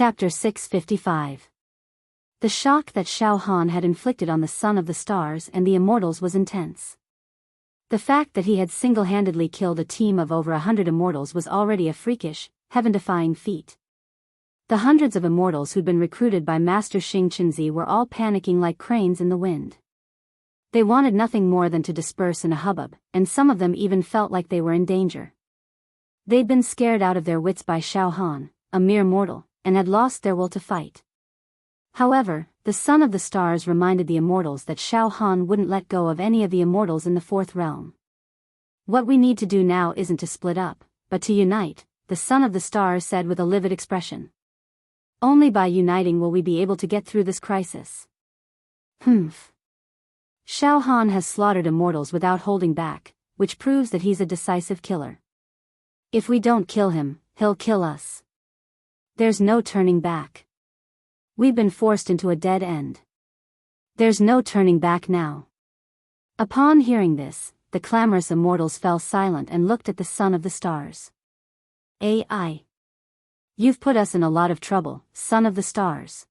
Chapter 655. The shock that Xiao Han had inflicted on the Son of the Stars and the Immortals was intense. The fact that he had single-handedly killed a team of over 100 Immortals was already a freakish, heaven-defying feat. The hundreds of Immortals who'd been recruited by Master Xianxia were all panicking like cranes in the wind. They wanted nothing more than to disperse in a hubbub, and some of them even felt like they were in danger. They'd been scared out of their wits by Xiao Han, a mere mortal, and had lost their will to fight. However, the Son of the Stars reminded the Immortals that Xiao Han wouldn't let go of any of the Immortals in the Fourth Realm. "What we need to do now isn't to split up, but to unite," the Son of the Stars said with a livid expression. "Only by uniting will we be able to get through this crisis." Xiao Han has slaughtered Immortals without holding back, which proves that he's a decisive killer. If we don't kill him, he'll kill us. There's no turning back. We've been forced into a dead end. There's no turning back now. Upon hearing this, the clamorous Immortals fell silent and looked at the Son of the Stars. "Ai. You've put us in a lot of trouble, Son of the Stars."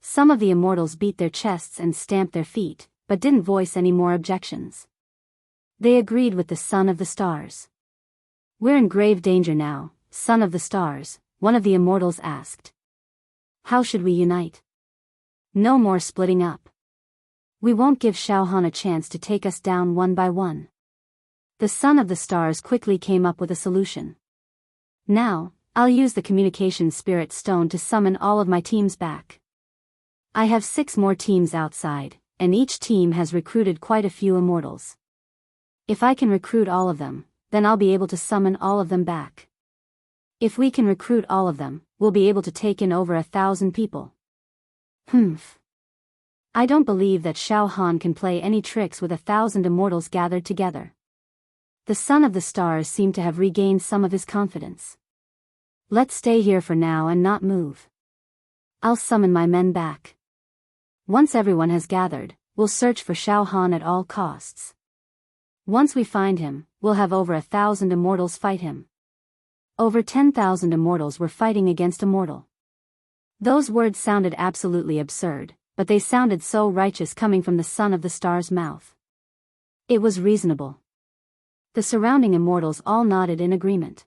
Some of the Immortals beat their chests and stamped their feet, but didn't voice any more objections. They agreed with the Son of the Stars. "We're in grave danger now, Son of the Stars," one of the Immortals asked. "How should we unite?" "No more splitting up. We won't give Xiao Han a chance to take us down one by one." The Son of the Stars quickly came up with a solution. "Now, I'll use the communication spirit stone to summon all of my teams back. I have 6 more teams outside, and each team has recruited quite a few Immortals. If I can recruit all of them, then I'll be able to summon all of them back. If we can recruit all of them, we'll be able to take in over 1,000 people." I don't believe that Xiao Han can play any tricks with 1,000 Immortals gathered together. The Son of the Stars seemed to have regained some of his confidence. "Let's stay here for now and not move. I'll summon my men back. Once everyone has gathered, we'll search for Xiao Han at all costs. Once we find him, we'll have over 1,000 Immortals fight him." Over 10,000 Immortals were fighting against a mortal. Those words sounded absolutely absurd, but they sounded so righteous coming from the Son of the Stars' mouth. It was reasonable. The surrounding Immortals all nodded in agreement.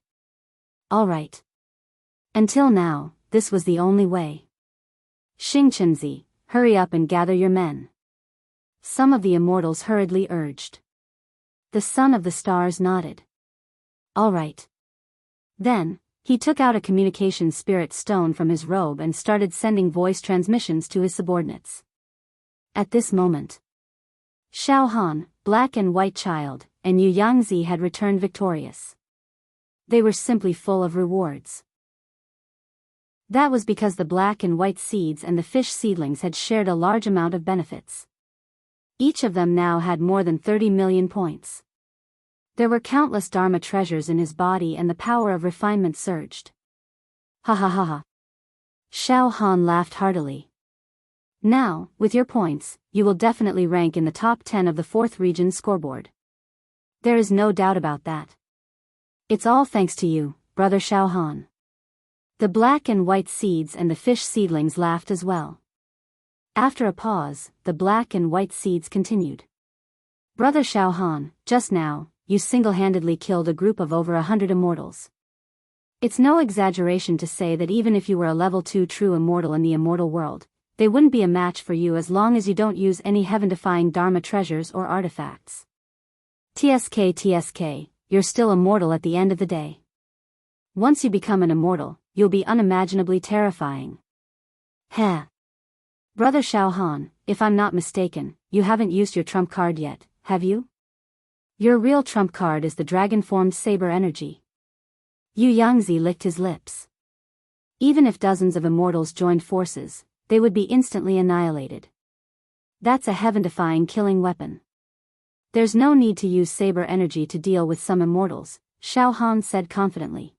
All right. Until now, this was the only way. "Xianxia, hurry up and gather your men," some of the Immortals hurriedly urged. The Son of the Stars nodded. "All right." Then, he took out a communication spirit stone from his robe and started sending voice transmissions to his subordinates. At this moment, Xiao Han, Black and White Child, and Yu Yangzi had returned victorious. They were simply full of rewards. That was because the black and white seeds and the fish seedlings had shared a large amount of benefits. Each of them now had more than 30 million points. There were countless Dharma treasures in his body and the power of refinement surged. "Ha ha ha ha." Xiao Han laughed heartily. "Now, with your points, you will definitely rank in the top 10 of the 4th region scoreboard. There is no doubt about that. It's all thanks to you, brother Xiao Han." The black and white seeds and the fish seedlings laughed as well. After a pause, the black and white seeds continued. "Brother Xiao Han, just now, you single-handedly killed a group of over 100 Immortals. It's no exaggeration to say that even if you were a level 2 true Immortal in the Immortal world, they wouldn't be a match for you as long as you don't use any heaven-defying Dharma treasures or artifacts. TSK, you're still immortal at the end of the day. Once you become an Immortal, you'll be unimaginably terrifying." "Heh. Brother Xiao Han, if I'm not mistaken, you haven't used your trump card yet, have you? Your real trump card is the dragon-formed saber energy." Yu Yangzi licked his lips. Even if dozens of Immortals joined forces, they would be instantly annihilated. That's a heaven-defying killing weapon. "There's no need to use saber energy to deal with some Immortals," Xiao Han said confidently.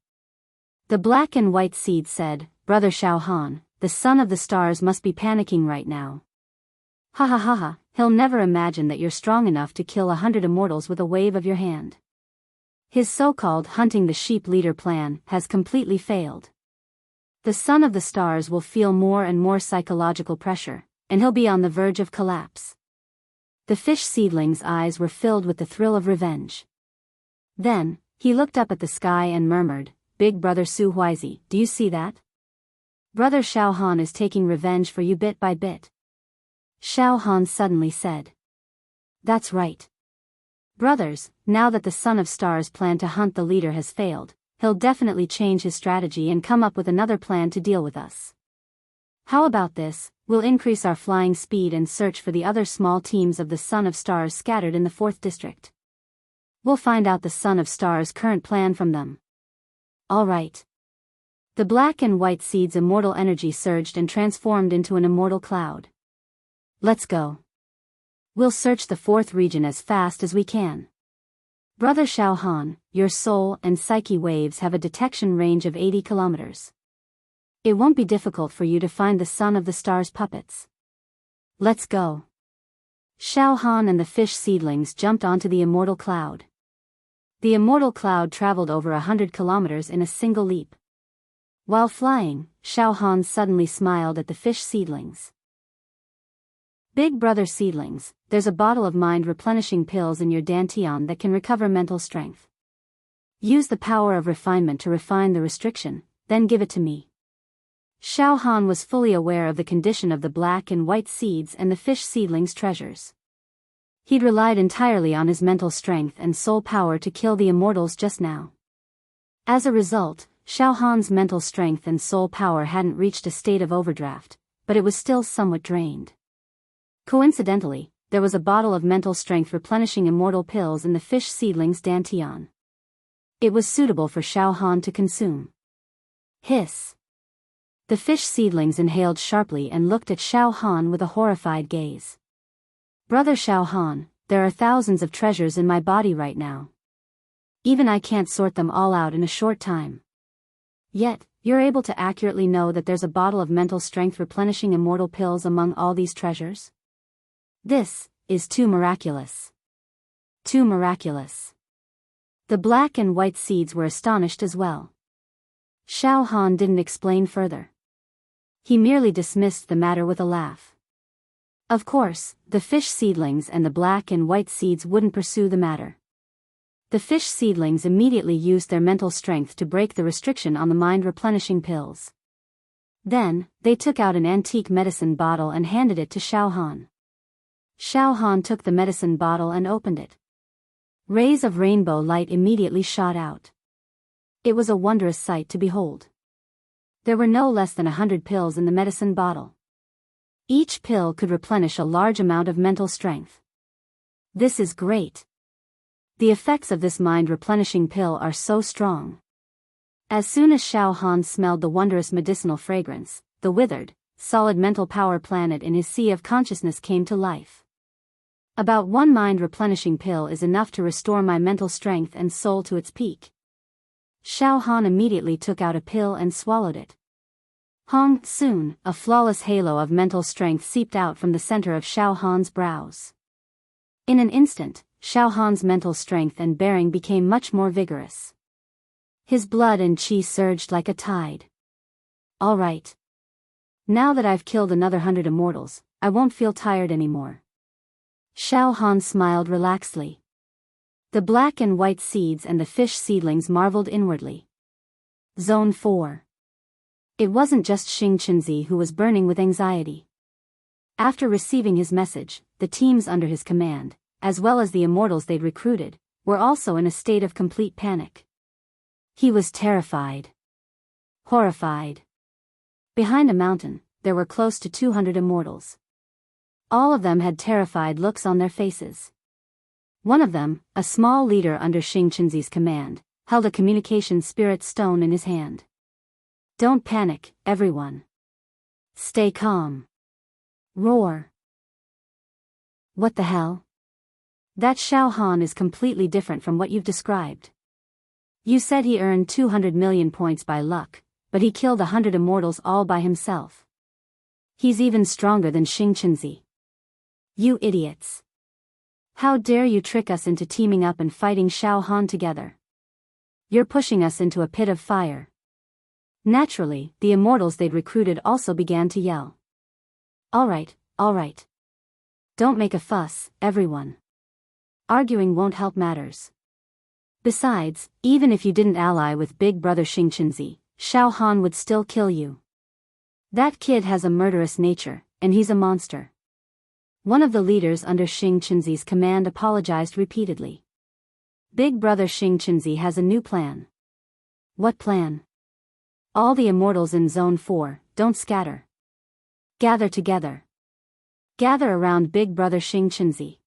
The black and white seed said, "Brother Xiao Han, the Son of the Stars must be panicking right now. Ha ha ha ha, he'll never imagine that you're strong enough to kill 100 Immortals with a wave of your hand. His so-called hunting the sheep leader plan has completely failed." The son of the stars will feel more and more psychological pressure, and he'll be on the verge of collapse. The fish seedling's eyes were filled with the thrill of revenge. Then, he looked up at the sky and murmured, "Big brother Su Huizi, do you see that? Brother Xiao Han is taking revenge for you bit by bit." Xiao Han suddenly said, "That's right. Brothers, now that the Son of Stars' plan to hunt the leader has failed, he'll definitely change his strategy and come up with another plan to deal with us. How about this? We'll increase our flying speed and search for the other small teams of the Son of Stars scattered in the 4th district. We'll find out the Son of Stars' current plan from them." All right. The black and white seed's immortal energy surged and transformed into an immortal cloud. "Let's go. We'll search the 4th region as fast as we can. Brother Xiao Han, your soul and psyche waves have a detection range of 80 kilometers. It won't be difficult for you to find the Son of the Stars puppets. Let's go." Xiao Han and the fish seedlings jumped onto the immortal cloud. The immortal cloud traveled over 100 kilometers in a single leap. While flying, Xiao Han suddenly smiled at the fish seedlings. "Big brother seedlings, there's a bottle of mind-replenishing pills in your dantian that can recover mental strength. Use the power of refinement to refine the restriction, then give it to me." Xiao Han was fully aware of the condition of the black and white seeds and the fish seedlings' treasures. He'd relied entirely on his mental strength and soul power to kill the immortals just now. As a result, Xiao Han's mental strength and soul power hadn't reached a state of overdraft, but it was still somewhat drained. Coincidentally, there was a bottle of mental strength replenishing immortal pills in the fish seedling's dantian. It was suitable for Xiao Han to consume. Hiss. The fish seedlings inhaled sharply and looked at Xiao Han with a horrified gaze. "Brother Xiao Han, there are thousands of treasures in my body right now. Even I can't sort them all out in a short time. Yet, you're able to accurately know that there's a bottle of mental strength replenishing immortal pills among all these treasures? This is too miraculous. Too miraculous." The black and white seeds were astonished as well. Xiao Han didn't explain further. He merely dismissed the matter with a laugh. Of course, the fish seedlings and the black and white seeds wouldn't pursue the matter. The fish seedlings immediately used their mental strength to break the restriction on the mind-replenishing pills. Then, they took out an antique medicine bottle and handed it to Xiao Han. Xiao Han took the medicine bottle and opened it. Rays of rainbow light immediately shot out. It was a wondrous sight to behold. There were no less than 100 pills in the medicine bottle. Each pill could replenish a large amount of mental strength. This is great. The effects of this mind-replenishing pill are so strong. As soon as Xiao Han smelled the wondrous medicinal fragrance, the withered, solid mental power planet in his sea of consciousness came to life. About one mind-replenishing pill is enough to restore my mental strength and soul to its peak. Xiao Han immediately took out a pill and swallowed it. Soon, a flawless halo of mental strength seeped out from the center of Xiao Han's brows. In an instant, Xiao Han's mental strength and bearing became much more vigorous. His blood and qi surged like a tide. "All right. Now that I've killed another 100 immortals, I won't feel tired anymore." Xiao Han smiled relaxedly. The black and white seeds and the fish seedlings marveled inwardly. Zone 4. It wasn't just Xianxia who was burning with anxiety. After receiving his message, the teams under his command, as well as the immortals they'd recruited, were also in a state of complete panic. He was terrified. Horrified. Behind a mountain, there were close to 200 immortals. All of them had terrified looks on their faces. One of them, a small leader under Xianxia's command, held a communication spirit stone in his hand. "Don't panic, everyone. Stay calm. Roar." "What the hell? That Xiao Han is completely different from what you've described. You said he earned 200 million points by luck, but he killed 100 immortals all by himself. He's even stronger than Xianxia. You idiots. How dare you trick us into teaming up and fighting Xiao Han together? You're pushing us into a pit of fire. Naturally, the immortals they'd recruited also began to yell. All right. Don't make a fuss, everyone. Arguing won't help matters. Besides, even if you didn't ally with Big Brother Xianxia, Xiao Han would still kill you. That kid has a murderous nature, and he's a monster. One of the leaders under Xianxia's command apologized repeatedly. Big Brother Xianxia has a new plan. What plan? All the immortals in Zone 4, don't scatter. Gather together. Gather around Big Brother Xianxia.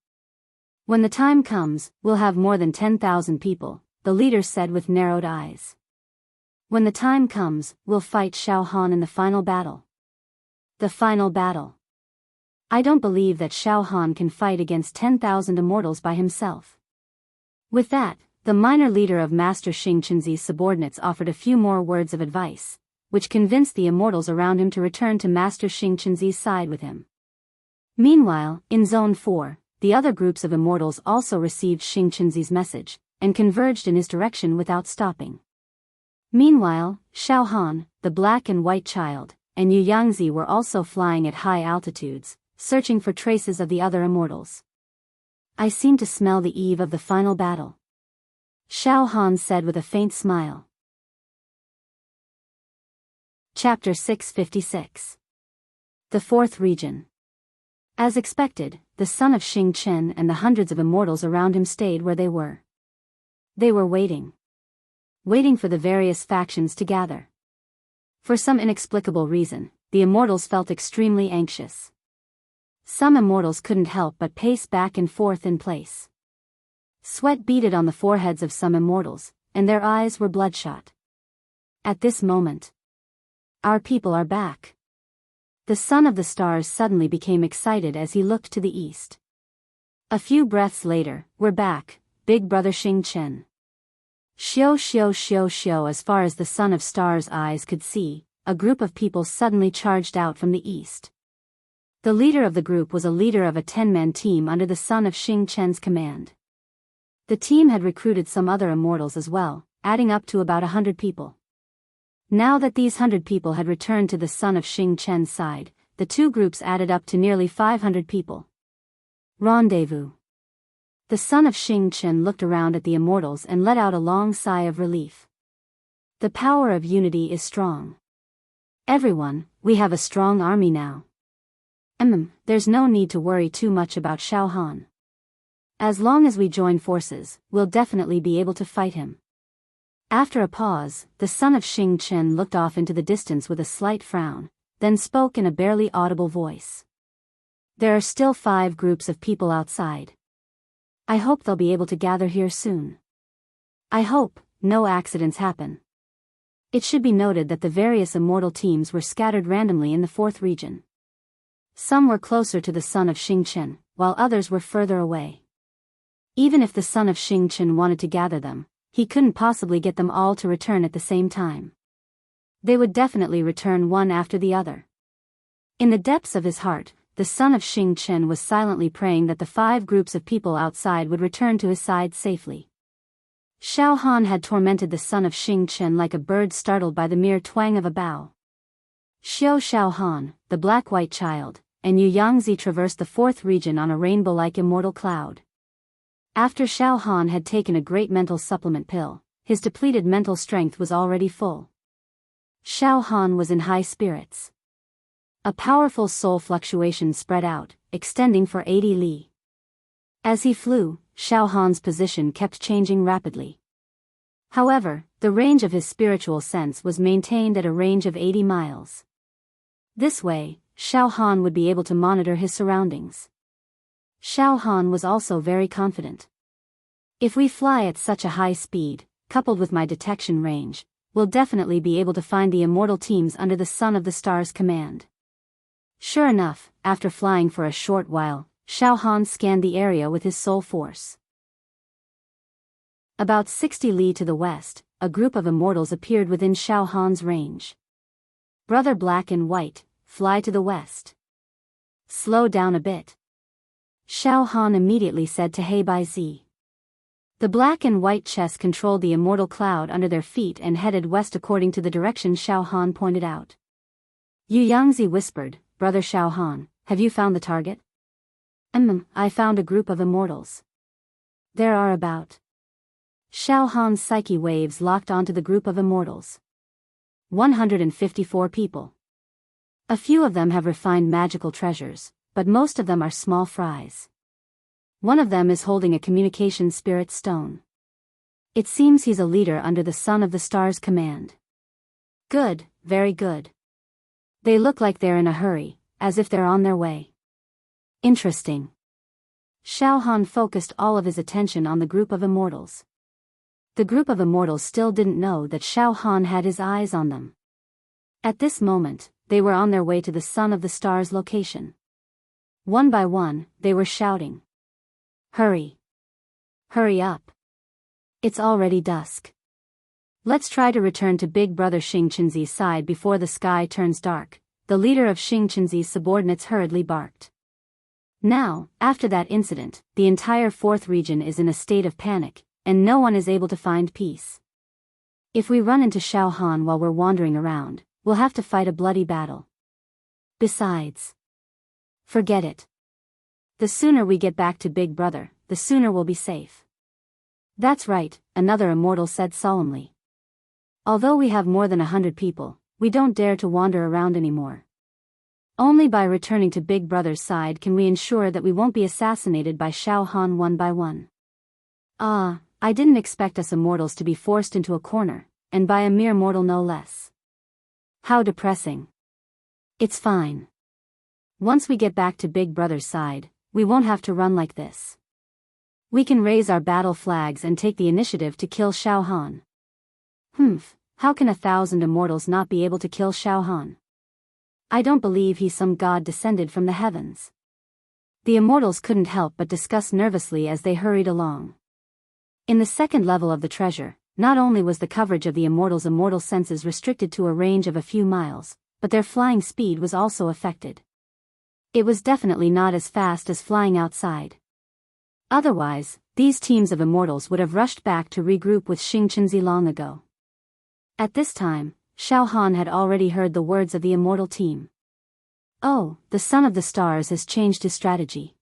When the time comes, we'll have more than 10,000 people, the leader said with narrowed eyes. When the time comes, we'll fight Xiao Han in the final battle. The final battle. I don't believe that Xiao Han can fight against 10,000 immortals by himself. With that, the minor leader of Master Xianxia's subordinates offered a few more words of advice, which convinced the immortals around him to return to Master Xianxia's side with him. Meanwhile, in Zone 4, the other groups of immortals also received Xianxia's message, and converged in his direction without stopping. Meanwhile, Xiao Han, the black and white child, and Jianghu were also flying at high altitudes, searching for traces of the other immortals. I seem to smell the eve of the final battle. Xiao Han said with a faint smile. Chapter 656. The Fourth Region. As expected, the son of Xing Chen and the hundreds of immortals around him stayed where they were. They were waiting. Waiting for the various factions to gather. For some inexplicable reason, the immortals felt extremely anxious. Some immortals couldn't help but pace back and forth in place. Sweat beaded on the foreheads of some immortals, and their eyes were bloodshot. At this moment, our people are back. The son of the stars suddenly became excited as he looked to the east. A few breaths later, we're back, Big Brother Xing Chen. Xiao. As far as the son of stars' eyes could see, a group of people suddenly charged out from the east. The leader of the group was a leader of a 10-man team under the son of Xing Chen's command. The team had recruited some other immortals as well, adding up to about 100 people. Now that these 100 people had returned to the son of Xing Chen's side, the two groups added up to nearly 500 people. Rendezvous. The son of Xing Chen looked around at the immortals and let out a long sigh of relief. The power of unity is strong. Everyone, we have a strong army now. There's no need to worry too much about Xiao Han. As long as we join forces, we'll definitely be able to fight him. After a pause, the son of Xing Chen looked off into the distance with a slight frown, then spoke in a barely audible voice. There are still 5 groups of people outside. I hope they'll be able to gather here soon. I hope no accidents happen. It should be noted that the various immortal teams were scattered randomly in the fourth region. Some were closer to the son of Xing Chen, while others were further away. Even if the son of Xing Chen wanted to gather them, he couldn't possibly get them all to return at the same time. They would definitely return one after the other. In the depths of his heart, the son of Xing Chen was silently praying that the 5 groups of people outside would return to his side safely. Xiao Han had tormented the son of Xing Chen like a bird startled by the mere twang of a bow. Xiao Han, the black-white child, and Jianghu traversed the fourth region on a rainbow-like immortal cloud. After Xiao Han had taken a great mental supplement pill, his depleted mental strength was already full. Xiao Han was in high spirits. A powerful soul fluctuation spread out, extending for 80 li. As he flew, Xiao Han's position kept changing rapidly. However, the range of his spiritual sense was maintained at a range of 80 miles. This way, Xiao Han would be able to monitor his surroundings. Xiao Han was also very confident. If we fly at such a high speed, coupled with my detection range, we'll definitely be able to find the immortal teams under the Son of the Stars command. Sure enough, after flying for a short while, Xiao Han scanned the area with his soul force. About 60 li to the west, a group of immortals appeared within Xiao Han's range. Brother Black and White, fly to the west. Slow down a bit. Xiao Han immediately said to He Bai Zi. The black and white chess controlled the immortal cloud under their feet and headed west according to the direction Xiao Han pointed out. Jianghu whispered, "Brother Xiao Han, have you found the target?" I found a group of immortals. There are about. Xiao Han's psyche waves locked onto the group of immortals. 154 people. A few of them have refined magical treasures, but most of them are small fries. One of them is holding a communication spirit stone. It seems he's a leader under the Son of the Stars' command. Good, very good. They look like they're in a hurry, as if they're on their way. Interesting. Xiao Han focused all of his attention on the group of immortals. The group of immortals still didn't know that Xiao Han had his eyes on them. At this moment, they were on their way to the Son of the Stars' location. One by one, they were shouting. Hurry! Hurry up! It's already dusk. Let's try to return to Big Brother Xianxia's side before the sky turns dark, the leader of Xianxia's subordinates hurriedly barked. Now, after that incident, the entire fourth region is in a state of panic, and no one is able to find peace. If we run into Xiao Han while we're wandering around, we'll have to fight a bloody battle. Besides, forget it. The sooner we get back to Big Brother, the sooner we'll be safe. That's right, another immortal said solemnly. Although we have more than 100 people, we don't dare to wander around anymore. Only by returning to Big Brother's side can we ensure that we won't be assassinated by Xiao Han one by one. I didn't expect us immortals to be forced into a corner, and by a mere mortal no less. How depressing. It's fine. Once we get back to Big Brother's side, we won't have to run like this. We can raise our battle flags and take the initiative to kill Xiao Han. How can 1,000 immortals not be able to kill Xiao Han? I don't believe he's some god descended from the heavens. The immortals couldn't help but discuss nervously as they hurried along. In the second level of the treasure, not only was the coverage of the immortals' immortal senses restricted to a range of a few miles, but their flying speed was also affected. It was definitely not as fast as flying outside. Otherwise, these teams of immortals would have rushed back to regroup with Xianxia long ago. At this time, Xiao Han had already heard the words of the immortal team. Oh, the Son of the Stars has changed his strategy.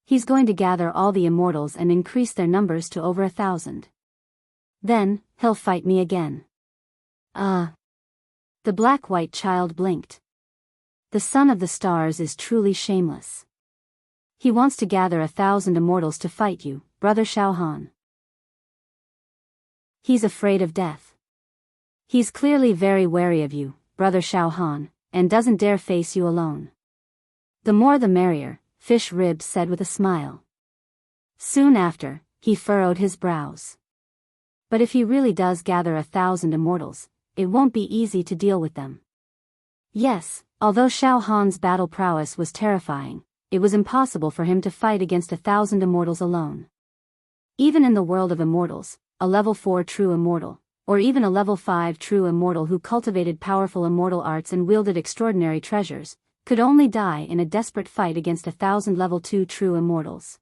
He's going to gather all the immortals and increase their numbers to over 1,000. Then, he'll fight me again. The black-white child blinked. The Son of the Stars is truly shameless. He wants to gather 1,000 immortals to fight you, Brother Xiao Han. He's afraid of death. He's clearly very wary of you, Brother Xiao Han, and doesn't dare face you alone. The more the merrier, Fish Ribs said with a smile. Soon after, he furrowed his brows. But if he really does gather 1,000 immortals, it won't be easy to deal with them. Yes, although Xiao Han's battle prowess was terrifying, it was impossible for him to fight against 1,000 immortals alone. Even in the world of immortals, a level 4 true immortal, or even a level 5 true immortal who cultivated powerful immortal arts and wielded extraordinary treasures, could only die in a desperate fight against 1,000 level 2 true immortals.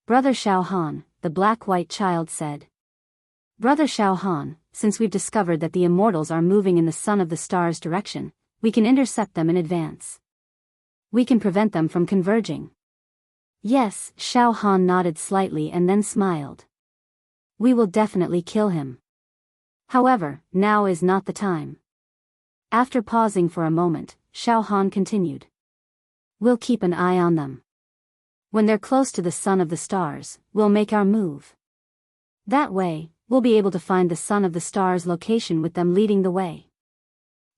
Brother Xiao Han, the black-white child said. Brother Xiao Han, since we've discovered that the immortals are moving in the Son of the Stars' direction, we can intercept them in advance. We can prevent them from converging. Yes, Xiao Han nodded slightly and then smiled. We will definitely kill him. However, now is not the time. After pausing for a moment, Xiao Han continued. We'll keep an eye on them. When they're close to the Son of the Stars, we'll make our move. That way, we'll be able to find the Son of the Stars' location with them leading the way.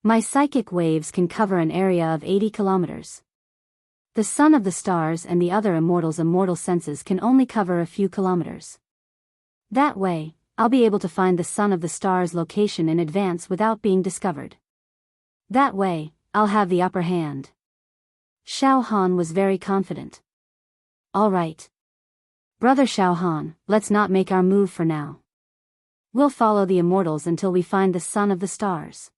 My psychic waves can cover an area of 80 kilometers. The Son of the Stars and the other immortals' immortal senses can only cover a few kilometers. That way, I'll be able to find the Son of the Stars' location in advance without being discovered. That way, I'll have the upper hand. Xiao Han was very confident. All right. Brother Xiao Han, let's not make our move for now. We'll follow the immortals until we find the Son of the Stars.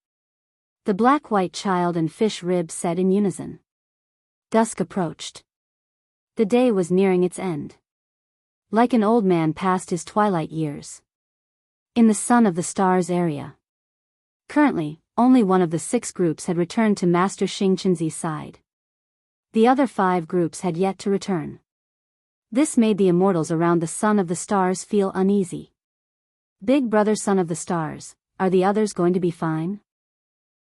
The black-white child and Fish Ribs said in unison. Dusk approached. The day was nearing its end. Like an old man past his twilight years. In the Sun of the Stars area. Currently, only one of the 6 groups had returned to Master Xianxia's side. The other 5 groups had yet to return. This made the immortals around the Sun of the Stars feel uneasy. Big brother Son of the Stars, are the others going to be fine?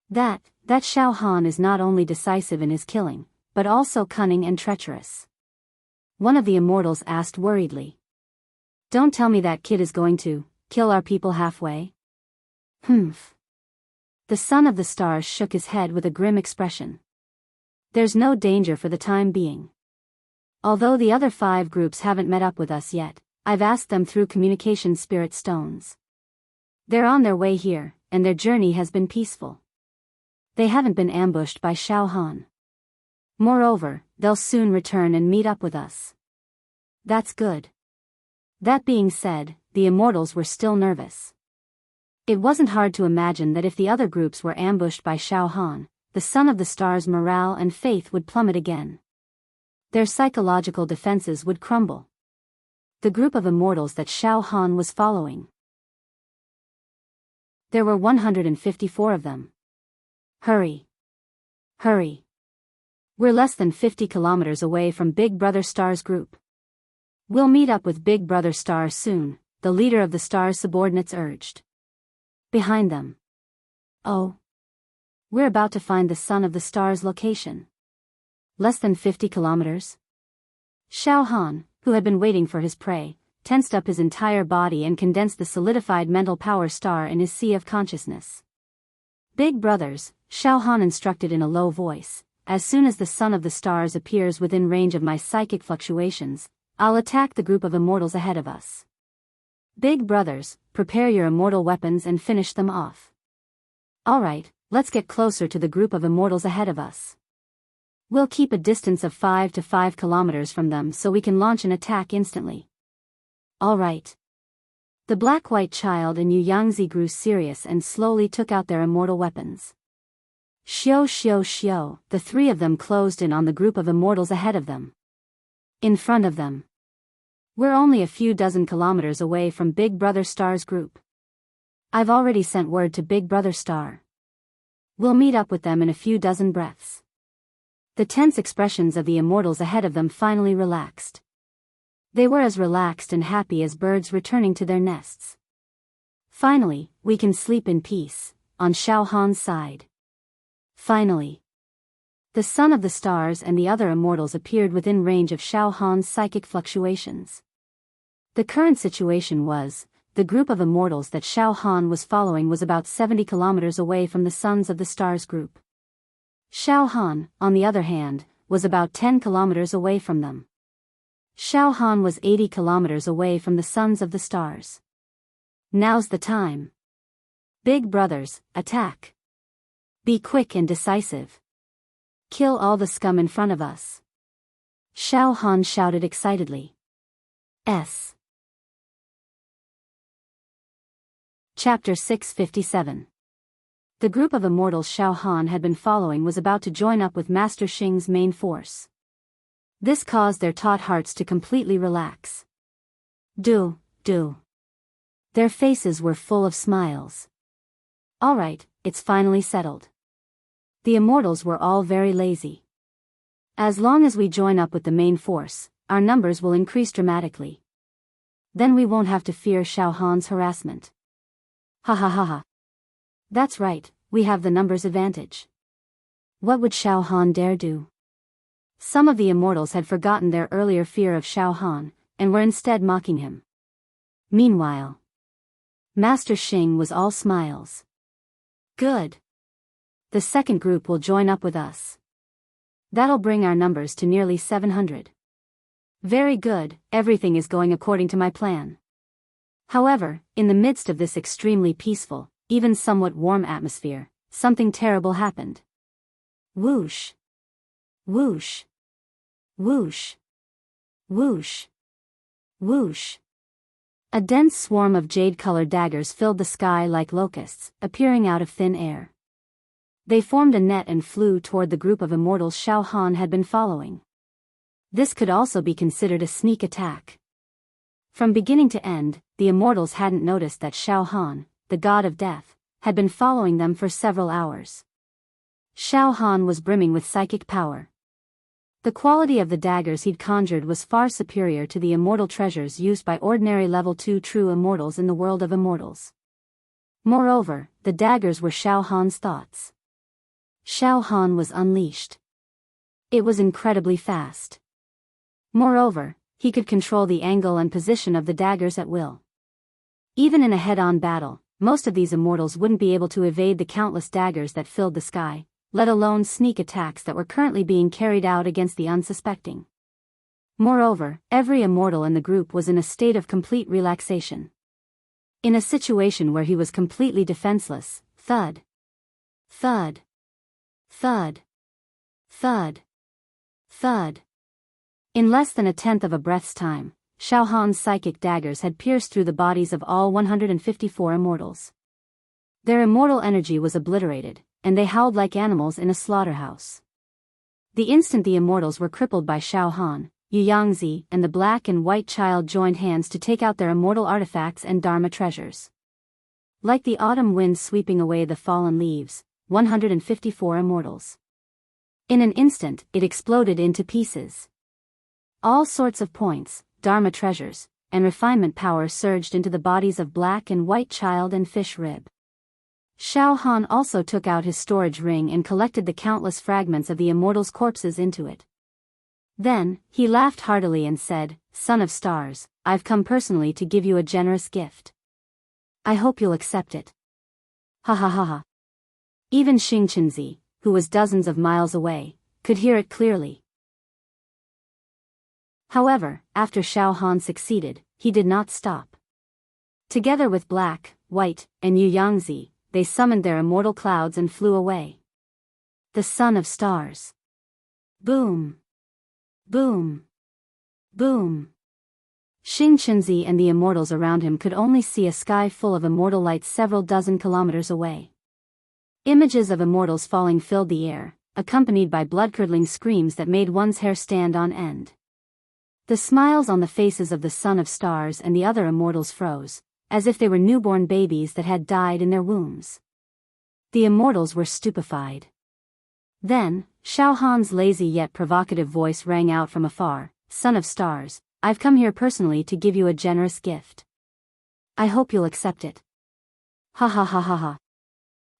That Xiao Han is not only decisive in his killing, but also cunning and treacherous. One of the immortals asked worriedly. Don't tell me that kid is going to kill our people halfway? Humph. The Son of the Stars shook his head with a grim expression. There's no danger for the time being. Although the other 5 groups haven't met up with us yet, I've asked them through communication spirit stones. They're on their way here, and their journey has been peaceful. They haven't been ambushed by Xiao Han. Moreover, they'll soon return and meet up with us. That's good. That being said, the immortals were still nervous. It wasn't hard to imagine that if the other groups were ambushed by Xiao Han, the Son of the Stars' morale and faith would plummet again. Their psychological defenses would crumble. The group of immortals that Xiao Han was following. There were 154 of them. Hurry. Hurry. We're less than 50 kilometers away from Big Brother Star's group. We'll meet up with Big Brother Star soon, the leader of the Star's subordinates urged. Behind them. Oh. We're about to find the Son of the Stars' location. Less than 50 kilometers? Xiao Han, who had been waiting for his prey, tensed up his entire body and condensed the solidified mental power star in his sea of consciousness. Big brothers, Xiao Han instructed in a low voice, as soon as the Son of the Stars appears within range of my psychic fluctuations, I'll attack the group of immortals ahead of us. Big brothers, prepare your immortal weapons and finish them off. Alright, let's get closer to the group of immortals ahead of us. We'll keep a distance of 5 to 5 kilometers from them so we can launch an attack instantly. Alright. The black-white child and Yu Yangzi grew serious and slowly took out their immortal weapons. Xiao, the 3 of them closed in on the group of immortals ahead of them. In front of them. We're only a few dozen kilometers away from Big Brother Star's group. I've already sent word to Big Brother Star. We'll meet up with them in a few dozen breaths. The tense expressions of the immortals ahead of them finally relaxed. They were as relaxed and happy as birds returning to their nests. Finally, we can sleep in peace, on Xiao Han's side. Finally. The Son of the Stars and the other immortals appeared within range of Xiao Han's psychic fluctuations. The current situation was, the group of immortals that Xiao Han was following was about 70 kilometers away from the Sons of the Stars group. Xiao Han, on the other hand, was about 10 kilometers away from them. Xiao Han was 80 kilometers away from the Sons of the Stars. Now's the time. Big brothers, attack. Be quick and decisive. Kill all the scum in front of us. Xiao Han shouted excitedly. S. Chapter 657. The group of immortals Xiao Han had been following was about to join up with Master Xing's main force. This caused their taut hearts to completely relax. Do. Their faces were full of smiles. Alright, it's finally settled. The immortals were all very lazy. As long as we join up with the main force, our numbers will increase dramatically. Then we won't have to fear Xiao Han's harassment. Ha ha ha ha. That's right, we have the numbers advantage. What would Xiao Han dare do? Some of the immortals had forgotten their earlier fear of Xiao Han, and were instead mocking him. Meanwhile, Master Xing was all smiles. Good. The second group will join up with us. That'll bring our numbers to nearly 700. Very good, everything is going according to my plan. However, in the midst of this extremely peaceful, even somewhat warm atmosphere, something terrible happened. Whoosh. Whoosh. Whoosh. Whoosh. Whoosh. A dense swarm of jade-colored daggers filled the sky like locusts, appearing out of thin air. They formed a net and flew toward the group of immortals Xiao Han had been following. This could also be considered a sneak attack. From beginning to end, the immortals hadn't noticed that Xiao Han, the god of death, had been following them for several hours. Xiao Han was brimming with psychic power. The quality of the daggers he'd conjured was far superior to the immortal treasures used by ordinary level 2 true immortals in the world of immortals. Moreover, the daggers were Xiao Han's thoughts. Xiao Han was unleashed. It was incredibly fast. Moreover, he could control the angle and position of the daggers at will. Even in a head-on battle, most of these immortals wouldn't be able to evade the countless daggers that filled the sky, let alone sneak attacks that were currently being carried out against the unsuspecting. Moreover, every immortal in the group was in a state of complete relaxation. In a situation where he was completely defenseless, thud, thud, thud, thud, thud. In less than a tenth of a breath's time, Xiao Han's psychic daggers had pierced through the bodies of all 154 immortals. Their immortal energy was obliterated, and they howled like animals in a slaughterhouse. The instant the immortals were crippled by Xiao Han, Jianghu and the black and white child joined hands to take out their immortal artifacts and dharma treasures. Like the autumn wind sweeping away the fallen leaves, 154 immortals. In an instant, it exploded into pieces. All sorts of points, dharma treasures, and refinement power surged into the bodies of black and white child and fish rib. Xiao Han also took out his storage ring and collected the countless fragments of the immortals' corpses into it. Then, he laughed heartily and said, "Son of Stars, I've come personally to give you a generous gift. I hope you'll accept it." Ha ha ha ha. Even Xingqianzi, who was dozens of miles away, could hear it clearly. However, after Xiao Han succeeded, he did not stop. Together with Black, White, and Jianghu, they summoned their immortal clouds and flew away. The Son of Stars. Boom. Boom. Boom. Xingqianzi and the immortals around him could only see a sky full of immortal lights several dozen kilometers away. Images of immortals falling filled the air, accompanied by blood-curdling screams that made one's hair stand on end. The smiles on the faces of the Son of Stars and the other immortals froze, as if they were newborn babies that had died in their wombs. The immortals were stupefied. Then, Xiao Han's lazy yet provocative voice rang out from afar, "Son of Stars, I've come here personally to give you a generous gift. I hope you'll accept it." Ha ha ha ha ha.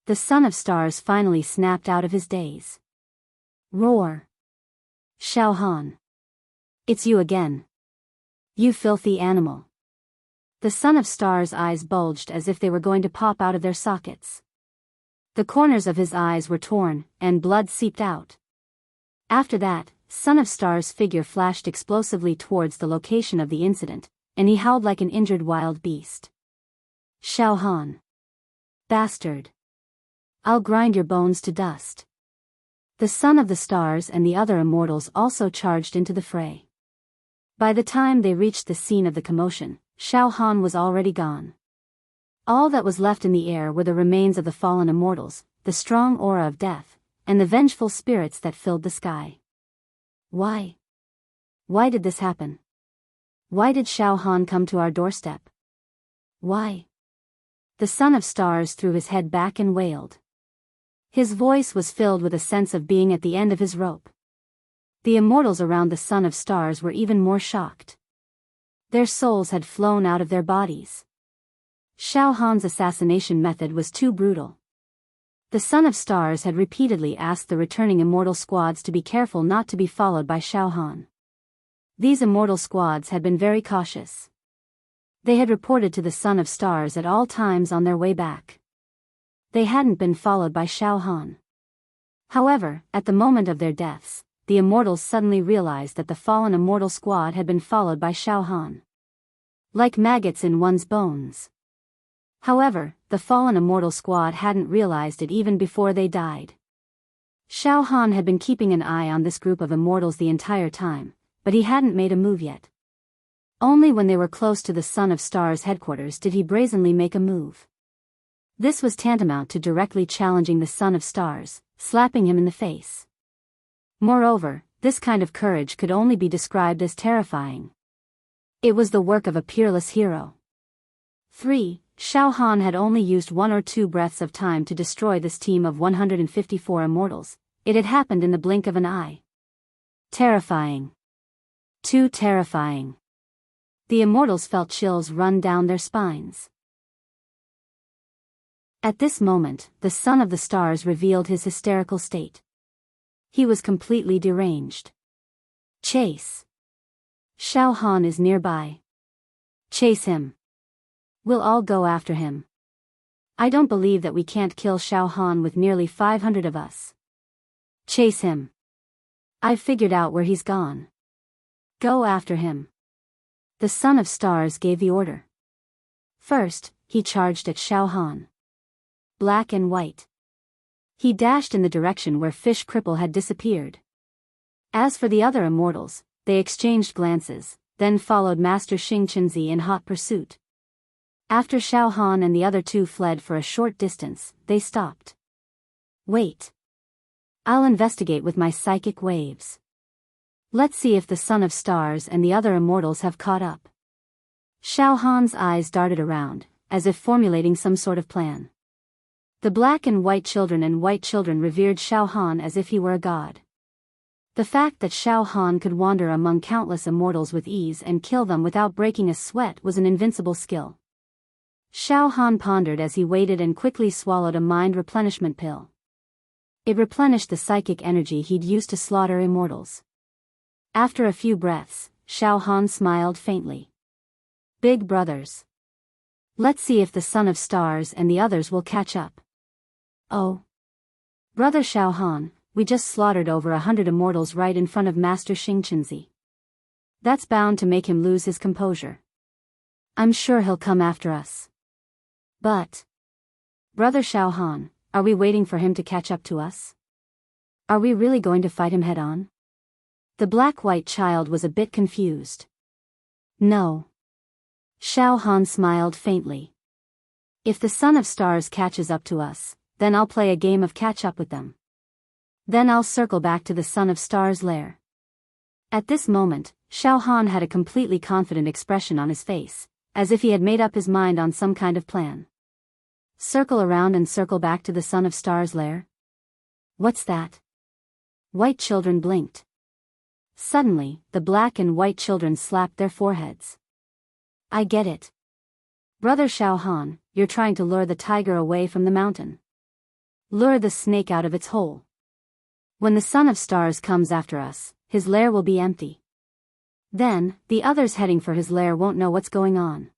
The Son of Stars finally snapped out of his daze. Roar. Xiao Han. It's you again. You filthy animal. The Son of Stars' eyes bulged as if they were going to pop out of their sockets. The corners of his eyes were torn, and blood seeped out. After that, Son of Stars' figure flashed explosively towards the location of the incident, and he howled like an injured wild beast. Xiao Han. Bastard. I'll grind your bones to dust. The Son of the Stars and the other immortals also charged into the fray. By the time they reached the scene of the commotion, Xiao Han was already gone. All that was left in the air were the remains of the fallen immortals, the strong aura of death, and the vengeful spirits that filled the sky. Why? Why did this happen? Why did Xiao Han come to our doorstep? Why? The Son of Stars threw his head back and wailed. His voice was filled with a sense of being at the end of his rope. The immortals around the Son of Stars were even more shocked. Their souls had flown out of their bodies. Xiao Han's assassination method was too brutal. The Son of Stars had repeatedly asked the returning immortal squads to be careful not to be followed by Xiao Han. These immortal squads had been very cautious. They had reported to the Son of Stars at all times on their way back. They hadn't been followed by Xiao Han. However, at the moment of their deaths, the immortals suddenly realized that the fallen immortal squad had been followed by Xiao Han. Like maggots in one's bones. However, the fallen immortal squad hadn't realized it even before they died. Xiao Han had been keeping an eye on this group of immortals the entire time, but he hadn't made a move yet. Only when they were close to the Son of Stars headquarters did he brazenly make a move. This was tantamount to directly challenging the Son of Stars, slapping him in the face. Moreover, this kind of courage could only be described as terrifying. It was the work of a peerless hero. 3. Xiao Han had only used 1 or 2 breaths of time to destroy this team of 154 immortals. It had happened in the blink of an eye. Terrifying. Too terrifying. The immortals felt chills run down their spines. At this moment, the son of the stars revealed his hysterical state. He was completely deranged. Chase. Xiao Han is nearby. Chase him. We'll all go after him. I don't believe that we can't kill Xiao Han with nearly 500 of us. Chase him. I've figured out where he's gone. Go after him. The son of stars gave the order. First, he charged at Xiao Han. Black and white. He dashed in the direction where Fish Cripple had disappeared. As for the other immortals, they exchanged glances, then followed Master Xingqianzi in hot pursuit. After Xiao Han and the other 2 fled for a short distance, they stopped. Wait. I'll investigate with my psychic waves. Let's see if the son of stars and the other immortals have caught up. Xiao Han's eyes darted around, as if formulating some sort of plan. The black and white children revered Xiao Han as if he were a god. The fact that Xiao Han could wander among countless immortals with ease and kill them without breaking a sweat was an invincible skill. Xiao Han pondered as he waited and quickly swallowed a mind replenishment pill. It replenished the psychic energy he'd used to slaughter immortals. After a few breaths, Xiao Han smiled faintly. Big brothers. Let's see if the son of stars and the others will catch up. Oh. Brother Xiao Han, we just slaughtered over 100 immortals right in front of Master Xingqianzi. That's bound to make him lose his composure. I'm sure he'll come after us. But, Brother Xiao Han, are we waiting for him to catch up to us? Are we really going to fight him head-on? The black-white child was a bit confused. No. Xiao Han smiled faintly. If the son of stars catches up to us, then I'll play a game of catch-up with them. Then I'll circle back to the son of stars' lair. At this moment, Xiao Han had a completely confident expression on his face, as if he had made up his mind on some kind of plan. Circle around and circle back to the son of stars' lair? What's that? White children blinked. Suddenly, the black and white children slapped their foreheads. I get it. Brother Xiao Han, you're trying to lure the tiger away from the mountain. Lure the snake out of its hole. When the son of stars comes after us, his lair will be empty. Then, the others heading for his lair won't know what's going on.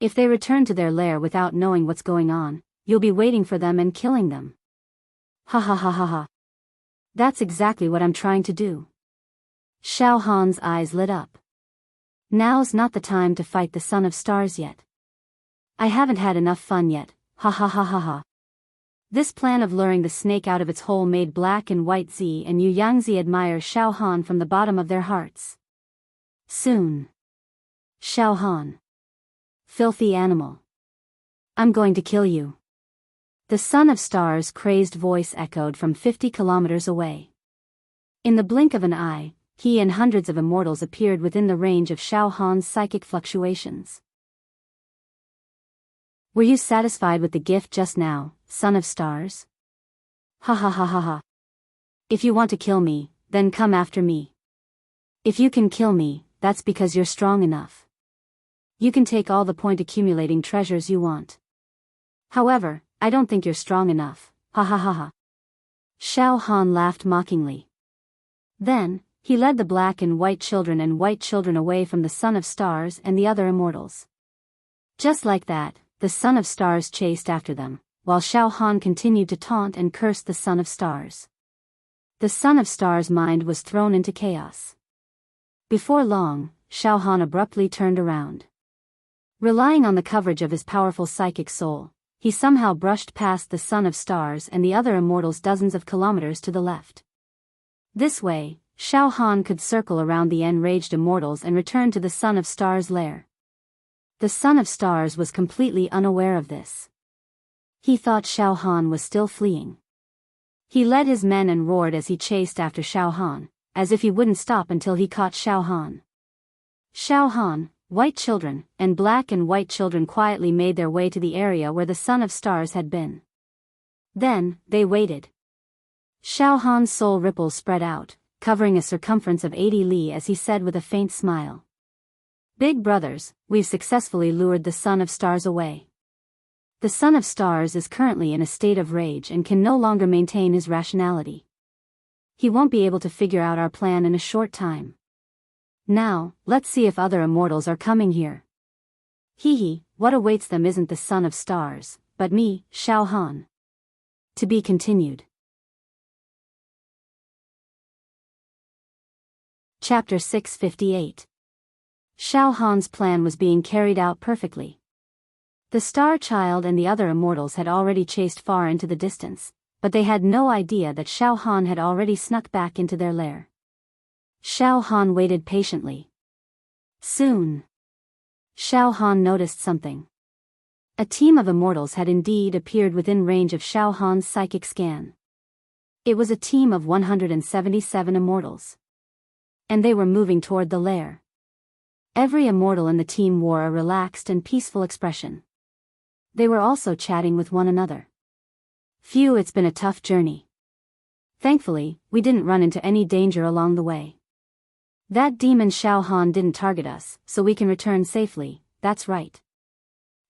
If they return to their lair without knowing what's going on, you'll be waiting for them and killing them. Ha ha ha ha ha. That's exactly what I'm trying to do. Xiao Han's eyes lit up. Now's not the time to fight the son of stars yet. I haven't had enough fun yet, ha ha ha ha ha. This plan of luring the snake out of its hole made Black and White Zi and Yu Yangzi admire Xiao Han from the bottom of their hearts. Soon. Xiao Han. Filthy animal. I'm going to kill you. The son of stars' crazed voice echoed from 50 kilometers away. In the blink of an eye, he and hundreds of immortals appeared within the range of Xiao Han's psychic fluctuations. Were you satisfied with the gift just now, son of stars? Ha ha ha ha ha. If you want to kill me, then come after me. If you can kill me, that's because you're strong enough. You can take all the point accumulating treasures you want. However, I don't think you're strong enough, ha ha ha ha. Xiao Han laughed mockingly. Then, he led the black and white children away from the son of stars and the other immortals. Just like that, the son of stars chased after them, while Xiao Han continued to taunt and curse the son of stars. The son of stars' mind was thrown into chaos. Before long, Xiao Han abruptly turned around. Relying on the coverage of his powerful psychic soul, he somehow brushed past the son of stars and the other immortals dozens of kilometers to the left. This way, Xiao Han could circle around the enraged immortals and return to the son of stars' lair. The son of stars was completely unaware of this. He thought Xiao Han was still fleeing. He led his men and roared as he chased after Xiao Han, as if he wouldn't stop until he caught Xiao Han. Xiao, white children, and black and white children quietly made their way to the area where the Son of Stars had been. Then, they waited. Xiao soul ripples spread out, covering a circumference of 80 li as he said with a faint smile. Big brothers, we've successfully lured the Son of Stars away. The Son of Stars is currently in a state of rage and can no longer maintain his rationality. He won't be able to figure out our plan in a short time. Now, let's see if other immortals are coming here. What awaits them isn't the Son of Stars, but me, Xiao. To be continued. Chapter 658. Xiao plan was being carried out perfectly. The Star Child and the other immortals had already chased far into the distance, but they had no idea that Xiao had already snuck back into their lair. Xiao waited patiently. Soon, Xiao noticed something. A team of immortals had indeed appeared within range of Xiao psychic scan. It was a team of 177 immortals. And they were moving toward the lair. Every immortal in the team wore a relaxed and peaceful expression. They were also chatting with one another. Phew, it's been a tough journey. Thankfully, we didn't run into any danger along the way. That demon Xiao didn't target us, so we can return safely, that's right.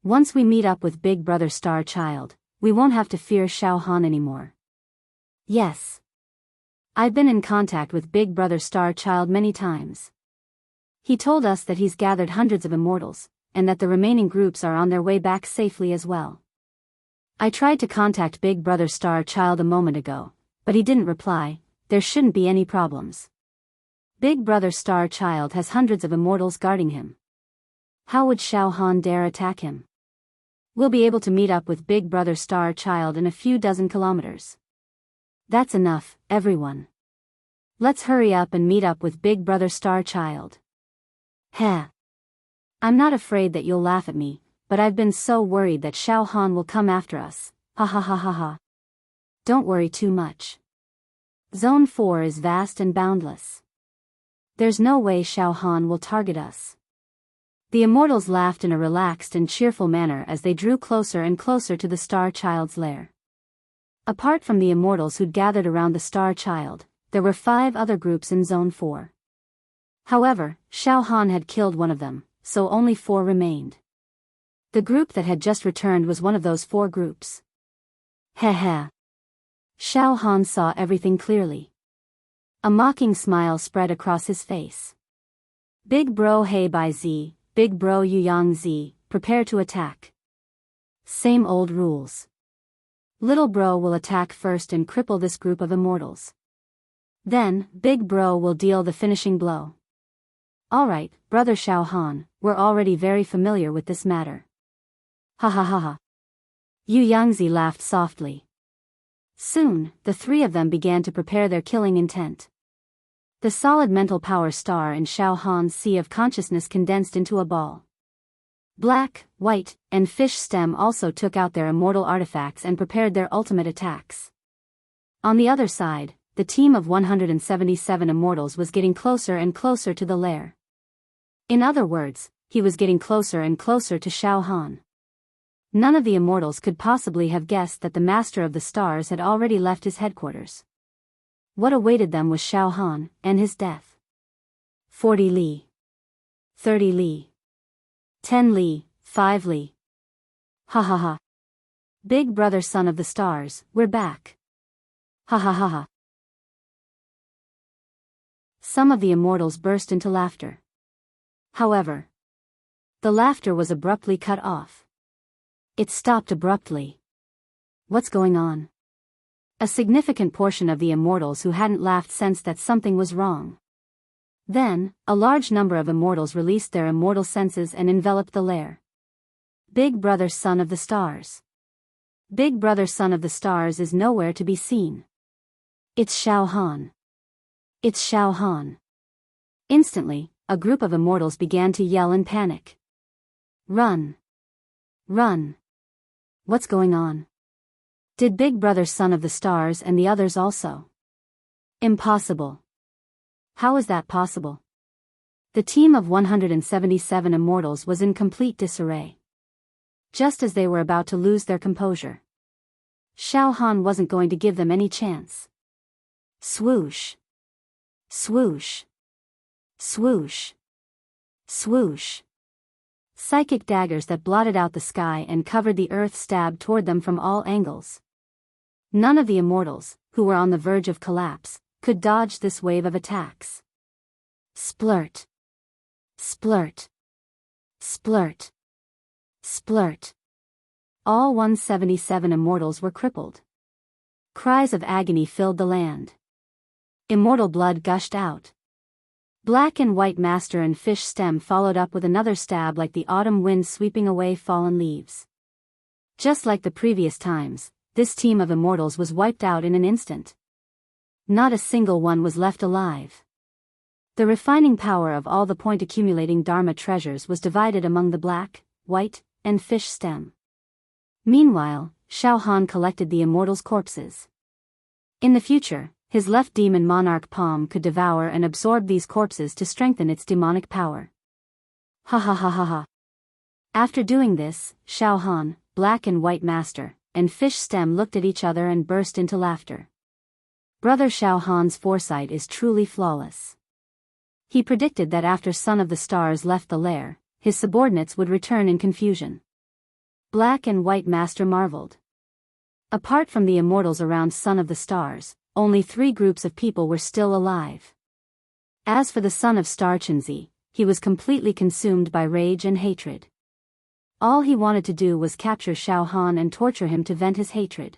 Once we meet up with Big Brother Star Child, we won't have to fear Xiao anymore. Yes. I've been in contact with Big Brother Star Child many times. He told us that he's gathered hundreds of immortals, and that the remaining groups are on their way back safely as well. I tried to contact Big Brother Star Child a moment ago, but he didn't reply. There shouldn't be any problems. Big Brother Star Child has hundreds of immortals guarding him. How would Xiao dare attack him? We'll be able to meet up with Big Brother Star Child in a few dozen kilometers. That's enough, everyone. Let's hurry up and meet up with Big Brother Star Child. Heh. I'm not afraid that you'll laugh at me, but I've been so worried that Xiao will come after us. Ha ha ha ha ha. Don't worry too much. Zone 4 is vast and boundless. There's no way Xiao will target us. The immortals laughed in a relaxed and cheerful manner as they drew closer and closer to the Star Child's lair. Apart from the immortals who'd gathered around the Star Child, there were 5 other groups in Zone 4. However, Xiao had killed one of them, so only 4 remained. The group that had just returned was one of those 4 groups. Heh. Xiao saw everything clearly. A mocking smile spread across his face. Big bro hey by Z, big bro Yang Z, prepare to attack. Same old rules. Little bro will attack first and cripple this group of immortals. Then, big bro will deal the finishing blow. Alright, brother Xiao, we're already very familiar with this matter. Ha ha ha ha. Yangzi laughed softly. Soon, the 3 of them began to prepare their killing intent. The solid mental power star in Xiao sea of consciousness condensed into a ball. Black, white, and fish stem also took out their immortal artifacts and prepared their ultimate attacks. On the other side, the team of 177 immortals was getting closer and closer to the lair. In other words, he was getting closer and closer to Xiao. None of the immortals could possibly have guessed that the Master of the Stars had already left his headquarters. What awaited them was Xiao and his death. 40 li. 30 li. 10 li, 5 li. Ha ha ha. Big brother Son of the Stars, we're back. Ha ha ha ha. Some of the immortals burst into laughter. However, the laughter was abruptly cut off. It stopped abruptly. What's going on? A significant portion of the immortals who hadn't laughed sensed that something was wrong. Then, a large number of immortals released their immortal senses and enveloped the lair. Big brother Son of the Stars. Big brother Son of the Stars is nowhere to be seen. It's Xiao. It's Xiao. Instantly, a group of immortals began to yell in panic. Run! Run! What's going on? Did Big Brother Son of the Stars and the others also? Impossible. How is that possible? The team of 177 immortals was in complete disarray. Just as they were about to lose their composure, Xiao Han wasn't going to give them any chance. Swoosh! Swoosh! Swoosh! Swoosh! Psychic daggers that blotted out the sky and covered the earth stabbed toward them from all angles. None of the immortals, who were on the verge of collapse, could dodge this wave of attacks. Splurt! Splurt! Splurt! Splurt! All 177 immortals were crippled. Cries of agony filled the land. Immortal blood gushed out. Black and White Master and Fish Stem followed up with another stab like the autumn wind sweeping away fallen leaves. Just like the previous times, this team of immortals was wiped out in an instant. Not a single one was left alive. The refining power of all the point-accumulating Dharma treasures was divided among the Black, White, and Fish Stem. Meanwhile, Xiao Han collected the immortals' corpses. In the future, his left demon monarch palm could devour and absorb these corpses to strengthen its demonic power. Ha ha ha ha ha. After doing this, Xiao Han, Black and White Master, and Fish Stem looked at each other and burst into laughter. Brother Xiao Han's foresight is truly flawless. He predicted that after Son of the Stars left the lair, his subordinates would return in confusion. Black and White Master marveled. Apart from the immortals around Son of the Stars, only 3 groups of people were still alive. As for the son of Star Xianxia, he was completely consumed by rage and hatred. All he wanted to do was capture Xiao Han and torture him to vent his hatred.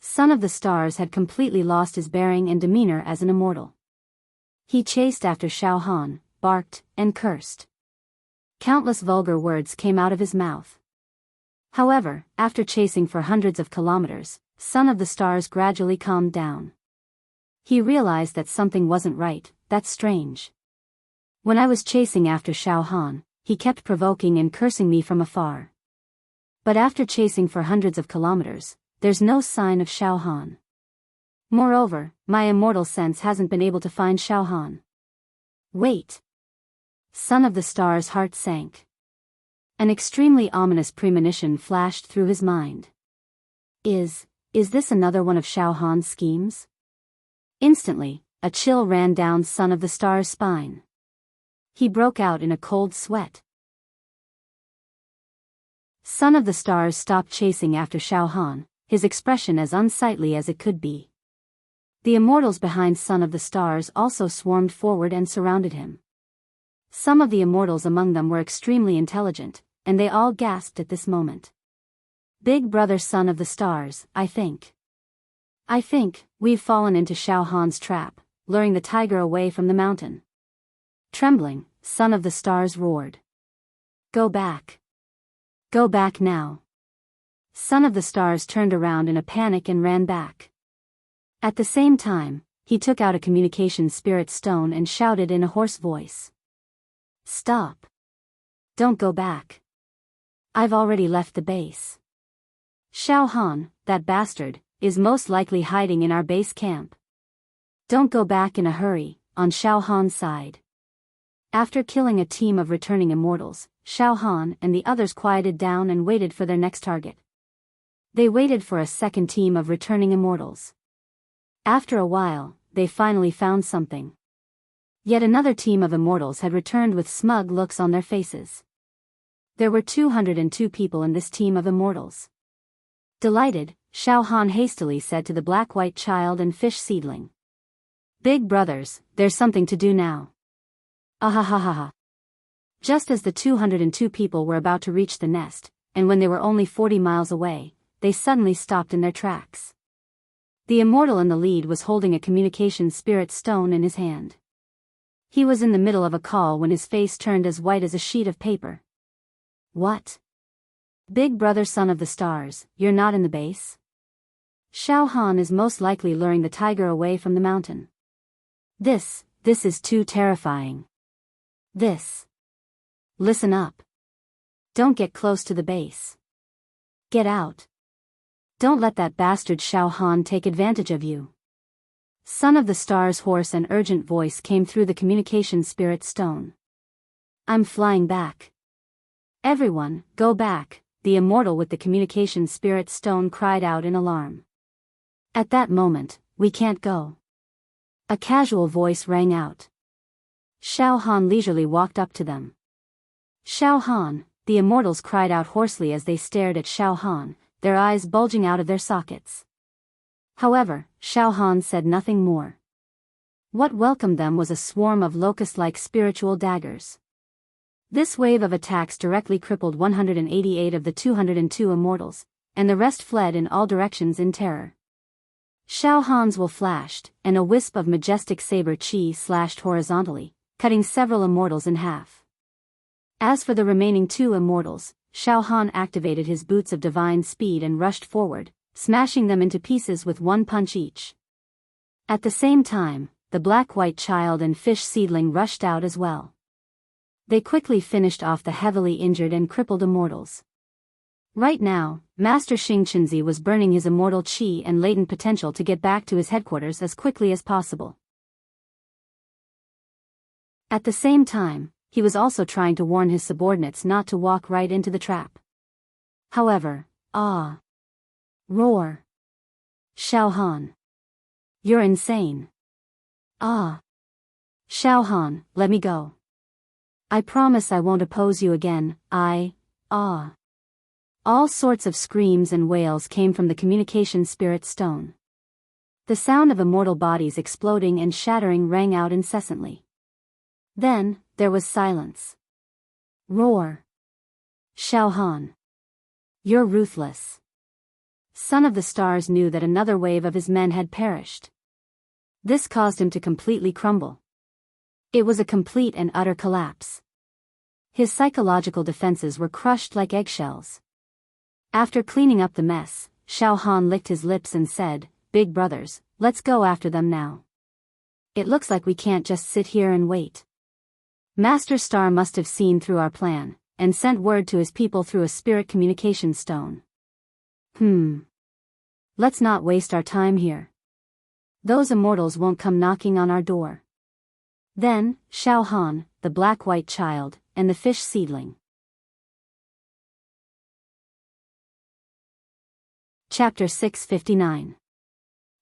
Son of the Stars had completely lost his bearing and demeanor as an immortal. He chased after Xiao Han, barked, and cursed. Countless vulgar words came out of his mouth. However, after chasing for hundreds of kilometers, Son of the Stars gradually calmed down. He realized that something wasn't right. That's strange. When I was chasing after Xiao Han, he kept provoking and cursing me from afar. But after chasing for hundreds of kilometers, there's no sign of Xiao Han. Moreover, my immortal sense hasn't been able to find Xiao Han. Wait. Son of the Stars' heart sank. An extremely ominous premonition flashed through his mind. Is this another one of Xiao Han's schemes? Instantly, a chill ran down Son of the Stars' spine. He broke out in a cold sweat. Son of the Stars stopped chasing after Xiao Han, his expression as unsightly as it could be. The immortals behind Son of the Stars also swarmed forward and surrounded him. Some of the immortals among them were extremely intelligent, and they all gasped at this moment. Big brother Son of the Stars, I think we've fallen into Xiao Han's trap, luring the tiger away from the mountain. Trembling, Son of the Stars roared. Go back. Go back now. Son of the Stars turned around in a panic and ran back. At the same time, he took out a communication spirit stone and shouted in a hoarse voice. Stop. Don't go back. I've already left the base. Xiao Han, that bastard, is most likely hiding in our base camp. Don't go back in a hurry, on Xiao Han's side. After killing a team of returning immortals, Xiao Han and the others quieted down and waited for their next target. They waited for a second team of returning immortals. After a while, they finally found something. Yet another team of immortals had returned with smug looks on their faces. There were 202 people in this team of immortals. Delighted, Xiao Han hastily said to the black-white child and fish seedling. Big brothers, there's something to do now. Ahahaha. Just as the 202 people were about to reach the nest, and when they were only 40 miles away, they suddenly stopped in their tracks. The immortal in the lead was holding a communication spirit stone in his hand. He was in the middle of a call when his face turned as white as a sheet of paper. What? Big brother Son of the Stars, you're not in the base? Xiao Han is most likely luring the tiger away from the mountain. This is too terrifying. Listen up. Don't get close to the base. Get out. Don't let that bastard Xiao Han take advantage of you. Son of the Stars' hoarse and urgent voice came through the communication spirit stone. I'm flying back. Everyone, go back, the immortal with the communication spirit stone cried out in alarm. At that moment, we can't go. A casual voice rang out. Xiao Han leisurely walked up to them. Xiao Han, the immortals cried out hoarsely as they stared at Xiao Han, their eyes bulging out of their sockets. However, Xiao Han said nothing more. What welcomed them was a swarm of locust-like spiritual daggers. This wave of attacks directly crippled 188 of the 202 immortals, and the rest fled in all directions in terror. Xiao Han's will flashed, and a wisp of majestic saber chi slashed horizontally, cutting several immortals in half. As for the remaining 2 immortals, Xiao Han activated his boots of divine speed and rushed forward, smashing them into pieces with 1 punch each. At the same time, the black-white child and fish seedling rushed out as well. They quickly finished off the heavily injured and crippled immortals. Right now, Master Xianxia was burning his immortal chi and latent potential to get back to his headquarters as quickly as possible. At the same time, he was also trying to warn his subordinates not to walk right into the trap. However, roar. Xiao Han. You're insane. Xiao Han, let me go. I promise I won't oppose you again, All sorts of screams and wails came from the communication spirit stone. The sound of immortal bodies exploding and shattering rang out incessantly. Then, there was silence. Roar. Xiao Han. You're ruthless. Son of the Stars knew that another wave of his men had perished. This caused him to completely crumble. It was a complete and utter collapse. His psychological defenses were crushed like eggshells. After cleaning up the mess, Xiao Han licked his lips and said, Big brothers, let's go after them now. It looks like we can't just sit here and wait. Master Star must have seen through our plan, and sent word to his people through a spirit communication stone. Let's not waste our time here. Those immortals won't come knocking on our door. Then, Xiao Han, the black-white child, and the fish seedling. Chapter 659.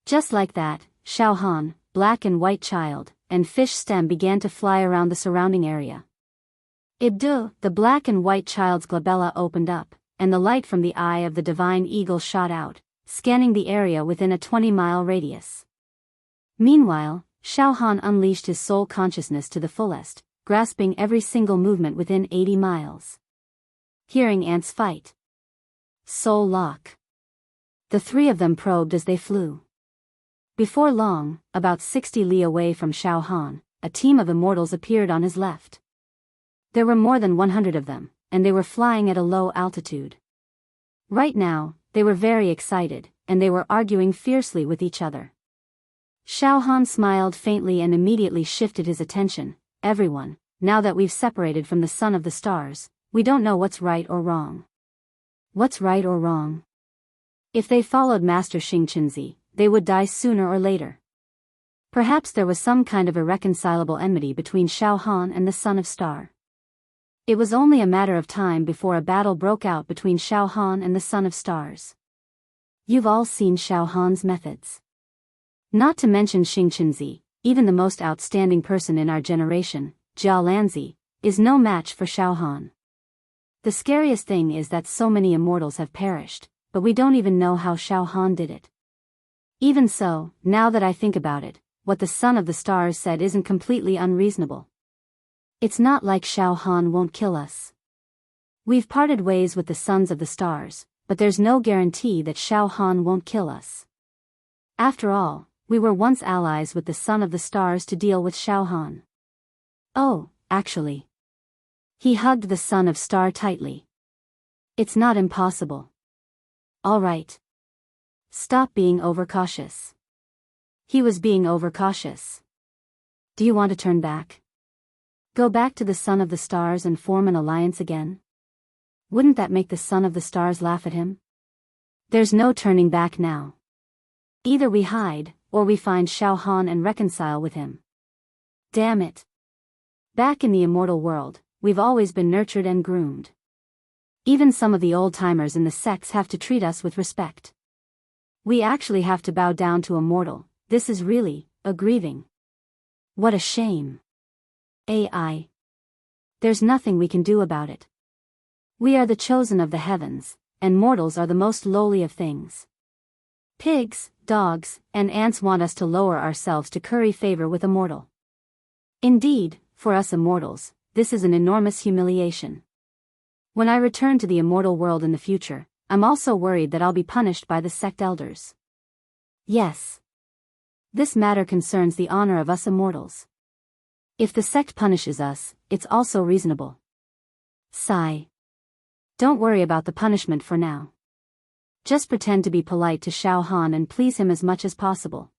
Just like that, Xiao Han, black and white child, and fish stem began to fly around the surrounding area. Ibdu, the black and white child's glabella opened up, and the light from the eye of the divine eagle shot out, scanning the area within a 20-mile radius. Meanwhile, Xiao Han unleashed his soul consciousness to the fullest, grasping every single movement within 80 miles. Hearing ants fight. Soul lock. The 3 of them probed as they flew. Before long, about 60 li away from Xiao Han, a team of immortals appeared on his left. There were more than 100 of them, and they were flying at a low altitude. Right now, they were very excited, and they were arguing fiercely with each other. Xiao Han smiled faintly and immediately shifted his attention. Everyone, now that we've separated from the Son of the Stars, we don't know what's right or wrong. What's right or wrong? If they followed Master Xianxia, they would die sooner or later. Perhaps there was some kind of irreconcilable enmity between Xiao Han and the Son of Star. It was only a matter of time before a battle broke out between Xiao Han and the Son of Stars. You've all seen Xiao Han's methods. Not to mention Xianxia, even the most outstanding person in our generation, Jia Lanzi, is no match for Xiao Han. The scariest thing is that so many immortals have perished, but we don't even know how Xiao Han did it. Even so, now that I think about it, what the Son of the Stars said isn't completely unreasonable. It's not like Xiao Han won't kill us. We've parted ways with the Sons of the Stars, but there's no guarantee that Xiao Han won't kill us. After all, we were once allies with the Son of the Stars to deal with Xiao Han. Oh, actually. He hugged the Son of Star tightly. It's not impossible. All right. Stop being overcautious. He was being overcautious. Do you want to turn back? Go back to the Son of the Stars and form an alliance again? Wouldn't that make the Son of the Stars laugh at him? There's no turning back now. Either we hide, or we find Xiao Han and reconcile with him. Damn it. Back in the immortal world, we've always been nurtured and groomed. Even some of the old-timers in the sects have to treat us with respect. We actually have to bow down to a mortal. This is really grieving. What a shame. AI. There's nothing we can do about it. We are the chosen of the heavens, and mortals are the most lowly of things. Pigs, dogs, and ants want us to lower ourselves to curry favor with a mortal. Indeed, for us immortals, this is an enormous humiliation. When I return to the immortal world in the future, I'm also worried that I'll be punished by the sect elders. Yes. This matter concerns the honor of us immortals. If the sect punishes us, it's also reasonable. Sigh. Don't worry about the punishment for now. Just pretend to be polite to Xiao Han and please him as much as possible.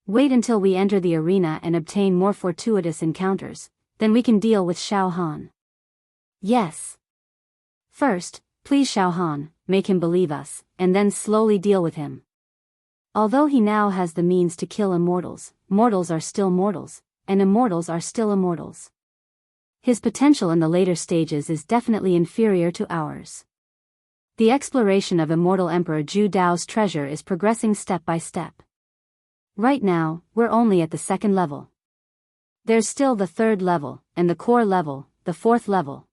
Wait until we enter the arena and obtain more fortuitous encounters, then we can deal with Xiao Han. Yes. First, please Xiao Han, make him believe us, and then slowly deal with him. Although he now has the means to kill immortals, mortals are still mortals, and immortals are still immortals. His potential in the later stages is definitely inferior to ours. The exploration of immortal Emperor Zhu Dao's treasure is progressing step by step. Right now, we're only at the second level. There's still the third level, and the core level, the fourth level.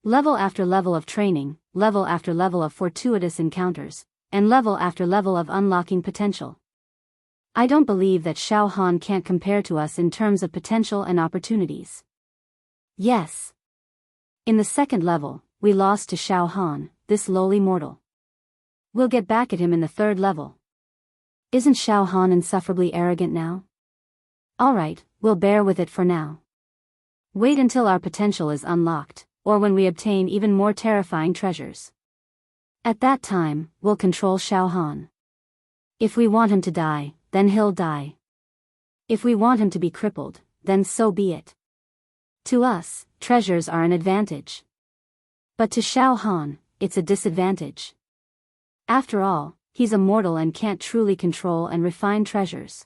Level after level of training, level after level of fortuitous encounters, and level after level of unlocking potential. I don't believe that Xiao Han can't compare to us in terms of potential and opportunities. Yes. In the second level, we lost to Xiao Han, this lowly mortal. We'll get back at him in the third level. Isn't Xiao Han insufferably arrogant now? Alright, we'll bear with it for now. Wait until our potential is unlocked, or when we obtain even more terrifying treasures. At that time, we'll control Xiao Han. If we want him to die, then he'll die. If we want him to be crippled, then so be it. To us, treasures are an advantage. But to Xiao Han, it's a disadvantage. After all, he's a mortal and can't truly control and refine treasures.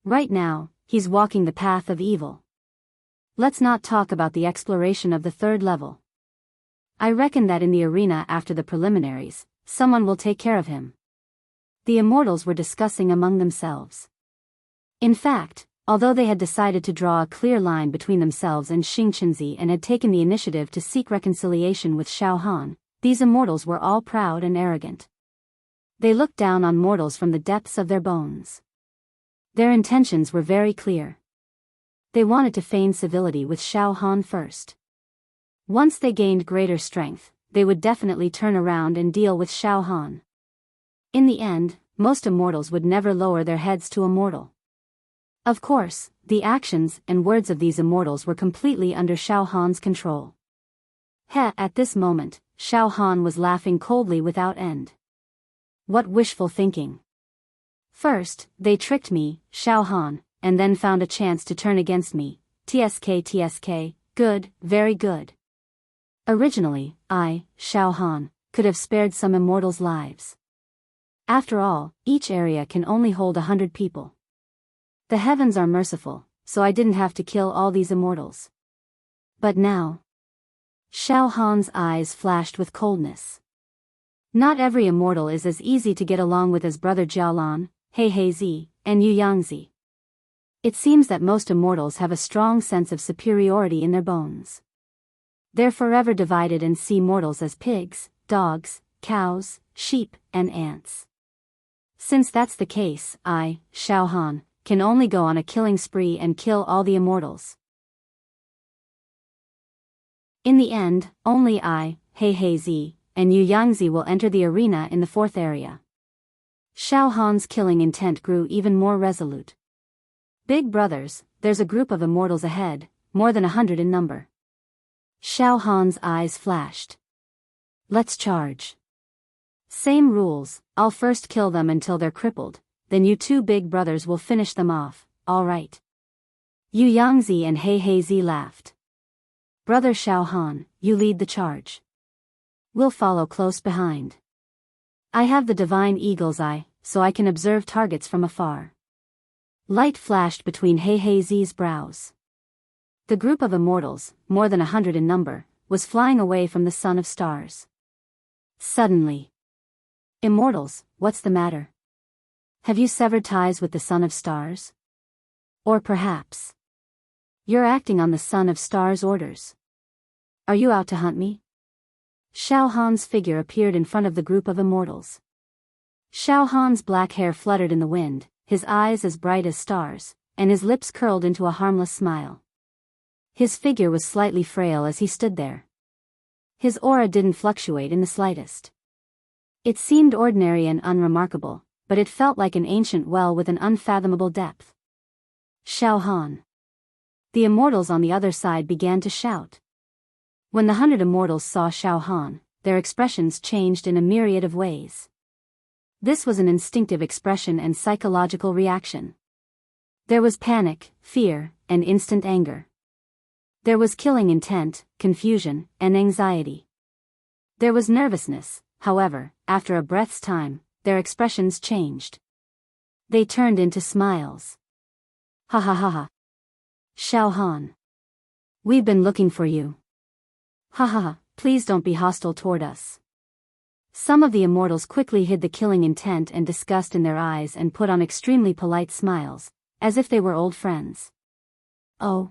Right now, he's walking the path of evil. Let's not talk about the exploration of the third level. I reckon that in the arena after the preliminaries, someone will take care of him. The immortals were discussing among themselves. In fact, although they had decided to draw a clear line between themselves and Xingqianzi and had taken the initiative to seek reconciliation with Xiao Han, these immortals were all proud and arrogant. They looked down on mortals from the depths of their bones. Their intentions were very clear. They wanted to feign civility with Xiao Han first. Once they gained greater strength, they would definitely turn around and deal with Xiao Han. In the end, most immortals would never lower their heads to a mortal. Of course, the actions and words of these immortals were completely under Xiao Han's control. At this moment, Xiao Han was laughing coldly without end. What wishful thinking. First, they tricked me, Xiao Han, and then found a chance to turn against me. TSK, good, very good. Originally, I, Xiao Han, could have spared some immortals' lives. After all, each area can only hold 100 people. The heavens are merciful, so I didn't have to kill all these immortals. But now... Xiao Han's eyes flashed with coldness. Not every immortal is as easy to get along with as Brother Jialan, Heizi, and Yueyangzi. It seems that most immortals have a strong sense of superiority in their bones. They're forever divided and see mortals as pigs, dogs, cows, sheep, and ants. Since that's the case, I, Xiao Han, can only go on a killing spree and kill all the immortals. In the end, only I, Heizi, and Yueyangzi will enter the arena in the fourth area. Xiao Han's killing intent grew even more resolute. Big brothers, there's a group of immortals ahead, more than 100 in number. Xiao Han's eyes flashed. Let's charge. Same rules, I'll first kill them until they're crippled, then you two big brothers will finish them off, alright. Yueyangzi and Heizi laughed. Brother Xiao Han, you lead the charge. We'll follow close behind. I have the divine eagle's eye, so I can observe targets from afar. Light flashed between Hei's brows. The group of immortals, more than 100 in number, was flying away from the Son of Stars. Suddenly. Immortals, what's the matter? Have you severed ties with the Son of Stars? Or perhaps you're acting on the Son of Stars' orders. Are you out to hunt me? Xiao Han's figure appeared in front of the group of immortals. Xiao Han's black hair fluttered in the wind, his eyes as bright as stars, and his lips curled into a harmless smile. His figure was slightly frail as he stood there. His aura didn't fluctuate in the slightest. It seemed ordinary and unremarkable, but it felt like an ancient well with an unfathomable depth. Xiao Han. The immortals on the other side began to shout. When the 100 immortals saw Xiao Han, their expressions changed in a myriad of ways. This was an instinctive expression and psychological reaction. There was panic, fear, and instant anger. There was killing intent, confusion, and anxiety. There was nervousness, however, after a breath's time, their expressions changed. They turned into smiles. Ha ha ha ha. Xiao Han. We've been looking for you. Ha ha ha, please don't be hostile toward us. Some of the immortals quickly hid the killing intent and disgust in their eyes and put on extremely polite smiles, as if they were old friends. Oh.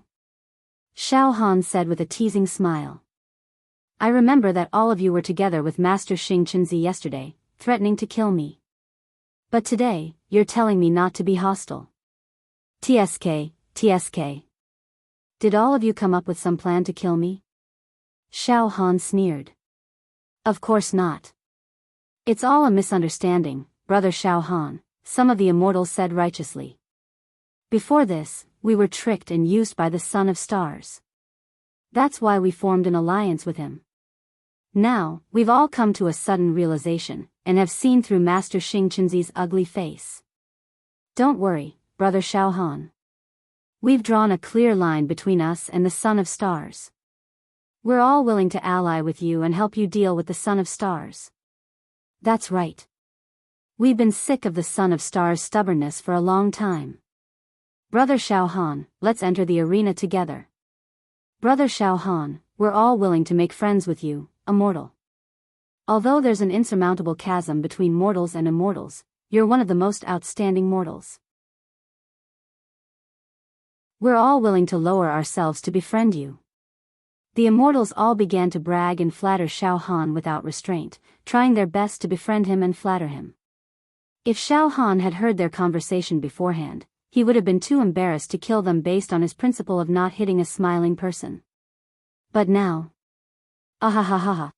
Xiao Han said with a teasing smile. I remember that all of you were together with Master Xianxia yesterday, threatening to kill me. But today, you're telling me not to be hostile. TSK. Did all of you come up with some plan to kill me? Xiao Han sneered. Of course not. It's all a misunderstanding, Brother Xiao Han, some of the immortals said righteously. Before this, we were tricked and used by the Son of Stars. That's why we formed an alliance with him. Now, we've all come to a sudden realization, and have seen through Master Xianxia's ugly face. Don't worry, Brother Xiao Han. We've drawn a clear line between us and the Son of Stars. We're all willing to ally with you and help you deal with the Son of Stars. That's right. We've been sick of the Son of Stars' stubbornness for a long time. Brother Xiao Han, let's enter the arena together. Brother Xiao Han, we're all willing to make friends with you, immortal. Although there's an insurmountable chasm between mortals and immortals, you're one of the most outstanding mortals. We're all willing to lower ourselves to befriend you. The immortals all began to brag and flatter Xiao Han without restraint, trying their best to befriend him and flatter him. If Xiao Han had heard their conversation beforehand, he would have been too embarrassed to kill them based on his principle of not hitting a smiling person. But now... Ahahaha.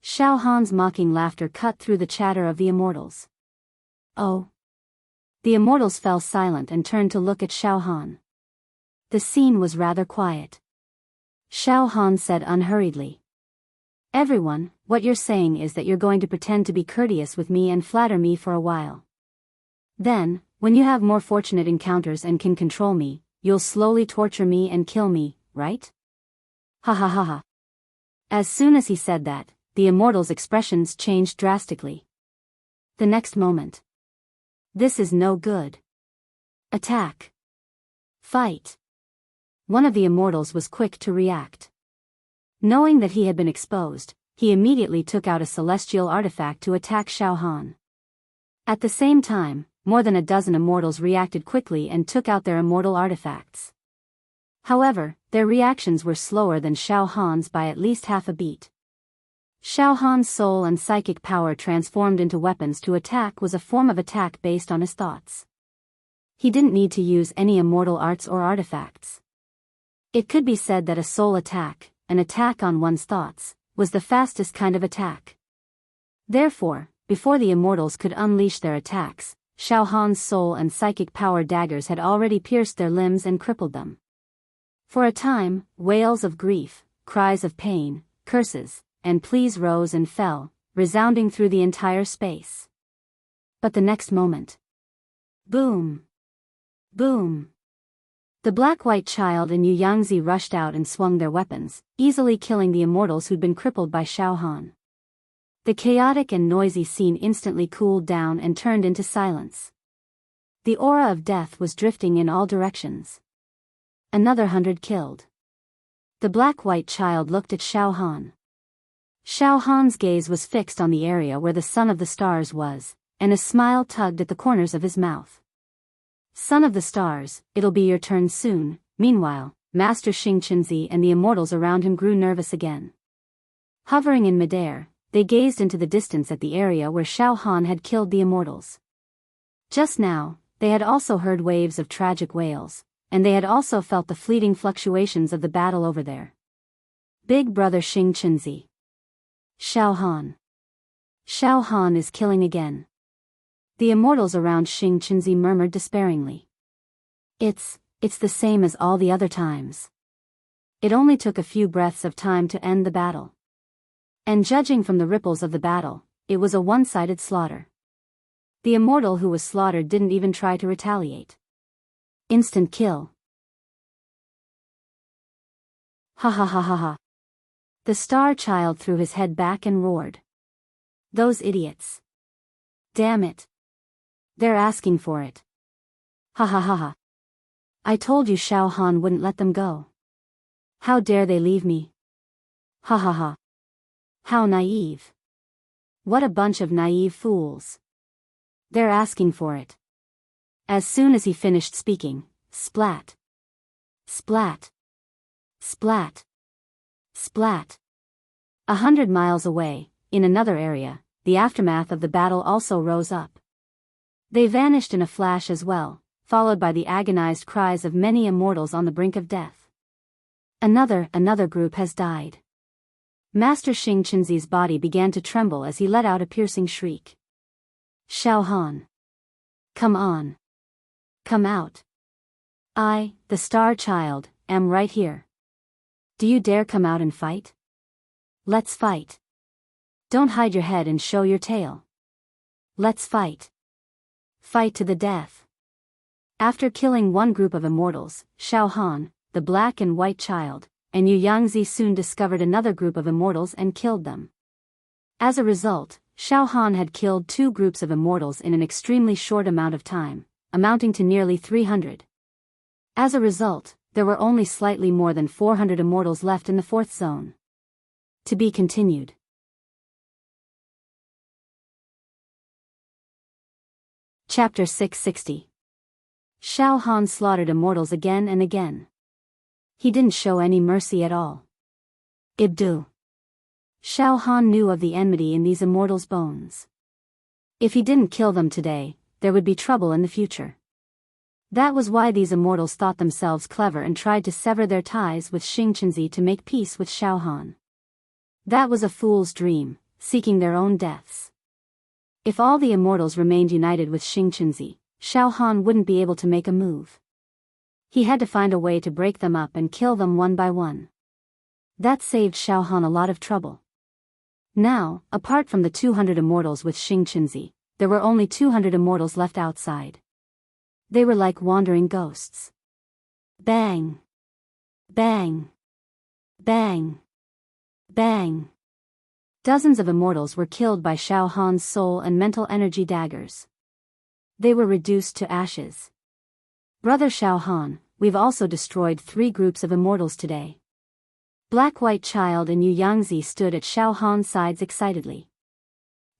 Xiao Han's mocking laughter cut through the chatter of the immortals. Oh. The immortals fell silent and turned to look at Xiao Han. The scene was rather quiet. Xiao Han said unhurriedly. Everyone, what you're saying is that you're going to pretend to be courteous with me and flatter me for a while. Then, when you have more fortunate encounters and can control me, you'll slowly torture me and kill me, right? Ha ha ha ha. As soon as he said that, the immortals' expressions changed drastically. The next moment. This is no good. Attack. Fight. One of the immortals was quick to react. Knowing that he had been exposed, he immediately took out a celestial artifact to attack Xiao Han. At the same time, more than a dozen immortals reacted quickly and took out their immortal artifacts. However, their reactions were slower than Xiao Han's by at least half a beat. Xiao Han's soul and psychic power transformed into weapons to attack was a form of attack based on his thoughts. He didn't need to use any immortal arts or artifacts. It could be said that a soul attack, an attack on one's thoughts, was the fastest kind of attack. Therefore, before the immortals could unleash their attacks, Xiao Han's soul and psychic power daggers had already pierced their limbs and crippled them. For a time, wails of grief, cries of pain, curses, and pleas rose and fell, resounding through the entire space. But the next moment. Boom! Boom! The black-white child and Jianghu rushed out and swung their weapons, easily killing the immortals who'd been crippled by Xiao Han. The chaotic and noisy scene instantly cooled down and turned into silence. The aura of death was drifting in all directions. Another 100 killed. The black-white child looked at Xiao Han. Xiao Han's gaze was fixed on the area where the Son of the Stars was, and a smile tugged at the corners of his mouth. Son of the Stars, it'll be your turn soon. Meanwhile, Master Xianxia and the immortals around him grew nervous again. Hovering in midair, they gazed into the distance at the area where Xiao Han had killed the immortals. Just now, they had also heard waves of tragic wails, and they had also felt the fleeting fluctuations of the battle over there. Big brother Xianxia. Xiao Han. Xiao Han is killing again. The immortals around Xianxia murmured despairingly. It's the same as all the other times. It only took a few breaths of time to end the battle. And judging from the ripples of the battle, it was a one-sided slaughter. The immortal who was slaughtered didn't even try to retaliate. Instant kill. Ha ha ha ha ha. The star child threw his head back and roared. Those idiots. Damn it. They're asking for it. Ha ha ha ha. I told you Xiao Han wouldn't let them go. How dare they leave me? Ha ha ha. How naive. What a bunch of naive fools. They're asking for it. As soon as he finished speaking, splat. Splat. Splat. Splat. 100 miles away, in another area, the aftermath of the battle also rose up. They vanished in a flash as well, followed by the agonized cries of many immortals on the brink of death. Another group has died. Master Xianxia's body began to tremble as he let out a piercing shriek. Xiao Han. Come on. Come out. I, the Star Child, am right here. Do you dare come out and fight? Let's fight. Don't hide your head and show your tail. Let's fight. Fight to the death. After killing one group of immortals, Xiao Han, the black and white child, and Jianghu soon discovered another group of immortals and killed them. As a result, Xiao Han had killed two groups of immortals in an extremely short amount of time, amounting to nearly 300. As a result, there were only slightly more than 400 immortals left in the fourth zone. To be continued. Chapter 660. Xiao Han slaughtered immortals again and again. He didn't show any mercy at all. Ibdu. Xiao Han knew of the enmity in these immortals' bones. If he didn't kill them today, there would be trouble in the future. That was why these immortals thought themselves clever and tried to sever their ties with Xianxia to make peace with Xiao Han. That was a fool's dream, seeking their own deaths. If all the immortals remained united with Xianxia, Xiao Han wouldn't be able to make a move. He had to find a way to break them up and kill them one by one. That saved Xiao Han a lot of trouble. Now, apart from the 200 immortals with Xianxia, there were only 200 immortals left outside. They were like wandering ghosts. Bang! Bang! Bang! Bang! Dozens of immortals were killed by Xiao Han's soul and mental energy daggers. They were reduced to ashes. Brother Xiao Han, we've also destroyed 3 groups of immortals today. Black-White Child and Jianghu stood at Xiao Han's sides excitedly.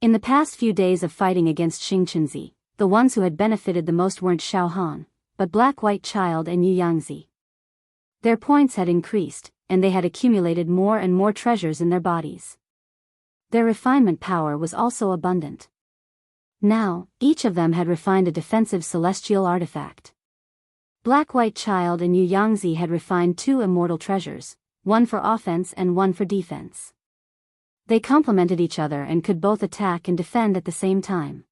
In the past few days of fighting against Xianxia, the ones who had benefited the most weren't Xiao Han, but Black-White Child and Jianghu. Their points had increased, and they had accumulated more and more treasures in their bodies. Their refinement power was also abundant. Now, each of them had refined a defensive celestial artifact. Black-White Child and Jianghu had refined 2 immortal treasures, one for offense and one for defense. They complemented each other and could both attack and defend at the same time.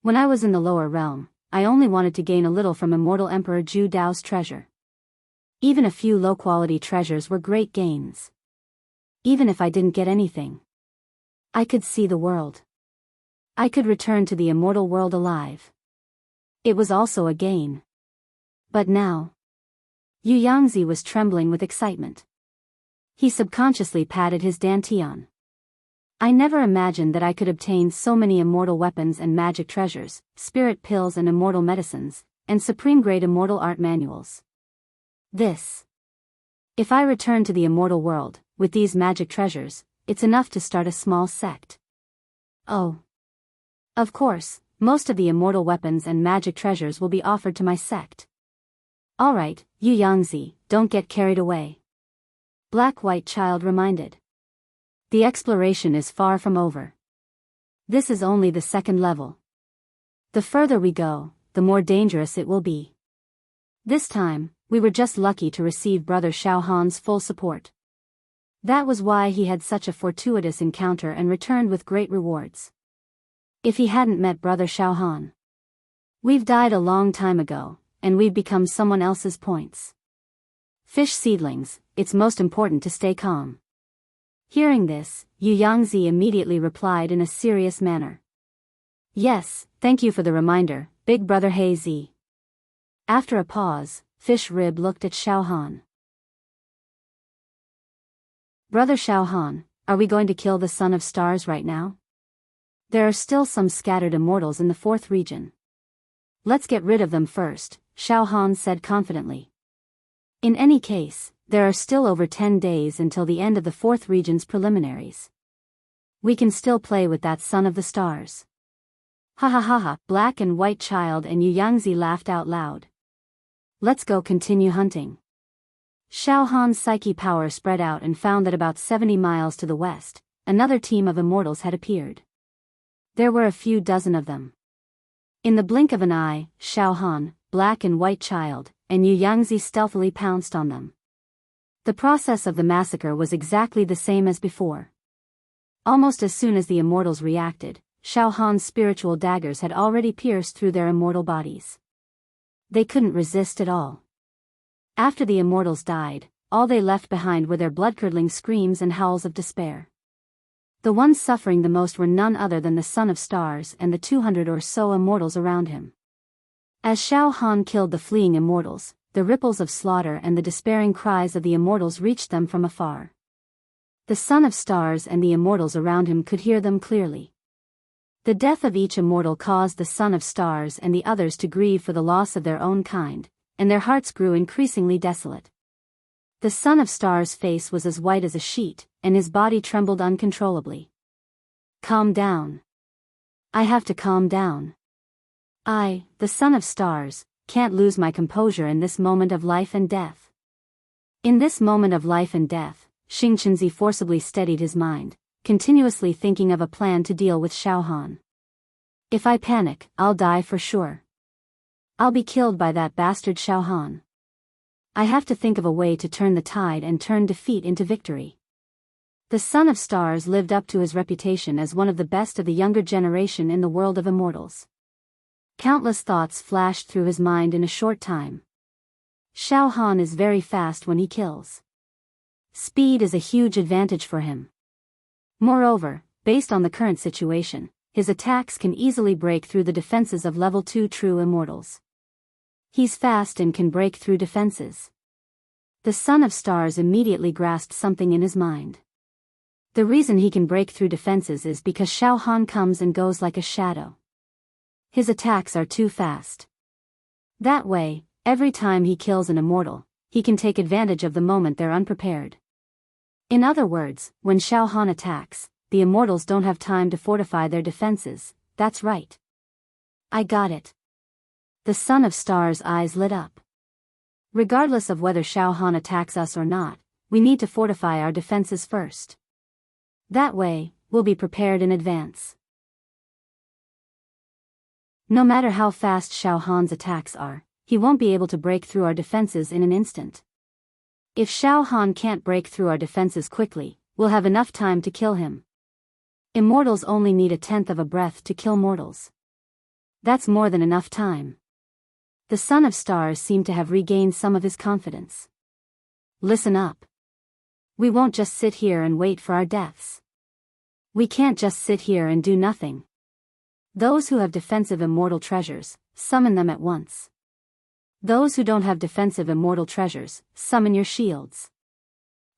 When I was in the lower realm, I only wanted to gain a little from Immortal Emperor Zhu Dao's treasure. Even a few low-quality treasures were great gains. Even if I didn't get anything, I could see the world. I could return to the immortal world alive. It was also a gain. But now, Jianghu was trembling with excitement. He subconsciously patted his dantian. I never imagined that I could obtain so many immortal weapons and magic treasures, spirit pills and immortal medicines, and supreme-grade immortal art manuals. If I return to the immortal world, with these magic treasures, it's enough to start a small sect. Oh. Of course, most of the immortal weapons and magic treasures will be offered to my sect. Alright, Xianxia, don't get carried away. Black-White Child reminded. The exploration is far from over. This is only the second level. The further we go, the more dangerous it will be. This time, we were just lucky to receive Brother Xiaohan's full support. That was why he had such a fortuitous encounter and returned with great rewards. If he hadn't met Brother Xiaohan, we've died a long time ago, and we've become someone else's points. Fish seedlings, it's most important to stay calm. Hearing this, Xianxia immediately replied in a serious manner. Yes, thank you for the reminder, Big Brother He. After a pause, Fish Rib looked at Xiaohan. Brother Xiaohan, are we going to kill the Son of Stars right now? There are still some scattered immortals in the 4th region. Let's get rid of them first, Xiaohan said confidently. In any case, there are still over 10 days until the end of the 4th region's preliminaries. We can still play with that Son of the Stars. Ha ha ha ha, Black and White Child and Xianxia laughed out loud. Let's go continue hunting. Xiaohan's psyche power spread out and found that about 70 miles to the west, another team of immortals had appeared. There were a few dozen of them. In the blink of an eye, Xiaohan, Black and White Child, and Xianxia stealthily pounced on them. The process of the massacre was exactly the same as before. Almost as soon as the immortals reacted, Xiaohan's spiritual daggers had already pierced through their immortal bodies. They couldn't resist at all. After the immortals died, all they left behind were their blood-curdling screams and howls of despair. The ones suffering the most were none other than the Son of Stars and the 200 or so immortals around him. As Xiaohan killed the fleeing immortals, the ripples of slaughter and the despairing cries of the immortals reached them from afar. The Son of Stars and the immortals around him could hear them clearly. The death of each immortal caused the Son of Stars and the others to grieve for the loss of their own kind, and their hearts grew increasingly desolate. The Son of Stars' face was as white as a sheet, and his body trembled uncontrollably. Calm down. I have to calm down. I, the Son of Stars, can't lose my composure in this moment of life and death. In this moment of life and death, Xianxia forcibly steadied his mind, continuously thinking of a plan to deal with Xiaohan. If I panic, I'll die for sure. I'll be killed by that bastard Xiaohan. I have to think of a way to turn the tide and turn defeat into victory. The Son of Stars lived up to his reputation as one of the best of the younger generation in the world of immortals. Countless thoughts flashed through his mind in a short time. Xiaohan is very fast when he kills. Speed is a huge advantage for him. Moreover, based on the current situation, his attacks can easily break through the defenses of level 2 true immortals. He's fast and can break through defenses. The Son of Stars immediately grasped something in his mind. The reason he can break through defenses is because Xiaohan comes and goes like a shadow. His attacks are too fast. That way, every time he kills an immortal, he can take advantage of the moment they're unprepared. In other words, when Xiaohan attacks, the immortals don't have time to fortify their defenses. That's right. I got it. The Son of Stars' eyes lit up. Regardless of whether Xiaohan attacks us or not, we need to fortify our defenses first. That way, we'll be prepared in advance. No matter how fast Xiaohan's attacks are, he won't be able to break through our defenses in an instant. If Xiaohan can't break through our defenses quickly, we'll have enough time to kill him. Immortals only need a tenth of a breath to kill mortals. That's more than enough time. The Son of Stars seemed to have regained some of his confidence. Listen up. We won't just sit here and wait for our deaths. We can't just sit here and do nothing. Those who have defensive immortal treasures, summon them at once. Those who don't have defensive immortal treasures, summon your shields.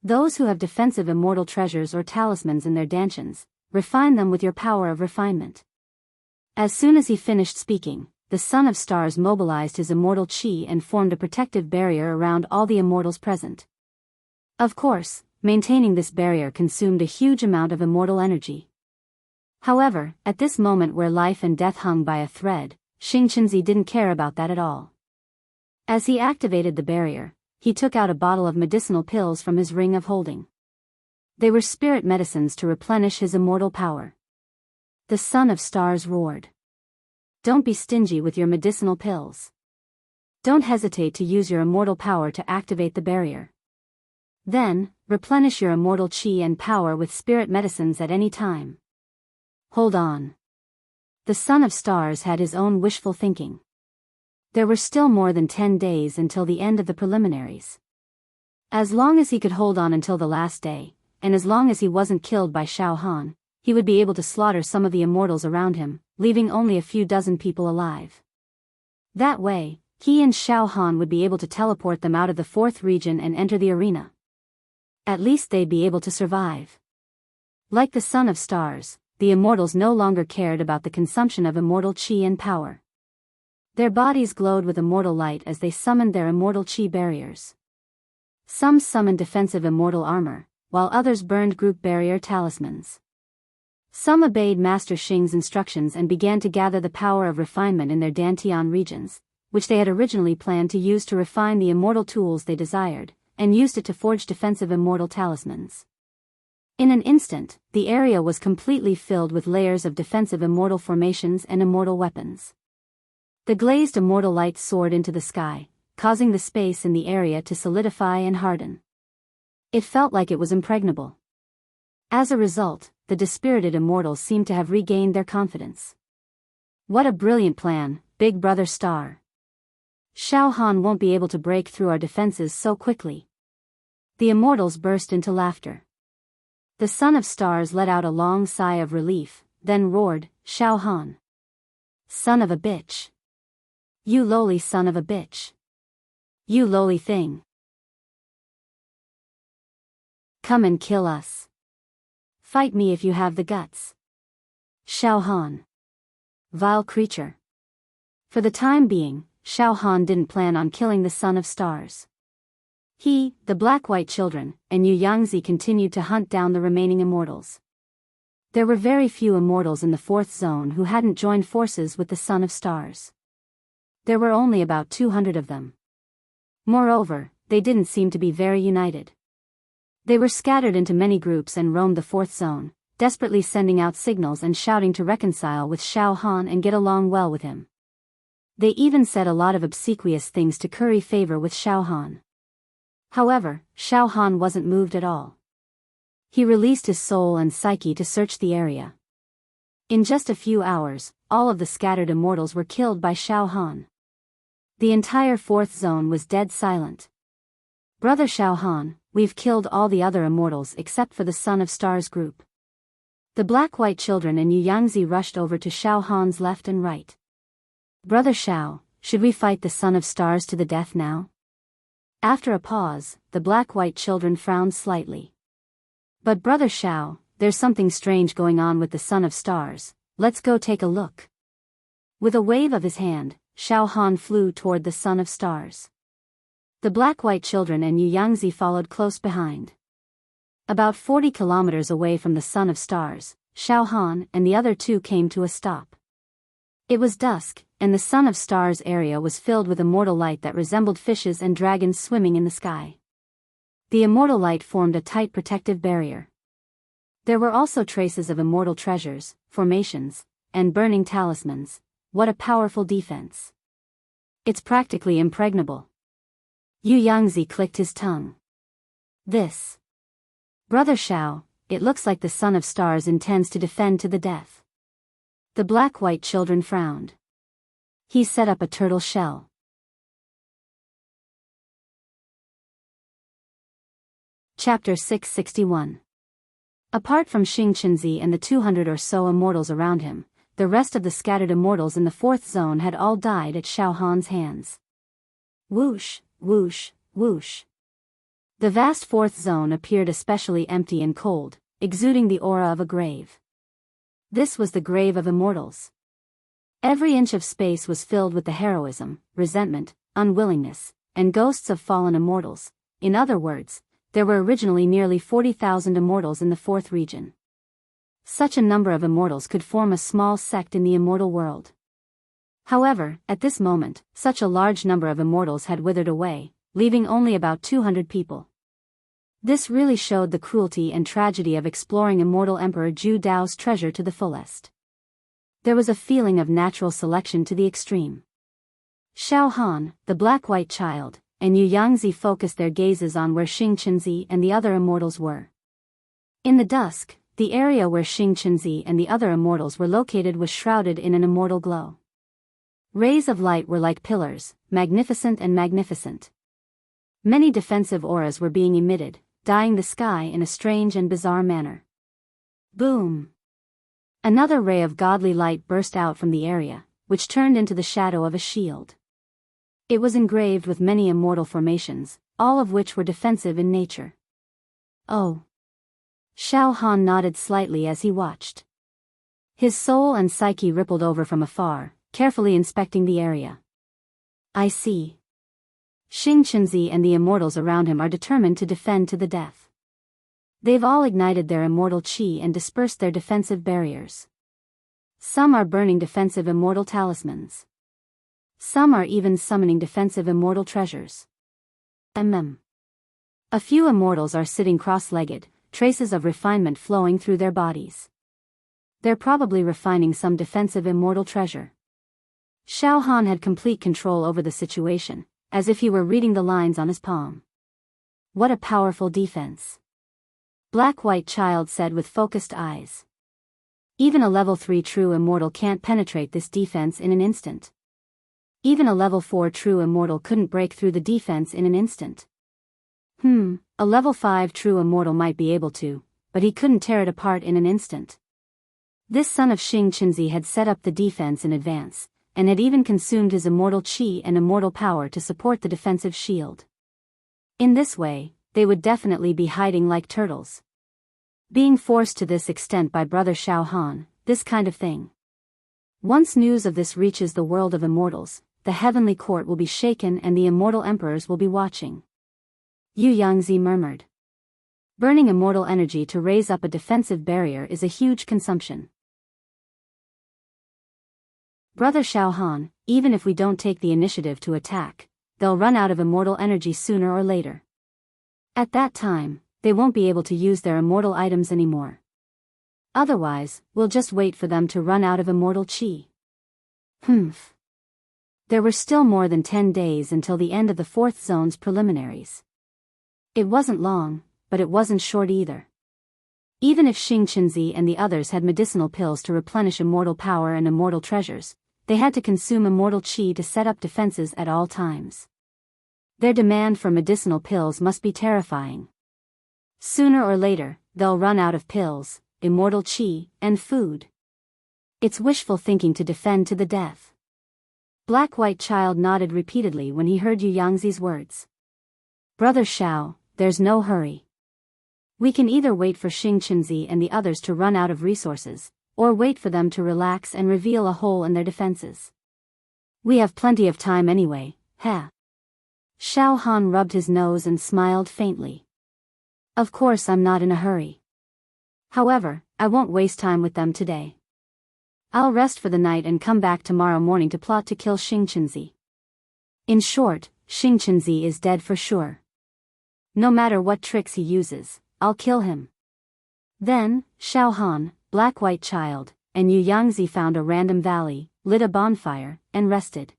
Those who have defensive immortal treasures or talismans in their dantians, refine them with your power of refinement. As soon as he finished speaking, the Son of Stars mobilized his immortal chi and formed a protective barrier around all the immortals present. Of course, maintaining this barrier consumed a huge amount of immortal energy. However, at this moment where life and death hung by a thread, Xianxia didn't care about that at all. As he activated the barrier, he took out a bottle of medicinal pills from his ring of holding. They were spirit medicines to replenish his immortal power. The Son of Stars roared. Don't be stingy with your medicinal pills. Don't hesitate to use your immortal power to activate the barrier. Then, replenish your immortal chi and power with spirit medicines at any time. Hold on. The Son of Stars had his own wishful thinking. There were still more than 10 days until the end of the preliminaries. As long as he could hold on until the last day, and as long as he wasn't killed by Xiao Han, he would be able to slaughter some of the immortals around him, leaving only a few dozen people alive. That way, he and Xiao Han would be able to teleport them out of the 4th region and enter the arena. At least they'd be able to survive. Like the Son of Stars, the immortals no longer cared about the consumption of immortal chi and power. Their bodies glowed with immortal light as they summoned their immortal chi barriers. Some summoned defensive immortal armor, while others burned group barrier talismans. Some obeyed Master Xing's instructions and began to gather the power of refinement in their Dantian regions, which they had originally planned to use to refine the immortal tools they desired, and used it to forge defensive immortal talismans. In an instant, the area was completely filled with layers of defensive immortal formations and immortal weapons. The glazed immortal light soared into the sky, causing the space in the area to solidify and harden. It felt like it was impregnable. As a result, the dispirited immortals seemed to have regained their confidence. What a brilliant plan, Big Brother Star. Xiao Han won't be able to break through our defenses so quickly. The immortals burst into laughter. The Son of Stars let out a long sigh of relief, then roared, Xiao Han. Son of a bitch. You lowly son of a bitch. You lowly thing. Come and kill us. Fight me if you have the guts. Xiao Han. Vile creature. For the time being, Xiao Han didn't plan on killing the Son of Stars. He, the black-white children, and Yu Yangzi continued to hunt down the remaining immortals. There were very few immortals in the 4th zone who hadn't joined forces with the Son of Stars. There were only about 200 of them. Moreover, they didn't seem to be very united. They were scattered into many groups and roamed the 4th zone, desperately sending out signals and shouting to reconcile with Xiao Han and get along well with him. They even said a lot of obsequious things to curry favor with Xiao Han. However, Xiao Han wasn't moved at all. He released his soul and psyche to search the area. In just a few hours, all of the scattered immortals were killed by Xiao Han. The entire 4th zone was dead silent. Brother Xiao Han, we've killed all the other immortals except for the Son of Stars group. The black-white children and Yu Yangzi rushed over to Xiao Han's left and right. Brother Xiao, should we fight the Son of Stars to the death now? After a pause, the black-white children frowned slightly. But Brother Xiao, there's something strange going on with the Son of Stars, let's go take a look. With a wave of his hand, Xiao Han flew toward the Son of Stars. The black-white children and Yu Yangzi followed close behind. About 40 kilometers away from the Son of Stars, Xiao Han and the other two came to a stop. It was dusk, and the Son of Stars area was filled with immortal light that resembled fishes and dragons swimming in the sky. The immortal light formed a tight protective barrier. There were also traces of immortal treasures, formations, and burning talismans. What a powerful defense. It's practically impregnable. Yu Yangzi clicked his tongue. This. Brother Xiao, it looks like the Son of Stars intends to defend to the death. The black-white children frowned. He set up a turtle shell. Chapter 661. Apart from Xianxia and the 200 or so immortals around him, the rest of the scattered immortals in the 4th zone had all died at Xiao Han's hands. Whoosh, whoosh, whoosh. The vast 4th zone appeared especially empty and cold, exuding the aura of a grave. This was the grave of immortals. Every inch of space was filled with the heroism, resentment, unwillingness, and ghosts of fallen immortals. In other words, there were originally nearly 40,000 immortals in the fourth region. Such a number of immortals could form a small sect in the immortal world. However, at this moment, such a large number of immortals had withered away, leaving only about 200 people. This really showed the cruelty and tragedy of exploring immortal Emperor Zhu Dao's treasure to the fullest. There was a feeling of natural selection to the extreme. Xiao Han, the black-white child, and Yu Yangzi focused their gazes on where Xianxia and the other immortals were. In the dusk, the area where Xianxia and the other immortals were located was shrouded in an immortal glow. Rays of light were like pillars, magnificent and magnificent. Many defensive auras were being emitted, dyeing the sky in a strange and bizarre manner. Boom! Another ray of godly light burst out from the area, which turned into the shadow of a shield. It was engraved with many immortal formations, all of which were defensive in nature. Oh! Xiao Han nodded slightly as he watched. His soul and psyche rippled over from afar, carefully inspecting the area. I see. Xianxia and the immortals around him are determined to defend to the death. They've all ignited their immortal qi and dispersed their defensive barriers. Some are burning defensive immortal talismans. Some are even summoning defensive immortal treasures. A few immortals are sitting cross-legged, traces of refinement flowing through their bodies. They're probably refining some defensive immortal treasure. Xiao Han had complete control over the situation, as if he were reading the lines on his palm. What a powerful defense! Black-white child said with focused eyes. Even a level 3 true immortal can't penetrate this defense in an instant. Even a level 4 true immortal couldn't break through the defense in an instant. A level 5 true immortal might be able to, but he couldn't tear it apart in an instant. This son of Xianxia had set up the defense in advance, and had even consumed his immortal qi and immortal power to support the defensive shield. In this way, they would definitely be hiding like turtles. Being forced to this extent by brother Xiao Han, this kind of thing. Once news of this reaches the world of immortals, the heavenly court will be shaken and the immortal emperors will be watching. Yu Yangzi murmured. Burning immortal energy to raise up a defensive barrier is a huge consumption. Brother Xiao Han, even if we don't take the initiative to attack, they'll run out of immortal energy sooner or later. At that time, they won't be able to use their immortal items anymore. Otherwise, we'll just wait for them to run out of immortal qi. There were still more than 10 days until the end of the fourth zone's preliminaries. It wasn't long, but it wasn't short either. Even if Xianxia and the others had medicinal pills to replenish immortal power and immortal treasures, they had to consume immortal qi to set up defenses at all times. Their demand for medicinal pills must be terrifying. Sooner or later, they'll run out of pills, immortal qi, and food. It's wishful thinking to defend to the death. Black-white child nodded repeatedly when he heard Yu Yangzi's words. Brother Xiao, there's no hurry. We can either wait for Xianxia and the others to run out of resources, or wait for them to relax and reveal a hole in their defenses. We have plenty of time anyway, ha. Xiao Han rubbed his nose and smiled faintly. Of course I'm not in a hurry. However, I won't waste time with them today. I'll rest for the night and come back tomorrow morning to plot to kill Xianxia. In short, Xianxia is dead for sure. No matter what tricks he uses, I'll kill him. Then, Xiao Han, black-white child, and Yu Yangzi found a random valley, lit a bonfire, and rested.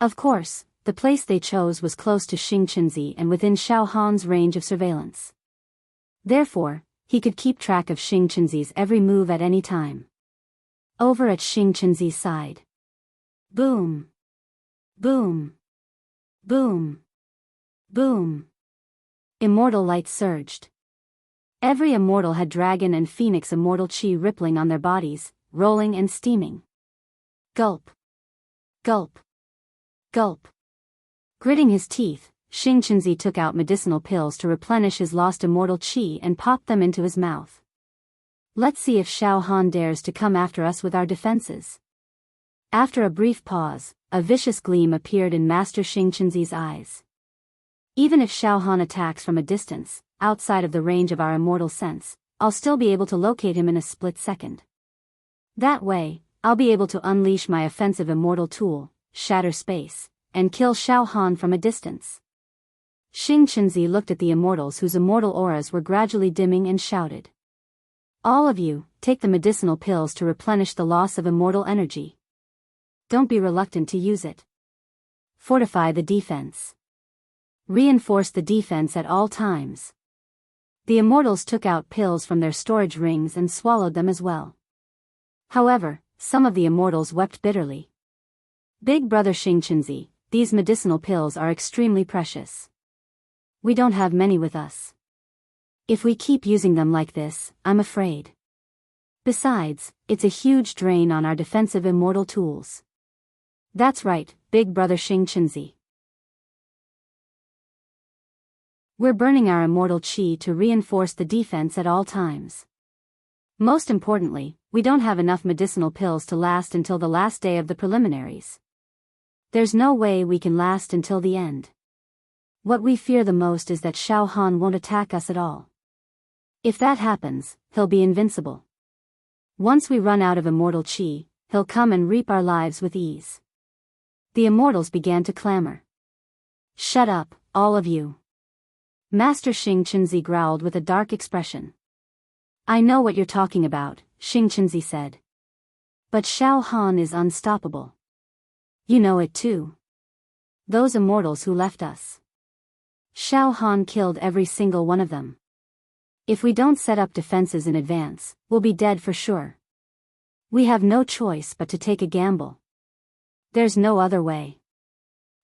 Of course, the place they chose was close to Xianxia and within Xiao Han's range of surveillance. Therefore, he could keep track of Xianxia's every move at any time. Over at Xianxia's side. Boom! Boom! Boom! Boom! Immortal light surged. Every immortal had dragon and phoenix immortal qi rippling on their bodies, rolling and steaming. Gulp! Gulp! Gulp! Gritting his teeth, Xianxia took out medicinal pills to replenish his lost immortal qi and popped them into his mouth. Let's see if Xiao Han dares to come after us with our defenses. After a brief pause, a vicious gleam appeared in Master Xianxia's eyes. Even if Xiao Han attacks from a distance, outside of the range of our immortal sense, I'll still be able to locate him in a split second. That way, I'll be able to unleash my offensive immortal tool, Shatter Space, and kill Xiao Han from a distance. Xianxia looked at the immortals whose immortal auras were gradually dimming and shouted. All of you, take the medicinal pills to replenish the loss of immortal energy. Don't be reluctant to use it. Fortify the defense. Reinforce the defense at all times. The immortals took out pills from their storage rings and swallowed them as well. However, some of the immortals wept bitterly. Big brother Xianxia, these medicinal pills are extremely precious. We don't have many with us. If we keep using them like this, I'm afraid. Besides, it's a huge drain on our defensive immortal tools. That's right, big brother Xianxia. We're burning our immortal chi to reinforce the defense at all times. Most importantly, we don't have enough medicinal pills to last until the last day of the preliminaries. There's no way we can last until the end. What we fear the most is that Xiao Han won't attack us at all. If that happens, he'll be invincible. Once we run out of immortal chi, he'll come and reap our lives with ease. The immortals began to clamor. Shut up, all of you. Master Xianxia growled with a dark expression. I know what you're talking about, Xianxia said. But Xiao Han is unstoppable. You know it too. Those immortals who left us. Xiao Han killed every single one of them. If we don't set up defenses in advance, we'll be dead for sure. We have no choice but to take a gamble. There's no other way.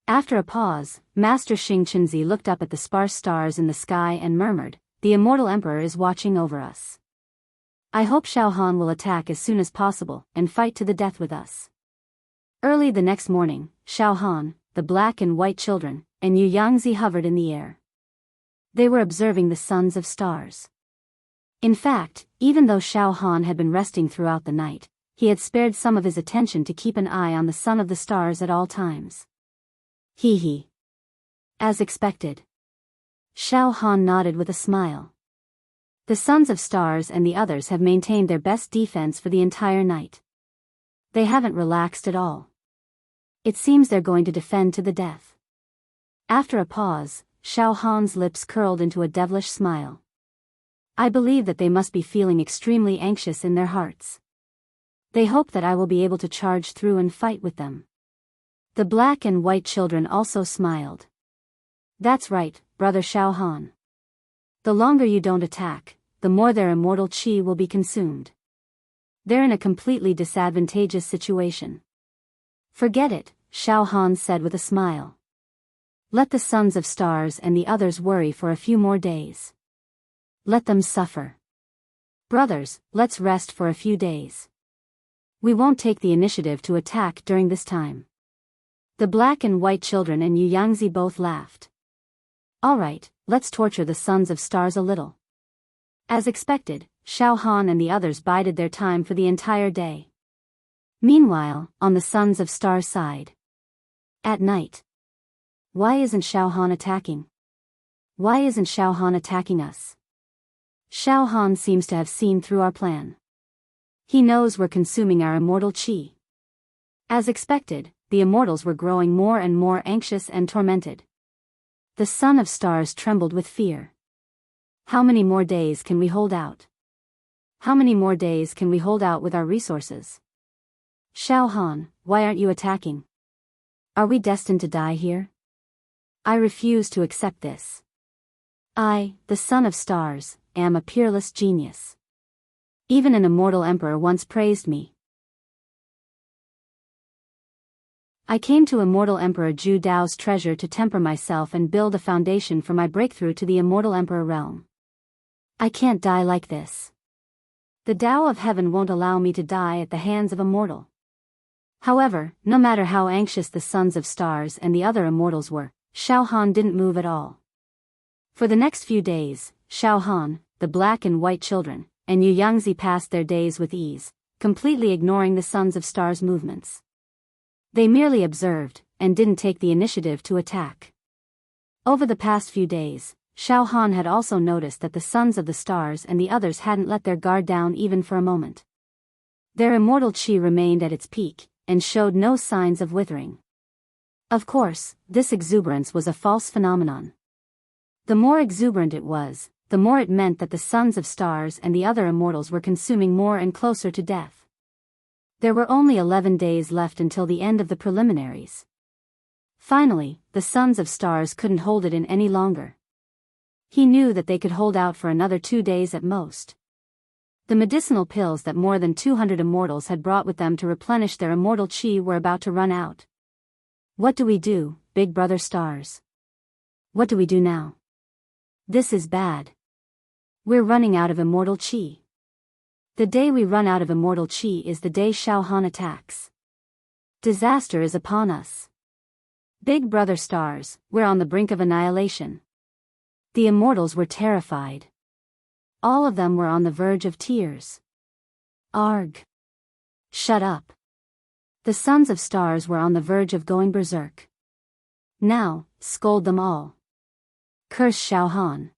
After a pause, Master Xianxia looked up at the sparse stars in the sky and murmured, The immortal emperor is watching over us. I hope Xiao Han will attack as soon as possible and fight to the death with us. Early the next morning, Xiao Han, the black and white children, and Jianghu hovered in the air. They were observing the sons of stars. In fact, even though Xiao Han had been resting throughout the night, he had spared some of his attention to keep an eye on the son of the stars at all times. He. As expected. Xiao Han nodded with a smile. The sons of stars and the others have maintained their best defense for the entire night. They haven't relaxed at all. It seems they're going to defend to the death. After a pause, Xiao Han's lips curled into a devilish smile. I believe that they must be feeling extremely anxious in their hearts. They hope that I will be able to charge through and fight with them. The black and white children also smiled. That's right, brother Xiao Han. The longer you don't attack, the more their immortal chi will be consumed. They're in a completely disadvantageous situation. Forget it, Xiao Han said with a smile. Let the sons of stars and the others worry for a few more days. Let them suffer. Brothers, let's rest for a few days. We won't take the initiative to attack during this time. The black and white children and Jianghu both laughed. Alright, let's torture the sons of stars a little. As expected, Xiao Han and the others bided their time for the entire day. Meanwhile, on the sons of stars side. At night. Why isn't Xiao Han attacking? Why isn't Xiao Han attacking us? Xiao Han seems to have seen through our plan. He knows we're consuming our immortal chi. As expected, the immortals were growing more and more anxious and tormented. The son of stars trembled with fear. How many more days can we hold out? How many more days can we hold out with our resources? Xiao Han, why aren't you attacking? Are we destined to die here? I refuse to accept this. I, the son of stars, am a peerless genius. Even an immortal emperor once praised me. I came to Immortal Emperor Zhu Dao's treasure to temper myself and build a foundation for my breakthrough to the Immortal Emperor realm. I can't die like this. The Dao of Heaven won't allow me to die at the hands of a mortal. However, no matter how anxious the sons of stars and the other immortals were, Xiao Han didn't move at all. For the next few days, Xiao Han, the black and white children, and Xianxia passed their days with ease, completely ignoring the Sons of Stars' movements. They merely observed, and didn't take the initiative to attack. Over the past few days, Xiao Han had also noticed that the Sons of the Stars and the others hadn't let their guard down even for a moment. Their immortal qi remained at its peak, and showed no signs of withering. Of course, this exuberance was a false phenomenon. The more exuberant it was, the more it meant that the Sons of Stars and the other immortals were consuming more and closer to death. There were only 11 days left until the end of the preliminaries. Finally, the Sons of Stars couldn't hold it in any longer. He knew that they could hold out for another 2 days at most. The medicinal pills that more than 200 immortals had brought with them to replenish their immortal qi were about to run out. What do we do, Big Brother Stars? What do we do now? This is bad. We're running out of immortal qi. The day we run out of immortal qi is the day Xiao Han attacks. Disaster is upon us. Big Brother Stars, we're on the brink of annihilation. The immortals were terrified. All of them were on the verge of tears. Arg. Shut up. The Sons of Stars were on the verge of going berserk. Now, scold them all. Curse Xiao Han.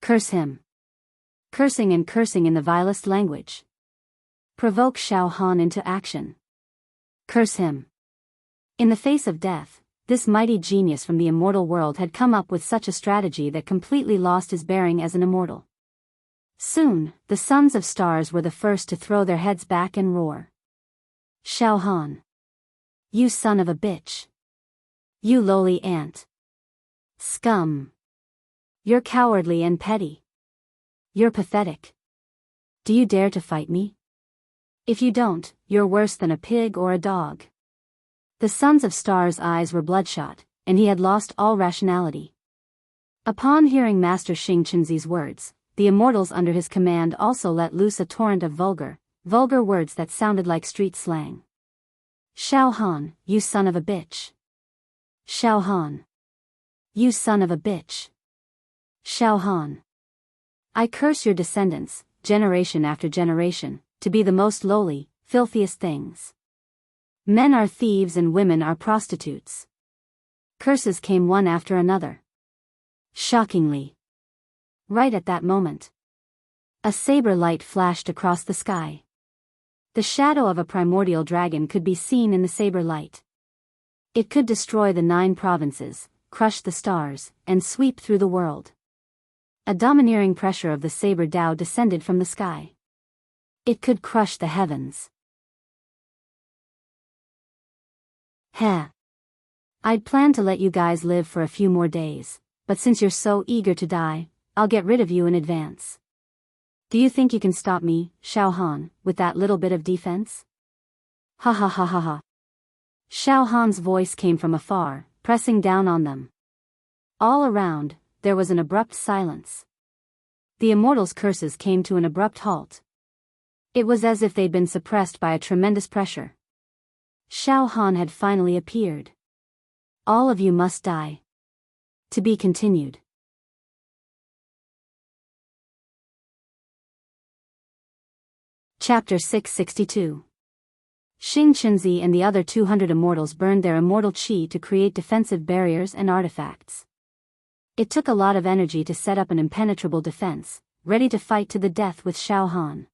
Curse him. Cursing and cursing in the vilest language. Provoke Xiao Han into action. Curse him. In the face of death, this mighty genius from the immortal world had come up with such a strategy that completely lost his bearing as an immortal. Soon, the Sons of Stars were the first to throw their heads back and roar. Xiao Han. You son of a bitch. You lowly ant. Scum. You're cowardly and petty. You're pathetic. Do you dare to fight me? If you don't, you're worse than a pig or a dog. The Sons of Stars' eyes were bloodshot, and he had lost all rationality. Upon hearing Master Xianxia's words, the immortals under his command also let loose a torrent of vulgar words that sounded like street slang. Xiao Han, you son of a bitch. Xiao Han. You son of a bitch. Xiao Han. I curse your descendants, generation after generation, to be the most lowly, filthiest things. Men are thieves and women are prostitutes. Curses came one after another. Shockingly. Right at that moment, a saber light flashed across the sky. The shadow of a primordial dragon could be seen in the saber light. It could destroy the 9 provinces, crush the stars, and sweep through the world. A domineering pressure of the saber Dao descended from the sky. It could crush the heavens. Heh. I'd planned to let you guys live for a few more days, but since you're so eager to die, I'll get rid of you in advance. Do you think you can stop me, Xiao Han, with that little bit of defense? Ha ha ha ha ha. Xiao Han's voice came from afar, pressing down on them. All around, there was an abrupt silence. The immortals' curses came to an abrupt halt. It was as if they'd been suppressed by a tremendous pressure. Xiao Han had finally appeared. All of you must die. To be continued. Chapter 662. Xianxia and the other 200 immortals burned their immortal qi to create defensive barriers and artifacts. It took a lot of energy to set up an impenetrable defense, ready to fight to the death with Xiao Han.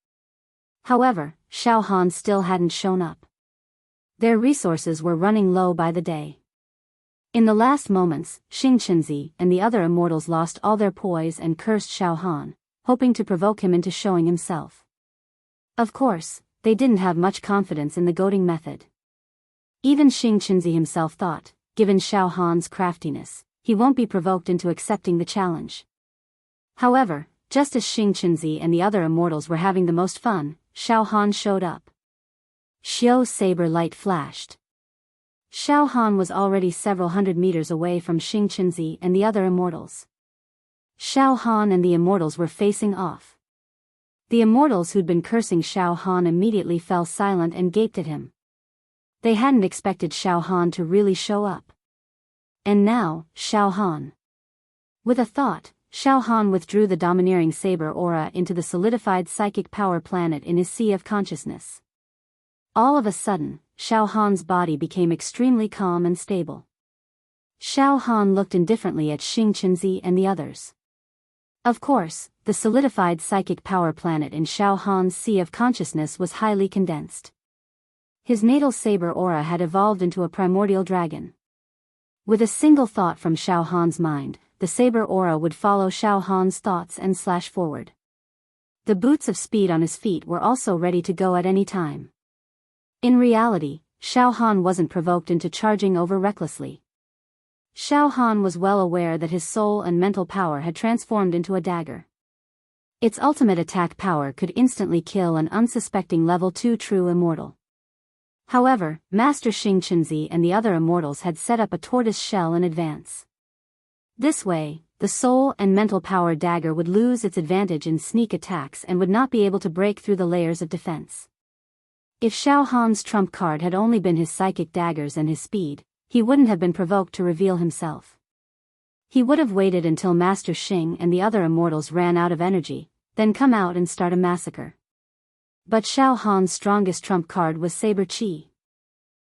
However, Xiao Han still hadn't shown up. Their resources were running low by the day. In the last moments, Xianxia and the other immortals lost all their poise and cursed Xiao Han, hoping to provoke him into showing himself. Of course, they didn't have much confidence in the goading method. Even Xianxia himself thought, given Xiao Han's craftiness, he won't be provoked into accepting the challenge. However, just as Xianxia and the other immortals were having the most fun, Xiao Han showed up. Xiao saber light flashed. Xiao Han was already several hundred meters away from Xianxia and the other immortals. Xiao Han and the immortals were facing off. The immortals who'd been cursing Xiao Han immediately fell silent and gaped at him. They hadn't expected Xiao Han to really show up. And now, Xiao Han. With a thought, Xiao Han withdrew the domineering saber aura into the solidified psychic power planet in his sea of consciousness. All of a sudden, Xiao Han's body became extremely calm and stable. Xiao Han looked indifferently at Xianxia and the others. Of course, the solidified psychic power planet in Xiao Han's sea of consciousness was highly condensed. His natal saber aura had evolved into a primordial dragon. With a single thought from Xiao Han's mind, the saber aura would follow Xiao Han's thoughts and slash forward. The boots of speed on his feet were also ready to go at any time. In reality, Xiao Han wasn't provoked into charging over recklessly. Xiao Han was well aware that his soul and mental power had transformed into a dagger. Its ultimate attack power could instantly kill an unsuspecting level 2 true immortal. However, Master Xianxia and the other immortals had set up a tortoise shell in advance. This way, the soul and mental power dagger would lose its advantage in sneak attacks and would not be able to break through the layers of defense. If Xiao Han's trump card had only been his psychic daggers and his speed, he wouldn't have been provoked to reveal himself. He would have waited until Master Xing and the other immortals ran out of energy, then come out and start a massacre. But Xiao Han's strongest trump card was Saber Qi.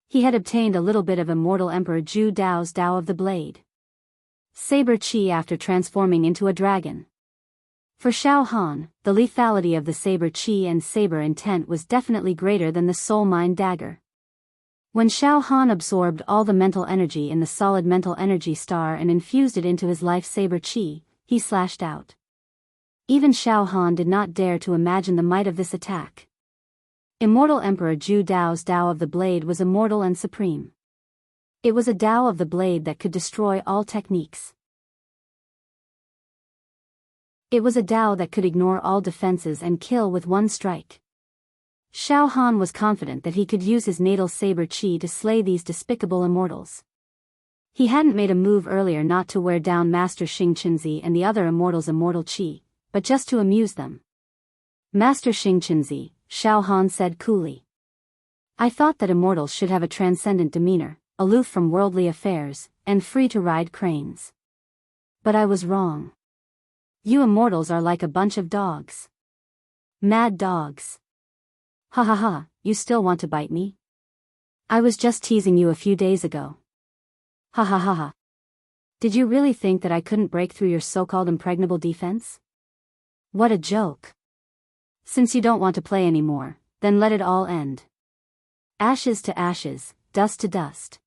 He had obtained a little bit of Immortal Emperor Zhu Dao's Dao of the Blade. Saber Qi after transforming into a dragon. For Xiao Han, the lethality of the Saber Qi and Saber Intent was definitely greater than the Soul Mind Dagger. When Xiao Han absorbed all the mental energy in the solid mental energy star and infused it into his life Saber Qi, he slashed out. Even Xiao Han did not dare to imagine the might of this attack. Immortal Emperor Zhu Dao's Dao of the Blade was immortal and supreme. It was a Dao of the Blade that could destroy all techniques. It was a Dao that could ignore all defenses and kill with one strike. Xiao Han was confident that he could use his natal Saber Qi to slay these despicable immortals. He hadn't made a move earlier not to wear down Master Xianxia and the other immortals' immortal Qi, but just to amuse them. Master Xianxia, Xiao Han said coolly. I thought that immortals should have a transcendent demeanor, aloof from worldly affairs, and free to ride cranes. But I was wrong. You immortals are like a bunch of dogs. Mad dogs. Ha ha ha, you still want to bite me? I was just teasing you a few days ago. Ha ha ha ha. Did you really think that I couldn't break through your so-called impregnable defense? What a joke. Since you don't want to play anymore, then let it all end. Ashes to ashes, dust to dust.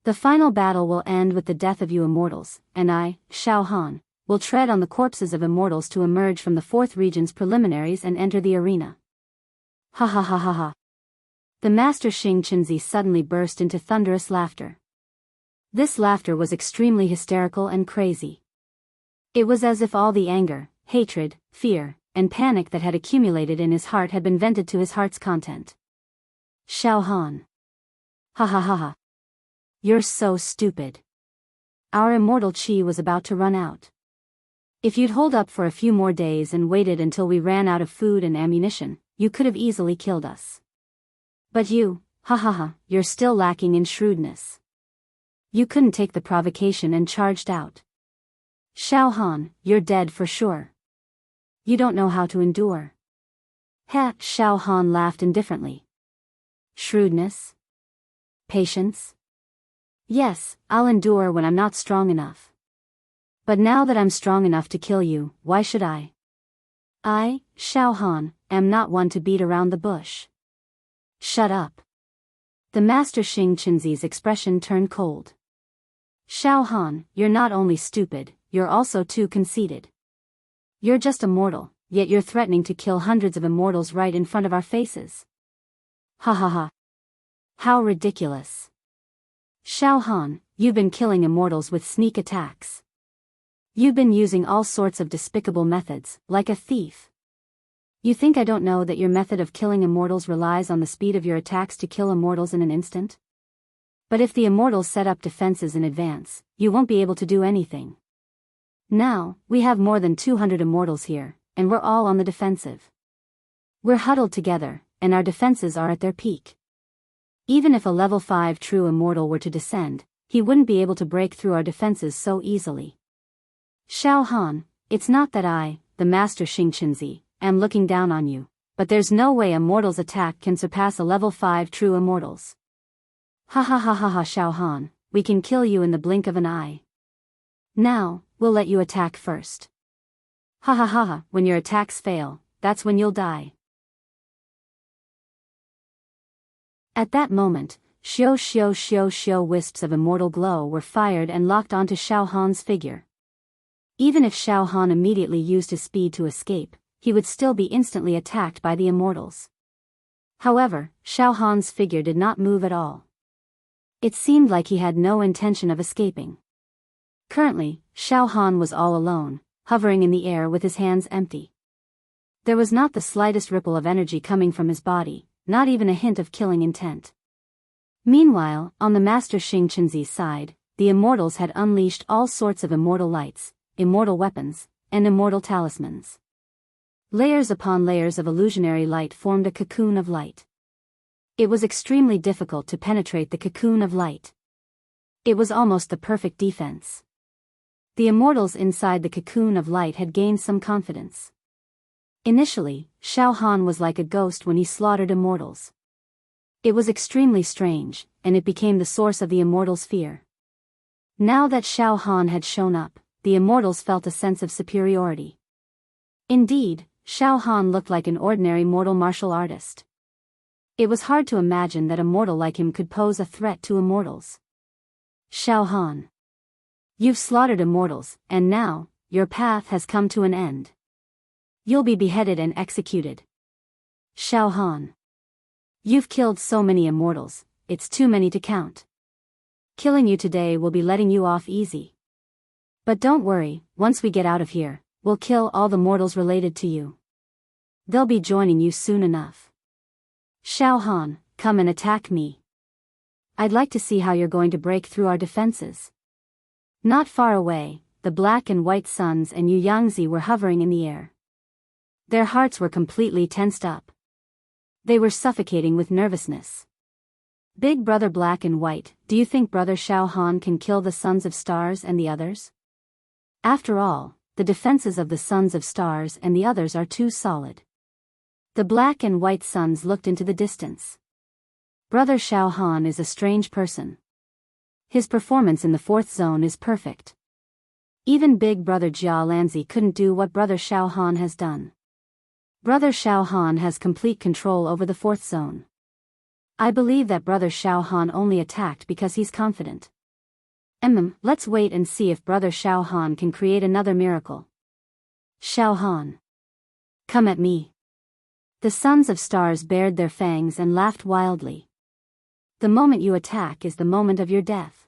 The final battle will end with the death of you immortals, and I, Xiao Han, will tread on the corpses of immortals to emerge from the fourth region's preliminaries and enter the arena. Ha ha ha ha ha. The Master Xianxia suddenly burst into thunderous laughter. This laughter was extremely hysterical and crazy. It was as if all the anger, hatred, fear, and panic that had accumulated in his heart had been vented to his heart's content. Xiao Han. Ha ha ha ha. You're so stupid. Our immortal Qi was about to run out. If you'd hold up for a few more days and waited until we ran out of food and ammunition, you could have easily killed us. But you, ha ha ha, you're still lacking in shrewdness. You couldn't take the provocation and charged out. Xiao Han, you're dead for sure. You don't know how to endure. Ha, Xiao Han laughed indifferently. Shrewdness? Patience? Yes, I'll endure when I'm not strong enough. But now that I'm strong enough to kill you, why should I? I, Xiao Han, am not one to beat around the bush. Shut up. The Master Xianxia's expression turned cold. Xiao Han, you're not only stupid, you're also too conceited. You're just a mortal, yet you're threatening to kill hundreds of immortals right in front of our faces. Ha ha ha. How ridiculous. Xiao Han, you've been killing immortals with sneak attacks. You've been using all sorts of despicable methods, like a thief. You think I don't know that your method of killing immortals relies on the speed of your attacks to kill immortals in an instant? But if the immortals set up defenses in advance, you won't be able to do anything. Now, we have more than 200 immortals here, and we're all on the defensive. We're huddled together, and our defenses are at their peak. Even if a level 5 true immortal were to descend, he wouldn't be able to break through our defenses so easily. Xiao Han, it's not that I, the Master Xianxia, am looking down on you, but there's no way a mortal's attack can surpass a level 5 true immortals. Ha ha ha ha ha Xiao Han, we can kill you in the blink of an eye. Now, we'll let you attack first. Ha ha ha ha, when your attacks fail, that's when you'll die. At that moment, shio wisps of immortal glow were fired and locked onto Xiao Han's figure. Even if Xiao Han immediately used his speed to escape, he would still be instantly attacked by the immortals. However, Xiao Han's figure did not move at all. It seemed like he had no intention of escaping. Currently, Xiao Han was all alone, hovering in the air with his hands empty. There was not the slightest ripple of energy coming from his body, not even a hint of killing intent. Meanwhile, on the Master Xianxia's side, the immortals had unleashed all sorts of immortal lights, immortal weapons, and immortal talismans. Layers upon layers of illusionary light formed a cocoon of light. It was extremely difficult to penetrate the cocoon of light. It was almost the perfect defense. The immortals inside the cocoon of light had gained some confidence. Initially, Xiao Han was like a ghost when he slaughtered immortals. It was extremely strange, and it became the source of the immortals' fear. Now that Xiao Han had shown up, the immortals felt a sense of superiority. Indeed, Xiao Han looked like an ordinary mortal martial artist. It was hard to imagine that a mortal like him could pose a threat to immortals. Xiao Han. You've slaughtered immortals, and now, your path has come to an end. You'll be beheaded and executed. Xiao Han. You've killed so many immortals, it's too many to count. Killing you today will be letting you off easy. But don't worry, once we get out of here, we'll kill all the mortals related to you. They'll be joining you soon enough. Xiao Han, come and attack me. I'd like to see how you're going to break through our defenses. Not far away, the black and white suns and Jianghu were hovering in the air. Their hearts were completely tensed up. They were suffocating with nervousness. Big brother Black and White, do you think brother Xiao Han can kill the Sons of Stars and the others? After all, the defenses of the Sons of Stars and the others are too solid. The black and white suns looked into the distance. Brother Xiao Han is a strange person. His performance in the fourth zone is perfect. Even big brother Jia Lanzi couldn't do what brother Xiao Han has done. Brother Xiao Han has complete control over the fourth zone. I believe that brother Xiao Han only attacked because he's confident. Let's wait and see if brother Xiao Han can create another miracle. Xiao Han. Come at me. The Sons of Stars bared their fangs and laughed wildly. The moment you attack is the moment of your death.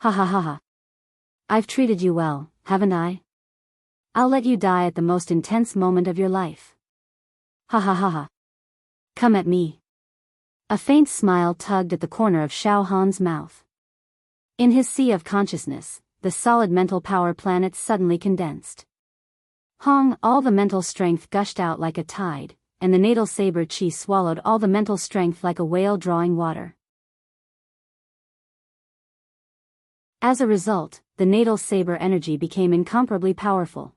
Ha ha ha ha. I've treated you well, haven't I? I'll let you die at the most intense moment of your life. Ha ha ha ha. Come at me. A faint smile tugged at the corner of Xiao Han's mouth. In his sea of consciousness, the solid mental power planets suddenly condensed. All the mental strength gushed out like a tide, and the natal saber chi swallowed all the mental strength like a whale drawing water. As a result, the natal saber energy became incomparably powerful.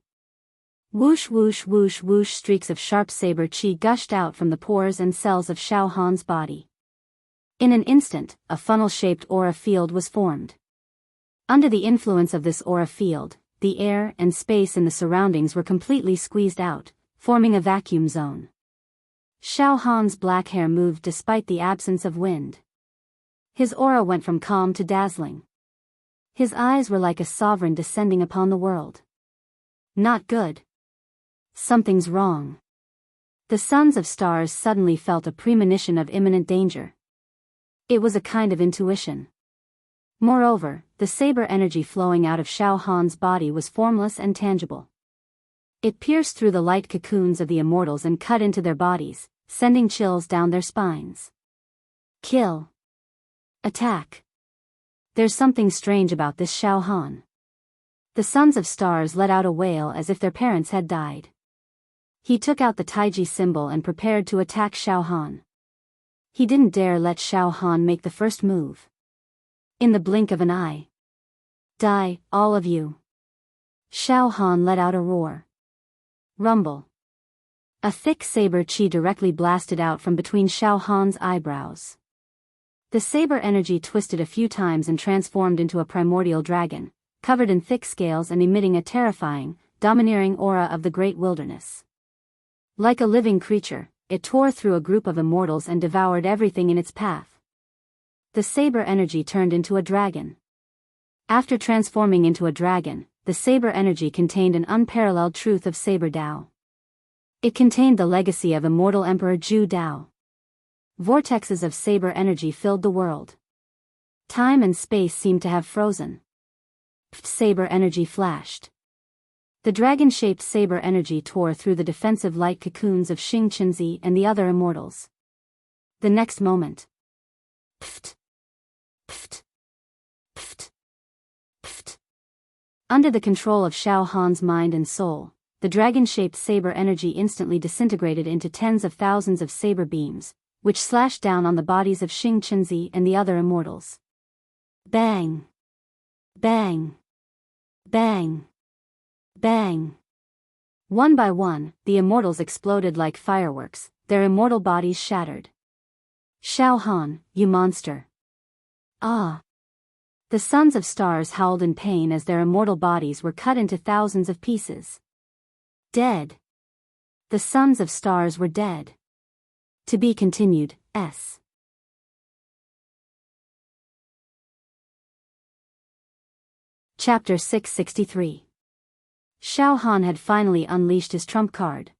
Whoosh whoosh whoosh whoosh, streaks of sharp saber chi gushed out from the pores and cells of Xiao Han's body. In an instant, a funnel-shaped aura field was formed. Under the influence of this aura field, the air and space in the surroundings were completely squeezed out, forming a vacuum zone. Xiao Han's black hair moved despite the absence of wind. His aura went from calm to dazzling. His eyes were like a sovereign descending upon the world. Not good. Something's wrong. The Sons of Stars suddenly felt a premonition of imminent danger. It was a kind of intuition. Moreover, the saber energy flowing out of Xiao Han's body was formless and tangible. It pierced through the light cocoons of the immortals and cut into their bodies, sending chills down their spines. Kill. Attack. There's something strange about this Xiao Han. The Sons of Stars let out a wail as if their parents had died. He took out the Taiji symbol and prepared to attack Xiao Han. He didn't dare let Xiao Han make the first move. In the blink of an eye. Die, all of you. Xiao Han let out a roar. Rumble. A thick saber chi directly blasted out from between Xiao Han's eyebrows. The saber energy twisted a few times and transformed into a primordial dragon, covered in thick scales and emitting a terrifying, domineering aura of the great wilderness. Like a living creature, it tore through a group of immortals and devoured everything in its path. The saber energy turned into a dragon. After transforming into a dragon, the saber energy contained an unparalleled truth of saber Dao. It contained the legacy of immortal Emperor Zhu Dao. Vortexes of saber energy filled the world. Time and space seemed to have frozen. Saber energy flashed. The dragon-shaped saber energy tore through the defensive light cocoons of Xianxia and the other immortals. The next moment. Pft. Pft. Pft. Pft. Under the control of Xiao Han's mind and soul, the dragon-shaped saber energy instantly disintegrated into tens of thousands of saber beams, which slashed down on the bodies of Xianxia and the other immortals. Bang! Bang! Bang! Bang! One by one, the immortals exploded like fireworks, their immortal bodies shattered. Xiao Han, you monster! Ah! The sons of stars howled in pain as their immortal bodies were cut into thousands of pieces. Dead. The sons of stars were dead. To be continued, S. Chapter 663. Xiao Han had finally unleashed his trump card.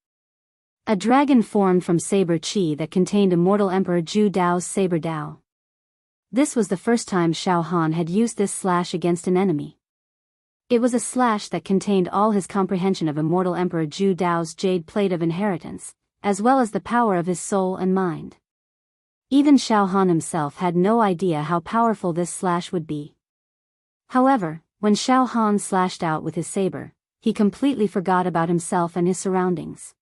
A dragon formed from saber chi that contained immortal Emperor Zhu Dao's saber Dao. This was the first time Xiao Han had used this slash against an enemy. It was a slash that contained all his comprehension of immortal Emperor Zhu Dao's jade plate of inheritance, as well as the power of his soul and mind. Even Xiao Han himself had no idea how powerful this slash would be. However, when Xiao Han slashed out with his saber, he completely forgot about himself and his surroundings.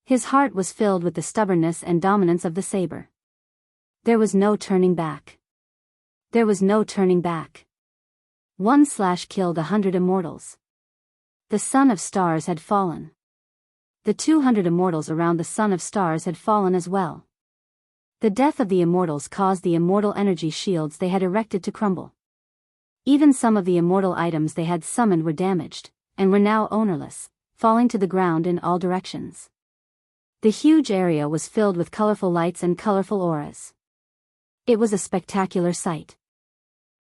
His heart was filled with the stubbornness and dominance of the saber. There was no turning back. There was no turning back. One slash killed 100 immortals. The Son of Stars had fallen. The 200 immortals around the Son of Stars had fallen as well. The death of the immortals caused the immortal energy shields they had erected to crumble. Even some of the immortal items they had summoned were damaged, and were now ownerless, falling to the ground in all directions. The huge area was filled with colorful lights and colorful auras. It was a spectacular sight.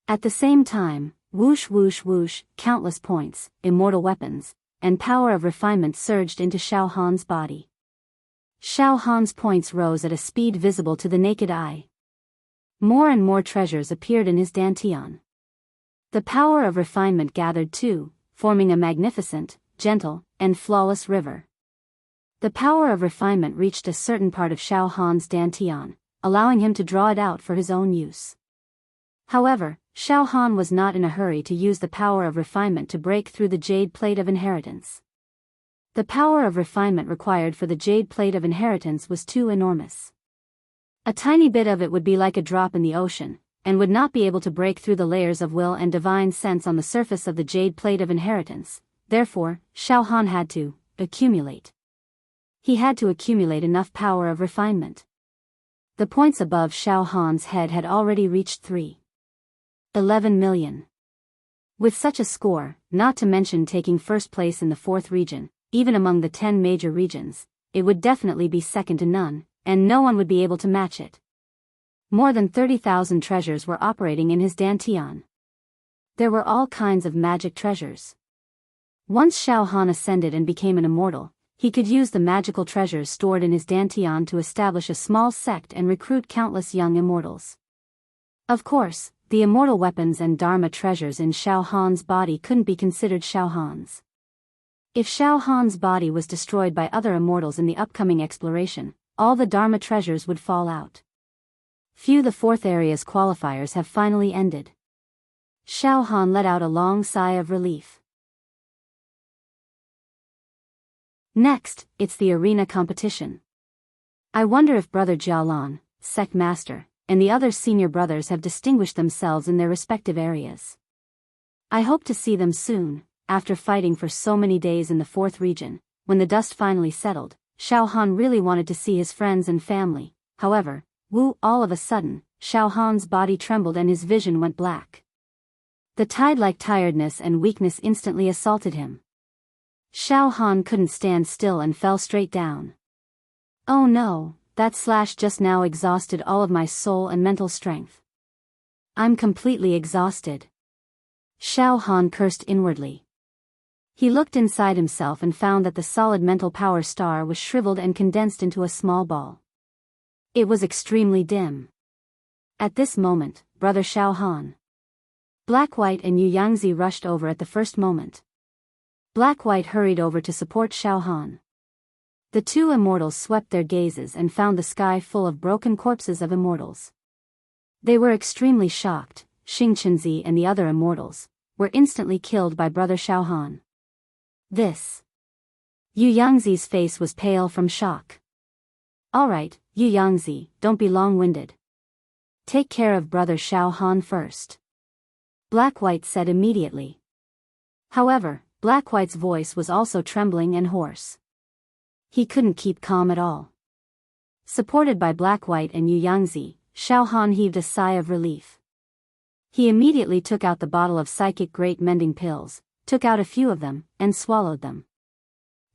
At the same time, whoosh whoosh whoosh, countless points, immortal weapons, and power of refinement surged into Xiao Han's body. Xiao Han's points rose at a speed visible to the naked eye. More and more treasures appeared in his dantian. The power of refinement gathered too, forming a magnificent, gentle, and flawless river. The power of refinement reached a certain part of Xiao Han's dantian, allowing him to draw it out for his own use. However, Xiao Han was not in a hurry to use the power of refinement to break through the jade plate of inheritance. The power of refinement required for the jade plate of inheritance was too enormous. A tiny bit of it would be like a drop in the ocean, and would not be able to break through the layers of will and divine sense on the surface of the jade plate of inheritance. Therefore, Xiao Han had to accumulate. He had to accumulate enough power of refinement. The points above Xiao Han's head had already reached 3.11 million. With such a score, not to mention taking first place in the 4th region, even among the 10 major regions, it would definitely be second to none, and no one would be able to match it. More than 30,000 treasures were operating in his dantian. There were all kinds of magic treasures. Once Xiao Han ascended and became an immortal, he could use the magical treasures stored in his dantian to establish a small sect and recruit countless young immortals. Of course, the immortal weapons and dharma treasures in Xiao Han's body couldn't be considered Xiao Han's. If Xiao Han's body was destroyed by other immortals in the upcoming exploration, all the dharma treasures would fall out. The 4th area's qualifiers have finally ended. Xiao Han let out a long sigh of relief. Next, it's the arena competition. I wonder if Brother Jialan, Sect Master, and the other senior brothers have distinguished themselves in their respective areas. I hope to see them soon, after fighting for so many days in the fourth region, when the dust finally settled, Xiao Han really wanted to see his friends and family. However, all of a sudden, Xiao Han's body trembled and his vision went black. The tide-like tiredness and weakness instantly assaulted him. Xiao Han couldn't stand still and fell straight down. Oh no, that slash just now exhausted all of my soul and mental strength. I'm completely exhausted. Xiao Han cursed inwardly. He looked inside himself and found that the solid mental power star was shriveled and condensed into a small ball. It was extremely dim. At this moment, Brother Xiao Han, Black White and Yu Yangzi rushed over at the first moment. Black White hurried over to support Xiao Han. The two immortals swept their gazes and found the sky full of broken corpses of immortals. They were extremely shocked. Xianxia and the other immortals were instantly killed by Brother Xiao Han. This. Yu Yangzi's face was pale from shock. Alright, Yu Yangzi, don't be long-winded. Take care of Brother Xiao Han first. Black White said immediately. However, Black White's voice was also trembling and hoarse. He couldn't keep calm at all. Supported by Black White and Yu Yangzi, Xiao Han heaved a sigh of relief. He immediately took out the bottle of psychic great mending pills, took out a few of them, and swallowed them.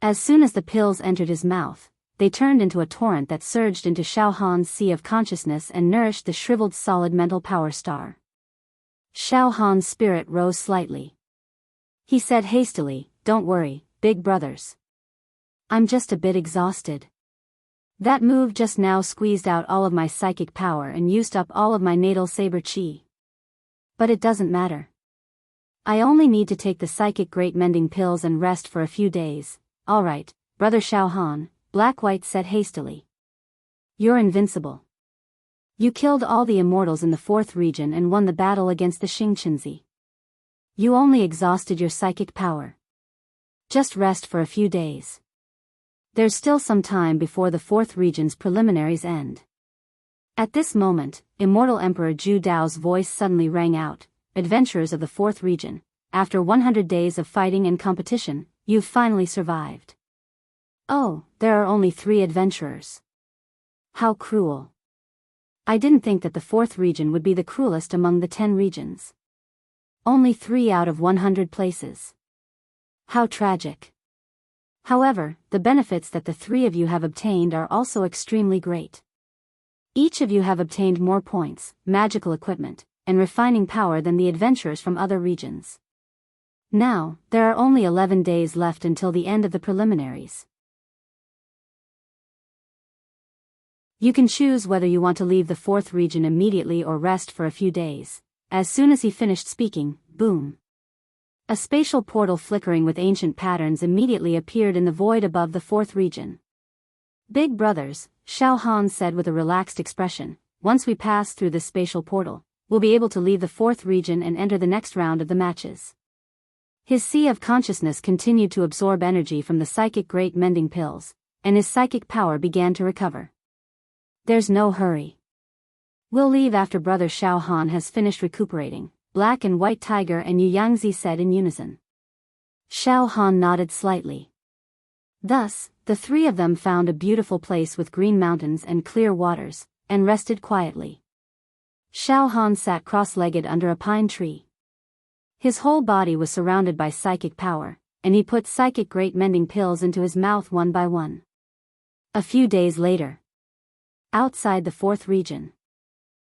As soon as the pills entered his mouth, they turned into a torrent that surged into Xiao Han's sea of consciousness and nourished the shriveled solid mental power star. Xiao Han's spirit rose slightly. He said hastily, "Don't worry, big brothers. I'm just a bit exhausted. That move just now squeezed out all of my psychic power and used up all of my natal saber chi. But it doesn't matter. I only need to take the psychic great mending pills and rest for a few days." "Alright, Brother Xiao Han," Black White said hastily. "You're invincible. You killed all the immortals in the fourth region and won the battle against the Xianxia. You only exhausted your psychic power. Just rest for a few days. There's still some time before the fourth region's preliminaries end." At this moment, Immortal Emperor Zhu Dao's voice suddenly rang out. "Adventurers of the fourth region, after 100 days of fighting and competition, you've finally survived. Oh, there are only 3 adventurers. How cruel. I didn't think that the fourth region would be the cruelest among the 10 regions. Only 3 out of 100 places. How tragic. However, the benefits that the 3 of you have obtained are also extremely great. Each of you have obtained more points, magical equipment, and refining power than the adventurers from other regions. Now, there are only 11 days left until the end of the preliminaries. You can choose whether you want to leave the fourth region immediately or rest for a few days." As soon as he finished speaking, boom. A spatial portal flickering with ancient patterns immediately appeared in the void above the fourth region. "Big brothers," Xiao Han said with a relaxed expression, "once we pass through this spatial portal, we'll be able to leave the fourth region and enter the next round of the matches." His sea of consciousness continued to absorb energy from the psychic great mending pills, and his psychic power began to recover. "There's no hurry. We'll leave after Brother Xiao Han has finished recuperating," Black and White Tiger and Yu Yangzi said in unison. Xiao Han nodded slightly. Thus, the 3 of them found a beautiful place with green mountains and clear waters, and rested quietly. Xiao Han sat cross-legged under a pine tree. His whole body was surrounded by psychic power, and he put psychic great mending pills into his mouth one by one. A few days later, outside the fourth region,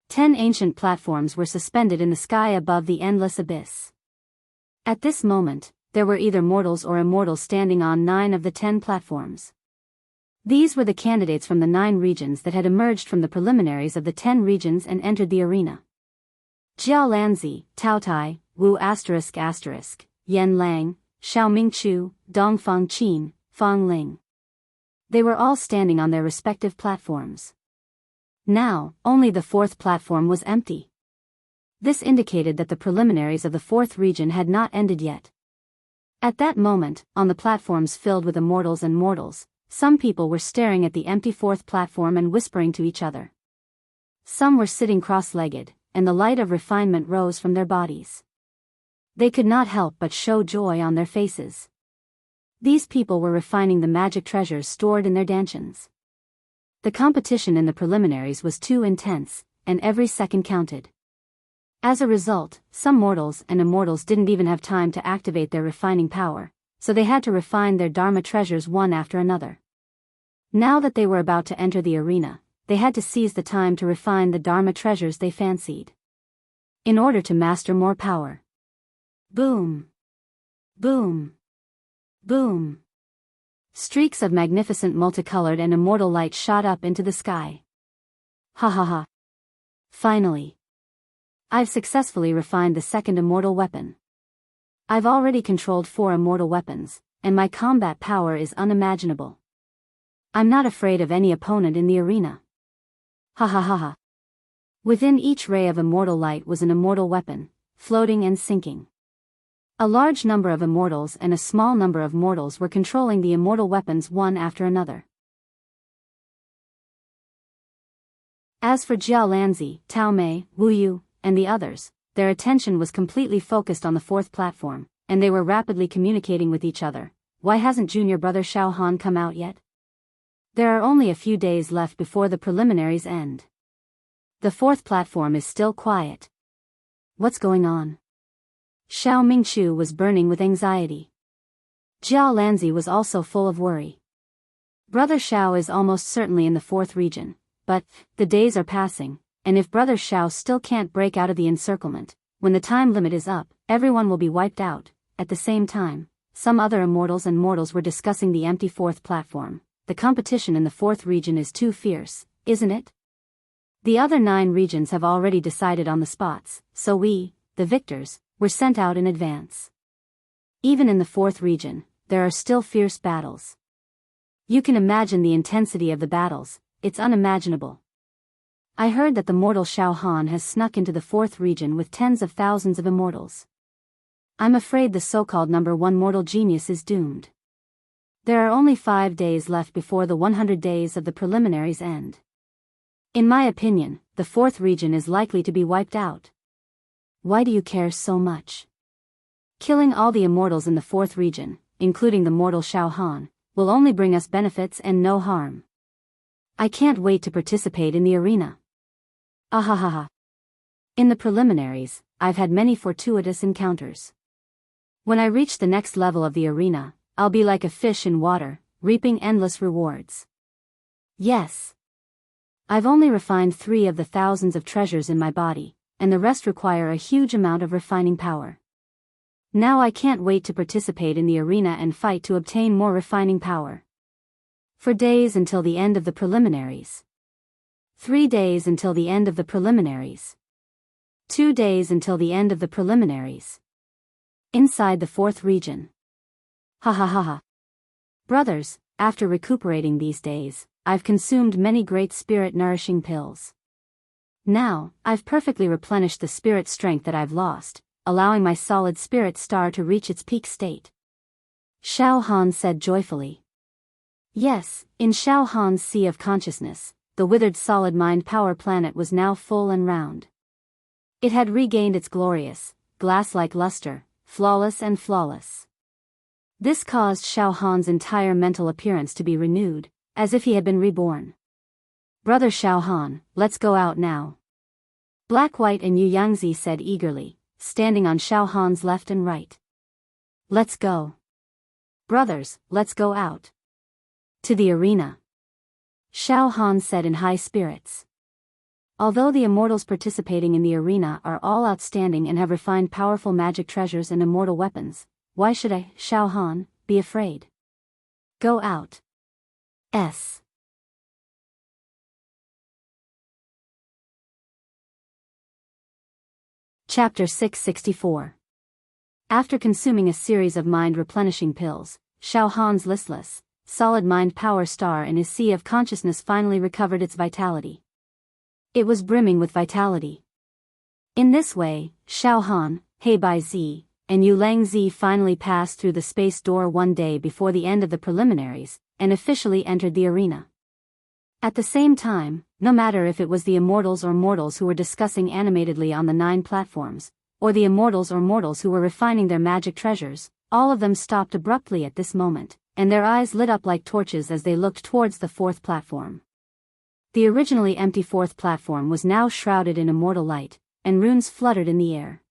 10 ancient platforms were suspended in the sky above the endless abyss. At this moment, there were either mortals or immortals standing on 9 of the 10 platforms. These were the candidates from the 9 regions that had emerged from the preliminaries of the 10 regions and entered the arena. Jiao Lanzi, Tao Tai, Wu ***, Yen Lang, Xiao Mingchu, Dongfang Qin, Fang Ling. They were all standing on their respective platforms. Now, only the 4th platform was empty. This indicated that the preliminaries of the 4th region had not ended yet. At that moment, on the platforms filled with immortals and mortals, some people were staring at the empty 4th platform and whispering to each other. Some were sitting cross-legged, and the light of refinement rose from their bodies. They could not help but show joy on their faces. These people were refining the magic treasures stored in their dantians. The competition in the preliminaries was too intense, and every second counted. As a result, some mortals and immortals didn't even have time to activate their refining power, so they had to refine their Dharma treasures one after another. Now that they were about to enter the arena, they had to seize the time to refine the Dharma treasures they fancied, in order to master more power. Boom! Boom! Boom! Streaks of magnificent multicolored and immortal light shot up into the sky. Ha ha ha! Finally! I've successfully refined the second immortal weapon. I've already controlled 4 immortal weapons, and my combat power is unimaginable. I'm not afraid of any opponent in the arena. Ha ha ha ha! Within each ray of immortal light was an immortal weapon, floating and sinking. A large number of immortals and a small number of mortals were controlling the immortal weapons one after another. As for Jiao Lanzi, Tao Mei, Wu Yu, and the others, their attention was completely focused on the 4th platform, and they were rapidly communicating with each other. Why hasn't junior brother Xiao Han come out yet? There are only a few days left before the preliminaries end. The 4th platform is still quiet. What's going on? Xiao Mingchu was burning with anxiety. Jiao Lanzi was also full of worry. Brother Xiao is almost certainly in the 4th region, but the days are passing, and if Brother Xiao still can't break out of the encirclement, when the time limit is up, everyone will be wiped out. At the same time, some other immortals and mortals were discussing the empty 4th platform. The competition in the 4th region is too fierce, isn't it? The other 9 regions have already decided on the spots, so we, the victors, were sent out in advance. Even in the 4th region, there are still fierce battles. You can imagine the intensity of the battles, it's unimaginable. I heard that the mortal Xiao Han has snuck into the 4th region with tens of thousands of immortals. I'm afraid the so-called number 1 mortal genius is doomed. There are only 5 days left before the 100 days of the preliminaries end. In my opinion, the 4th region is likely to be wiped out. Why do you care so much? Killing all the immortals in the 4th region, including the mortal Xiao Han, will only bring us benefits and no harm. I can't wait to participate in the arena. Ahahaha. In the preliminaries, I've had many fortuitous encounters. When I reach the next level of the arena, I'll be like a fish in water, reaping endless rewards. Yes. I've only refined 3 of the thousands of treasures in my body, and the rest require a huge amount of refining power. Now I can't wait to participate in the arena and fight to obtain more refining power. For days until the end of the preliminaries. 3 days until the end of the preliminaries. 2 days until the end of the preliminaries. Inside the 4th region. Ha ha ha ha. Brothers, after recuperating these days, I've consumed many great spirit-nourishing pills. Now, I've perfectly replenished the spirit strength that I've lost, allowing my solid spirit star to reach its peak state. Xiao Han said joyfully. Yes, in Xiao Han's sea of consciousness, the withered solid mind power planet was now full and round. It had regained its glorious, glass-like luster, flawless and flawless. This caused Xiao Han's entire mental appearance to be renewed, as if he had been reborn. Brother Xiao Han, let's go out now. Black White and Yu Yangzi said eagerly, standing on Xiao Han's left and right. Let's go. Brothers, let's go out. To the arena. Xiao Han said in high spirits. Although the immortals participating in the arena are all outstanding and have refined powerful magic treasures and immortal weapons, why should I, Xiao Han, be afraid? Go out. S. Chapter 664. After consuming a series of mind-replenishing pills, Xiao Han's listless, solid mind power star in his sea of consciousness finally recovered its vitality. It was brimming with vitality. In this way, Xiao Han, He Bai Zi, and Yu Lang Zi finally passed through the space door one day before the end of the preliminaries, and officially entered the arena. At the same time, no matter if it was the immortals or mortals who were discussing animatedly on the 9 platforms, or the immortals or mortals who were refining their magic treasures, all of them stopped abruptly at this moment, and their eyes lit up like torches as they looked towards the fourth platform. The originally empty fourth platform was now shrouded in immortal light, and runes fluttered in the air.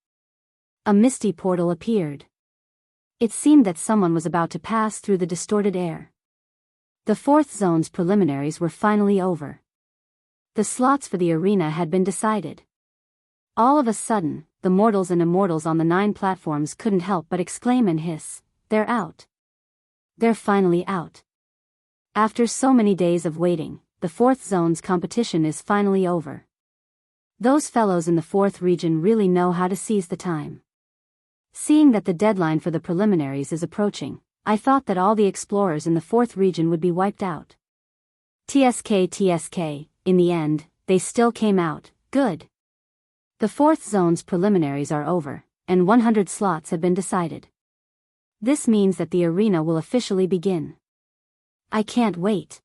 A misty portal appeared. It seemed that someone was about to pass through the distorted air. The fourth zone's preliminaries were finally over. The slots for the arena had been decided. All of a sudden, the mortals and immortals on the 9 platforms couldn't help but exclaim and hiss, "They're out. They're finally out." After so many days of waiting, the fourth zone's competition is finally over. Those fellows in the fourth region really know how to seize the time. Seeing that the deadline for the preliminaries is approaching, I thought that all the explorers in the fourth region would be wiped out. TSK, in the end, they still came out, good. The fourth zone's preliminaries are over, and 100 slots have been decided. This means that the arena will officially begin. I can't wait.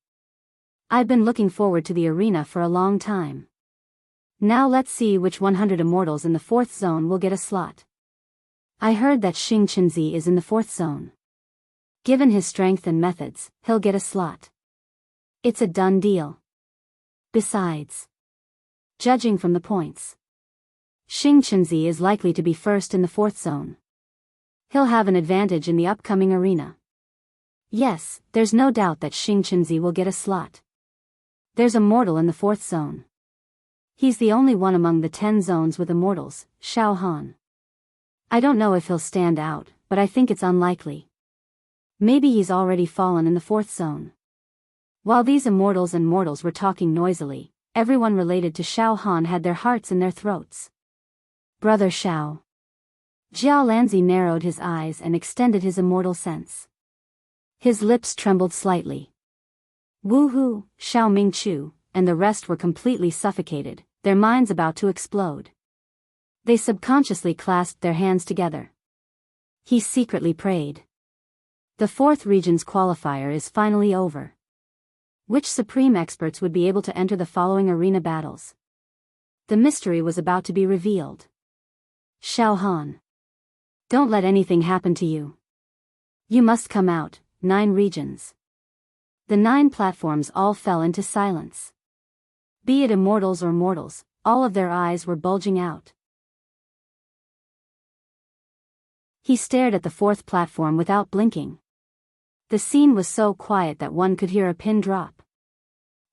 I've been looking forward to the arena for a long time. Now let's see which 100 immortals in the fourth zone will get a slot. I heard that Xianxia is in the fourth zone. Given his strength and methods, he'll get a slot. It's a done deal. Besides, judging from the points, Xianxia is likely to be first in the fourth zone. He'll have an advantage in the upcoming arena. Yes, there's no doubt that Xianxia will get a slot. There's a mortal in the fourth zone. He's the only one among the 10 zones with immortals, Xiaohan. I don't know if he'll stand out, but I think it's unlikely. Maybe he's already fallen in the fourth zone. While these immortals and mortals were talking noisily, everyone related to Xiaohan had their hearts in their throats. Brother Xiao. Jianghu narrowed his eyes and extended his immortal sense. His lips trembled slightly. Woohoo, Xiao Mingchu, and the rest were completely suffocated, their minds about to explode. They subconsciously clasped their hands together. He secretly prayed. The fourth region's qualifier is finally over. Which supreme experts would be able to enter the following arena battles? The mystery was about to be revealed. Xiaohan. Don't let anything happen to you. You must come out, 9 regions. The 9 platforms all fell into silence. Be it immortals or mortals, all of their eyes were bulging out. He stared at the fourth platform without blinking. The scene was so quiet that one could hear a pin drop.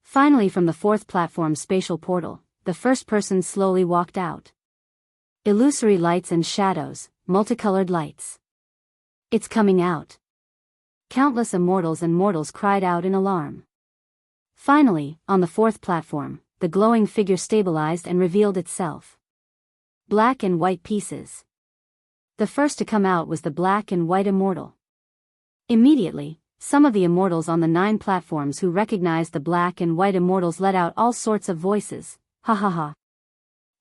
Finally, from the fourth platform's spatial portal, the first person slowly walked out. Illusory lights and shadows, multicolored lights. It's coming out. Countless immortals and mortals cried out in alarm. Finally, on the fourth platform, the glowing figure stabilized and revealed itself. Black and white pieces. The first to come out was the black and white immortal. Immediately, some of the immortals on the 9 platforms who recognized the black and white immortals let out all sorts of voices. Ha ha ha.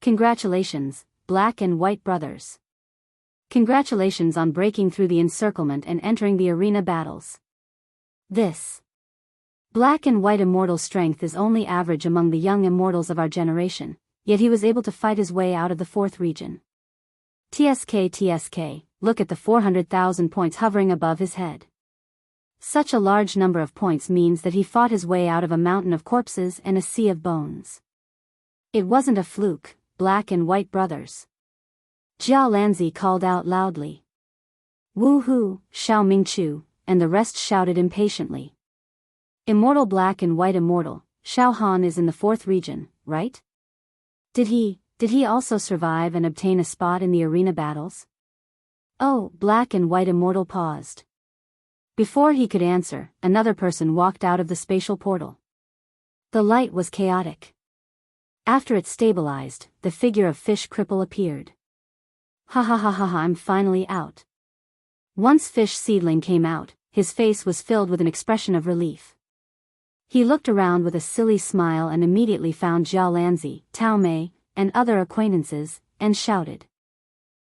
Congratulations, black and white brothers. Congratulations on breaking through the encirclement and entering the arena battles. This black and white immortal strength is only average among the young immortals of our generation, yet he was able to fight his way out of the fourth region. TSK, look at the 400,000 points hovering above his head. Such a large number of points means that he fought his way out of a mountain of corpses and a sea of bones. It wasn't a fluke, black and white brothers. Jianghu called out loudly. Woohoo, Xiao Mingchu, and the rest shouted impatiently. Immortal black and white immortal, Xiaohan is in the fourth region, right? Did he also survive and obtain a spot in the arena battles? Oh, black and white immortal paused. Before he could answer, another person walked out of the spatial portal. The light was chaotic. After it stabilized, the figure of Fish Cripple appeared. Ha ha ha ha ha, I'm finally out. Once Fish Seedling came out, his face was filled with an expression of relief. He looked around with a silly smile and immediately found Jianghu, Tao Mei, and other acquaintances, and shouted.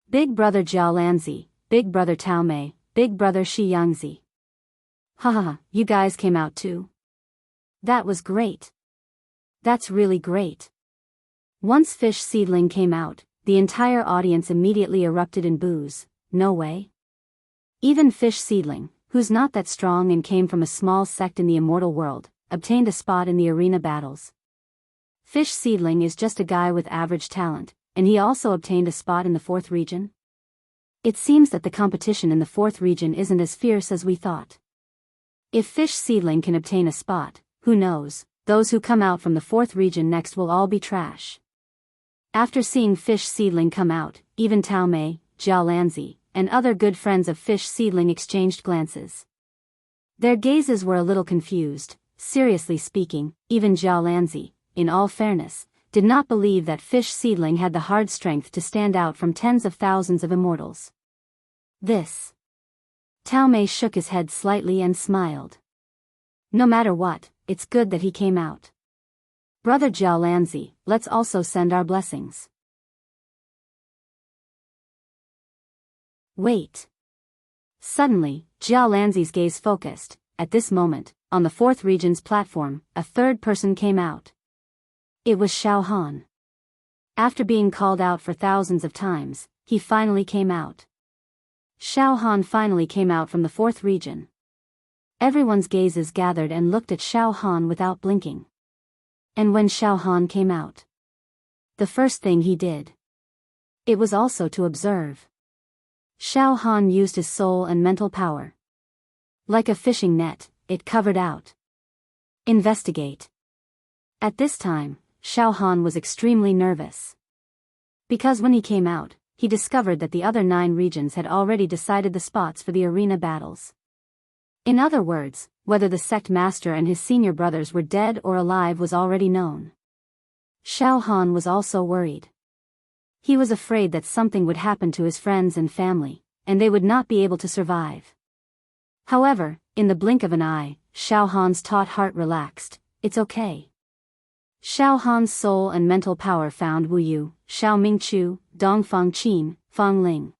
Big brother Jianghu, big brother Tao Mei, big brother Xianxia. Ha ha ha, you guys came out too? That was great. That's really great. Once Fish Seedling came out, the entire audience immediately erupted in boos. No way. Even Fish Seedling, who's not that strong and came from a small sect in the immortal world, obtained a spot in the arena battles. Fish Seedling is just a guy with average talent, and he also obtained a spot in the 4th region. It seems that the competition in the 4th region isn't as fierce as we thought. If Fish Seedling can obtain a spot, who knows, those who come out from the 4th region next will all be trash. After seeing Fish Seedling come out, even Tao Mei, Xiaolanzi, and other good friends of Fish Seedling exchanged glances. Their gazes were a little confused. Seriously speaking, even Xiaolanzi, in all fairness, did not believe that Fish Seedling had the hard strength to stand out from tens of thousands of immortals. This. Tao Mei shook his head slightly and smiled. No matter what, it's good that he came out. Brother Xiaolanzi, let's also send our blessings. Wait. Suddenly, Xiaolanzi's gaze focused. At this moment, on the 4th region's platform, a third person came out. It was Xiao Han. After being called out for thousands of times, he finally came out. Xiao Han finally came out from the 4th region. Everyone's gazes gathered and looked at Xiao Han without blinking. And when Xiao Han came out, the first thing he did, it was also to observe. Xiao Han used his soul and mental power. Like a fishing net, it covered out. Investigate. At this time, Xiao Han was extremely nervous. Because when he came out, he discovered that the other 9 regions had already decided the spots for the arena battles. In other words, whether the sect master and his senior brothers were dead or alive was already known. Xiao Han was also worried. He was afraid that something would happen to his friends and family, and they would not be able to survive. However, in the blink of an eye, Xiao Han's taut heart relaxed. It's okay. Xiao Han's soul and mental power found Wu Yu, Xiao Mingchu, Dongfang Qin, Fang Ling,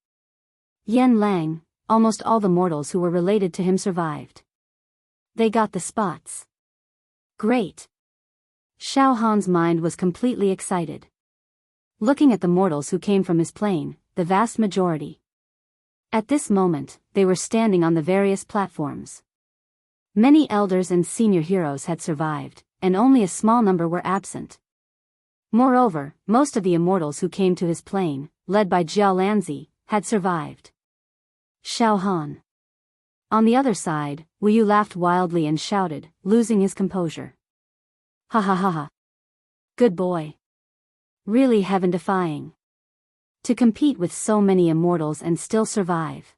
Yan Lang. Almost all the mortals who were related to him survived. They got the spots. Great. Xiao Han's mind was completely excited. Looking at the mortals who came from his plane, the vast majority. At this moment, they were standing on the various platforms. Many elders and senior heroes had survived, and only a small number were absent. Moreover, most of the immortals who came to his plane, led by Xiaolanzi, had survived. Xiao Han. On the other side, Wu Yu laughed wildly and shouted, losing his composure. Ha ha ha ha. Good boy. Really heaven-defying. To compete with so many immortals and still survive.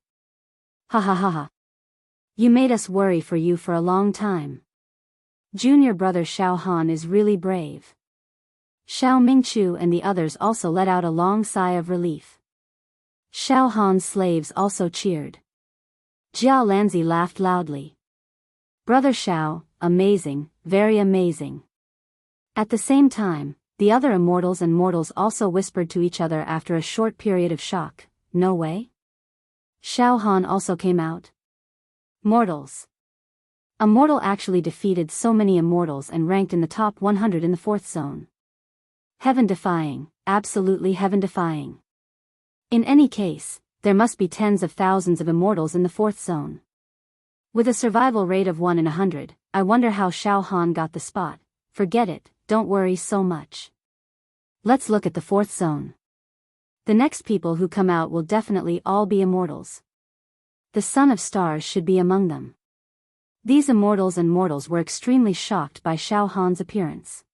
Ha ha ha ha. You made us worry for you for a long time. Junior brother Xiao Han is really brave. Xiao Mingchu and the others also let out a long sigh of relief. Xiao Han's slaves also cheered. Xiaolanzi laughed loudly. Brother Xiao, amazing, very amazing. At the same time, the other immortals and mortals also whispered to each other after a short period of shock. No way? Xiao Han also came out. Mortals. A mortal actually defeated so many immortals and ranked in the top 100 in the 4th zone. Heaven-defying, absolutely heaven-defying. In any case, there must be tens of thousands of immortals in the 4th zone. With a survival rate of 1 in 100, I wonder how Xiao Han got the spot. Forget it, don't worry so much. Let's look at the 4th zone. The next people who come out will definitely all be immortals. The Son of Stars should be among them. These immortals and mortals were extremely shocked by Xiao Han's appearance.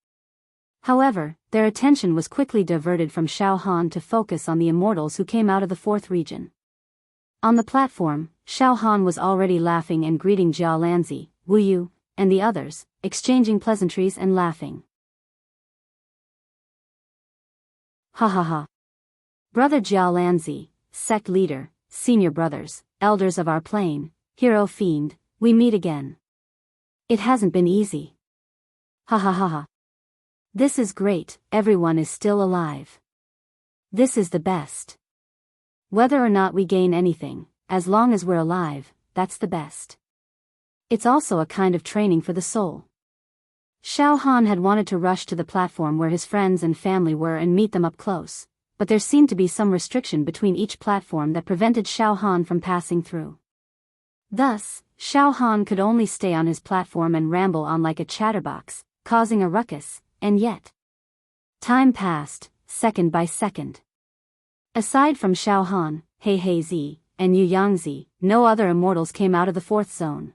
However, their attention was quickly diverted from Xiao Han to focus on the immortals who came out of the 4th region. On the platform, Xiao Han was already laughing and greeting Xiaolanzi, Wu Yu, and the others, exchanging pleasantries and laughing. Ha ha ha. Brother Xiaolanzi, sect leader, senior brothers, elders of our plane, hero fiend, we meet again. It hasn't been easy. Ha ha ha ha. This is great, everyone is still alive. This is the best. Whether or not we gain anything, as long as we're alive, that's the best. It's also a kind of training for the soul. Xiao Han had wanted to rush to the platform where his friends and family were and meet them up close, but there seemed to be some restriction between each platform that prevented Xiao Han from passing through. Thus, Xiao Han could only stay on his platform and ramble on like a chatterbox, causing a ruckus, and yet time passed, second by second. Aside from Xiao Han, He Zi, and Yu Yangzi, no other immortals came out of the fourth zone.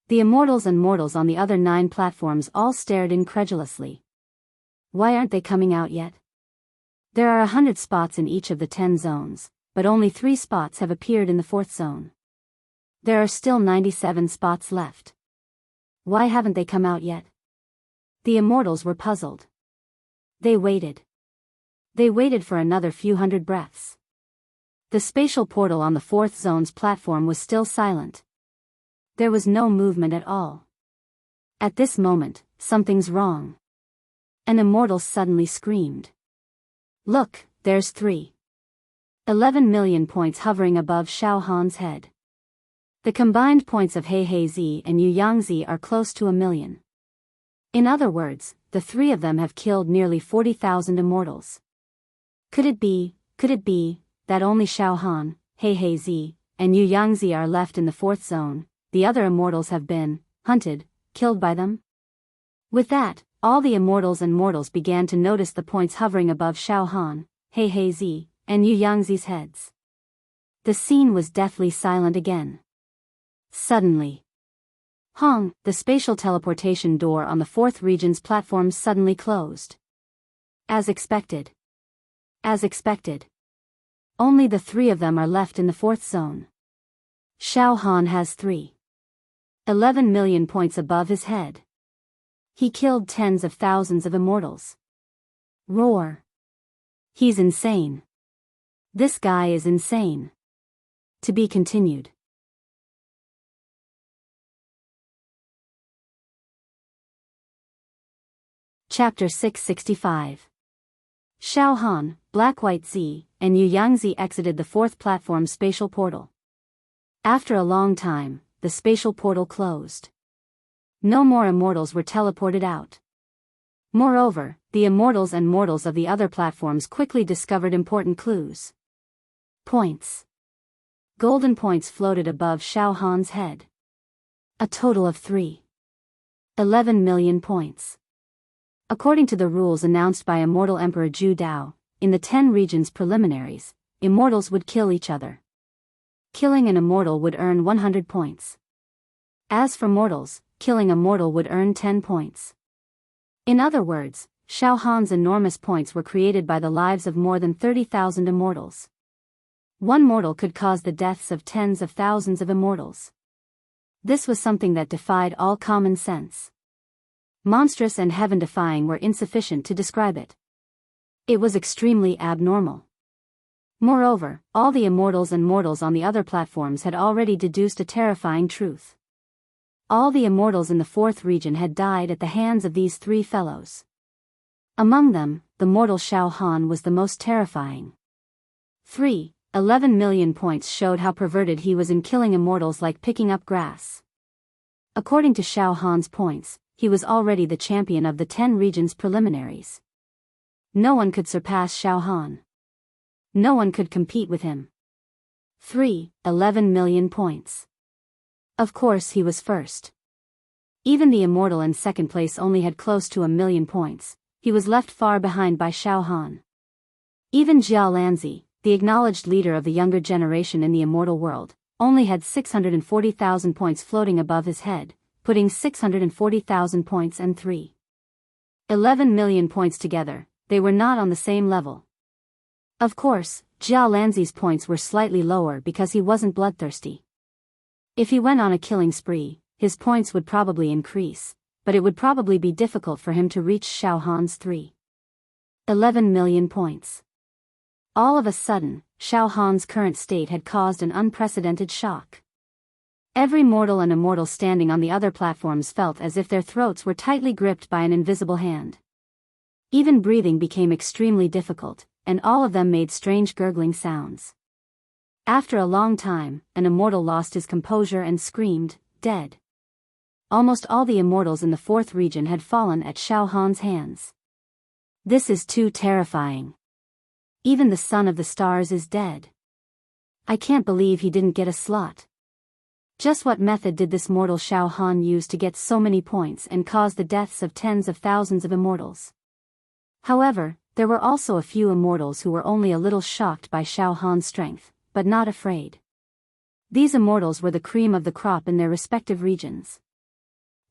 The immortals and mortals on the other 9 platforms all stared incredulously. Why aren't they coming out yet? There are 100 spots in each of the 10 zones, but only 3 spots have appeared in the fourth zone. There are still 97 spots left. Why haven't they come out yet? The immortals were puzzled. They waited. They waited for another few hundred breaths. The spatial portal on the fourth zone's platform was still silent. There was no movement at all. At this moment, something's wrong. An immortal suddenly screamed. Look, there's 11 million points hovering above Xiao Han's head. The combined points of He Zi and Yu Yangzi are close to 1 million. In other words, the 3 of them have killed nearly 40,000 immortals. Could it be that only Xiao Han, He Zi, and Yu Yangzi are left in the fourth zone? The other immortals have been hunted, killed by them? With that, all the immortals and mortals began to notice the points hovering above Xiao Han, He Zi, and Yu Yangzi's heads. The scene was deathly silent again. Suddenly, Hong, the spatial teleportation door on the fourth region's platform suddenly closed. As expected. Only the 3 of them are left in the fourth zone. Xiao Han has 11 million points above his head. He killed tens of thousands of immortals. Roar. He's insane. This guy is insane. To be continued. Chapter 665. Xiao Han, Black-White Zi, and Yu Yangzi exited the fourth platform's spatial portal. After a long time, the spatial portal closed. No more immortals were teleported out. Moreover, the immortals and mortals of the other platforms quickly discovered important clues. Points. Golden points floated above Xiao Han's head. A total of 11 million points. According to the rules announced by Immortal Emperor Zhu Dao, in the 10 regions preliminaries, immortals would kill each other. Killing an immortal would earn 100 points. As for mortals, killing a mortal would earn 10 points. In other words, Xiao Han's enormous points were created by the lives of more than 30,000 immortals. One mortal could cause the deaths of tens of thousands of immortals. This was something that defied all common sense. Monstrous and heaven-defying were insufficient to describe it. It was extremely abnormal. Moreover, all the immortals and mortals on the other platforms had already deduced a terrifying truth. All the immortals in the fourth region had died at the hands of these 3 fellows. Among them, the mortal Xiao Han was the most terrifying. 11 million points showed how perverted he was in killing immortals like picking up grass. According to Xiao Han's points, he was already the champion of the 10 regions preliminaries. No one could surpass Xiao Han. No one could compete with him. 11 million points. Of course he was first. Even the immortal in second place only had close to 1 million points. He was left far behind by Xiao Han. Even Jia Lanzi, the acknowledged leader of the younger generation in the immortal world, only had 640,000 points floating above his head, putting 640,000 points and 11 million points together. They were not on the same level. Of course, Jia Lanzi's points were slightly lower because he wasn't bloodthirsty. If he went on a killing spree, his points would probably increase, but it would probably be difficult for him to reach Xiao Han's 11 million points. All of a sudden, Xiao Han's current state had caused an unprecedented shock. Every mortal and immortal standing on the other platforms felt as if their throats were tightly gripped by an invisible hand. Even breathing became extremely difficult, and all of them made strange gurgling sounds. After a long time, an immortal lost his composure and screamed, "Dead." Almost all the immortals in the fourth region had fallen at Xiao Han's hands. This is too terrifying. Even the son of the stars is dead. I can't believe he didn't get a slot. Just what method did this mortal Xiao Han use to get so many points and cause the deaths of tens of thousands of immortals? However, there were also a few immortals who were only a little shocked by Xiao Han's strength, but not afraid. These immortals were the cream of the crop in their respective regions.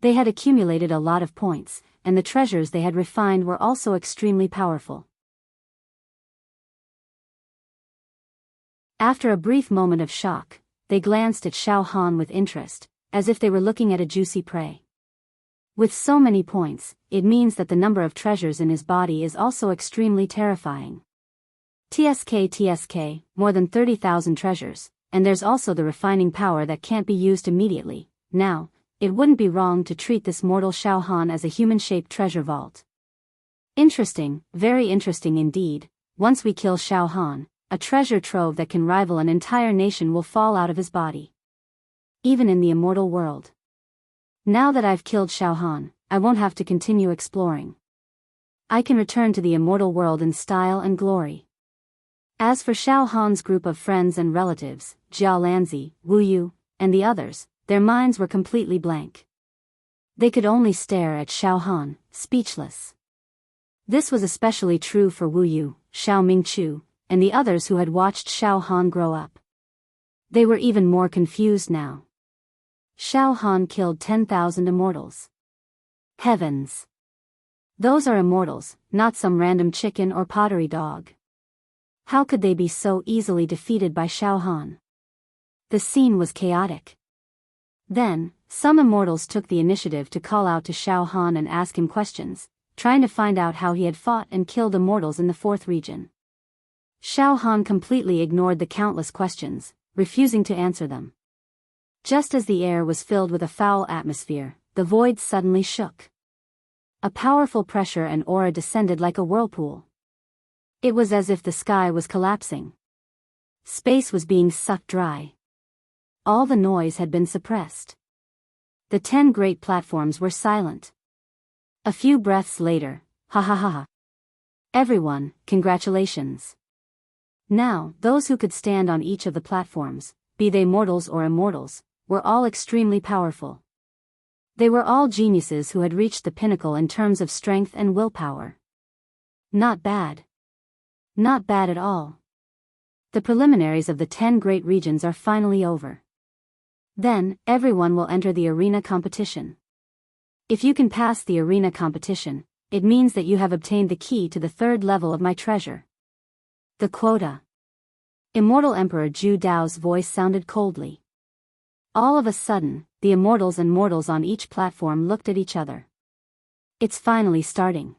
They had accumulated a lot of points, and the treasures they had refined were also extremely powerful. After a brief moment of shock, they glanced at Xiao Han with interest, as if they were looking at a juicy prey. With so many points, it means that the number of treasures in his body is also extremely terrifying. TSK, more than 30,000 treasures, and there's also the refining power that can't be used immediately. Now, it wouldn't be wrong to treat this mortal Xiao Han as a human-shaped treasure vault. Interesting, very interesting indeed. Once we kill Xiao Han, a treasure trove that can rival an entire nation will fall out of his body. Even in the immortal world. Now that I've killed Xiao Han, I won't have to continue exploring. I can return to the immortal world in style and glory. As for Xiao Han's group of friends and relatives, Jia Lanzi, Wu Yu, and the others, their minds were completely blank. They could only stare at Xiao Han, speechless. This was especially true for Wu Yu, Xiao Mingchu, and the others who had watched Xiao Han grow up. They were even more confused now. Xiao Han killed 10,000 immortals. Heavens! Those are immortals, not some random chicken or pottery dog. How could they be so easily defeated by Xiao Han? The scene was chaotic. Then, some immortals took the initiative to call out to Xiao Han and ask him questions, trying to find out how he had fought and killed immortals in the fourth region. Xiao Han completely ignored the countless questions, refusing to answer them. Just as the air was filled with a foul atmosphere, the void suddenly shook. A powerful pressure and aura descended like a whirlpool. It was as if the sky was collapsing. Space was being sucked dry. All the noise had been suppressed. The 10 great platforms were silent. A few breaths later, ha ha ha ha. Everyone, congratulations. Now, those who could stand on each of the platforms, be they mortals or immortals, were all extremely powerful. They were all geniuses who had reached the pinnacle in terms of strength and willpower. Not bad. Not bad at all. The preliminaries of the 10 great regions are finally over. Then, everyone will enter the arena competition. If you can pass the arena competition, it means that you have obtained the key to the 3rd level of my treasure. The quota. Immortal Emperor Zhu Dao's voice sounded coldly. All of a sudden, the immortals and mortals on each platform looked at each other. It's finally starting.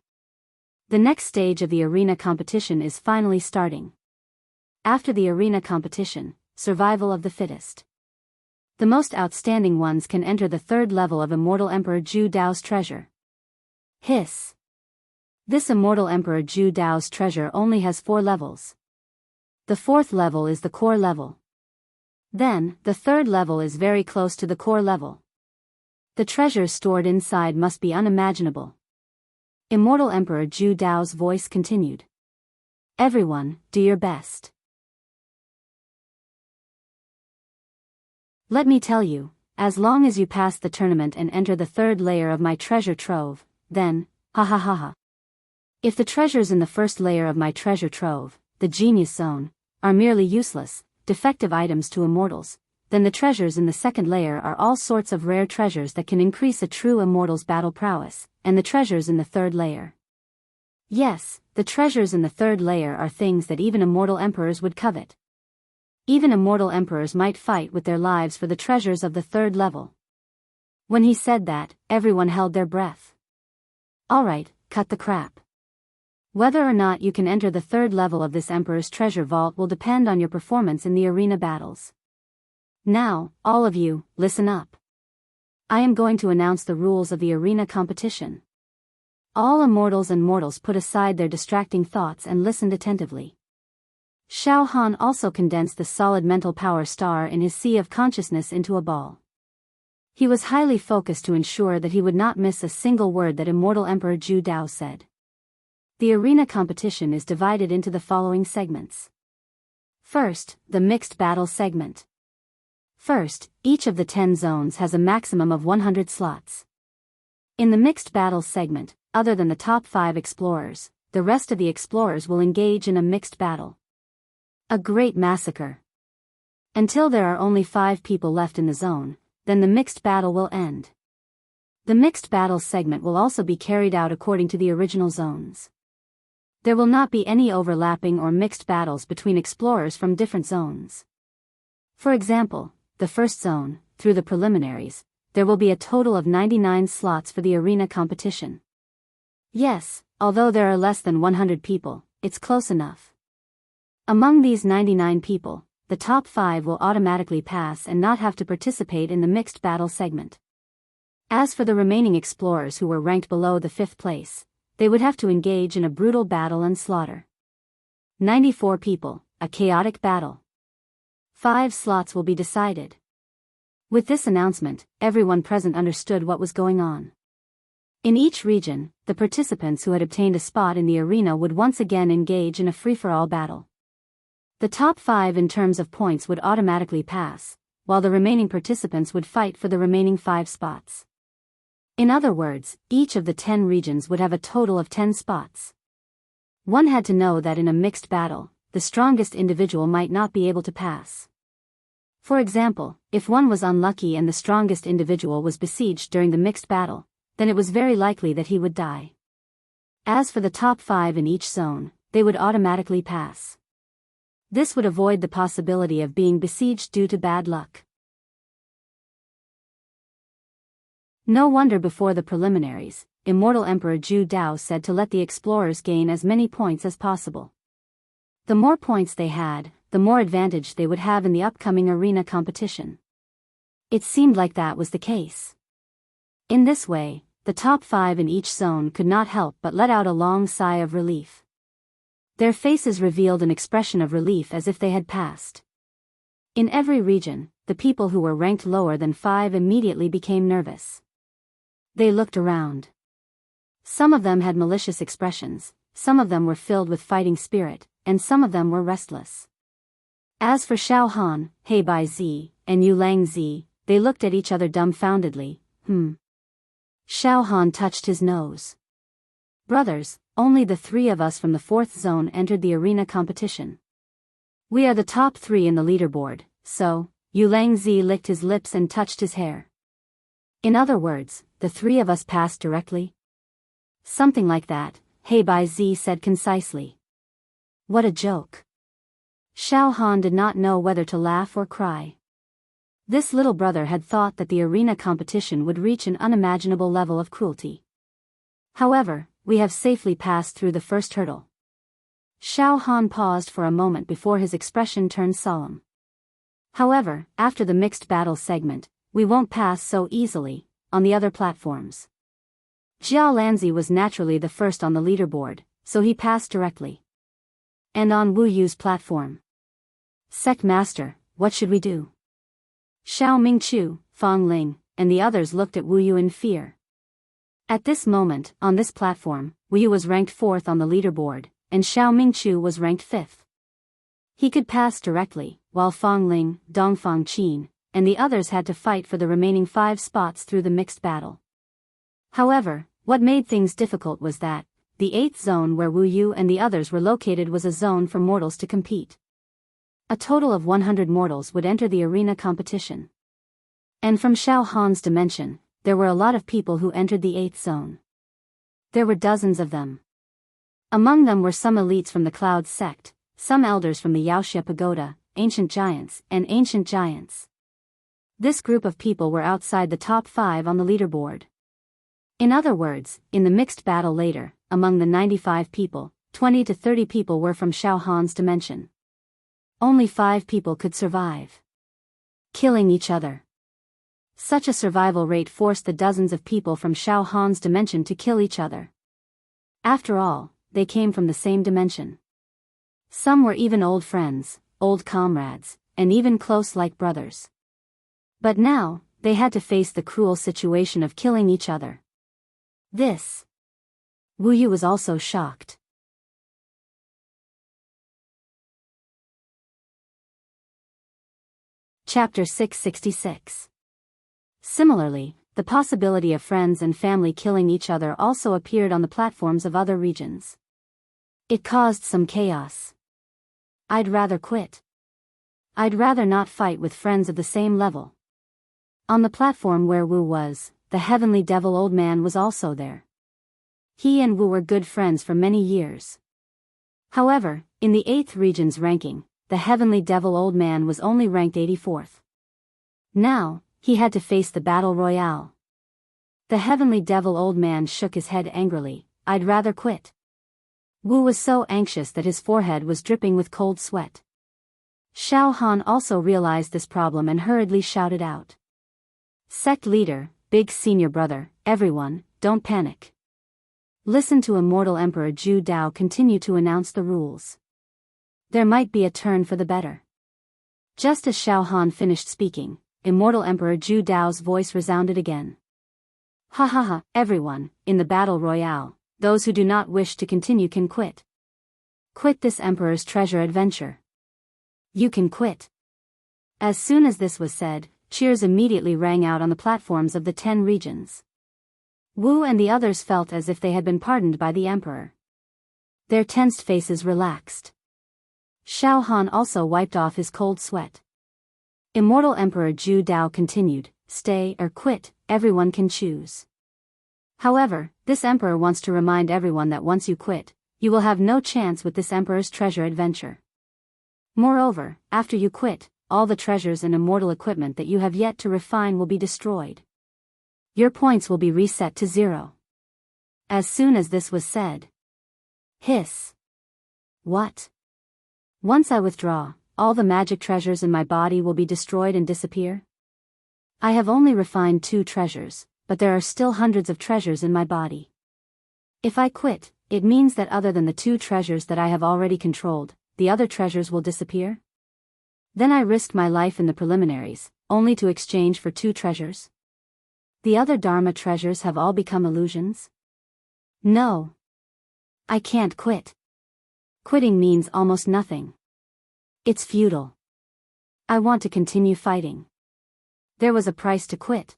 The next stage of the arena competition is finally starting. After the arena competition, survival of the fittest. The most outstanding ones can enter the 3rd level of Immortal Emperor Zhu Dao's treasure. Hiss. This Immortal Emperor Zhu Dao's treasure only has 4 levels. The 4th level is the core level. Then, the 3rd level is very close to the core level. The treasures stored inside must be unimaginable. Immortal Emperor Zhu Dao's voice continued. Everyone, do your best. Let me tell you, as long as you pass the tournament and enter the 3rd layer of my treasure trove, then, ha ha ha ha. If the treasures in the 1st layer of my treasure trove, the genius zone, are merely useless, defective items to immortals, then the treasures in the 2nd layer are all sorts of rare treasures that can increase a true immortal's battle prowess, and the treasures in the 3rd layer. Yes, the treasures in the 3rd layer are things that even immortal emperors would covet. Even immortal emperors might fight with their lives for the treasures of the 3rd level. When he said that, everyone held their breath. Alright, cut the crap. Whether or not you can enter the 3rd level of this Emperor's treasure vault will depend on your performance in the arena battles. Now, all of you, listen up. I am going to announce the rules of the arena competition. All immortals and mortals put aside their distracting thoughts and listened attentively. Xiao Han also condensed the solid mental power star in his sea of consciousness into a ball. He was highly focused to ensure that he would not miss a single word that Immortal Emperor Zhu Dao said. The arena competition is divided into the following segments. First, the mixed battle segment. First, each of the 10 zones has a maximum of 100 slots. In the mixed battle segment, other than the top 5 explorers, the rest of the explorers will engage in a mixed battle. A great massacre. Until there are only 5 people left in the zone, then the mixed battle will end. The mixed battle segment will also be carried out according to the original zones. There will not be any overlapping or mixed battles between explorers from different zones. For example, the first zone, through the preliminaries, there will be a total of 99 slots for the arena competition. Yes, although there are less than 100 people, it's close enough. Among these 99 people, the top 5 will automatically pass and not have to participate in the mixed battle segment. As for the remaining explorers who were ranked below the 5th place, they would have to engage in a brutal battle and slaughter. 94 people, a chaotic battle. 5 slots will be decided. With this announcement, everyone present understood what was going on. In each region, the participants who had obtained a spot in the arena would once again engage in a free-for-all battle. The top 5 in terms of points would automatically pass, while the remaining participants would fight for the remaining 5 spots. In other words, each of the 10 regions would have a total of 10 spots. One had to know that in a mixed battle, the strongest individual might not be able to pass. For example, if one was unlucky and the strongest individual was besieged during the mixed battle, then it was very likely that he would die. As for the top 5 in each zone, they would automatically pass. This would avoid the possibility of being besieged due to bad luck. No wonder before the preliminaries, Immortal Emperor Zhu Dao said to let the explorers gain as many points as possible. The more points they had, the more advantage they would have in the upcoming arena competition. It seemed like that was the case. In this way, the top 5 in each zone could not help but let out a long sigh of relief. Their faces revealed an expression of relief as if they had passed. In every region, the people who were ranked lower than 5 immediately became nervous. They looked around. Some of them had malicious expressions, some of them were filled with fighting spirit, and some of them were restless. As for Xiao Han, He Bai Zi, and Yu Lang Zi, they looked at each other dumbfoundedly. Xiao Han touched his nose. Brothers, only the 3 of us from the 4th zone entered the arena competition. We are the top 3 in the leaderboard, so, Yu Lang Zi licked his lips and touched his hair. In other words, the 3 of us passed directly? Something like that, He Bai Zi said concisely. What a joke. Xiao Han did not know whether to laugh or cry. This little brother had thought that the arena competition would reach an unimaginable level of cruelty. However, we have safely passed through the first hurdle. Xiao Han paused for a moment before his expression turned solemn. However, after the mixed battle segment, we won't pass so easily, on the other platforms. Jiao Lanzi was naturally the first on the leaderboard, so he passed directly. And on Wu Yu's platform. Sect Master, what should we do? Xiao Mingchu, Fang Ling, and the others looked at Wu Yu in fear. At this moment, on this platform, Wu Yu was ranked 4th on the leaderboard, and Xiao Mingchu was ranked 5th. He could pass directly, while Fang Ling, Dongfang Qin, and the others had to fight for the remaining 5 spots through the mixed battle. However, what made things difficult was that, the 8th zone where Wu Yu and the others were located was a zone for mortals to compete. A total of 100 mortals would enter the arena competition. And from Xiao Han's dimension, there were a lot of people who entered the 8th zone. There were dozens of them. Among them were some elites from the Cloud sect, some elders from the Yaoxia Pagoda, ancient giants, and ancient giants. This group of people were outside the top 5 on the leaderboard. In other words, in the mixed battle later, among the 95 people, 20 to 30 people were from Xiao Han's dimension. Only 5 people could survive. Killing each other. Such a survival rate forced the dozens of people from Xiao Han's dimension to kill each other. After all, they came from the same dimension. Some were even old friends, old comrades, and even close like brothers. But now, they had to face the cruel situation of killing each other. Wu Yu was also shocked. Chapter 666. Similarly, the possibility of friends and family killing each other also appeared on the platforms of other regions. It caused some chaos. I'd rather quit. I'd rather not fight with friends of the same level. On the platform where Wu was, the heavenly devil old man was also there. He and Wu were good friends for many years. However, in the 8th region's ranking, the heavenly devil old man was only ranked 84th. Now, he had to face the battle royale. The heavenly devil old man shook his head angrily. I'd rather quit. Wu was so anxious that his forehead was dripping with cold sweat. Xiao Han also realized this problem and hurriedly shouted out. Sect leader, big senior brother, everyone, don't panic. Listen to Immortal Emperor Zhu Dao continue to announce the rules. There might be a turn for the better. Just as Xiao Han finished speaking, Immortal Emperor Zhu Dao's voice resounded again. Ha ha ha, everyone, in the battle royale, those who do not wish to continue can quit. Quit this Emperor's Treasure adventure. You can quit. As soon as this was said, cheers immediately rang out on the platforms of the 10 regions. Wu and the others felt as if they had been pardoned by the Emperor. Their tensed faces relaxed. Xiao Han also wiped off his cold sweat. Immortal Emperor Zhu Dao continued, stay or quit, everyone can choose. However, this Emperor wants to remind everyone that once you quit, you will have no chance with this Emperor's Treasure adventure. Moreover, after you quit, all the treasures and immortal equipment that you have yet to refine will be destroyed. Your points will be reset to 0. As soon as this was said. Hiss. What? Once I withdraw, all the magic treasures in my body will be destroyed and disappear? I have only refined 2 treasures, but there are still hundreds of treasures in my body. If I quit, it means that other than the 2 treasures that I have already controlled, the other treasures will disappear? Then I risked my life in the preliminaries, only to exchange for 2 treasures? The other Dharma treasures have all become illusions? No. I can't quit. Quitting means almost nothing. It's futile. I want to continue fighting. There was a price to quit.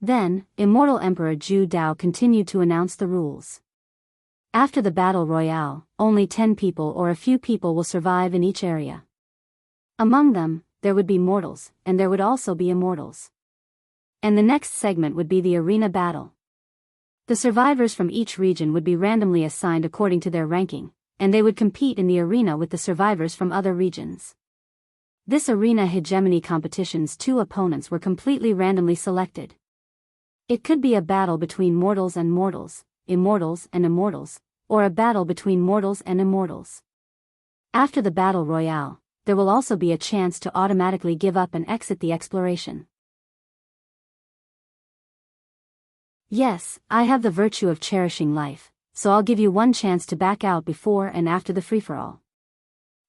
Then, Immortal Emperor Zhu Dao continued to announce the rules. After the battle royale, only 10 people or a few people will survive in each area. Among them, there would be mortals, and there would also be immortals. And the next segment would be the arena battle. The survivors from each region would be randomly assigned according to their ranking, and they would compete in the arena with the survivors from other regions. This arena hegemony competition's 2 opponents were completely randomly selected. It could be a battle between mortals and mortals, immortals and immortals, or a battle between mortals and immortals. After the battle royale, there will also be a chance to automatically give up and exit the exploration. Yes, I have the virtue of cherishing life, so I'll give you 1 chance to back out before and after the free-for-all.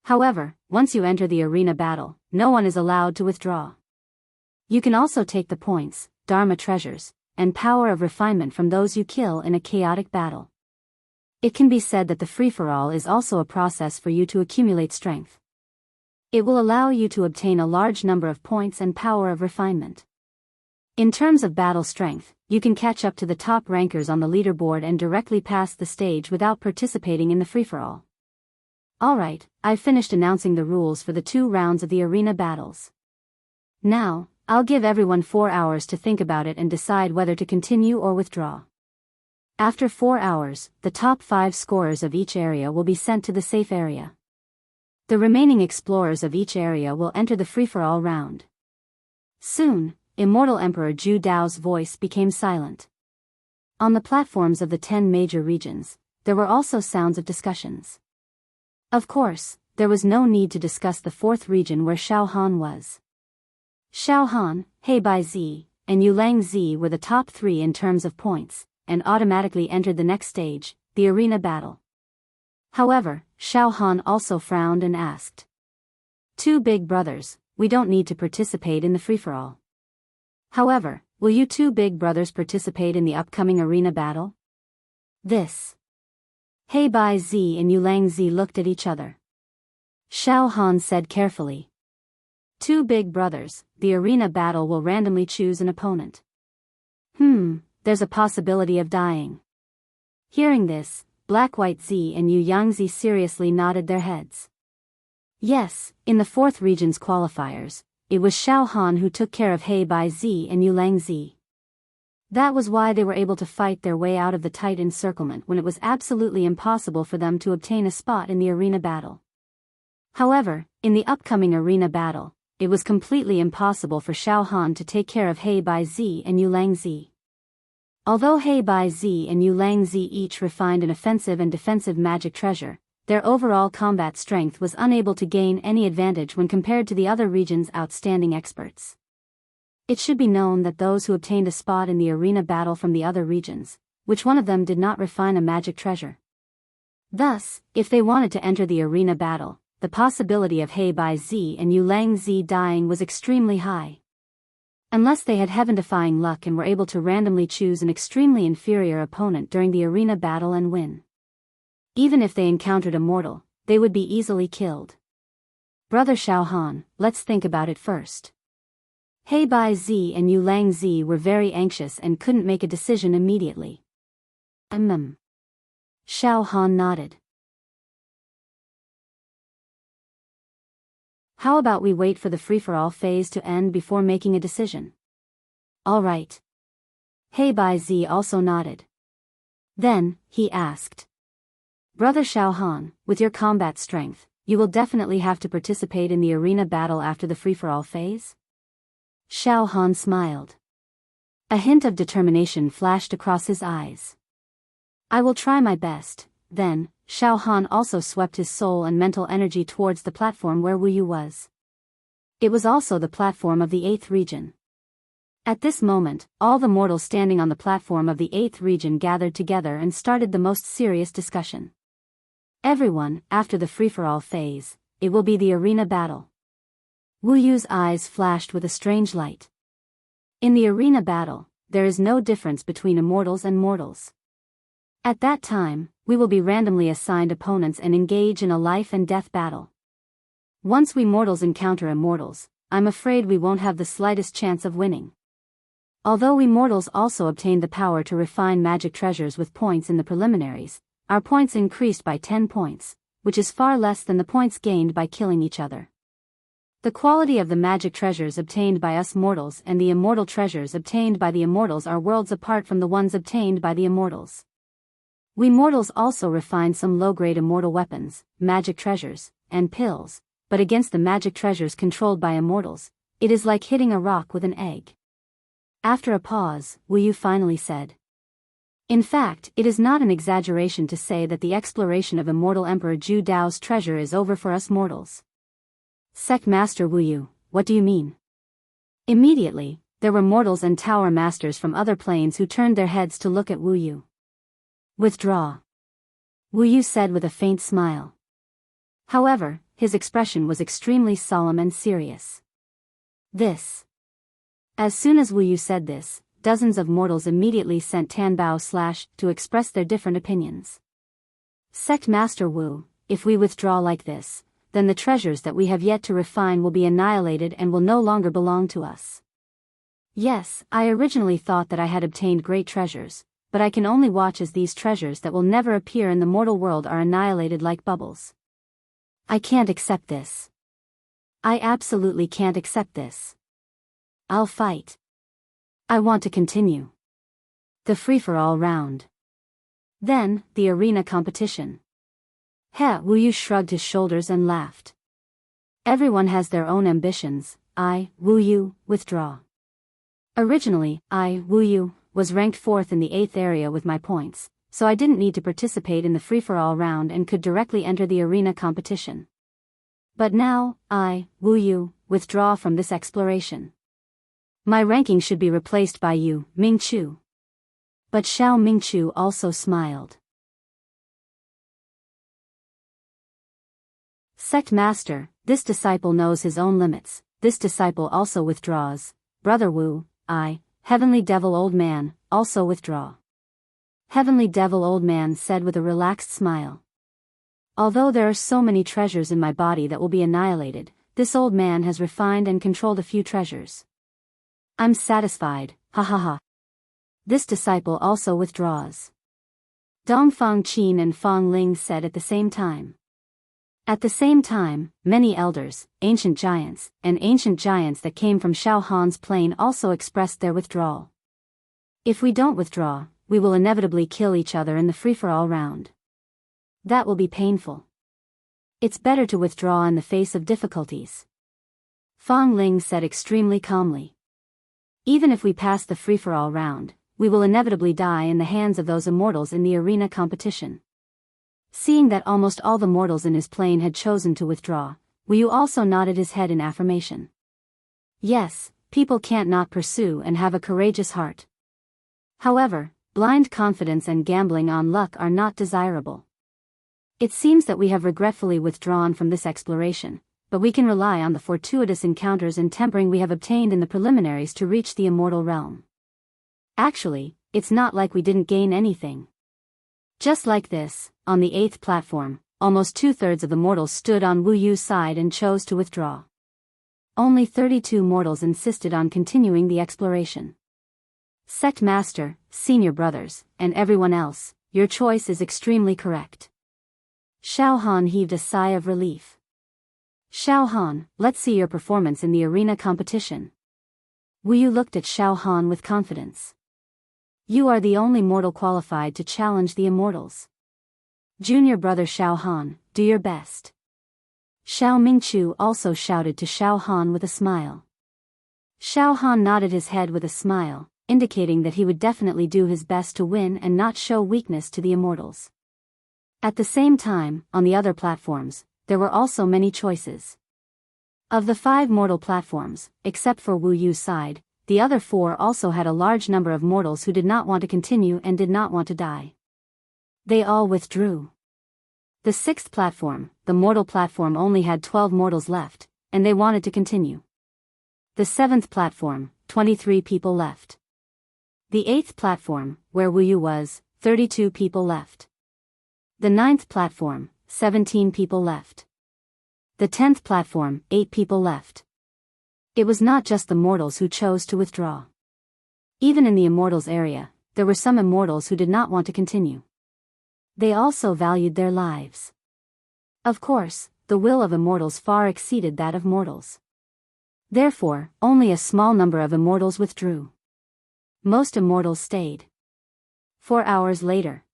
However, once you enter the arena battle, no one is allowed to withdraw. You can also take the points, Dharma treasures, and power of refinement from those you kill in a chaotic battle. It can be said that the free-for-all is also a process for you to accumulate strength. It will allow you to obtain a large number of points and power of refinement. In terms of battle strength, you can catch up to the top rankers on the leaderboard and directly pass the stage without participating in the free-for-all. Alright, I've finished announcing the rules for the 2 rounds of the arena battles. Now, I'll give everyone 4 hours to think about it and decide whether to continue or withdraw. After 4 hours, the top 5 scorers of each area will be sent to the safe area. The remaining explorers of each area will enter the free-for-all round. Soon, Immortal Emperor Zhu Dao's voice became silent. On the platforms of the 10 major regions, there were also sounds of discussions. Of course, there was no need to discuss the 4th region where Xiao Han was. Xiao Han, Heibai Zi, and Yulang Zi were the top 3 in terms of points, and automatically entered the next stage, the arena battle. However, Xiao Han also frowned and asked. 2 big brothers, we don't need to participate in the free-for-all. However, will you 2 big brothers participate in the upcoming arena battle? This. Heibai Zi and Yulang Zi looked at each other. Xiao Han said carefully. Two big brothers, the arena battle will randomly choose an opponent. There's a possibility of dying. Hearing this, Black White Z and Yu Yangzi seriously nodded their heads. Yes, in the 4th region's qualifiers, it was Xiao Han who took care of He Bai Z and Yu Lang Z. That was why they were able to fight their way out of the tight encirclement when it was absolutely impossible for them to obtain a spot in the arena battle. However, in the upcoming arena battle, it was completely impossible for Xiao Han to take care of He Bai Z and Yu Lang Z. Although He Bai Z and Yu Lang Z each refined an offensive and defensive magic treasure, their overall combat strength was unable to gain any advantage when compared to the other region's outstanding experts. It should be known that those who obtained a spot in the arena battle from the other regions, which one of them did not refine a magic treasure? Thus, if they wanted to enter the arena battle, the possibility of He Bai Z and Yu Lang Z dying was extremely high. Unless they had heaven-defying luck and were able to randomly choose an extremely inferior opponent during the arena battle and win. Even if they encountered a mortal, they would be easily killed. Brother Xiao Han, let's think about it first. He Bai Z and Yu Lang Z were very anxious and couldn't make a decision immediately. Xiao Han nodded. How about we wait for the free-for-all phase to end before making a decision? All right. He Bai Z also nodded. Then, he asked. Brother Xiao Han, with your combat strength, you will definitely have to participate in the arena battle after the free-for-all phase? Xiao Han smiled. A hint of determination flashed across his eyes. I will try my best. Then, Xiao Han also swept his soul and mental energy towards the platform where Wu Yu was. It was also the platform of the 8th region. At this moment, all the mortals standing on the platform of the 8th region gathered together and started the most serious discussion. Everyone, after the free-for-all phase, it will be the arena battle. Wu Yu's eyes flashed with a strange light. In the arena battle, there is no difference between immortals and mortals. At that time, we will be randomly assigned opponents and engage in a life and death battle. Once we mortals encounter immortals, I'm afraid we won't have the slightest chance of winning. Although we mortals also obtained the power to refine magic treasures with points in the preliminaries, our points increased by 10 points, which is far less than the points gained by killing each other. The quality of the magic treasures obtained by us mortals and the immortal treasures obtained by the immortals are worlds apart from the ones obtained by the immortals. We mortals also refined some low-grade immortal weapons, magic treasures, and pills, but against the magic treasures controlled by immortals, it is like hitting a rock with an egg. After a pause, Wu Yu finally said. In fact, it is not an exaggeration to say that the exploration of immortal Emperor Zhu Dao's treasure is over for us mortals. Sect Master Wu Yu, what do you mean? Immediately, there were mortals and tower masters from other planes who turned their heads to look at Wu Yu. Withdraw. Wu Yu said with a faint smile. However, his expression was extremely solemn and serious. This. As soon as Wu Yu said this, dozens of mortals immediately sent Tanbao / to express their different opinions. Sect Master Wu, if we withdraw like this, then the treasures that we have yet to refine will be annihilated and will no longer belong to us. Yes, I originally thought that I had obtained great treasures, but I can only watch as these treasures that will never appear in the mortal world are annihilated like bubbles. I can't accept this. I absolutely can't accept this. I'll fight. I want to continue. The free-for-all round. Then, the arena competition. Wu Yu shrugged his shoulders and laughed. Everyone has their own ambitions. I, Wu Yu, withdraw. Originally, I, Wu Yu, was ranked 4th in the 8th area with my points, so I didn't need to participate in the free-for-all round and could directly enter the arena competition. But now, I, Wu Yu, withdraw from this exploration. My ranking should be replaced by you, Mingchu. But Xiao Mingchu also smiled. Sect Master, this disciple knows his own limits, this disciple also withdraws. Brother Wu, I, Heavenly Devil Old Man, also withdraw. Heavenly Devil Old Man said with a relaxed smile. Although there are so many treasures in my body that will be annihilated, this old man has refined and controlled a few treasures. I'm satisfied, ha ha ha. This disciple also withdraws. Dong Fangqin and Fang Ling said at the same time. At the same time, many elders, ancient giants that came from Xiao Han's plain also expressed their withdrawal. If we don't withdraw, we will inevitably kill each other in the free-for-all round. That will be painful. It's better to withdraw in the face of difficulties. Fang Ling said extremely calmly. Even if we pass the free-for-all round, we will inevitably die in the hands of those immortals in the arena competition. Seeing that almost all the mortals in his plane had chosen to withdraw, Wu Yu also nodded his head in affirmation. Yes, people can't not pursue and have a courageous heart. However, blind confidence and gambling on luck are not desirable. It seems that we have regretfully withdrawn from this exploration, but we can rely on the fortuitous encounters and tempering we have obtained in the preliminaries to reach the immortal realm. Actually, it's not like we didn't gain anything. Just like this, on the 8th platform, almost 2/3 of the mortals stood on Wu Yu's side and chose to withdraw. Only 32 mortals insisted on continuing the exploration. Sect Master, Senior Brothers, and everyone else, your choice is extremely correct. Xiao Han heaved a sigh of relief. Xiao Han, let's see your performance in the arena competition. Wu Yu looked at Xiao Han with confidence. You are the only mortal qualified to challenge the immortals. Junior brother Xiao Han, do your best. Xiao Mingchu also shouted to Xiao Han with a smile. Xiao Han nodded his head with a smile, indicating that he would definitely do his best to win and not show weakness to the immortals. At the same time, on the other platforms, there were also many choices. Of the 5 mortal platforms, except for Wu Yu's side, the other 4 also had a large number of mortals who did not want to continue and did not want to die. They all withdrew. The 6th platform, the mortal platform, only had 12 mortals left, and they wanted to continue. The 7th platform, 23 people left. The 8th platform, where Wu Yu was, 32 people left. The 9th platform, 17 people left. The 10th platform, 8 people left. It was not just the mortals who chose to withdraw. Even in the immortals area, there were some immortals who did not want to continue. They also valued their lives. Of course, the will of immortals far exceeded that of mortals. Therefore, only a small number of immortals withdrew. Most immortals stayed. 4 hours later.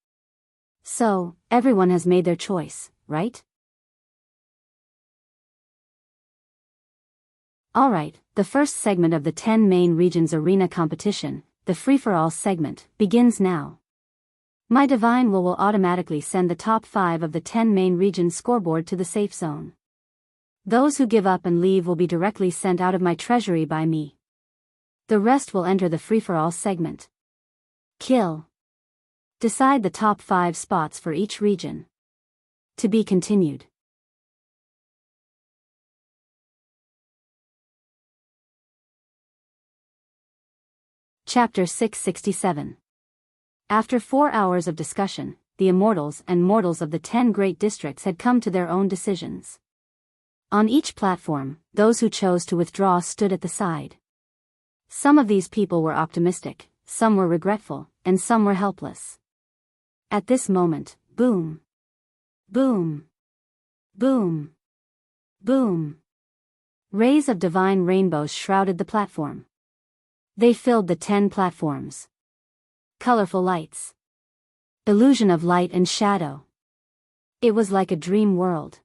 So, everyone has made their choice, right? Alright, the first segment of the 10 main regions arena competition, the free-for-all segment, begins now. My divine will automatically send the top 5 of the 10 main regions scoreboard to the safe zone. Those who give up and leave will be directly sent out of my treasury by me. The rest will enter the free-for-all segment. Kill. Decide the top 5 spots for each region. To be continued. Chapter 667. After 4 hours of discussion, the immortals and mortals of the 10 great districts had come to their own decisions. On each platform, those who chose to withdraw stood at the side. Some of these people were optimistic, some were regretful, and some were helpless. At this moment, boom, boom, boom, boom. Rays of divine rainbows shrouded the platform. They filled the 10 platforms. Colorful lights. Illusion of light and shadow. It was like a dream world.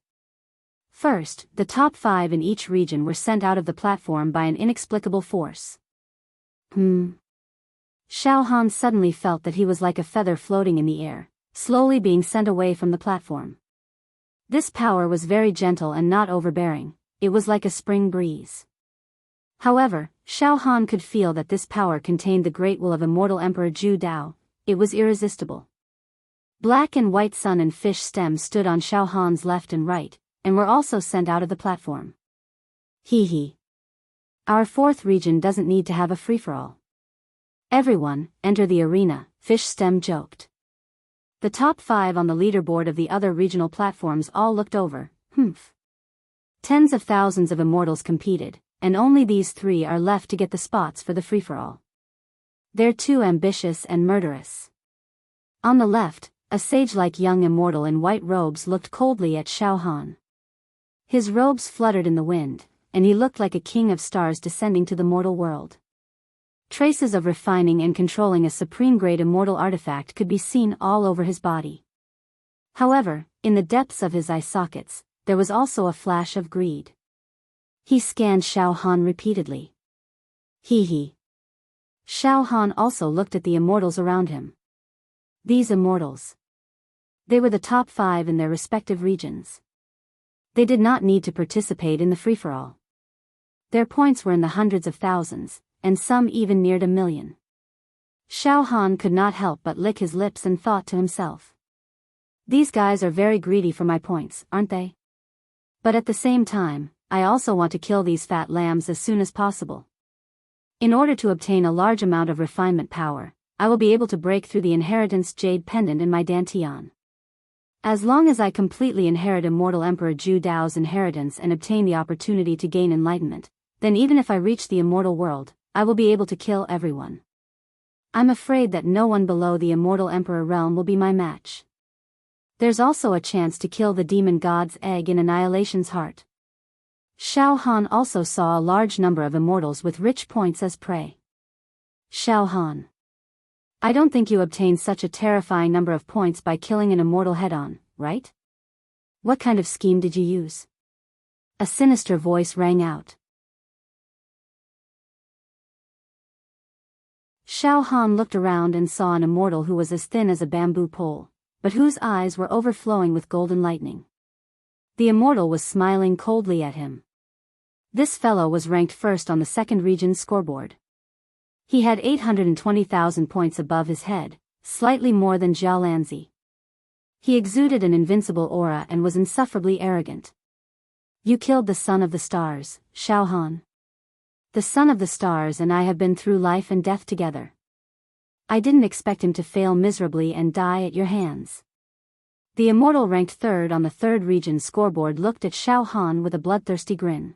First, the top 5 in each region were sent out of the platform by an inexplicable force. Xiao Han suddenly felt that he was like a feather floating in the air, slowly being sent away from the platform. This power was very gentle and not overbearing, it was like a spring breeze. However, Xiao Han could feel that this power contained the great will of immortal Emperor Zhu Dao. It was irresistible. Black and white sun and fish stems stood on Xiao Han's left and right, and were also sent out of the platform. Hee hee. Our 4th region doesn't need to have a free-for-all. Everyone, enter the arena, fish stem joked. The top 5 on the leaderboard of the other regional platforms all looked over, Tens of thousands of immortals competed, and only these 3 are left to get the spots for the free-for-all. They're too ambitious and murderous. On the left, a sage-like young immortal in white robes looked coldly at Xiao Han. His robes fluttered in the wind, and he looked like a king of stars descending to the mortal world. Traces of refining and controlling a supreme-grade immortal artifact could be seen all over his body. However, in the depths of his eye sockets, there was also a flash of greed. He scanned Xiao Han repeatedly. He. Xiao Han also looked at the immortals around him. These immortals. They were the top 5 in their respective regions. They did not need to participate in the free-for-all. Their points were in the hundreds of thousands, and some even neared 1 million. Xiao Han could not help but lick his lips and thought to himself. These guys are very greedy for my points, aren't they? But at the same time, I also want to kill these fat lambs as soon as possible. In order to obtain a large amount of refinement power, I will be able to break through the inheritance jade pendant in my dantian. As long as I completely inherit Immortal Emperor Zhu Dao's inheritance and obtain the opportunity to gain enlightenment, then even if I reach the immortal world, I will be able to kill everyone. I'm afraid that no one below the Immortal Emperor realm will be my match. There's also a chance to kill the demon god's egg in Annihilation's heart. Xiao Han also saw a large number of immortals with rich points as prey. Xiao Han. I don't think you obtained such a terrifying number of points by killing an immortal head-on, right? What kind of scheme did you use? A sinister voice rang out. Xiao Han looked around and saw an immortal who was as thin as a bamboo pole, but whose eyes were overflowing with golden lightning. The immortal was smiling coldly at him. This fellow was ranked first on the second region's scoreboard. He had 820,000 points above his head, slightly more than Jiao Lanzi. He exuded an invincible aura and was insufferably arrogant. You killed the son of the stars, Xiao Han. The son of the stars and I have been through life and death together. I didn't expect him to fail miserably and die at your hands. The immortal ranked third on the third region scoreboard looked at Xiao Han with a bloodthirsty grin.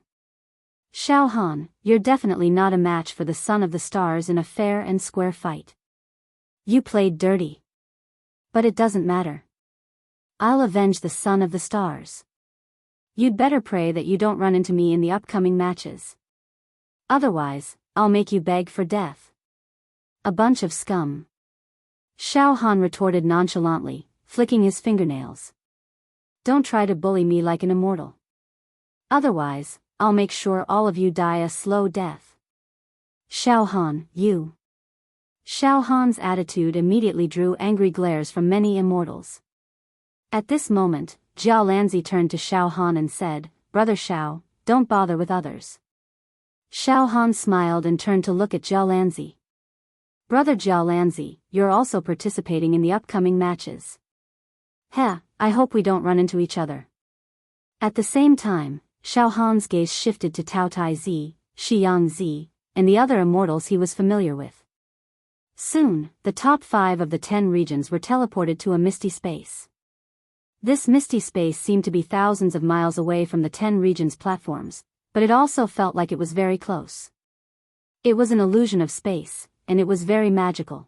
Xiao Han, you're definitely not a match for the son of the stars in a fair and square fight. You played dirty. But it doesn't matter. I'll avenge the son of the stars. You'd better pray that you don't run into me in the upcoming matches. Otherwise, I'll make you beg for death. A bunch of scum. Xiao Han retorted nonchalantly, flicking his fingernails. Don't try to bully me like an immortal. Otherwise, I'll make sure all of you die a slow death. Xiao Han, you. Xiao Han's attitude immediately drew angry glares from many immortals. At this moment, Jiao Lanzi turned to Xiao Han and said, Brother Xiao, don't bother with others. Xiao Han smiled and turned to look at Jiao Lanzi. Brother Jiao Lanzi, you're also participating in the upcoming matches. Heh, I hope we don't run into each other. At the same time, Xiao Han's gaze shifted to Tao Tai Zi, Shiyang Zi, and the other immortals he was familiar with. Soon, the top 5 of the 10 regions were teleported to a misty space. This misty space seemed to be thousands of miles away from the 10 regions' platforms, but it also felt like it was very close. It was an illusion of space, and it was very magical.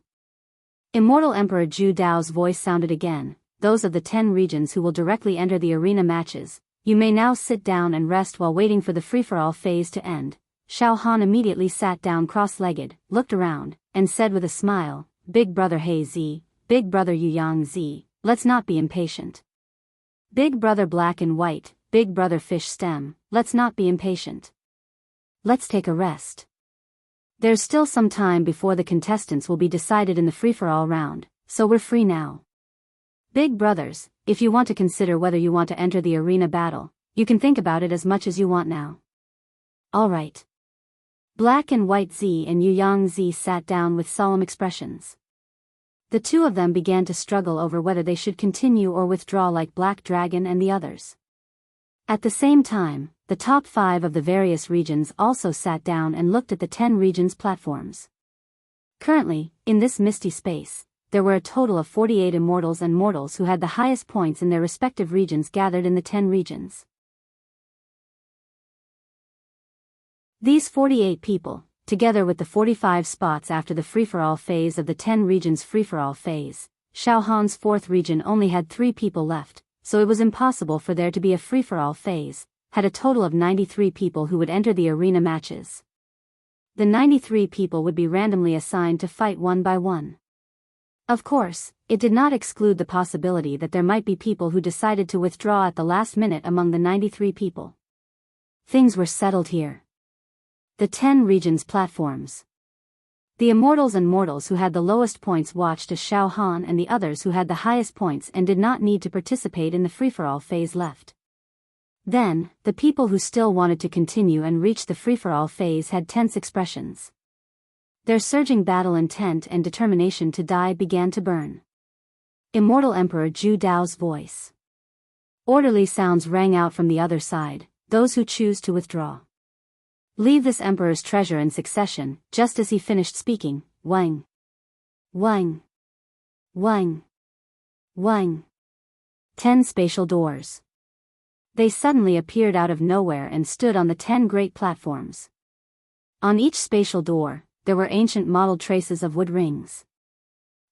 Immortal Emperor Zhu Dao's voice sounded again, those of the 10 regions who will directly enter the arena matches, you may now sit down and rest while waiting for the free-for-all phase to end. Xiao Han immediately sat down cross-legged, looked around, and said with a smile, Big brother He Zi, Big brother Yang Zi, let's not be impatient. Big brother Black and White, Big brother Fish Stem, let's not be impatient. Let's take a rest. There's still some time before the contestants will be decided in the free-for-all round, so we're free now. Big brothers, if you want to consider whether you want to enter the arena battle, you can think about it as much as you want now. Alright. Black and White Z and Yang Z sat down with solemn expressions. The two of them began to struggle over whether they should continue or withdraw like Black Dragon and the others. At the same time, the top 5 of the various regions also sat down and looked at the 10 regions' platforms. Currently, in this misty space, there were a total of 48 immortals and mortals who had the highest points in their respective regions gathered in the 10 regions. These 48 people, together with the 45 spots after the free-for-all phase of the 10 regions free-for-all phase, Xiao Han's fourth region only had 3 people left, so it was impossible for there to be a free-for-all phase, had a total of 93 people who would enter the arena matches. The 93 people would be randomly assigned to fight one by one. Of course, it did not exclude the possibility that there might be people who decided to withdraw at the last minute among the 93 people. Things were settled here. The 10 regions platforms. The immortals and mortals who had the lowest points watched as Xiao Han and the others who had the highest points and did not need to participate in the free-for-all phase left. Then, the people who still wanted to continue and reach the free-for-all phase had tense expressions. Their surging battle intent and determination to die began to burn. Immortal Emperor Zhu Dao's voice. Orderly sounds rang out from the other side, those who choose to withdraw. Leave this emperor's treasure in succession. Just as he finished speaking, Wang. Wang. Wang. Wang. 10 spatial doors. They suddenly appeared out of nowhere and stood on the 10 great platforms. On each spatial door, there were ancient modeled traces of wood rings.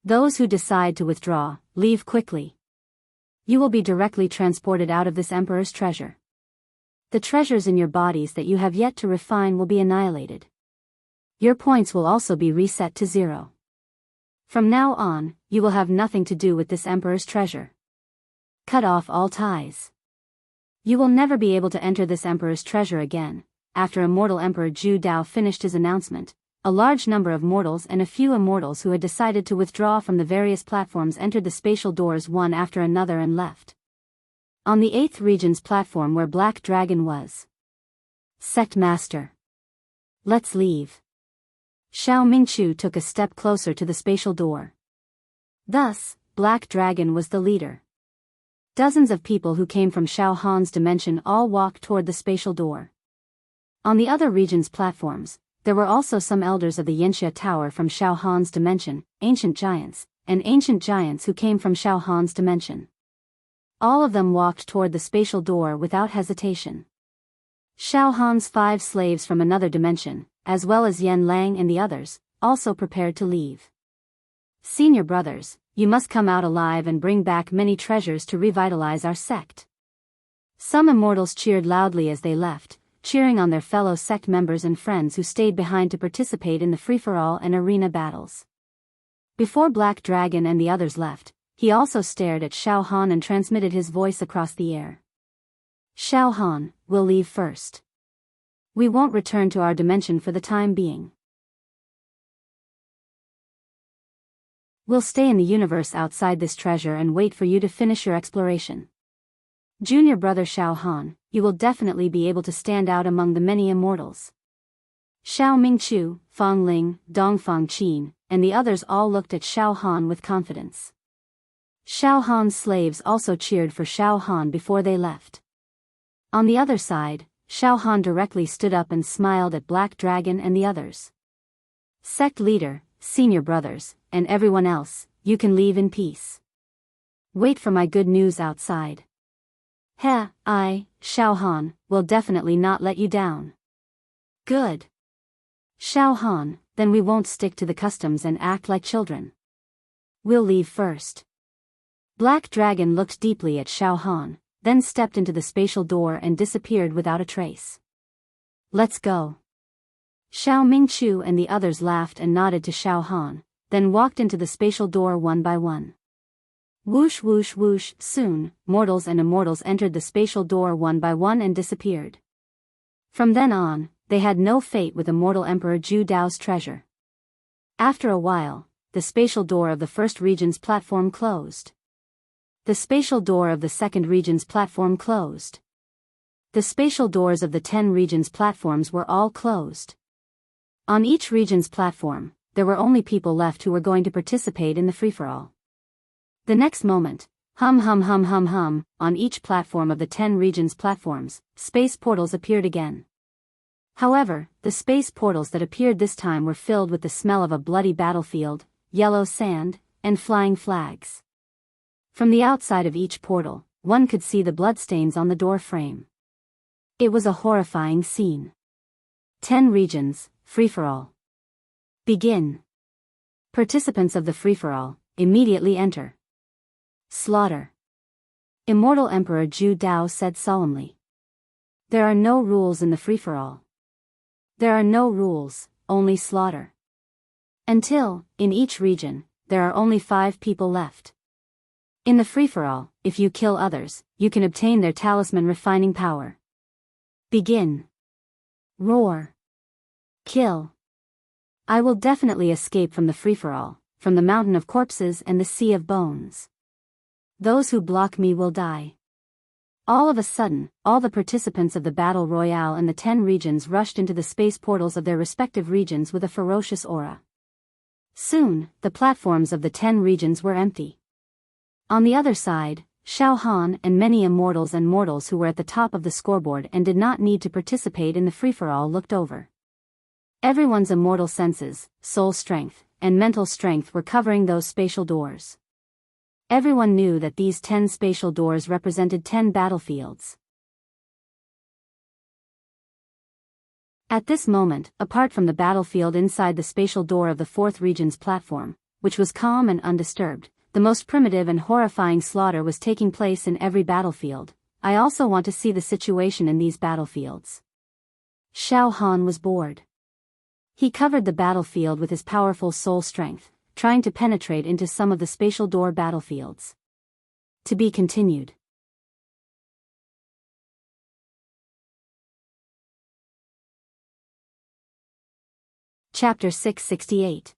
Those who decide to withdraw, leave quickly. You will be directly transported out of this emperor's treasure. The treasures in your bodies that you have yet to refine will be annihilated. Your points will also be reset to 0. From now on, you will have nothing to do with this emperor's treasure. Cut off all ties. You will never be able to enter this emperor's treasure again. After Immortal Emperor Zhu Dao finished his announcement, a large number of mortals and a few immortals who had decided to withdraw from the various platforms entered the spatial doors one after another and left. On the 8th region's platform where Black Dragon was. Sect Master. Let's leave. Xiao Mingchu took a step closer to the spatial door. Thus, Black Dragon was the leader. Dozens of people who came from Xiao Han's dimension all walked toward the spatial door. On the other region's platforms, there were also some elders of the Xianxia Tower from Xiao Han's dimension, ancient giants, and ancient giants who came from Xiao Han's dimension. All of them walked toward the spatial door without hesitation. Xiao Han's 5 slaves from another dimension, as well as Yan Lang and the others, also prepared to leave. Senior brothers, you must come out alive and bring back many treasures to revitalize our sect. Some immortals cheered loudly as they left, cheering on their fellow sect members and friends who stayed behind to participate in the free-for-all and arena battles. Before Black Dragon and the others left, he also stared at Xiao Han and transmitted his voice across the air. Xiao Han, we'll leave first. We won't return to our dimension for the time being. We'll stay in the universe outside this treasure and wait for you to finish your exploration. Junior brother Xiao Han, you will definitely be able to stand out among the many immortals. Xiao Mingchu, Fang Ling, Dongfang Qin, and the others all looked at Xiao Han with confidence. Xiao Han's slaves also cheered for Xiao Han before they left. On the other side, Xiao Han directly stood up and smiled at Black Dragon and the others. Sect leader, senior brothers, and everyone else, you can leave in peace. Wait for my good news outside. I, Xiao Han, will definitely not let you down. Good. Xiao Han, then we won't stick to the customs and act like children. We'll leave first. Black Dragon looked deeply at Xiao Han, then stepped into the spatial door and disappeared without a trace. Let's go. Xiao Mingchu and the others laughed and nodded to Xiao Han, then walked into the spatial door one by one. Whoosh whoosh whoosh, soon, mortals and immortals entered the spatial door one by one and disappeared. From then on, they had no fate with Immortal Emperor Zhu Dao's treasure. After a while, the spatial door of the first region's platform closed. The spatial door of the second region's platform closed. The spatial doors of the 10 regions' platforms were all closed. On each region's platform, there were only people left who were going to participate in the free-for-all. The next moment, hum hum hum hum hum, on each platform of the 10 regions' platforms, space portals appeared again. However, the space portals that appeared this time were filled with the smell of a bloody battlefield, yellow sand, and flying flags. From the outside of each portal, one could see the bloodstains on the door frame. It was a horrifying scene. 10 regions, free-for-all. Begin. Participants of the free-for-all, immediately enter. Slaughter. Immortal Emperor Zhu Dao said solemnly. There are no rules in the free-for-all. There are no rules, only slaughter. Until, in each region, there are only 5 people left. In the free-for-all, if you kill others, you can obtain their talisman refining power. Begin. Roar. Kill. I will definitely escape from the free-for-all, from the mountain of corpses and the sea of bones. Those who block me will die. All of a sudden, all the participants of the Battle Royale and the 10 regions rushed into the space portals of their respective regions with a ferocious aura. Soon, the platforms of the 10 regions were empty. On the other side, Xiao Han and many immortals and mortals who were at the top of the scoreboard and did not need to participate in the free-for-all looked over. Everyone's immortal senses, soul strength, and mental strength were covering those spatial doors. Everyone knew that these 10 spatial doors represented 10 battlefields. At this moment, apart from the battlefield inside the spatial door of the 4th region's platform, which was calm and undisturbed, the most primitive and horrifying slaughter was taking place in every battlefield. I also want to see the situation in these battlefields. Xiao Han was bored. He covered the battlefield with his powerful soul strength, trying to penetrate into some of the spatial door battlefields. To be continued. Chapter 668.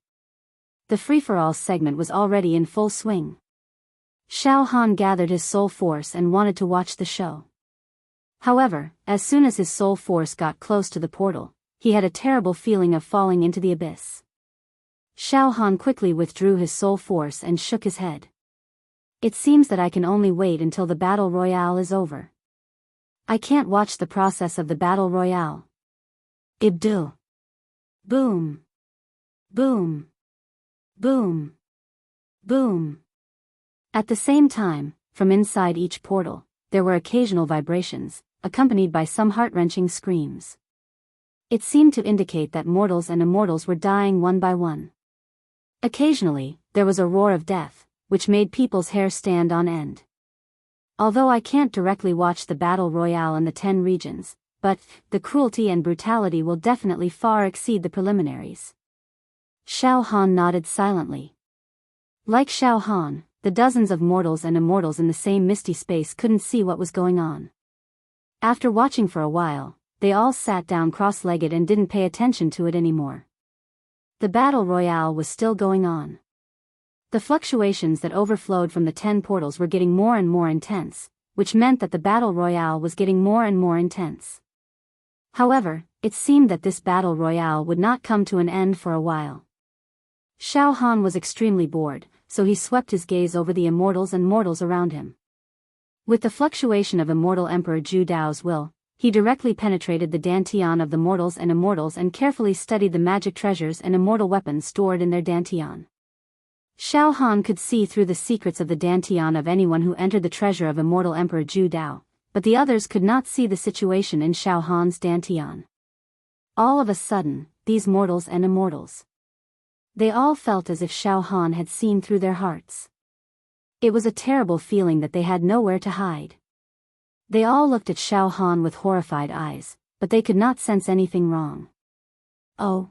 The free-for-all segment was already in full swing. Xiao Han gathered his soul force and wanted to watch the show. However, as soon as his soul force got close to the portal, he had a terrible feeling of falling into the abyss. Xiao Han quickly withdrew his soul force and shook his head. It seems that I can only wait until the battle royale is over. I can't watch the process of the battle royale. Ibdu. Boom. Boom. Boom. Boom. At the same time, from inside each portal, there were occasional vibrations, accompanied by some heart-wrenching screams. It seemed to indicate that mortals and immortals were dying one by one. Occasionally, there was a roar of death, which made people's hair stand on end. Although I can't directly watch the battle royale in the 10 regions, but the cruelty and brutality will definitely far exceed the preliminaries. Xiao Han nodded silently. Like Xiao Han, the dozens of mortals and immortals in the same misty space couldn't see what was going on. After watching for a while, they all sat down cross-legged and didn't pay attention to it anymore. The battle royale was still going on. The fluctuations that overflowed from the 10 portals were getting more and more intense, which meant that the battle royale was getting more and more intense. However, it seemed that this battle royale would not come to an end for a while. Xiao Han was extremely bored, so he swept his gaze over the immortals and mortals around him. With the fluctuation of Immortal Emperor Zhu Dao's will, he directly penetrated the dantian of the mortals and immortals and carefully studied the magic treasures and immortal weapons stored in their dantian. Xiao Han could see through the secrets of the dantian of anyone who entered the treasure of Immortal Emperor Zhu Dao, but the others could not see the situation in Xiao Han's dantian. All of a sudden, these mortals and immortals. They all felt as if Xiao Han had seen through their hearts. It was a terrible feeling that they had nowhere to hide. They all looked at Xiao Han with horrified eyes, but they could not sense anything wrong. Oh.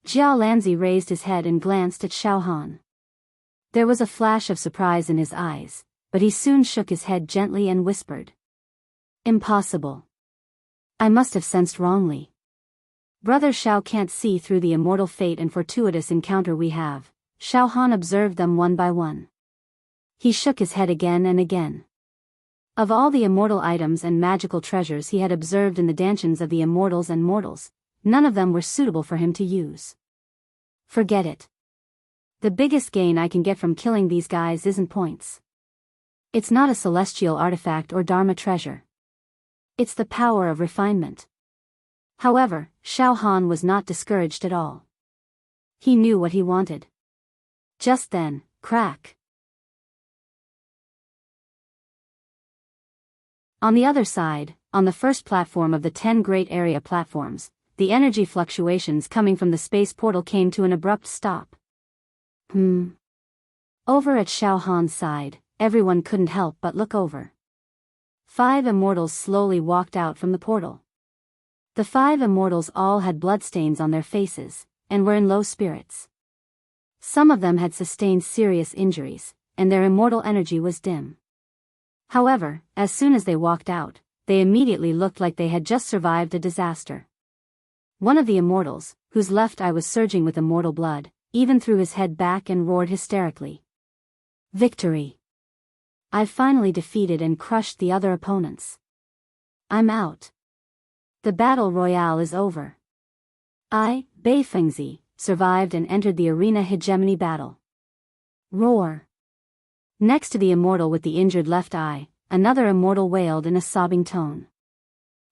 Jiao Lanzi raised his head and glanced at Xiao Han. There was a flash of surprise in his eyes, but he soon shook his head gently and whispered. Impossible. I must have sensed wrongly. Brother Xiao can't see through the immortal fate and fortuitous encounter we have. Xiao Han observed them one by one. He shook his head again and again. Of all the immortal items and magical treasures he had observed in the dantians of the immortals and mortals, none of them were suitable for him to use. Forget it. The biggest gain I can get from killing these guys isn't points. It's not a celestial artifact or Dharma treasure. It's the power of refinement. However, Xiao Han was not discouraged at all. He knew what he wanted. Just then, crack. On the other side, on the first platform of the 10 great area platforms, the energy fluctuations coming from the space portal came to an abrupt stop. Over at Xiao Han's side, everyone couldn't help but look over. 5 immortals slowly walked out from the portal. The 5 immortals all had bloodstains on their faces, and were in low spirits. Some of them had sustained serious injuries, and their immortal energy was dim. However, as soon as they walked out, they immediately looked like they had just survived a disaster. One of the immortals, whose left eye was surging with immortal blood, even threw his head back and roared hysterically. "Victory! I've finally defeated and crushed the other opponents. I'm out. The battle royale is over. I, Bei Fengzi, survived and entered the arena hegemony battle." Roar! Next to the immortal with the injured left eye, another immortal wailed in a sobbing tone.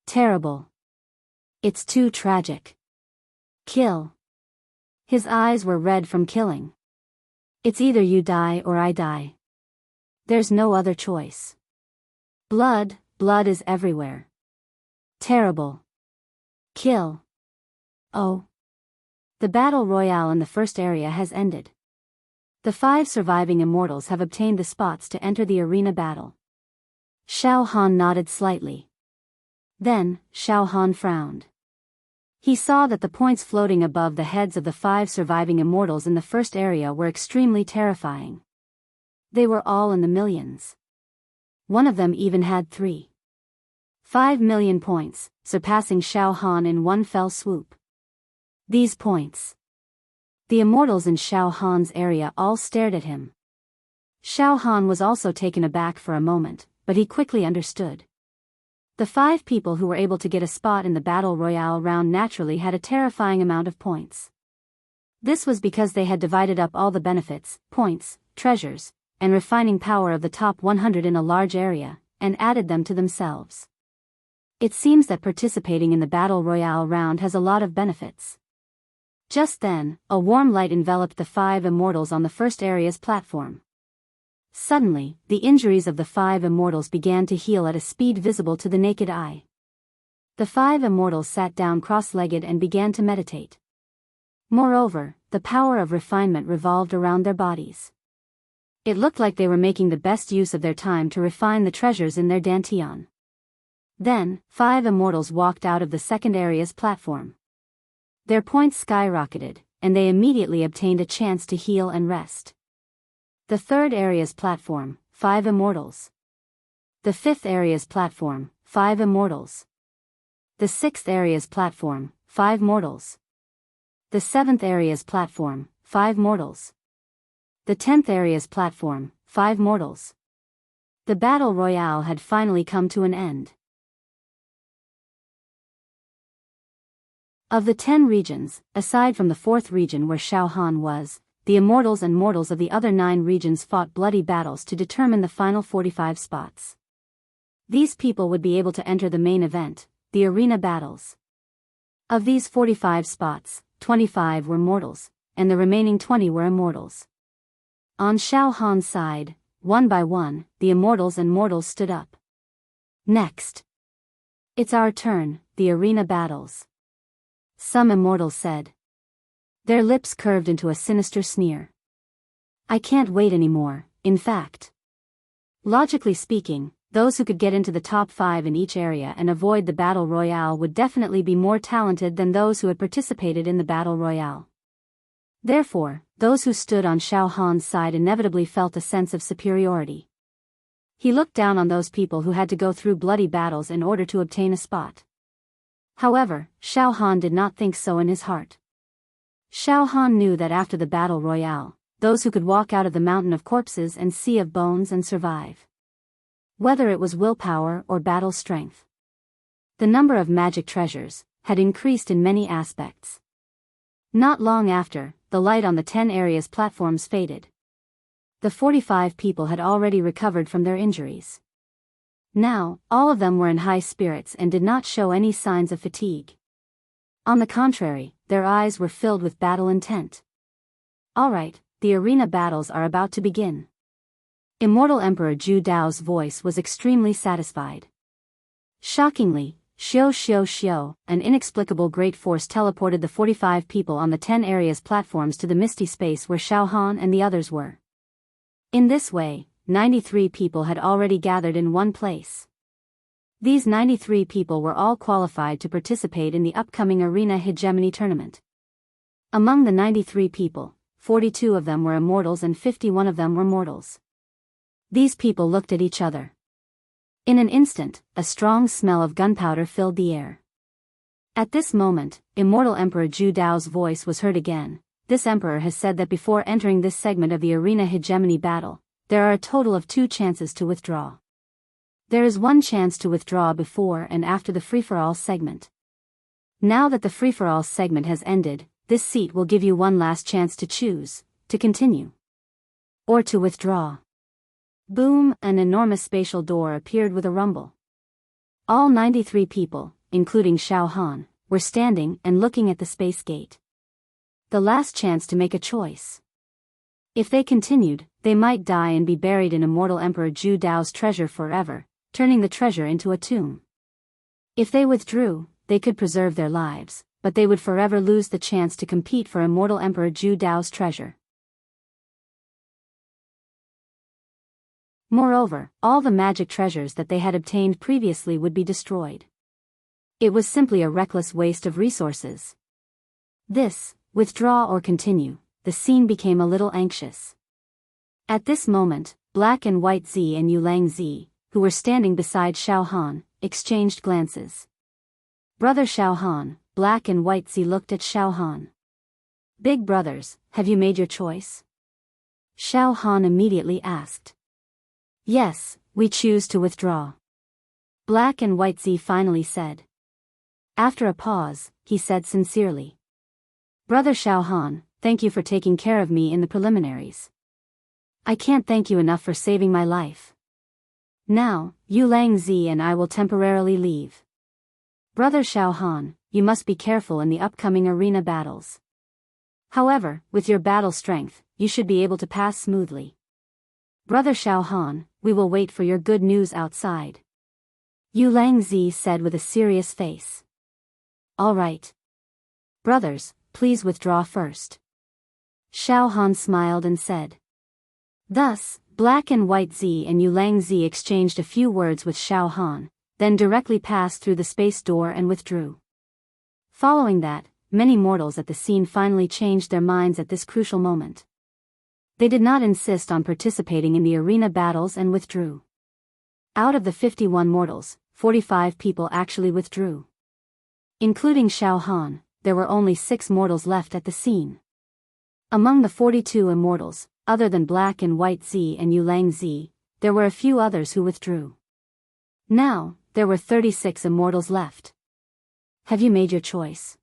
"Terrible. It's too tragic. Kill." His eyes were red from killing. "It's either you die or I die. There's no other choice. Blood is everywhere. Terrible. Kill. Oh. The battle royale in the first area has ended. The 5 surviving immortals have obtained the spots to enter the arena battle." Xiao Han nodded slightly. Then, Xiao Han frowned. He saw that the points floating above the heads of the 5 surviving immortals in the first area were extremely terrifying. They were all in the millions. One of them even had 3.5 million points, surpassing Xiao Han in one fell swoop. These points. The immortals in Xiao Han's area all stared at him. Xiao Han was also taken aback for a moment, but he quickly understood. The 5 people who were able to get a spot in the Battle Royale round naturally had a terrifying amount of points. This was because they had divided up all the benefits, points, treasures, and refining power of the top 100 in a large area, and added them to themselves. It seems that participating in the Battle Royale round has a lot of benefits. Just then, a warm light enveloped the 5 immortals on the first area's platform. Suddenly, the injuries of the 5 immortals began to heal at a speed visible to the naked eye. The 5 immortals sat down cross-legged and began to meditate. Moreover, the power of refinement revolved around their bodies. It looked like they were making the best use of their time to refine the treasures in their dantian. Then, 5 immortals walked out of the second area's platform. Their points skyrocketed, and they immediately obtained a chance to heal and rest. The third area's platform, 5 immortals. The fifth area's platform, 5 immortals. The sixth area's platform, 5 mortals. The seventh area's platform, 5 mortals. The 10th area's platform, 5 mortals. The battle royale had finally come to an end. Of the 10 regions, aside from the 4th region where Xiao Han was, the immortals and mortals of the other 9 regions fought bloody battles to determine the final 45 spots. These people would be able to enter the main event, the arena battles. Of these 45 spots, 25 were mortals, and the remaining 20 were immortals. On Xiao Han's side, one by one, the immortals and mortals stood up. "Next. It's our turn, the arena battles," some immortals said. Their lips curved into a sinister sneer. "I can't wait anymore, in fact." Logically speaking, those who could get into the top 5 in each area and avoid the battle royale would definitely be more talented than those who had participated in the battle royale. Therefore, those who stood on Xiao Han's side inevitably felt a sense of superiority. He looked down on those people who had to go through bloody battles in order to obtain a spot. However, Xiao Han did not think so in his heart. Xiao Han knew that after the battle royale, those who could walk out of the mountain of corpses and sea of bones and survive. Whether it was willpower or battle strength. The number of magic treasures had increased in many aspects. Not long after, the light on the 10 areas platforms faded. The 45 people had already recovered from their injuries. Now, all of them were in high spirits and did not show any signs of fatigue. On the contrary, their eyes were filled with battle intent. "All right, the arena battles are about to begin." Immortal Emperor Zhu Dao's voice was extremely satisfied. Shockingly, Xiao xiao xiao, an inexplicable great force teleported the 45 people on the 10 areas platforms to the misty space where Xiao Han and the others were. In this way, 93 people had already gathered in one place. These 93 people were all qualified to participate in the upcoming Arena Hegemony tournament. Among the 93 people, 42 of them were immortals and 51 of them were mortals. These people looked at each other. In an instant, a strong smell of gunpowder filled the air. At this moment, Immortal Emperor Zhu Dao's voice was heard again. This emperor has said that before entering this segment of the Arena Hegemony battle, there are a total of 2 chances to withdraw. There is 1 chance to withdraw before and after the free-for-all segment. Now that the free-for-all segment has ended, this seat will give you 1 last chance to choose, to continue, or to withdraw. Boom, an enormous spatial door appeared with a rumble. All 93 people, including Xiao Han, were standing and looking at the space gate. The last chance to make a choice. If they continued, they might die and be buried in Immortal Emperor Zhu Dao's treasure forever, turning the treasure into a tomb. If they withdrew, they could preserve their lives, but they would forever lose the chance to compete for Immortal Emperor Zhu Dao's treasure. Moreover, all the magic treasures that they had obtained previously would be destroyed. It was simply a reckless waste of resources. This, withdraw or continue, the scene became a little anxious. At this moment, Black and White Z and Yulang Z, who were standing beside Xiao Han, exchanged glances. Brother Xiao Han, Black and White Z looked at Xiao Han. Big brothers, have you made your choice? Xiao Han immediately asked. Yes, we choose to withdraw. Black and White Z finally said. After a pause, he said sincerely. Brother Xiao Han, thank you for taking care of me in the preliminaries. I can't thank you enough for saving my life. Now, Yulang Z and I will temporarily leave. Brother Xiao Han, you must be careful in the upcoming arena battles. However, with your battle strength, you should be able to pass smoothly. Brother Xiao Han, we will wait for your good news outside. Yulang Z said with a serious face. All right. Brothers, please withdraw first. Xiao Han smiled and said. Thus, Black and White Z and Yulang Z exchanged a few words with Xiao Han, then directly passed through the space door and withdrew. Following that, many mortals at the scene finally changed their minds at this crucial moment. They did not insist on participating in the arena battles and withdrew. Out of the 51 mortals, 45 people actually withdrew. Including Xiao Han, there were only 6 mortals left at the scene. Among the 42 immortals, other than Black and White Z and Yulang Z, there were a few others who withdrew. Now, there were 36 immortals left. Have you made your choice?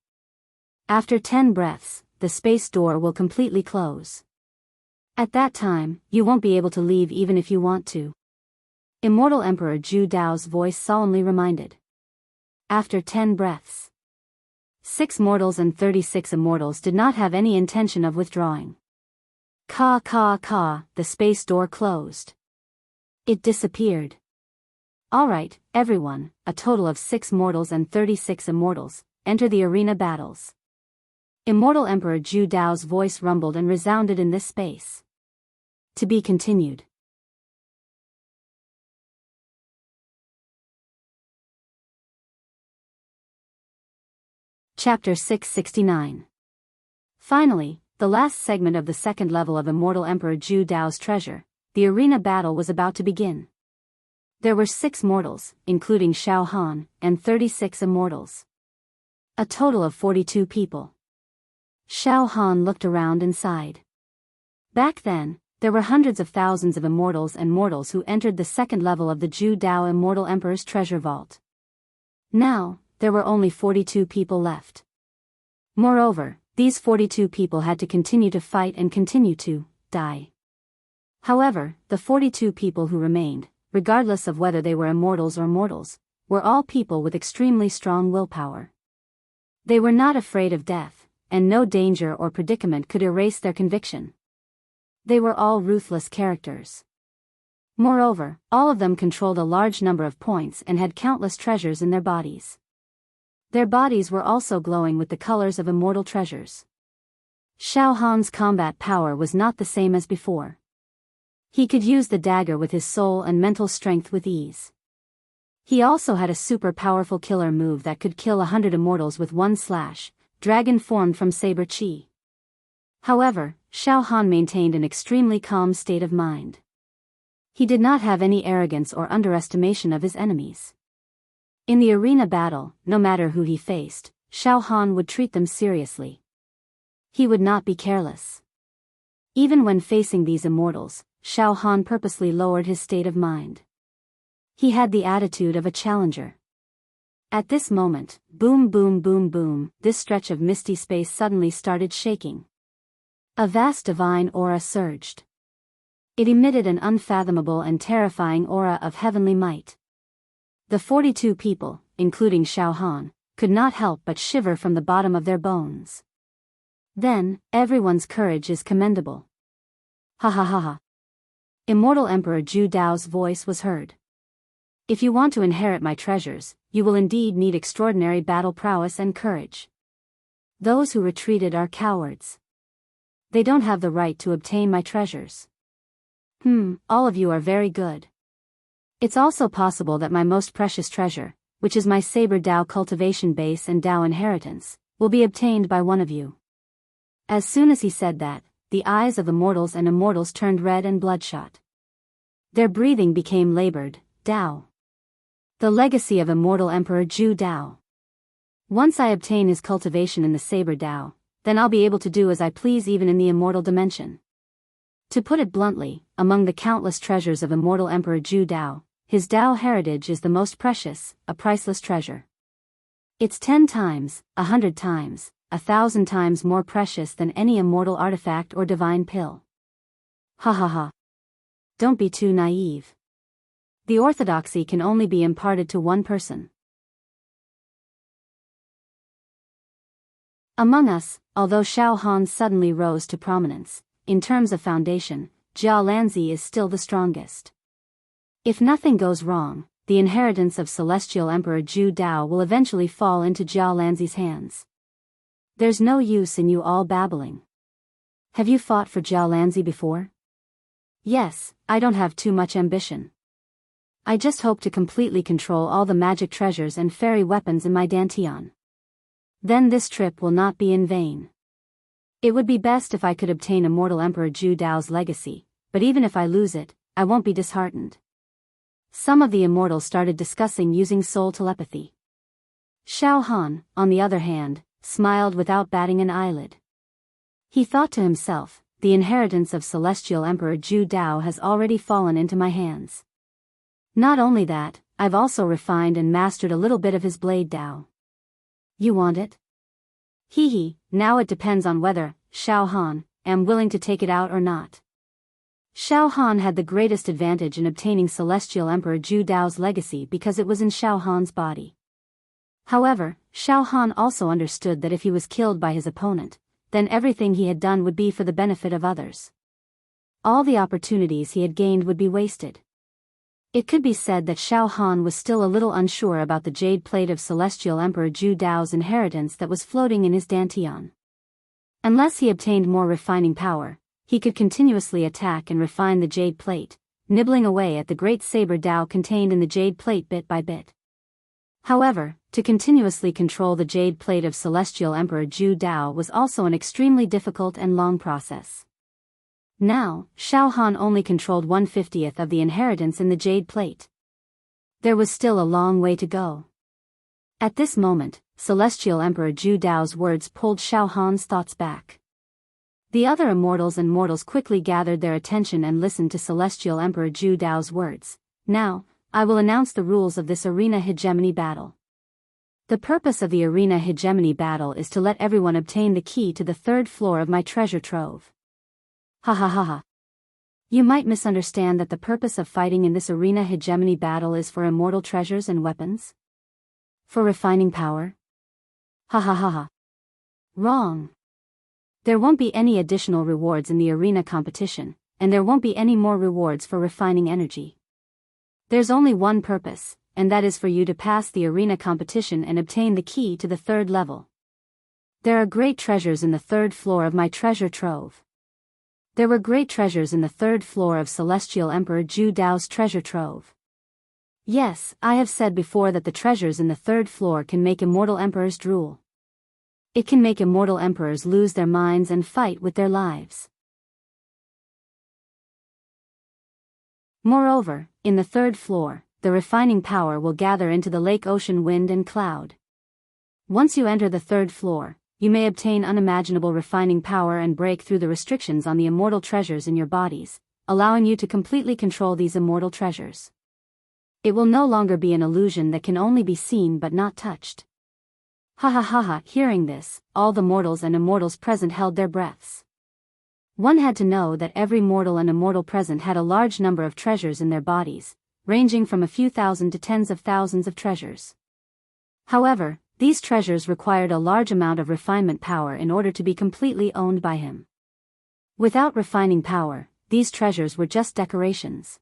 After 10 breaths, the space door will completely close. At that time, you won't be able to leave even if you want to. Immortal Emperor Zhu Dao's voice solemnly reminded. After 10 breaths. 6 mortals and 36 immortals did not have any intention of withdrawing. Ka ka ka, the space door closed. It disappeared. Alright, everyone, a total of 6 mortals and 36 immortals, enter the arena battles. Immortal Emperor Zhu Dao's voice rumbled and resounded in this space. To be continued. Chapter 669. Finally, the last segment of the second level of Immortal Emperor Zhu Dao's treasure, the arena battle was about to begin. There were 6 mortals, including Xiao Han, and 36 immortals. A total of 42 people. Xiao Han looked around and sighed. Back then, there were hundreds of thousands of immortals and mortals who entered the second level of the Zhu Dao Immortal Emperor's treasure vault. Now, there were only 42 people left. Moreover, these 42 people had to continue to fight and continue to die. However, the 42 people who remained, regardless of whether they were immortals or mortals, were all people with extremely strong willpower. They were not afraid of death, and no danger or predicament could erase their conviction. They were all ruthless characters. Moreover, all of them controlled a large number of points and had countless treasures in their bodies. Their bodies were also glowing with the colors of immortal treasures. Xiao Han's combat power was not the same as before. He could use the dagger with his soul and mental strength with ease. He also had a super powerful killer move that could kill 100 immortals with one slash, dragon formed from saber chi. However, Xiao Han maintained an extremely calm state of mind. He did not have any arrogance or underestimation of his enemies. In the arena battle, no matter who he faced, Xiao Han would treat them seriously. He would not be careless. Even when facing these immortals, Xiao Han purposely lowered his state of mind. He had the attitude of a challenger. At this moment, boom boom boom boom, this stretch of misty space suddenly started shaking. A vast divine aura surged. It emitted an unfathomable and terrifying aura of heavenly might. The 42 people, including Xiao Han, could not help but shiver from the bottom of their bones. Then, everyone's courage is commendable. Ha ha ha ha. Immortal Emperor Zhu Dao's voice was heard. If you want to inherit my treasures, you will indeed need extraordinary battle prowess and courage. Those who retreated are cowards. They don't have the right to obtain my treasures. All of you are very good. It's also possible that my most precious treasure, which is my Saber Dao cultivation base and Dao inheritance, will be obtained by one of you. As soon as he said that, the eyes of the mortals and immortals turned red and bloodshot. Their breathing became labored. Dao. The legacy of immortal Emperor Zhu Dao. Once I obtain his cultivation in the Saber Dao, then I'll be able to do as I please even in the immortal dimension. To put it bluntly, among the countless treasures of immortal Emperor Zhu Dao, his Dao heritage is the most precious, a priceless treasure. It's 10 times, 100 times, 1,000 times more precious than any immortal artifact or divine pill. Ha ha ha. Don't be too naive. The orthodoxy can only be imparted to one person. Among us, although Xiao Han suddenly rose to prominence, in terms of foundation, Jia Lanzi is still the strongest. If nothing goes wrong, the inheritance of Celestial Emperor Zhu Dao will eventually fall into Jia Lanzi's hands. There's no use in you all babbling. Have you fought for Jia Lanzi before? Yes, I don't have too much ambition. I just hope to completely control all the magic treasures and fairy weapons in my Dantian. Then this trip will not be in vain. It would be best if I could obtain Immortal Emperor Zhu Dao's legacy, but even if I lose it, I won't be disheartened. Some of the immortals started discussing using soul telepathy. Xiao Han, on the other hand, smiled without batting an eyelid. He thought to himself, the inheritance of Celestial Emperor Zhu Dao has already fallen into my hands. Not only that, I've also refined and mastered a little bit of his blade Dao. You want it? Hee, now it depends on whether, Xiao Han, am willing to take it out or not. Xiao Han had the greatest advantage in obtaining Celestial Emperor Zhu Dao's legacy because it was in Xiao Han's body. However, Xiao Han also understood that if he was killed by his opponent, then everything he had done would be for the benefit of others. All the opportunities he had gained would be wasted. It could be said that Xiao Han was still a little unsure about the jade plate of Celestial Emperor Zhu Dao's inheritance that was floating in his Dantian. Unless he obtained more refining power, he could continuously attack and refine the jade plate, nibbling away at the great saber Dao contained in the jade plate bit by bit. However, to continuously control the jade plate of Celestial Emperor Zhu Dao was also an extremely difficult and long process. Now, Xiao Han only controlled 1/50th of the inheritance in the jade plate. There was still a long way to go. At this moment, Celestial Emperor Zhu Dao's words pulled Xiao Han's thoughts back. The other immortals and mortals quickly gathered their attention and listened to Celestial Emperor Zhu Dao's words. Now, I will announce the rules of this arena hegemony battle. The purpose of the arena hegemony battle is to let everyone obtain the key to the 3rd floor of my treasure trove. Ha ha ha ha. You might misunderstand that the purpose of fighting in this arena hegemony battle is for immortal treasures and weapons? For refining power? Ha ha ha ha. Wrong. There won't be any additional rewards in the arena competition, and there won't be any more rewards for refining energy. There's only one purpose, and that is for you to pass the arena competition and obtain the key to the 3rd level. There are great treasures in the 3rd floor of my treasure trove. There were great treasures in the 3rd floor of Celestial Emperor Zhu Dao's treasure trove. Yes, I have said before that the treasures in the 3rd floor can make immortal emperors drool. It can make immortal emperors lose their minds and fight with their lives. Moreover, in the 3rd floor, the refining power will gather into the lake ocean wind and cloud. Once you enter the 3rd floor, you may obtain unimaginable refining power and break through the restrictions on the immortal treasures in your bodies, allowing you to completely control these immortal treasures. It will no longer be an illusion that can only be seen but not touched. Ha ha ha ha. Hearing this, all the mortals and immortals present held their breaths. One had to know that every mortal and immortal present had a large number of treasures in their bodies, ranging from a few thousand to tens of thousands of treasures. However, these treasures required a large amount of refinement power in order to be completely owned by him. Without refining power, these treasures were just decorations.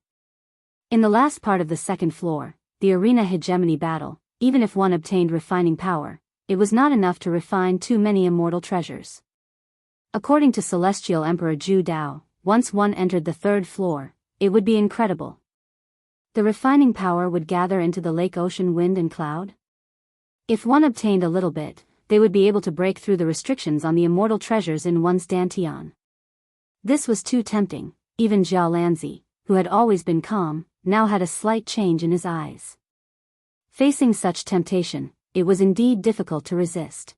In the last part of the 2nd floor, the arena hegemony battle, even if one obtained refining power, it was not enough to refine too many immortal treasures. According to Celestial Emperor Zhu Dao, once one entered the 3rd floor, it would be incredible. The refining power would gather into the lake ocean wind and cloud? If one obtained a little bit, they would be able to break through the restrictions on the immortal treasures in one's dantian. This was too tempting. Even Jiao Lanzi, who had always been calm, now had a slight change in his eyes. Facing such temptation, it was indeed difficult to resist.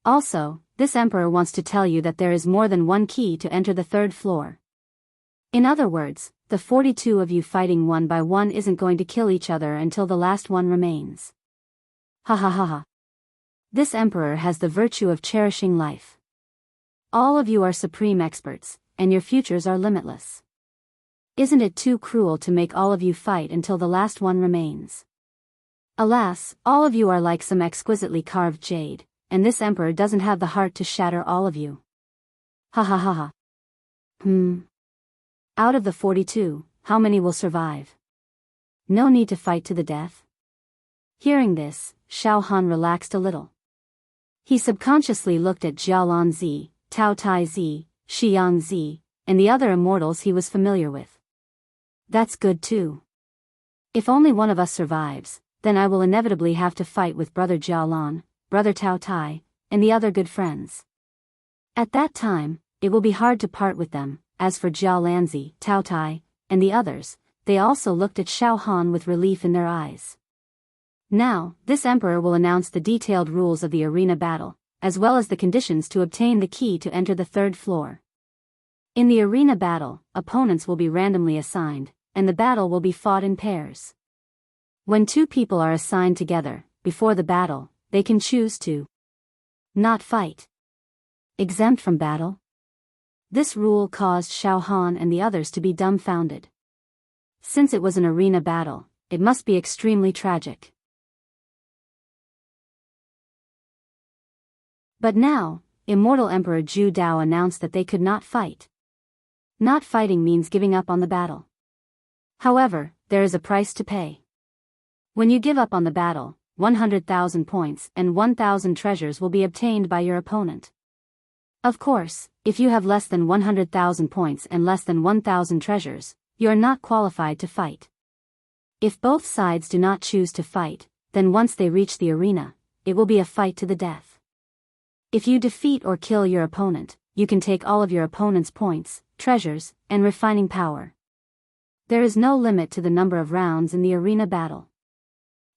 Also, this emperor wants to tell you that there is more than one key to enter the 3rd floor. In other words, the 42 of you fighting one by one isn't going to kill each other until the last one remains. Ha ha ha ha. This emperor has the virtue of cherishing life. All of you are supreme experts, and your futures are limitless. Isn't it too cruel to make all of you fight until the last one remains? Alas, all of you are like some exquisitely carved jade, and this emperor doesn't have the heart to shatter all of you. Ha ha ha ha. Out of the 42, how many will survive? No need to fight to the death. Hearing this, Xiao Han relaxed a little. He subconsciously looked at Jialan Zi, Tao Tai Zi, Xiang Zi, and the other immortals he was familiar with. That's good too. If only one of us survives, then I will inevitably have to fight with Brother Jialan, Brother Tao Tai, and the other good friends. At that time, it will be hard to part with them. As for Jiao Lanzi, Tao Tai, and the others, they also looked at Xiao Han with relief in their eyes. Now, this emperor will announce the detailed rules of the arena battle, as well as the conditions to obtain the key to enter the 3rd floor. In the arena battle, opponents will be randomly assigned, and the battle will be fought in pairs. When 2 people are assigned together, before the battle, they can choose to not fight. Exempt from battle? This rule caused Xiao Han and the others to be dumbfounded. Since it was an arena battle, it must be extremely tragic. But now, Immortal Emperor Zhu Dao announced that they could not fight. Not fighting means giving up on the battle. However, there is a price to pay. When you give up on the battle, 100,000 points and 1,000 treasures will be obtained by your opponent. Of course, if you have less than 100,000 points and less than 1,000 treasures, you are not qualified to fight. If both sides do not choose to fight, then once they reach the arena, it will be a fight to the death. If you defeat or kill your opponent, you can take all of your opponent's points, treasures, and refining power. There is no limit to the number of rounds in the arena battle.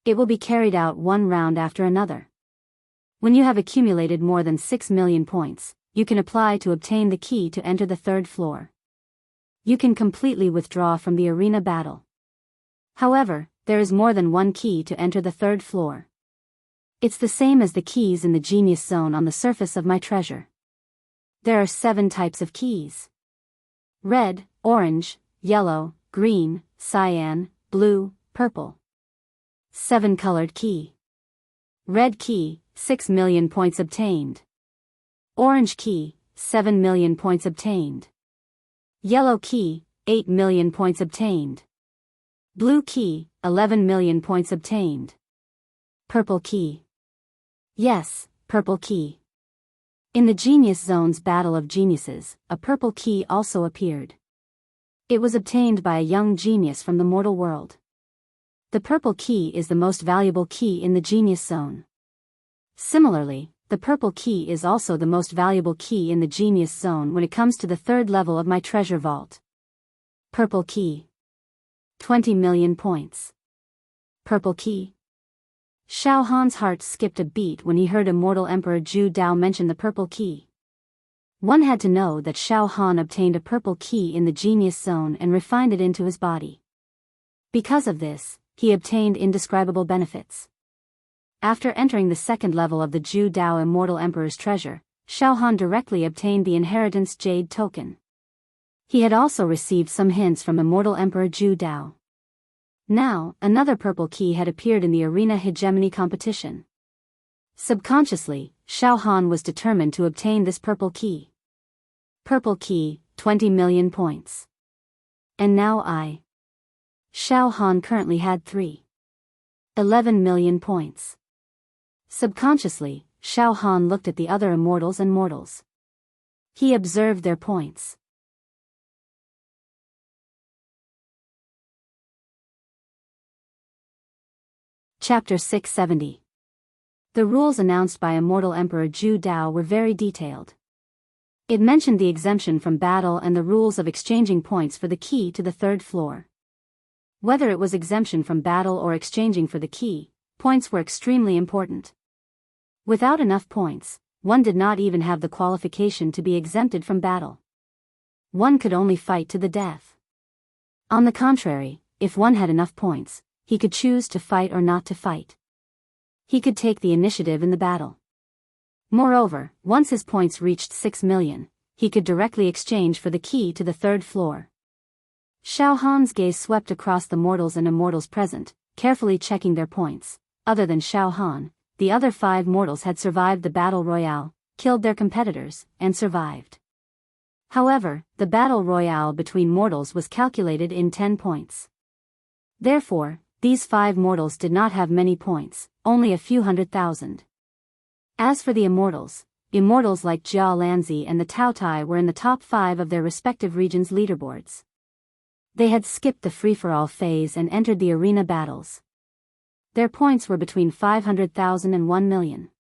It will be carried out one round after another. When you have accumulated more than 6 million points, you can apply to obtain the key to enter the 3rd floor. You can completely withdraw from the arena battle. However, there is more than one key to enter the 3rd floor. It's the same as the keys in the genius zone on the surface of my treasure. There are 7 types of keys. Red, orange, yellow, green, cyan, blue, purple. 7-colored key. Red key, 6 million points obtained. Orange key, 7 million points obtained. Yellow key, 8 million points obtained. Blue key, 11 million points obtained. Purple key. Yes, purple key. In the Genius Zone's Battle of Geniuses, a purple key also appeared. It was obtained by a young genius from the mortal world. The purple key is the most valuable key in the Genius Zone. Similarly, the purple key is also the most valuable key in the Genius Zone when it comes to the third level of my treasure vault. Purple key. 20 million points. Purple key. Xiao Han's heart skipped a beat when he heard Immortal Emperor Zhu Dao mention the purple key. One had to know that Xiao Han obtained a purple key in the Genius Zone and refined it into his body. Because of this, he obtained indescribable benefits. After entering the second level of the Zhu Dao Immortal Emperor's treasure, Xiao Han directly obtained the Inheritance Jade token. He had also received some hints from Immortal Emperor Zhu Dao. Now, another purple key had appeared in the arena hegemony competition. Subconsciously, Xiao Han was determined to obtain this purple key. Purple key, 20 million points. And now Xiao Han currently had 11 million points. Subconsciously, Xiao Han looked at the other immortals and mortals. He observed their points. Chapter 670. The rules announced by Immortal Emperor Zhu Dao were very detailed. It mentioned the exemption from battle and the rules of exchanging points for the key to the third floor. Whether it was exemption from battle or exchanging for the key, points were extremely important. Without enough points, one did not even have the qualification to be exempted from battle. One could only fight to the death. On the contrary, if one had enough points, he could choose to fight or not to fight. He could take the initiative in the battle. Moreover, once his points reached 6 million, he could directly exchange for the key to the third floor. Xiao Han's gaze swept across the mortals and immortals present, carefully checking their points. Other than Xiao Han, the other 5 mortals had survived the battle royale, killed their competitors, and survived. However, the battle royale between mortals was calculated in 10 points. Therefore, these 5 mortals did not have many points, only a few 100,000. As for the immortals like Jia Lanzi and the Tao Tai were in the top 5 of their respective regions' leaderboards. They had skipped the free-for-all phase and entered the arena battles. Their points were between 500,000 and 1 million.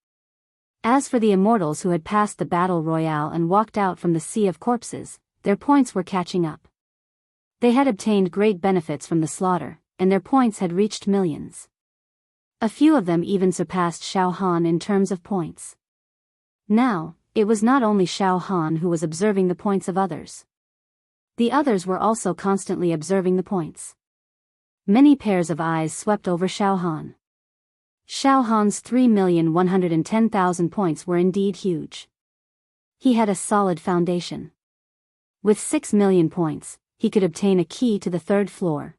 As for the immortals who had passed the battle royale and walked out from the sea of corpses, their points were catching up. They had obtained great benefits from the slaughter, and their points had reached millions. A few of them even surpassed Xiao Han in terms of points. Now, it was not only Xiao Han who was observing the points of others. The others were also constantly observing the points. Many pairs of eyes swept over Xiao Han. Xiao Han's 3,110,000 points were indeed huge. He had a solid foundation. With 6 million points, he could obtain a key to the third floor.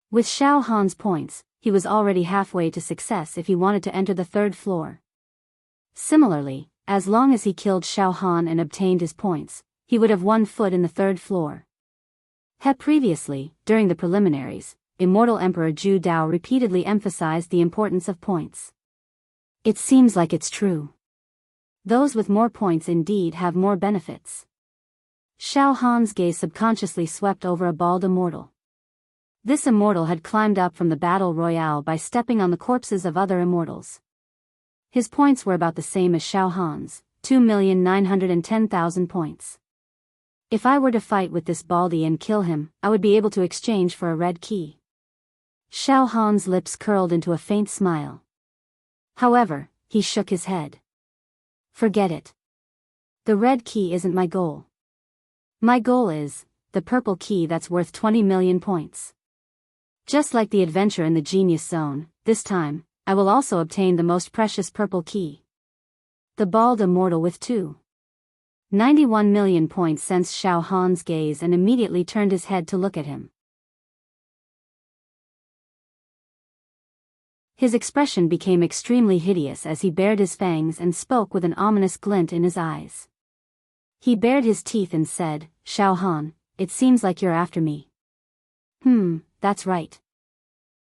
With Xiao Han's points, he was already halfway to success if he wanted to enter the third floor. Similarly, as long as he killed Xiao Han and obtained his points, he would have 1 foot in the third floor. Previously, during the preliminaries, Immortal Emperor Zhu Dao repeatedly emphasized the importance of points. It seems like it's true. Those with more points indeed have more benefits. Xiao Han's gaze subconsciously swept over a bald immortal. This immortal had climbed up from the battle royale by stepping on the corpses of other immortals. His points were about the same as Xiao Han's, 2,910,000 points. If I were to fight with this baldy and kill him, I would be able to exchange for a red key. Xiao Han's lips curled into a faint smile. However, he shook his head. Forget it. The red key isn't my goal. My goal is the purple key that's worth 20 million points. Just like the adventure in the Genius Zone, this time, I will also obtain the most precious purple key. The bald immortal with 91 million points sensed Xiao Han's gaze and immediately turned his head to look at him. His expression became extremely hideous as he bared his fangs and spoke with an ominous glint in his eyes. He bared his teeth and said, "Xiao Han, it seems like you're after me." That's right.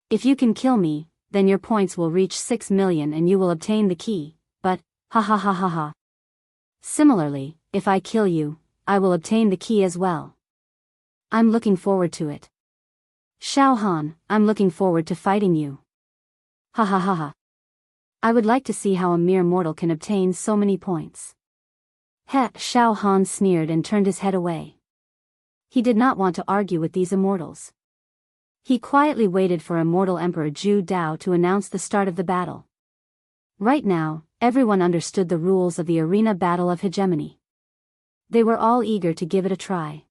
If you can kill me, then your points will reach 6 million and you will obtain the key, but, ha ha ha ha ha. Similarly, if I kill you, I will obtain the key as well. I'm looking forward to it. Xiao Han, I'm looking forward to fighting you. Ha ha ha ha. I would like to see how a mere mortal can obtain so many points. Xiao Han sneered and turned his head away. He did not want to argue with these immortals. He quietly waited for Immortal Emperor Zhu Dao to announce the start of the battle. Right now, everyone understood the rules of the arena battle of hegemony. They were all eager to give it a try.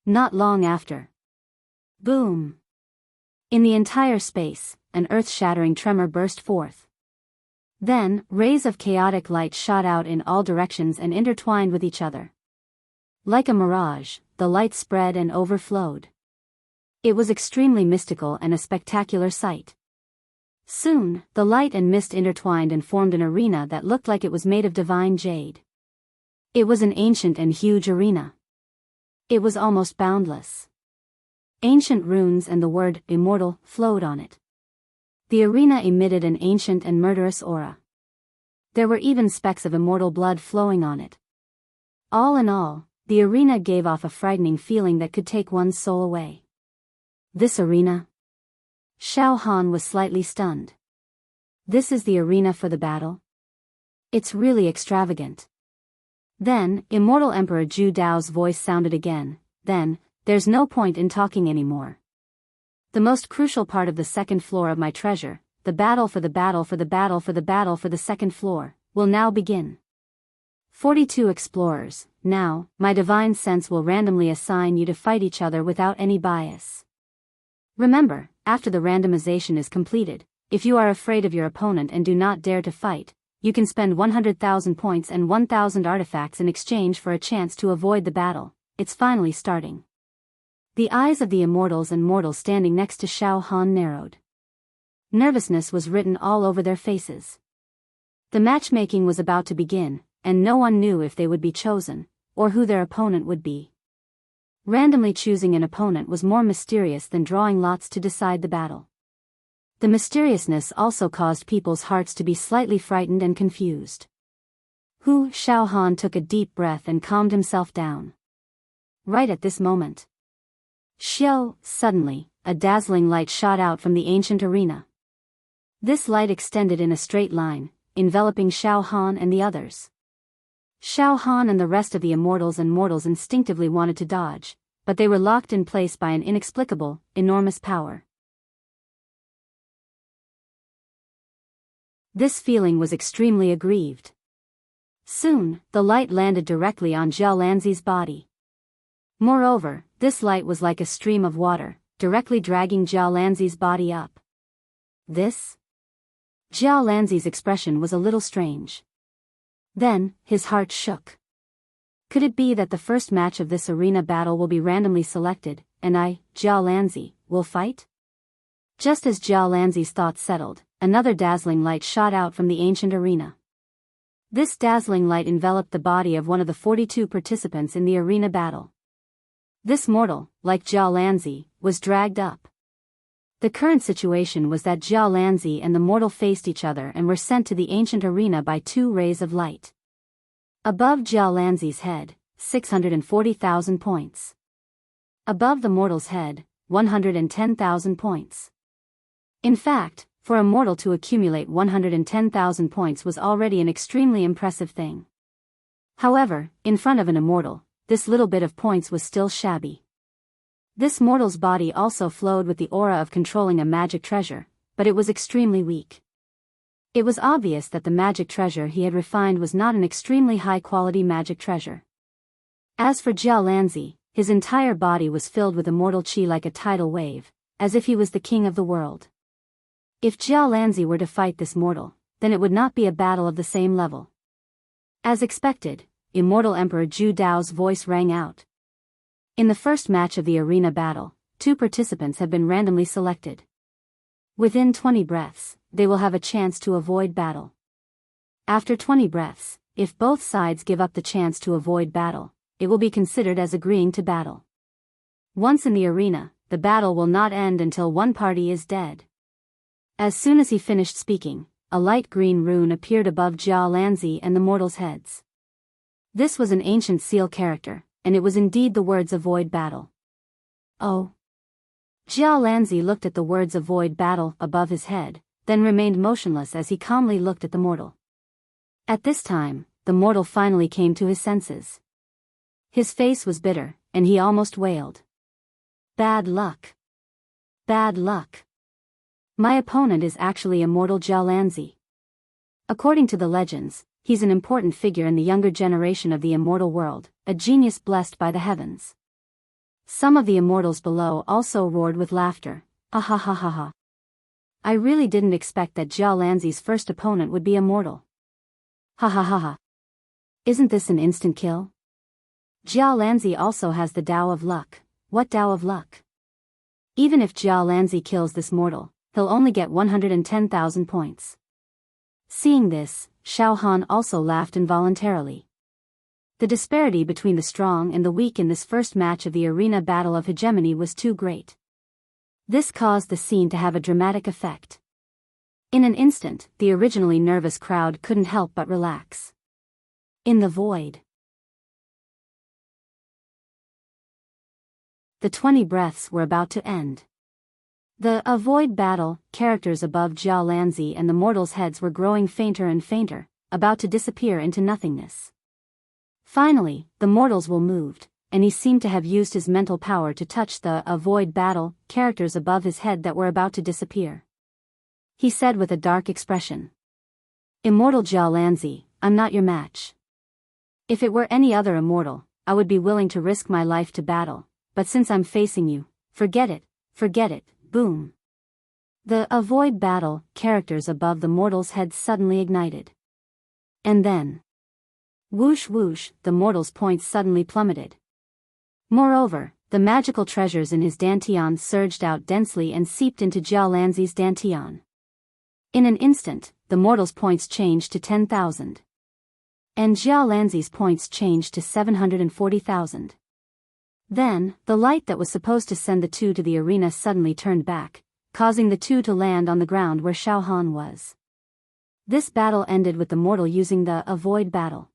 Not long after. Boom! In the entire space, an earth-shattering tremor burst forth. Then, rays of chaotic light shot out in all directions and intertwined with each other. Like a mirage, the light spread and overflowed. It was extremely mystical and a spectacular sight. Soon, the light and mist intertwined and formed an arena that looked like it was made of divine jade. It was an ancient and huge arena. It was almost boundless. Ancient runes and the word immortal flowed on it. The arena emitted an ancient and murderous aura. There were even specks of immortal blood flowing on it. All in all, the arena gave off a frightening feeling that could take one's soul away. This arena? Xiao Han was slightly stunned. This is the arena for the battle? It's really extravagant. Then, Immortal Emperor Zhu Dao's voice sounded again. Then, there's no point in talking anymore. The most crucial part of the second floor of my treasure, the battle for the battle for the battle for the battle for the second floor, will now begin. 42 explorers, now, my divine sense will randomly assign you to fight each other without any bias. Remember, after the randomization is completed, if you are afraid of your opponent and do not dare to fight, you can spend 100,000 points and 1,000 artifacts in exchange for a chance to avoid the battle. It's finally starting. The eyes of the immortals and mortals standing next to Xiao Han narrowed. Nervousness was written all over their faces. The matchmaking was about to begin, and no one knew if they would be chosen, or who their opponent would be. Randomly choosing an opponent was more mysterious than drawing lots to decide the battle. The mysteriousness also caused people's hearts to be slightly frightened and confused. Xiao Han took a deep breath and calmed himself down. Right at this moment. Suddenly, a dazzling light shot out from the ancient arena. This light extended in a straight line, enveloping Xiao Han and the others. Xiao Han and the rest of the immortals and mortals instinctively wanted to dodge, but they were locked in place by an inexplicable, enormous power. This feeling was extremely aggrieved. Soon, the light landed directly on Jialanzi's body. Moreover, this light was like a stream of water, directly dragging Jialanzi's body up. Jialanzi's expression was a little strange. Then, his heart shook. Could it be that the first match of this arena battle will be randomly selected, and I, Jialanzi, will fight? Just as Jialanzi's thoughts settled, another dazzling light shot out from the ancient arena. This dazzling light enveloped the body of one of the 42 participants in the arena battle. This mortal, like Jialanzi, was dragged up. The current situation was that Jialanzi and the mortal faced each other and were sent to the ancient arena by 2 rays of light. Above Jialanzi's head, 640,000 points. Above the mortal's head, 110,000 points. In fact, for a mortal to accumulate 110,000 points was already an extremely impressive thing. However, in front of an immortal, this little bit of points was still shabby. This mortal's body also flowed with the aura of controlling a magic treasure, but it was extremely weak. It was obvious that the magic treasure he had refined was not an extremely high-quality magic treasure. As for Jialanzi, his entire body was filled with immortal chi like a tidal wave, as if he was the king of the world. If Jialanzi were to fight this mortal, then it would not be a battle of the same level. As expected, Immortal Emperor Zhu Dao's voice rang out. In the first match of the arena battle, 2 participants have been randomly selected. Within 20 breaths, they will have a chance to avoid battle. After 20 breaths, if both sides give up the chance to avoid battle, it will be considered as agreeing to battle. Once in the arena, the battle will not end until one party is dead." As soon as he finished speaking, a light green rune appeared above Jia Lanzi and the mortals' heads. This was an ancient seal character, and it was indeed the words "Avoid battle." Oh. Jia Lanzi looked at the words "Avoid battle" above his head, then remained motionless as he calmly looked at the mortal. At this time, the mortal finally came to his senses. His face was bitter, and he almost wailed. "Bad luck. Bad luck. My opponent is actually immortal Jia Lanzi. According to the legends, he's an important figure in the younger generation of the immortal world, a genius blessed by the heavens." Some of the immortals below also roared with laughter. "Ah ha ha ha ha. I really didn't expect that Jia Lanzi's first opponent would be immortal. Ha ha ha ha. Isn't this an instant kill? Jia Lanzi also has the Tao of Luck." "What Tao of Luck?" "Even if Jia Lanzi kills this mortal, he'll only get 110,000 points." Seeing this, Xiao Han also laughed involuntarily. The disparity between the strong and the weak in this first match of the arena battle of hegemony was too great. This caused the scene to have a dramatic effect. In an instant, the originally nervous crowd couldn't help but relax. In the void, the 20 breaths were about to end. The "Avoid battle" characters above Jia Lanzi and the mortals' heads were growing fainter and fainter, about to disappear into nothingness. Finally, the mortals will moved, and he seemed to have used his mental power to touch the "Avoid battle" characters above his head that were about to disappear. He said with a dark expression, "Immortal Jia Lanzi, I'm not your match. If it were any other immortal, I would be willing to risk my life to battle, but since I'm facing you, forget it, forget it." Boom. The "Avoid battle" characters above the mortals' heads suddenly ignited. And then, whoosh whoosh, the mortal's points suddenly plummeted. Moreover, the magical treasures in his dantian surged out densely and seeped into Jia Lanzi's dantian. In an instant, the mortal's points changed to 10,000. And Jia Lanzi's points changed to 740,000. Then, the light that was supposed to send the two to the arena suddenly turned back, causing the two to land on the ground where Xiao Han was. This battle ended with the mortal using the "Avoid battle."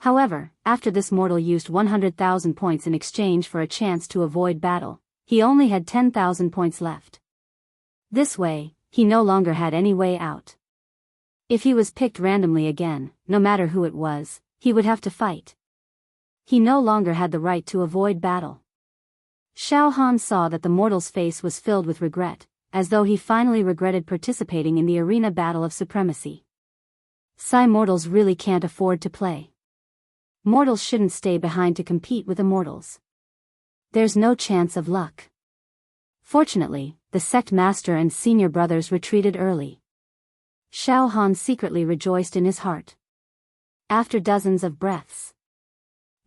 However, after this mortal used 100,000 points in exchange for a chance to avoid battle, he only had 10,000 points left. This way, he no longer had any way out. If he was picked randomly again, no matter who it was, he would have to fight. He no longer had the right to avoid battle. Xiao Han saw that the mortal's face was filled with regret, as though he finally regretted participating in the arena battle of supremacy. Mortals really can't afford to play. Mortals shouldn't stay behind to compete with immortals. There's no chance of luck. Fortunately, the sect master and senior brothers retreated early. Xiao Han secretly rejoiced in his heart. After dozens of breaths,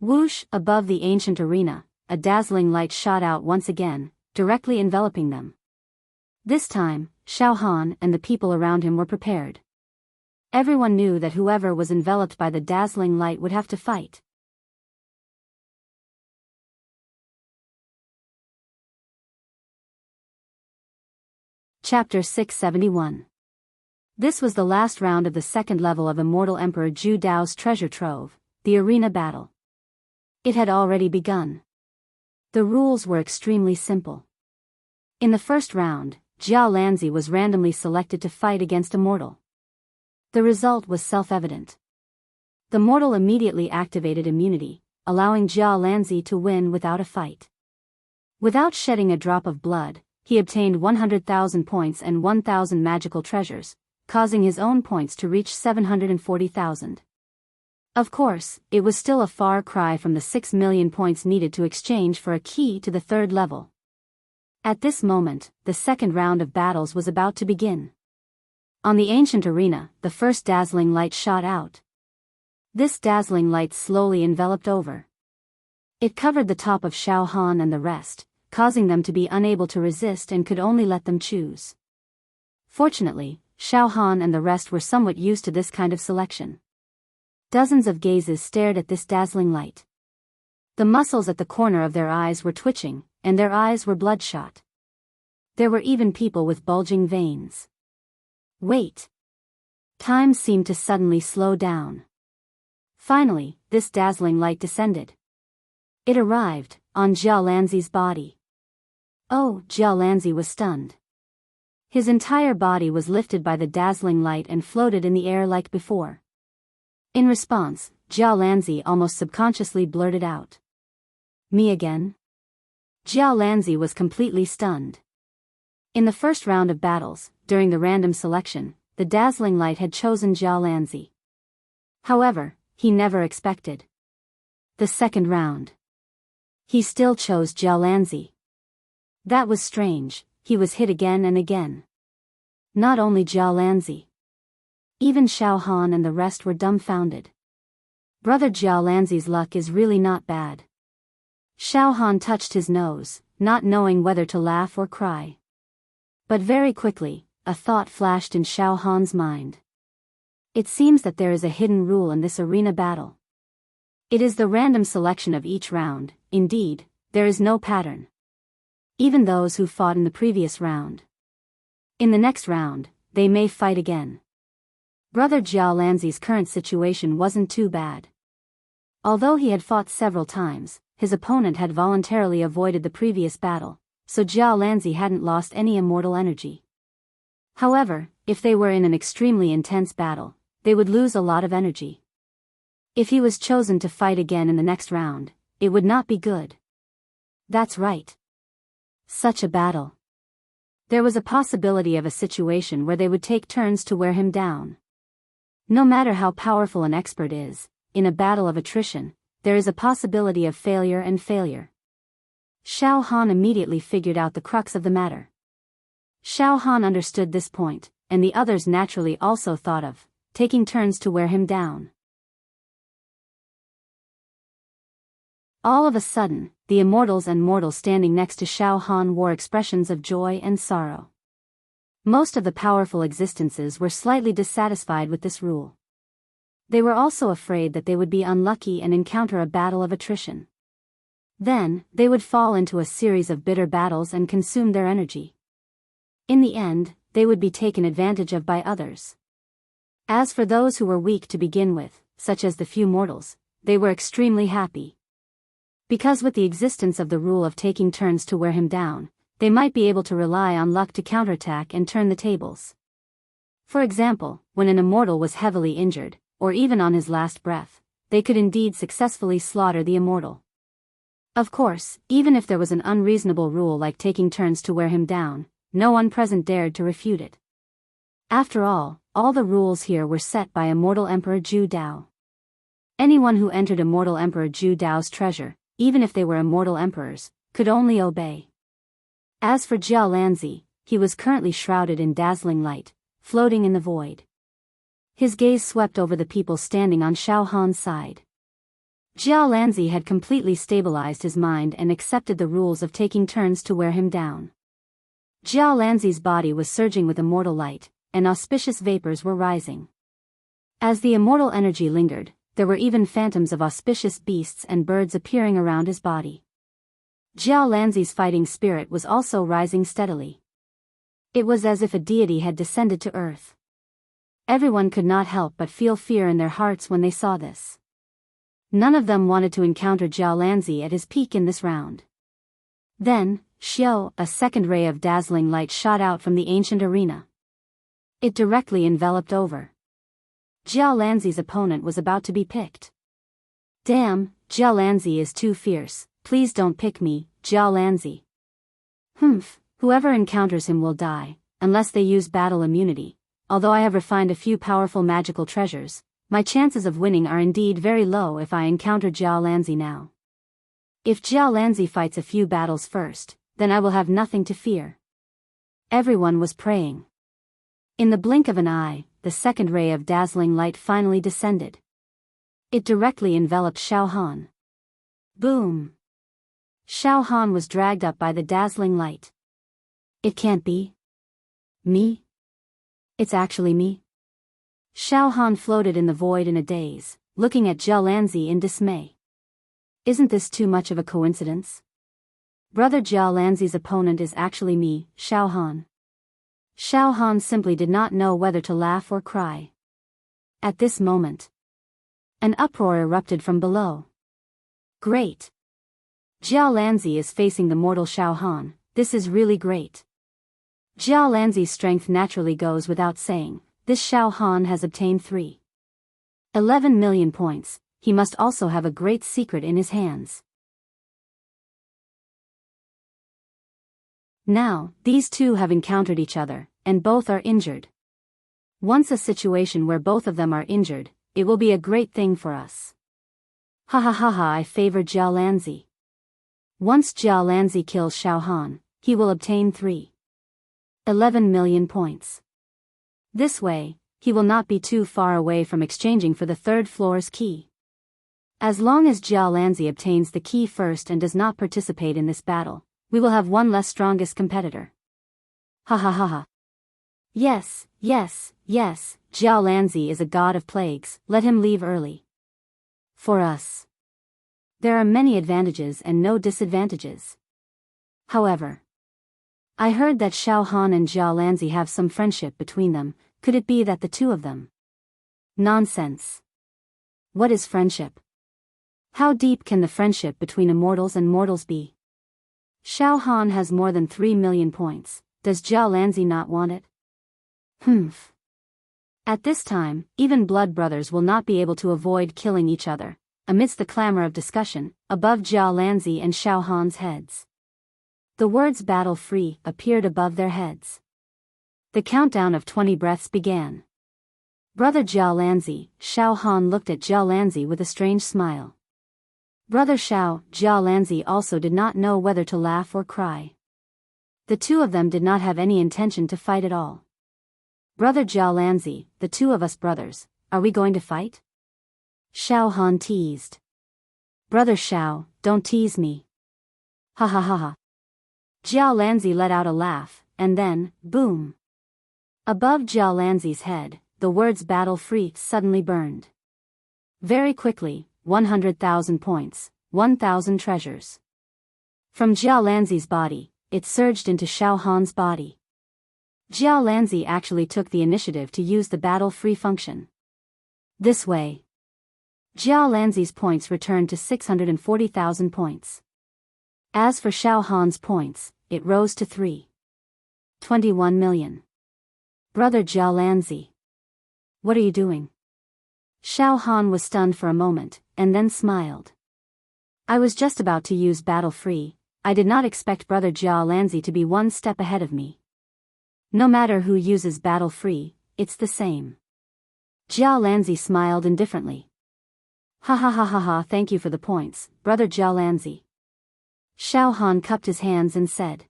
whoosh, above the ancient arena, a dazzling light shot out once again, directly enveloping them. This time, Xiao Han and the people around him were prepared. Everyone knew that whoever was enveloped by the dazzling light would have to fight. Chapter 671. This was the last round of the second level of Immortal Emperor Zhu Dao's treasure trove, the arena battle. It had already begun. The rules were extremely simple. In the first round, Jia Lanzi was randomly selected to fight against a mortal. The result was self-evident. The mortal immediately activated immunity, allowing Jia Lanzi to win without a fight. Without shedding a drop of blood, he obtained 100,000 points and 1,000 magical treasures, causing his own points to reach 740,000. Of course, it was still a far cry from the 6 million points needed to exchange for a key to the third level. At this moment, the second round of battles was about to begin. On the ancient arena, the first dazzling light shot out. This dazzling light slowly enveloped over. It covered the top of Xiao Han and the rest, causing them to be unable to resist and could only let them choose. Fortunately, Xiao Han and the rest were somewhat used to this kind of selection. Dozens of gazes stared at this dazzling light. The muscles at the corner of their eyes were twitching, and their eyes were bloodshot. There were even people with bulging veins. Wait. Time seemed to suddenly slow down. Finally, this dazzling light descended. It arrived on Xiaolanzi's body. Oh, Xiaolanzi was stunned. His entire body was lifted by the dazzling light and floated in the air like before. In response, Xiaolanzi almost subconsciously blurted out, "Me again?" Xiaolanzi was completely stunned. In the first round of battles, during the random selection, the dazzling light had chosen Xiaolanzi. However, he never expected the second round. He still chose Xiaolanzi. That was strange. He was hit again and again. Not only Xiaolanzi. Even Xiao Han and the rest were dumbfounded. Brother Xiaolanzi's luck is really not bad. Xiao Han touched his nose, not knowing whether to laugh or cry. But very quickly, a thought flashed in Xiao Han's mind. It seems that there is a hidden rule in this arena battle. It is the random selection of each round. Indeed, there is no pattern. Even those who fought in the previous round. In the next round, they may fight again. Brother Xiaolanzi's current situation wasn't too bad. Although he had fought several times, his opponent had voluntarily avoided the previous battle, so Xiaolanzi hadn't lost any immortal energy. However, if they were in an extremely intense battle, they would lose a lot of energy. If he was chosen to fight again in the next round, it would not be good. That's right. Such a battle. There was a possibility of a situation where they would take turns to wear him down. No matter how powerful an expert is, in a battle of attrition, there is a possibility of failure and failure. Xiao Han immediately figured out the crux of the matter. Xiao Han understood this point, and the others naturally also thought of taking turns to wear him down. All of a sudden, the immortals and mortals standing next to Xiao Han wore expressions of joy and sorrow. Most of the powerful existences were slightly dissatisfied with this rule. They were also afraid that they would be unlucky and encounter a battle of attrition. Then, they would fall into a series of bitter battles and consume their energy. In the end, they would be taken advantage of by others. As for those who were weak to begin with, such as the few mortals, they were extremely happy. Because with the existence of the rule of taking turns to wear him down, they might be able to rely on luck to counterattack and turn the tables. For example, when an immortal was heavily injured, or even on his last breath, they could indeed successfully slaughter the immortal. Of course, even if there was an unreasonable rule like taking turns to wear him down, no one present dared to refute it. After all the rules here were set by immortal Emperor Zhu Dao. Anyone who entered immortal Emperor Zhu Dao's treasure, even if they were immortal emperors, could only obey. As for Xiaolanzi, he was currently shrouded in dazzling light, floating in the void. His gaze swept over the people standing on Xiao Han's side. Xiaolanzi had completely stabilized his mind and accepted the rules of taking turns to wear him down. Xiaolanzi's body was surging with immortal light, and auspicious vapors were rising. As the immortal energy lingered, there were even phantoms of auspicious beasts and birds appearing around his body. Xiaolanzi's fighting spirit was also rising steadily. It was as if a deity had descended to earth. Everyone could not help but feel fear in their hearts when they saw this. None of them wanted to encounter Xiaolanzi at his peak in this round. Then, a second ray of dazzling light shot out from the ancient arena. It directly enveloped over. Xiaolanzi's opponent was about to be picked. Damn, Xiaolanzi is too fierce, please don't pick me, Xiaolanzi. Whoever encounters him will die, unless they use battle immunity. Although I have refined a few powerful magical treasures, my chances of winning are indeed very low if I encounter Xiaolanzi now. If Xiaolanzi fights a few battles first, then I will have nothing to fear. Everyone was praying. In the blink of an eye, the second ray of dazzling light finally descended. It directly enveloped Xiao Han. Boom! Xiao Han was dragged up by the dazzling light. It can't be. Me? It's actually me. Xiao Han floated in the void in a daze, looking at Xiaolanzi in dismay. Isn't this too much of a coincidence? Brother Jialanzi's opponent is actually me, Xiao Han. Xiao Han simply did not know whether to laugh or cry. At this moment, an uproar erupted from below. Great! Jialanzi is facing the mortal Xiao Han, this is really great. Jialanzi's strength naturally goes without saying, this Xiao Han has obtained 3.11 million points, he must also have a great secret in his hands. Now, these two have encountered each other, and both are injured. Once a situation where both of them are injured, it will be a great thing for us. Ha ha ha ha, I favor Jialanzi. Once Jialanzi kills Xiao Han, he will obtain 3.11 million points. This way, he will not be too far away from exchanging for the third floor's key. As long as Jialanzi obtains the key first and does not participate in this battle, we will have one less strongest competitor. Ha ha ha ha. Yes, yes, yes, Jialanzi is a god of plagues, let him leave early. For us, there are many advantages and no disadvantages. However, I heard that Xiao Han and Jialanzi have some friendship between them, could it be that the two of them? Nonsense. What is friendship? How deep can the friendship between immortals and mortals be? Xiao Han has more than 3 million points, does Jialanzi not want it? Humph. At this time, even blood brothers will not be able to avoid killing each other. Amidst the clamor of discussion, above Jialanzi and Xiao Han's heads, the words "battle free" appeared above their heads. The countdown of 20 breaths began. Brother Jialanzi, Xiao Han looked at Jialanzi with a strange smile. Brother Xiao, Jialanzi also did not know whether to laugh or cry. The two of them did not have any intention to fight at all. Brother Jialanzi, the two of us brothers, are we going to fight? Xiao Han teased. Brother Xiao, don't tease me. Ha ha ha ha. Jialanzi let out a laugh, and then, boom. Above Jialanzi's head, the words "battle free" suddenly burned. Very quickly, 100,000 points, 1,000 treasures. From Jialanzi's body, it surged into Xiao Han's body. Jialanzi actually took the initiative to use the battle free function. This way, Jialanzi's points returned to 640,000 points. As for Xiao Han's points, it rose to 3.21 million. Brother Jialanzi, what are you doing? Xiao Han was stunned for a moment, and then smiled. I was just about to use battle free, I did not expect Brother Jialanzi to be one step ahead of me. No matter who uses battle free, it's the same. Jialanzi smiled indifferently. Ha ha ha ha ha, thank you for the points, Brother Jialanzi. Xiao Han cupped his hands and said.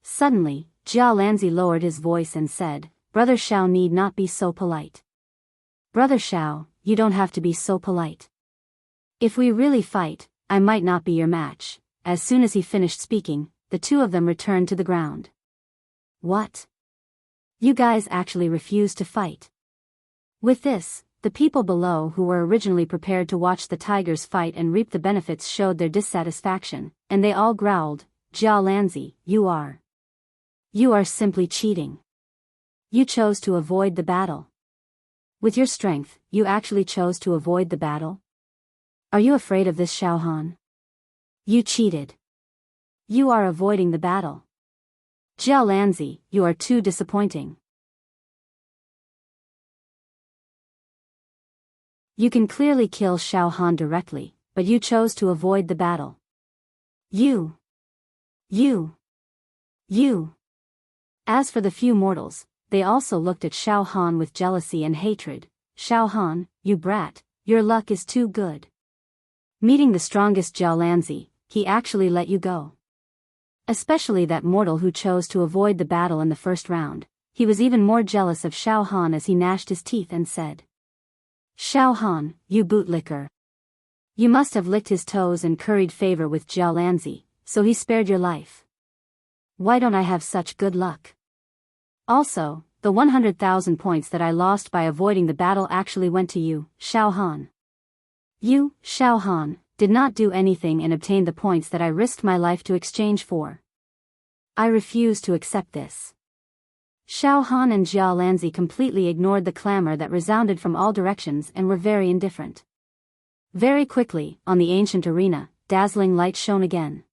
Suddenly, Jialanzi lowered his voice and said, Brother Xiao need not be so polite. Brother Xiao, you don't have to be so polite. If we really fight, I might not be your match. As soon as he finished speaking, the two of them returned to the ground. What? You guys actually refused to fight? With this, the people below who were originally prepared to watch the tigers fight and reap the benefits showed their dissatisfaction, and they all growled, Jialanzi, you are simply cheating. You chose to avoid the battle. With your strength, you actually chose to avoid the battle? Are you afraid of this, Xiao Han? You cheated. You are avoiding the battle. Jialanzi, you are too disappointing. You can clearly kill Xiao Han directly, but you chose to avoid the battle. You. As for the few mortals, they also looked at Xiao Han with jealousy and hatred. Xiao Han, you brat, your luck is too good. Meeting the strongest Jialanzi, he actually let you go. Especially that mortal who chose to avoid the battle in the first round, he was even more jealous of Xiao Han as he gnashed his teeth and said. Xiao Han, you bootlicker. You must have licked his toes and curried favor with Jialanzi, so he spared your life. Why don't I have such good luck? Also, the 100,000 points that I lost by avoiding the battle actually went to you, Xiao Han. You, Xiao Han, did not do anything and obtained the points that I risked my life to exchange for. I refuse to accept this. Xiao Han and Jia Lanzi completely ignored the clamor that resounded from all directions and were very indifferent. Very quickly, on the ancient arena, dazzling light shone again.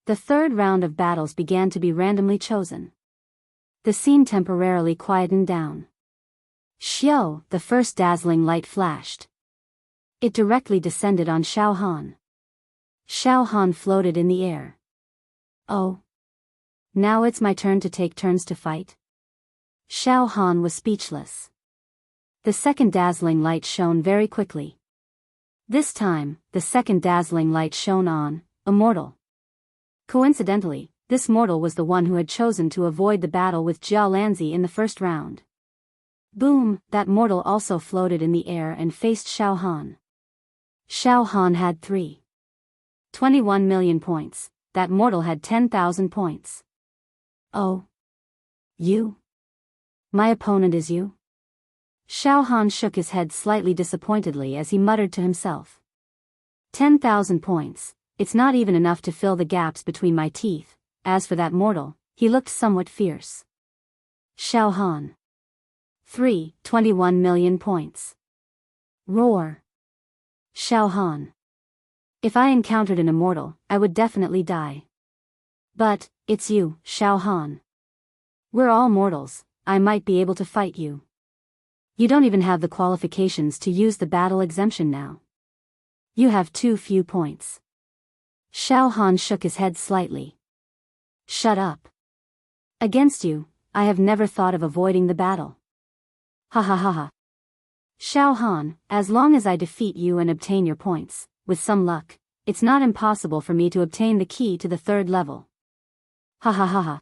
The third round of battles began to be randomly chosen. The scene temporarily quietened down. Xiao, the first dazzling light flashed. It directly descended on Xiao Han. Xiao Han floated in the air. Oh. Now it's my turn to take turns to fight? Xiao Han was speechless. The second dazzling light shone very quickly. This time, the second dazzling light shone on a mortal. Coincidentally, this mortal was the one who had chosen to avoid the battle with Jia Lanzi in the first round. Boom, that mortal also floated in the air and faced Xiao Han. Xiao Han had 21 million points, that mortal had 10,000 points. Oh. You? My opponent is you? Xiao Han shook his head slightly disappointedly as he muttered to himself. 10,000 points, it's not even enough to fill the gaps between my teeth. As for that mortal, he looked somewhat fierce. Xiao Han. 21 million points. Roar. Xiao Han. If I encountered an immortal, I would definitely die. But, it's you, Xiao Han. We're all mortals, I might be able to fight you. You don't even have the qualifications to use the battle exemption now. You have too few points. Xiao Han shook his head slightly. Shut up. Against you, I have never thought of avoiding the battle. Ha ha ha ha. Xiao Han, as long as I defeat you and obtain your points, with some luck, it's not impossible for me to obtain the key to the third level. Ha ha ha ha.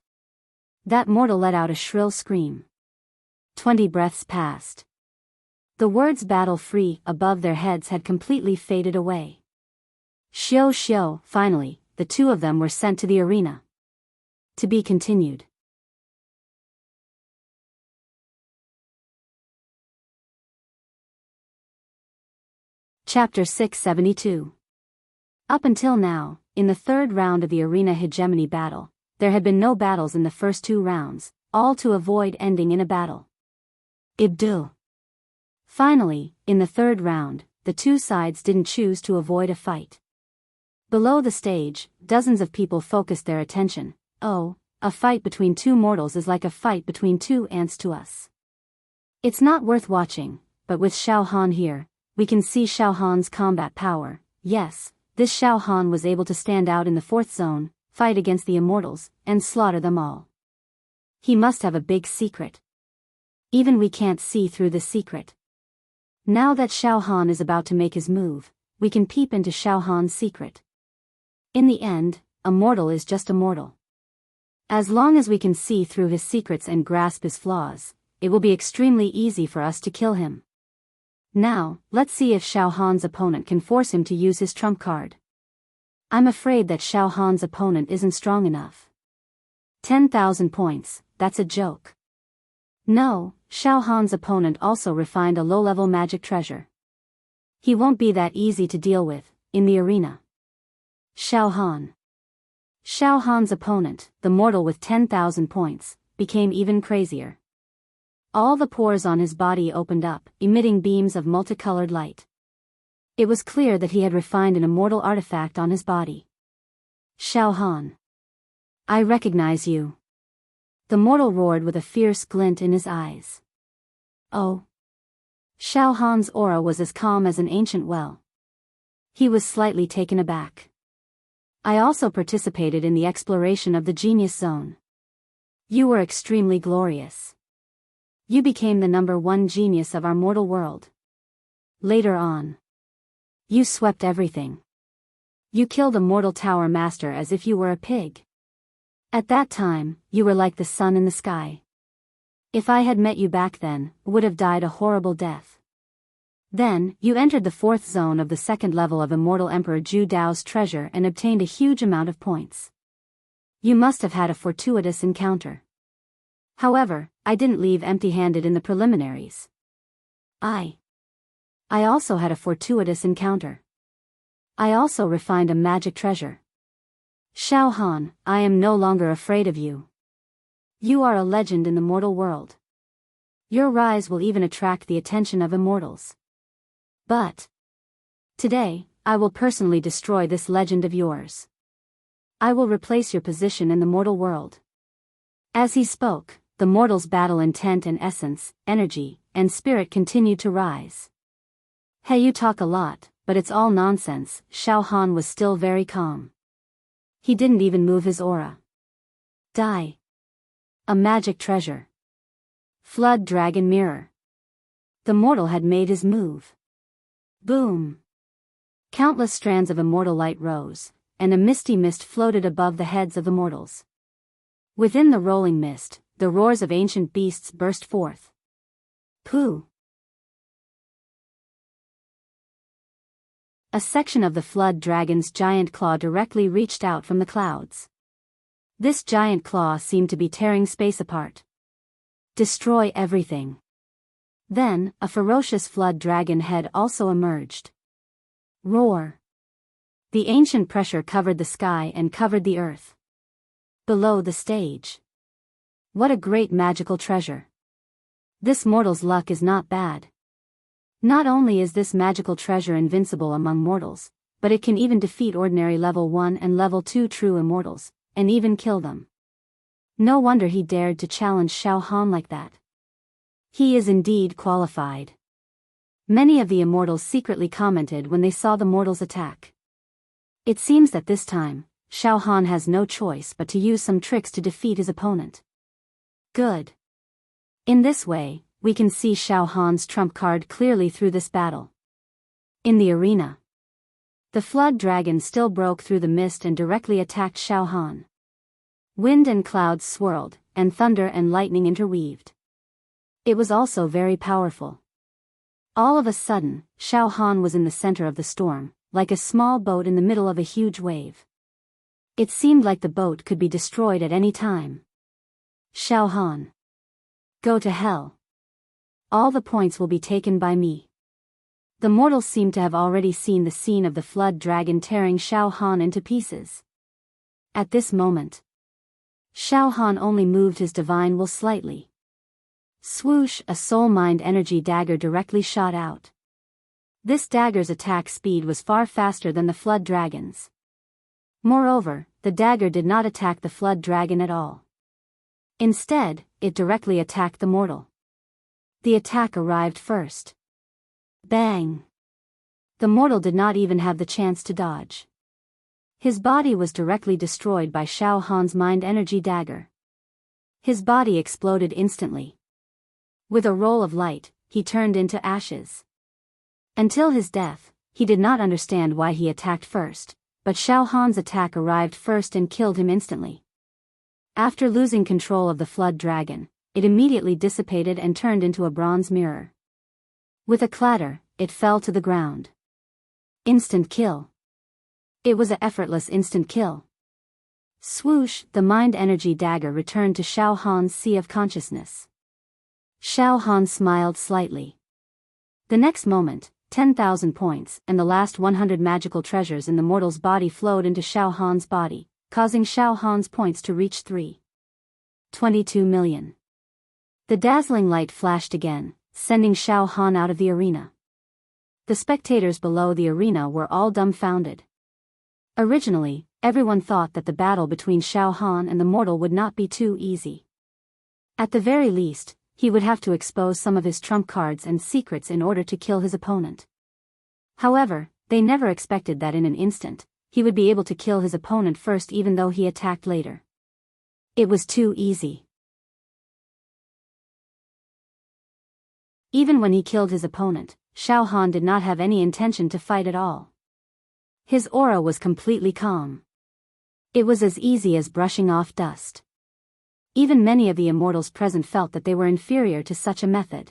That mortal let out a shrill scream. 20 breaths passed. The words battle free above their heads had completely faded away. Xiao, finally, the two of them were sent to the arena. To be continued. Chapter 672. Up until now, in the third round of the arena hegemony battle, there had been no battles in the first two rounds, all to avoid ending in a battle. Ibdul. Finally, in the third round, the two sides didn't choose to avoid a fight. Below the stage, dozens of people focused their attention. Oh, a fight between two mortals is like a fight between two ants to us. It's not worth watching, but with Xiao Han here, we can see Xiao Han's combat power. Yes, this Xiao Han was able to stand out in the fourth zone, fight against the immortals, and slaughter them all. He must have a big secret. Even we can't see through the secret. Now that Xiao Han is about to make his move, we can peep into Xiao Han's secret. In the end, a mortal is just a mortal. As long as we can see through his secrets and grasp his flaws, it will be extremely easy for us to kill him. Now, let's see if Xiao Han's opponent can force him to use his trump card. I'm afraid that Xiao Han's opponent isn't strong enough. 10,000 points, that's a joke. No, Xiao Han's opponent also refined a low-level magic treasure. He won't be that easy to deal with, in the arena. Xiao Han. Xiao Han's opponent, the mortal with 10,000 points, became even crazier. All the pores on his body opened up, emitting beams of multicolored light. It was clear that he had refined an immortal artifact on his body. Xiao Han. I recognize you. The mortal roared with a fierce glint in his eyes. Oh. Xiao Han's aura was as calm as an ancient well. He was slightly taken aback. I also participated in the exploration of the Genius Zone. You were extremely glorious. You became the #1 genius of our mortal world. Later on, you swept everything. You killed a mortal tower master as if you were a pig. At that time, you were like the sun in the sky. If I had met you back then, would have died a horrible death. Then, you entered the fourth zone of the second level of Immortal Emperor Zhu Dao's treasure and obtained a huge amount of points. You must have had a fortuitous encounter. However, I didn't leave empty-handed in the preliminaries. I also had a fortuitous encounter. I also refined a magic treasure. Xiao Han, I am no longer afraid of you. You are a legend in the mortal world. Your rise will even attract the attention of immortals. But today, I will personally destroy this legend of yours. I will replace your position in the mortal world. As he spoke, the mortals' battle intent and essence, energy, and spirit continued to rise. Hey, you talk a lot, but it's all nonsense. Xiao Han was still very calm. He didn't even move his aura. Die. A magic treasure. Flood Dragon Mirror. The mortal had made his move. Boom. Countless strands of immortal light rose, and a misty mist floated above the heads of the mortals. Within the rolling mist, the roars of ancient beasts burst forth. Pooh! A section of the flood dragon's giant claw directly reached out from the clouds. This giant claw seemed to be tearing space apart. Destroy everything. Then, a ferocious flood dragon head also emerged. Roar. The ancient pressure covered the sky and covered the earth. Below the stage. What a great magical treasure. This mortal's luck is not bad. Not only is this magical treasure invincible among mortals, but it can even defeat ordinary level 1 and level 2 true immortals, and even kill them. No wonder he dared to challenge Xiao Han like that. He is indeed qualified. Many of the immortals secretly commented when they saw the mortals attack. It seems that this time, Xiao Han has no choice but to use some tricks to defeat his opponent. Good. In this way, we can see Xiao Han's trump card clearly through this battle. In the arena, the flood dragon still broke through the mist and directly attacked Xiao Han. Wind and clouds swirled, and thunder and lightning interweaved. It was also very powerful. All of a sudden, Xiao Han was in the center of the storm, like a small boat in the middle of a huge wave. It seemed like the boat could be destroyed at any time. Xiao Han. Go to hell. All the points will be taken by me. The mortals seemed to have already seen the scene of the flood dragon tearing Xiao Han into pieces. At this moment, Xiao Han only moved his divine will slightly. Swoosh! A soul-mind energy dagger directly shot out. This dagger's attack speed was far faster than the flood dragon's. Moreover, the dagger did not attack the flood dragon at all. Instead, it directly attacked the mortal. The attack arrived first. Bang! The mortal did not even have the chance to dodge. His body was directly destroyed by Xiao Han's mind energy dagger. His body exploded instantly. With a roll of light, he turned into ashes. Until his death, he did not understand why he attacked first, but Xiao Han's attack arrived first and killed him instantly. After losing control of the flood dragon, it immediately dissipated and turned into a bronze mirror. With a clatter, it fell to the ground. Instant kill. It was an effortless instant kill. Swoosh! The mind energy dagger returned to Xiao Han's sea of consciousness. Xiao Han smiled slightly. The next moment, 10,000 points and the last 100 magical treasures in the mortal's body flowed into Xiao Han's body, causing Xiao Han's points to reach 3.22 million. The dazzling light flashed again, sending Xiao Han out of the arena. The spectators below the arena were all dumbfounded. Originally, everyone thought that the battle between Xiao Han and the mortal would not be too easy. At the very least, he would have to expose some of his trump cards and secrets in order to kill his opponent. However, they never expected that in an instant, he would be able to kill his opponent first even though he attacked later. It was too easy. Even when he killed his opponent, Xiao Han did not have any intention to fight at all. His aura was completely calm. It was as easy as brushing off dust. Even many of the immortals present felt that they were inferior to such a method.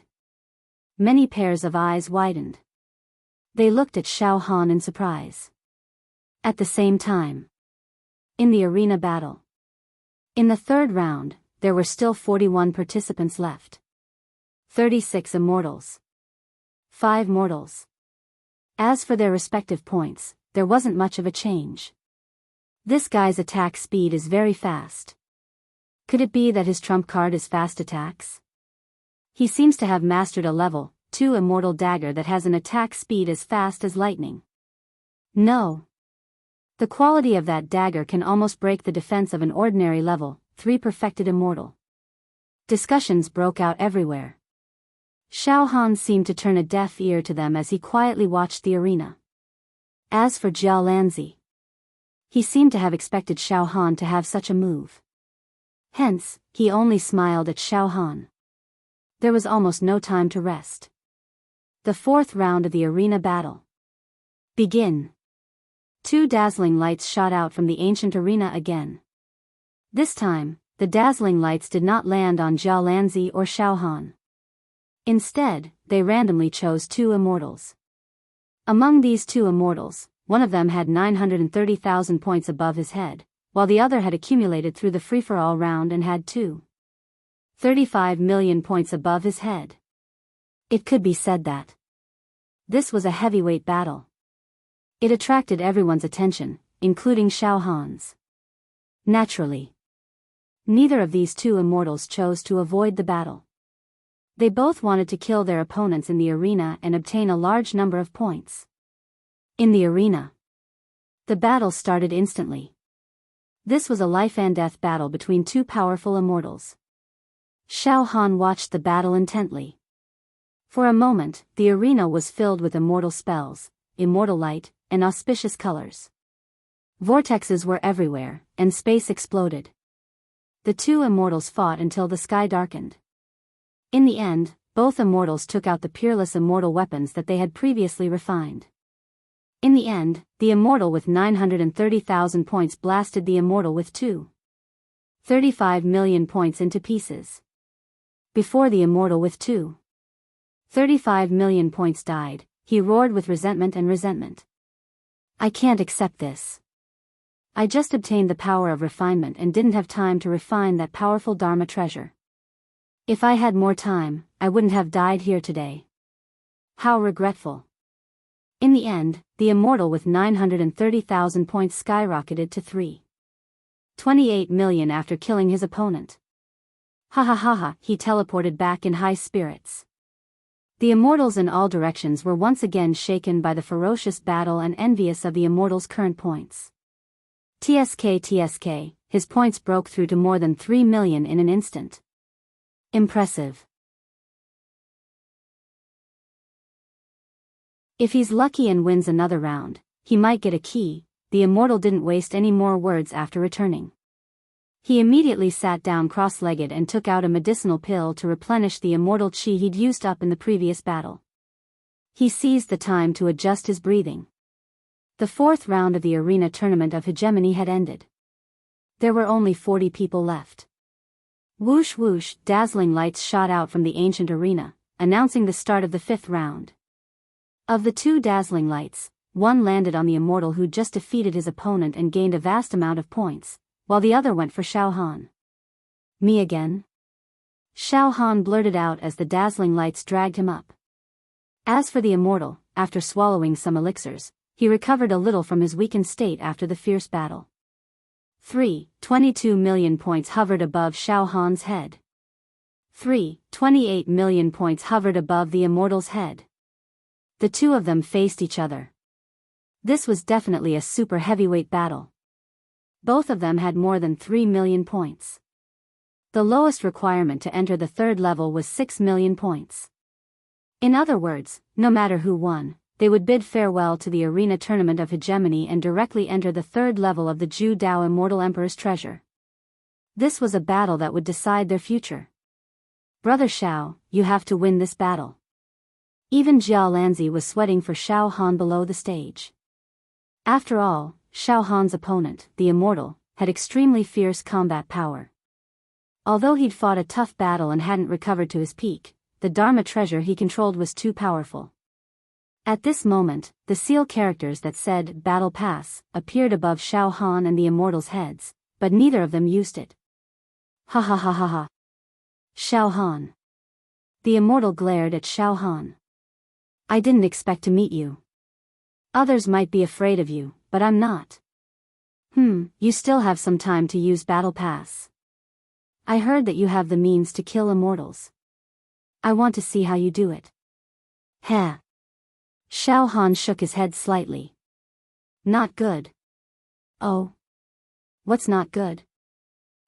Many pairs of eyes widened. They looked at Xiao Han in surprise. At the same time, in the arena battle, in the third round, there were still 41 participants left. 36 immortals. 5 mortals. As for their respective points, there wasn't much of a change. This guy's attack speed is very fast. Could it be that his trump card is fast attacks? He seems to have mastered a level 2 immortal dagger that has an attack speed as fast as lightning. No. The quality of that dagger can almost break the defense of an ordinary level 3 perfected immortal. Discussions broke out everywhere. Xiao Han seemed to turn a deaf ear to them as he quietly watched the arena. As for Jiao Lanzi, he seemed to have expected Xiao Han to have such a move. Hence, he only smiled at Xiao Han. There was almost no time to rest. The 4th round of the arena battle. Begin. 2 dazzling lights shot out from the ancient arena again. This time, the dazzling lights did not land on Jiao Lanzi or Xiao Han. Instead, they randomly chose 2 immortals. Among these 2 immortals, one of them had 930,000 points above his head, while the other had accumulated through the free-for-all round and had 35 million points above his head. It could be said that this was a heavyweight battle. It attracted everyone's attention, including Xiao Han's. Naturally, neither of these 2 immortals chose to avoid the battle. They both wanted to kill their opponents in the arena and obtain a large number of points. In the arena, the battle started instantly. This was a life-and-death battle between 2 powerful immortals. Xiao Han watched the battle intently. For a moment, the arena was filled with immortal spells, immortal light, and auspicious colors. Vortexes were everywhere, and space exploded. The 2 immortals fought until the sky darkened. In the end, both immortals took out the peerless immortal weapons that they had previously refined. In the end, the immortal with 930,000 points blasted the immortal with 35 million points into pieces. Before the immortal with 35 million points died, he roared with resentment and resentment. I can't accept this. I just obtained the power of refinement and didn't have time to refine that powerful Dharma treasure. If I had more time, I wouldn't have died here today. How regretful. In the end, the immortal with 930,000 points skyrocketed to 28 million after killing his opponent. Ha ha ha ha, he teleported back in high spirits. The immortals in all directions were once again shaken by the ferocious battle and envious of the immortal's current points. TSK, his points broke through to more than 3 million in an instant. Impressive. If he's lucky and wins another round, he might get a key. The immortal didn't waste any more words after returning. He immediately sat down cross-legged and took out a medicinal pill to replenish the immortal chi he'd used up in the previous battle. He seized the time to adjust his breathing. The 4th round of the arena tournament of hegemony had ended. There were only 40 people left. Whoosh whoosh, dazzling lights shot out from the ancient arena, announcing the start of the 5th round. Of the 2 dazzling lights, one landed on the immortal who just defeated his opponent and gained a vast amount of points, while the other went for Xiao Han. Me again? Xiao Han blurted out as the dazzling lights dragged him up. As for the immortal, after swallowing some elixirs, he recovered a little from his weakened state after the fierce battle. 22 million points hovered above Xiao Han's head. 28 million points hovered above the immortal's head. The 2 of them faced each other. This was definitely a super heavyweight battle. Both of them had more than 3 million points. The lowest requirement to enter the 3rd level was 6 million points. In other words, no matter who won, they would bid farewell to the arena tournament of hegemony and directly enter the 3rd level of the Zhu Dao Immortal Emperor's treasure. This was a battle that would decide their future. Brother Xiao, you have to win this battle. Even Jiao Lanzi was sweating for Xiao Han below the stage. After all, Xiao Han's opponent, the immortal, had extremely fierce combat power. Although he'd fought a tough battle and hadn't recovered to his peak, the Dharma treasure he controlled was too powerful. At this moment, the seal characters that said "Battle Pass" appeared above Xiao Han and the immortals' heads, but neither of them used it. Ha ha ha ha ha. Xiao Han. The immortal glared at Xiao Han. I didn't expect to meet you. Others might be afraid of you, but I'm not. You still have some time to use Battle Pass. I heard that you have the means to kill immortals. I want to see how you do it. Heh. Xiao Han shook his head slightly. Not good. Oh. What's not good?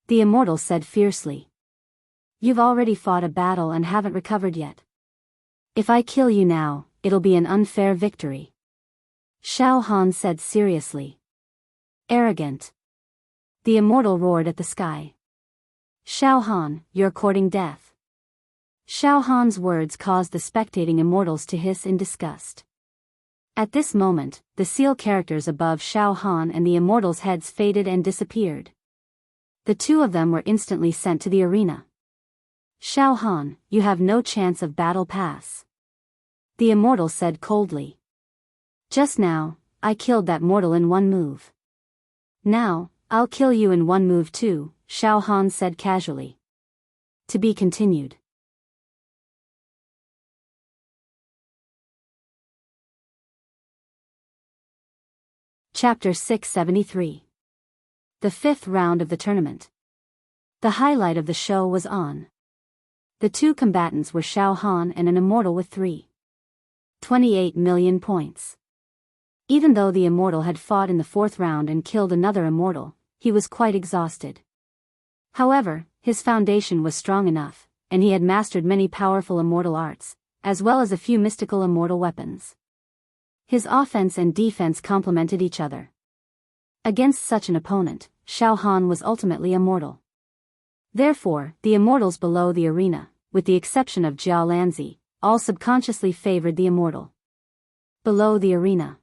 The immortal said fiercely. You've already fought a battle and haven't recovered yet. If I kill you now, it'll be an unfair victory. Xiao Han said seriously. Arrogant. The immortal roared at the sky. Xiao Han, you're courting death. Xiao Han's words caused the spectating immortals to hiss in disgust. At this moment, the seal characters above Xiao Han and the immortals' heads faded and disappeared. The two of them were instantly sent to the arena. Xiao Han, you have no chance of Battle Pass. The immortal said coldly. Just now, I killed that mortal in one move. Now, I'll kill you in one move too, Xiao Han said casually. To be continued. Chapter 673. The fifth round of the tournament. The highlight of the show was on. The two combatants were Xiao Han and an immortal with 3.28 million points. Even though the immortal had fought in the fourth round and killed another immortal, he was quite exhausted. However, his foundation was strong enough, and he had mastered many powerful immortal arts, as well as a few mystical immortal weapons. His offense and defense complemented each other. Against such an opponent, Xiao Han was ultimately immortal. Therefore, the immortals below the arena, with the exception of Jia Lanzi, all subconsciously favored the immortal. Below the arena.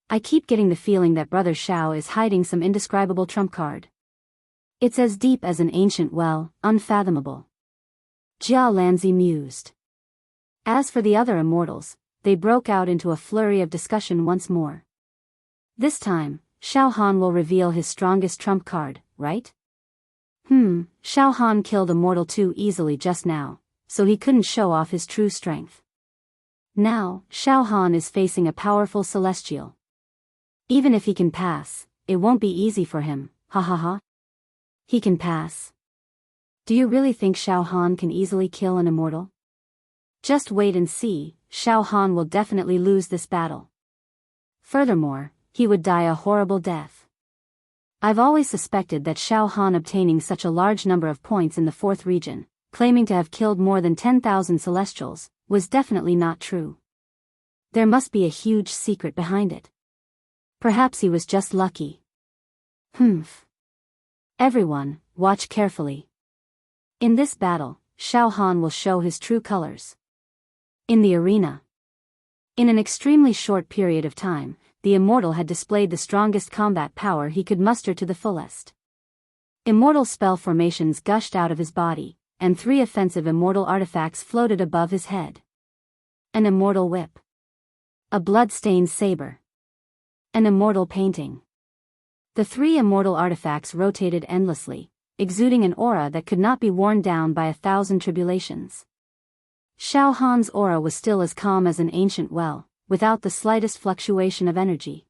I keep getting the feeling that Brother Xiao is hiding some indescribable trump card. It's as deep as an ancient well, unfathomable. Jia Lanzi mused. As for the other immortals, they broke out into a flurry of discussion once more. This time, Xiao Han will reveal his strongest trump card, right? Xiao Han killed a mortal too easily just now, so he couldn't show off his true strength. Now, Xiao Han is facing a powerful celestial. Even if he can pass, it won't be easy for him, ha ha ha. He can pass. Do you really think Xiao Han can easily kill an immortal? Just wait and see, Xiao Han will definitely lose this battle. Furthermore, he would die a horrible death. I've always suspected that Xiao Han obtaining such a large number of points in the fourth region, claiming to have killed more than 10,000 celestials, was definitely not true. There must be a huge secret behind it. Perhaps he was just lucky. Everyone, watch carefully. In this battle, Xiao Han will show his true colors. In the arena. In an extremely short period of time, the immortal had displayed the strongest combat power he could muster to the fullest. Immortal spell formations gushed out of his body, and 3 offensive immortal artifacts floated above his head. An immortal whip. A blood-stained saber. An immortal painting. The 3 immortal artifacts rotated endlessly, exuding an aura that could not be worn down by 1,000 tribulations. Xiao Han's aura was still as calm as an ancient well, without the slightest fluctuation of energy.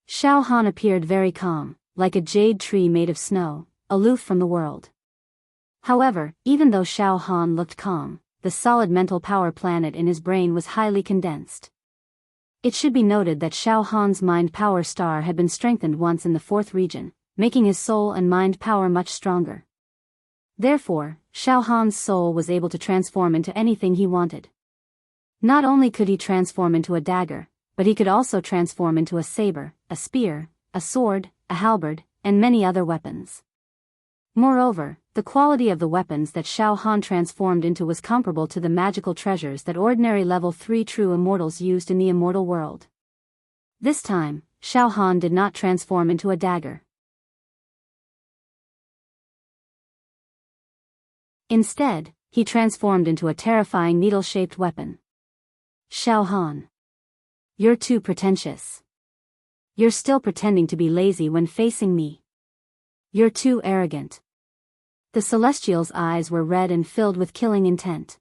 Xiao Han appeared very calm, like a jade tree made of snow, aloof from the world. However, even though Xiao Han looked calm, the solid mental power planet in his brain was highly condensed. It should be noted that Xiao Han's mind power star had been strengthened once in the fourth region, making his soul and mind power much stronger. Therefore, Xiao Han's soul was able to transform into anything he wanted. Not only could he transform into a dagger, but he could also transform into a saber, a spear, a sword, a halberd, and many other weapons. Moreover, the quality of the weapons that Xiao Han transformed into was comparable to the magical treasures that ordinary level 3 true immortals used in the immortal world. This time, Xiao Han did not transform into a dagger. Instead, he transformed into a terrifying needle-shaped weapon. Xiao Han. You're too pretentious. You're still pretending to be lazy when facing me. You're too arrogant. The Celestial's eyes were red and filled with killing intent.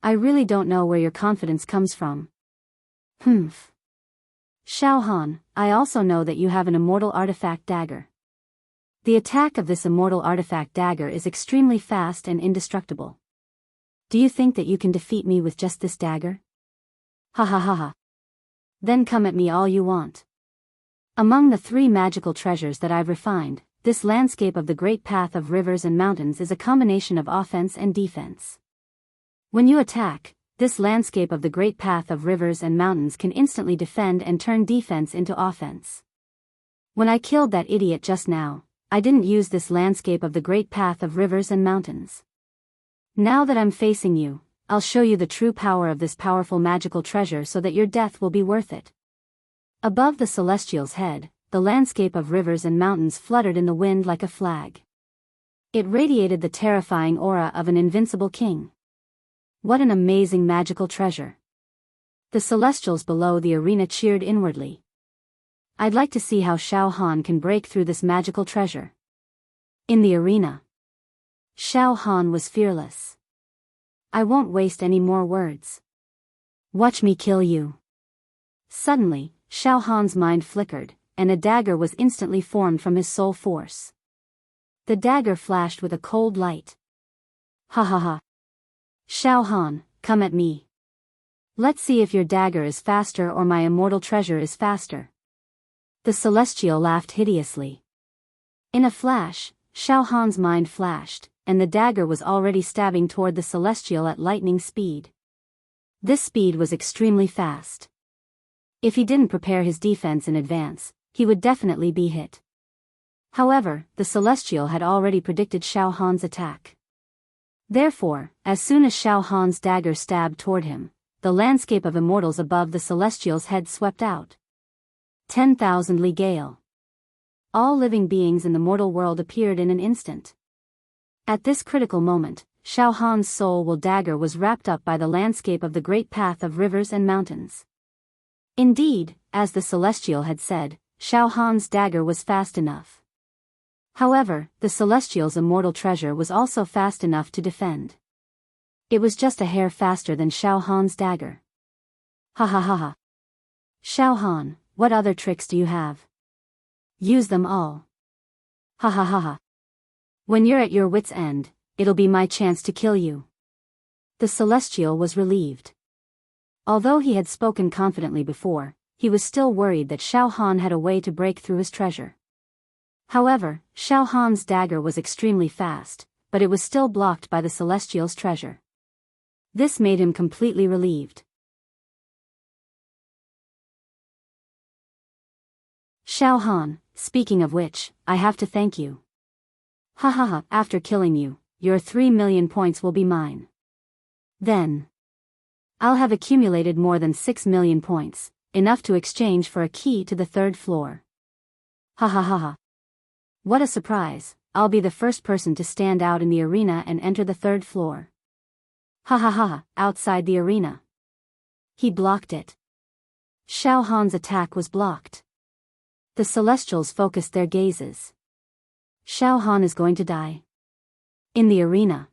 I really don't know where your confidence comes from. Xiao Han, I also know that you have an immortal artifact dagger. The attack of this immortal artifact dagger is extremely fast and indestructible. Do you think that you can defeat me with just this dagger? Ha ha ha ha. Then come at me all you want. Among the 3 magical treasures that I've refined, this landscape of the great path of rivers and mountains is a combination of offense and defense. When you attack, this landscape of the great path of rivers and mountains can instantly defend and turn defense into offense. When I killed that idiot just now, I didn't use this landscape of the great path of rivers and mountains. Now that I'm facing you, I'll show you the true power of this powerful magical treasure so that your death will be worth it. Above the Celestial's head, the landscape of rivers and mountains fluttered in the wind like a flag. It radiated the terrifying aura of an invincible king. What an amazing magical treasure. The Celestials below the arena cheered inwardly. I'd like to see how Xiao Han can break through this magical treasure. In the arena, Xiao Han was fearless. I won't waste any more words. Watch me kill you. Suddenly, Xiao Han's mind flickered, and a dagger was instantly formed from his soul force. The dagger flashed with a cold light. Ha ha ha. Xiao Han, come at me. Let's see if your dagger is faster or my immortal treasure is faster. The Celestial laughed hideously. In a flash, Xiao Han's mind flashed, and the dagger was already stabbing toward the Celestial at lightning speed. This speed was extremely fast. If he didn't prepare his defense in advance, he would definitely be hit. However, the Celestial had already predicted Xiao Han's attack. Therefore, as soon as Xiao Han's dagger stabbed toward him, the landscape of immortals above the Celestial's head swept out. 10,000 Li gale. All living beings in the mortal world appeared in an instant. At this critical moment, Xiao Han's soul dagger was wrapped up by the landscape of the great path of rivers and mountains. Indeed, as the Celestial had said, Xiao Han's dagger was fast enough. However, the Celestial's immortal treasure was also fast enough to defend. It was just a hair faster than Xiao Han's dagger. Ha ha ha ha. Xiao Han, what other tricks do you have? Use them all. Ha ha ha ha. When you're at your wit's end, it'll be my chance to kill you. The Celestial was relieved. Although he had spoken confidently before, he was still worried that Xiao Han had a way to break through his treasure. However, Xiao Han's dagger was extremely fast, but it was still blocked by the Celestial's treasure. This made him completely relieved. Xiao Han, speaking of which, I have to thank you. Ha ha ha, after killing you, your 3 million points will be mine. Then I'll have accumulated more than 6 million points, enough to exchange for a key to the 3rd floor. Ha ha ha ha. What a surprise, I'll be the first person to stand out in the arena and enter the 3rd floor. Ha ha ha, outside the arena. He blocked it. Xiao Han's attack was blocked. The Celestials focused their gazes. Xiao Han is going to die. In the arena,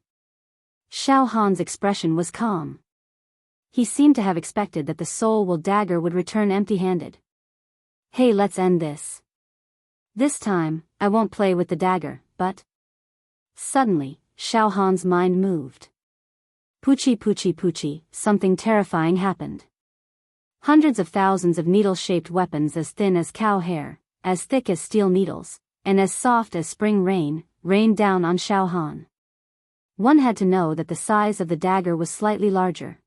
Xiao Han's expression was calm. He seemed to have expected that the soul dagger would return empty-handed. Hey, let's end this. This time, I won't play with the dagger, but... Suddenly, Xiao Han's mind moved. Poochie poochie poochie, something terrifying happened. Hundreds of thousands of needle-shaped weapons as thin as cow hair, as thick as steel needles, and as soft as spring rain, rained down on Xiao Han. One had to know that the size of the dagger was slightly larger.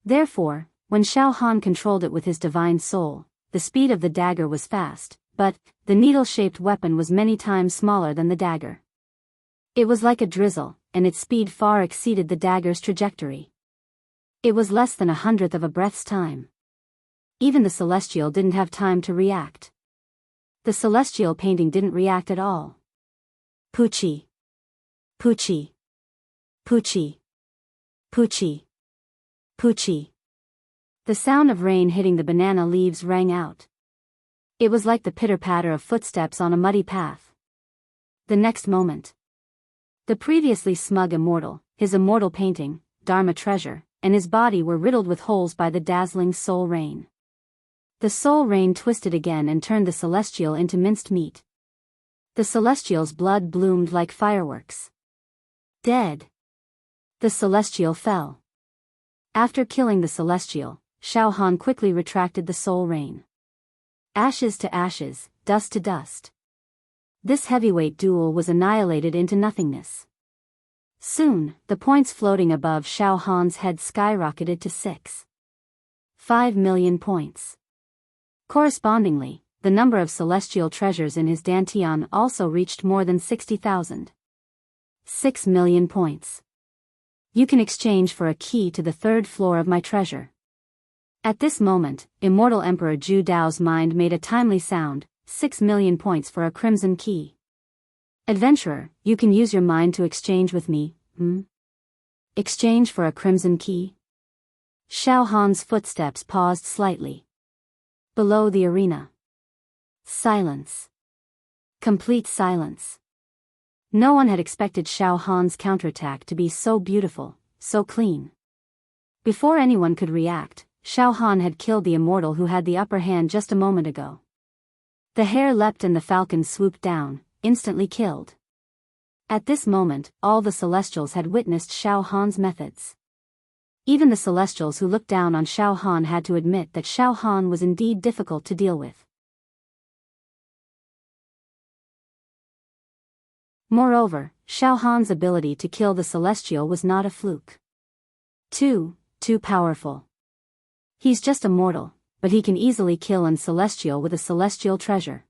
Therefore, when Xiao Han controlled it with his divine soul, the speed of the dagger was fast, but the needle-shaped weapon was many times smaller than the dagger. It was like a drizzle, and its speed far exceeded the dagger's trajectory. It was less than 1/100th of a breath's time. Even the Celestial didn't have time to react. The Celestial painting didn't react at all. Poochie. Poochie. Poochie. Poochie. Poochie. The sound of rain hitting the banana leaves rang out. It was like the pitter-patter of footsteps on a muddy path. The next moment, the previously smug immortal, his immortal painting, Dharma treasure, and his body were riddled with holes by the dazzling soul rain. The soul rain twisted again and turned the celestial into minced meat. The celestial's blood bloomed like fireworks. Dead. The celestial fell. After killing the celestial, Xiao Han quickly retracted the soul rain. Ashes to ashes, dust to dust. This heavyweight duel was annihilated into nothingness. Soon, the points floating above Xiao Han's head skyrocketed to 6.5 million points. Correspondingly, the number of celestial treasures in his dantian also reached more than 60,000. 6 million points. You can exchange for a key to the third floor of my treasure. At this moment, Immortal Emperor Zhu Dao's mind made a timely sound, 6 million points for a crimson key. Adventurer, you can use your mind to exchange with me, Exchange for a crimson key? Xiao Han's footsteps paused slightly. Below the arena. Silence. Complete silence. No one had expected Xiao Han's counterattack to be so beautiful, so clean. Before anyone could react, Xiao Han had killed the immortal who had the upper hand just a moment ago. The hare leapt and the falcon swooped down, instantly killed. At this moment, all the Celestials had witnessed Xiao Han's methods. Even the Celestials who looked down on Xiao Han had to admit that Xiao Han was indeed difficult to deal with. Moreover, Xiao Han's ability to kill the Celestial was not a fluke. Too powerful. He's just a mortal, but he can easily kill an Celestial with a celestial treasure.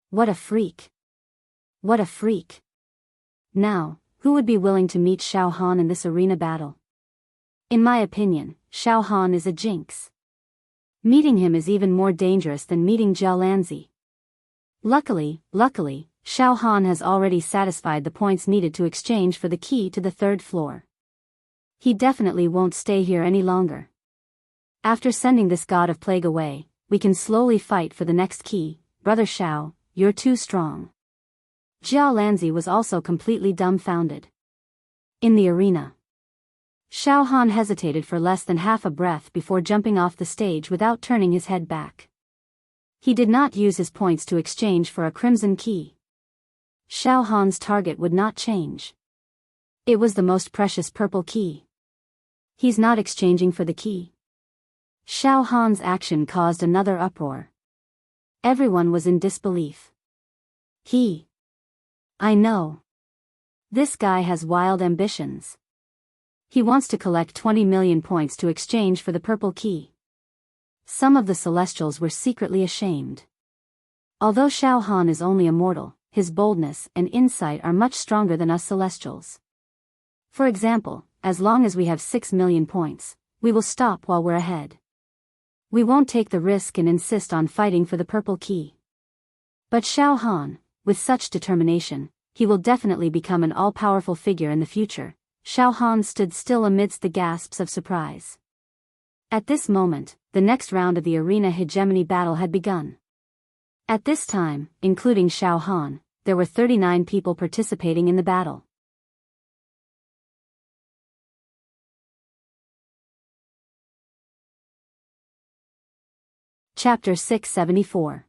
What a freak. What a freak. Now, who would be willing to meet Xiao Han in this arena battle? In my opinion, Xiao Han is a jinx. Meeting him is even more dangerous than meeting Zhao Lanzi. Luckily, Xiao Han has already satisfied the points needed to exchange for the key to the third floor. He definitely won't stay here any longer. After sending this god of plague away, we can slowly fight for the next key. Brother Xiao, you're too strong. Zhao Lanzi was also completely dumbfounded. In the arena, Xiao Han hesitated for less than half a breath before jumping off the stage without turning his head back. He did not use his points to exchange for a crimson key. Xiao Han's target would not change. It was the most precious purple key. He's not exchanging for the key. Xiao Han's action caused another uproar. Everyone was in disbelief. I know. This guy has wild ambitions. He wants to collect 20 million points to exchange for the purple key. Some of the Celestials were secretly ashamed. Although Xiao Han is only a mortal, his boldness and insight are much stronger than us Celestials. For example, as long as we have 6 million points, we will stop while we're ahead. We won't take the risk and insist on fighting for the purple key. But Xiao Han, with such determination, he will definitely become an all-powerful figure in the future. Xiao Han stood still amidst the gasps of surprise. At this moment, the next round of the arena hegemony battle had begun. At this time, including Xiao Han, there were 39 people participating in the battle. Chapter 674.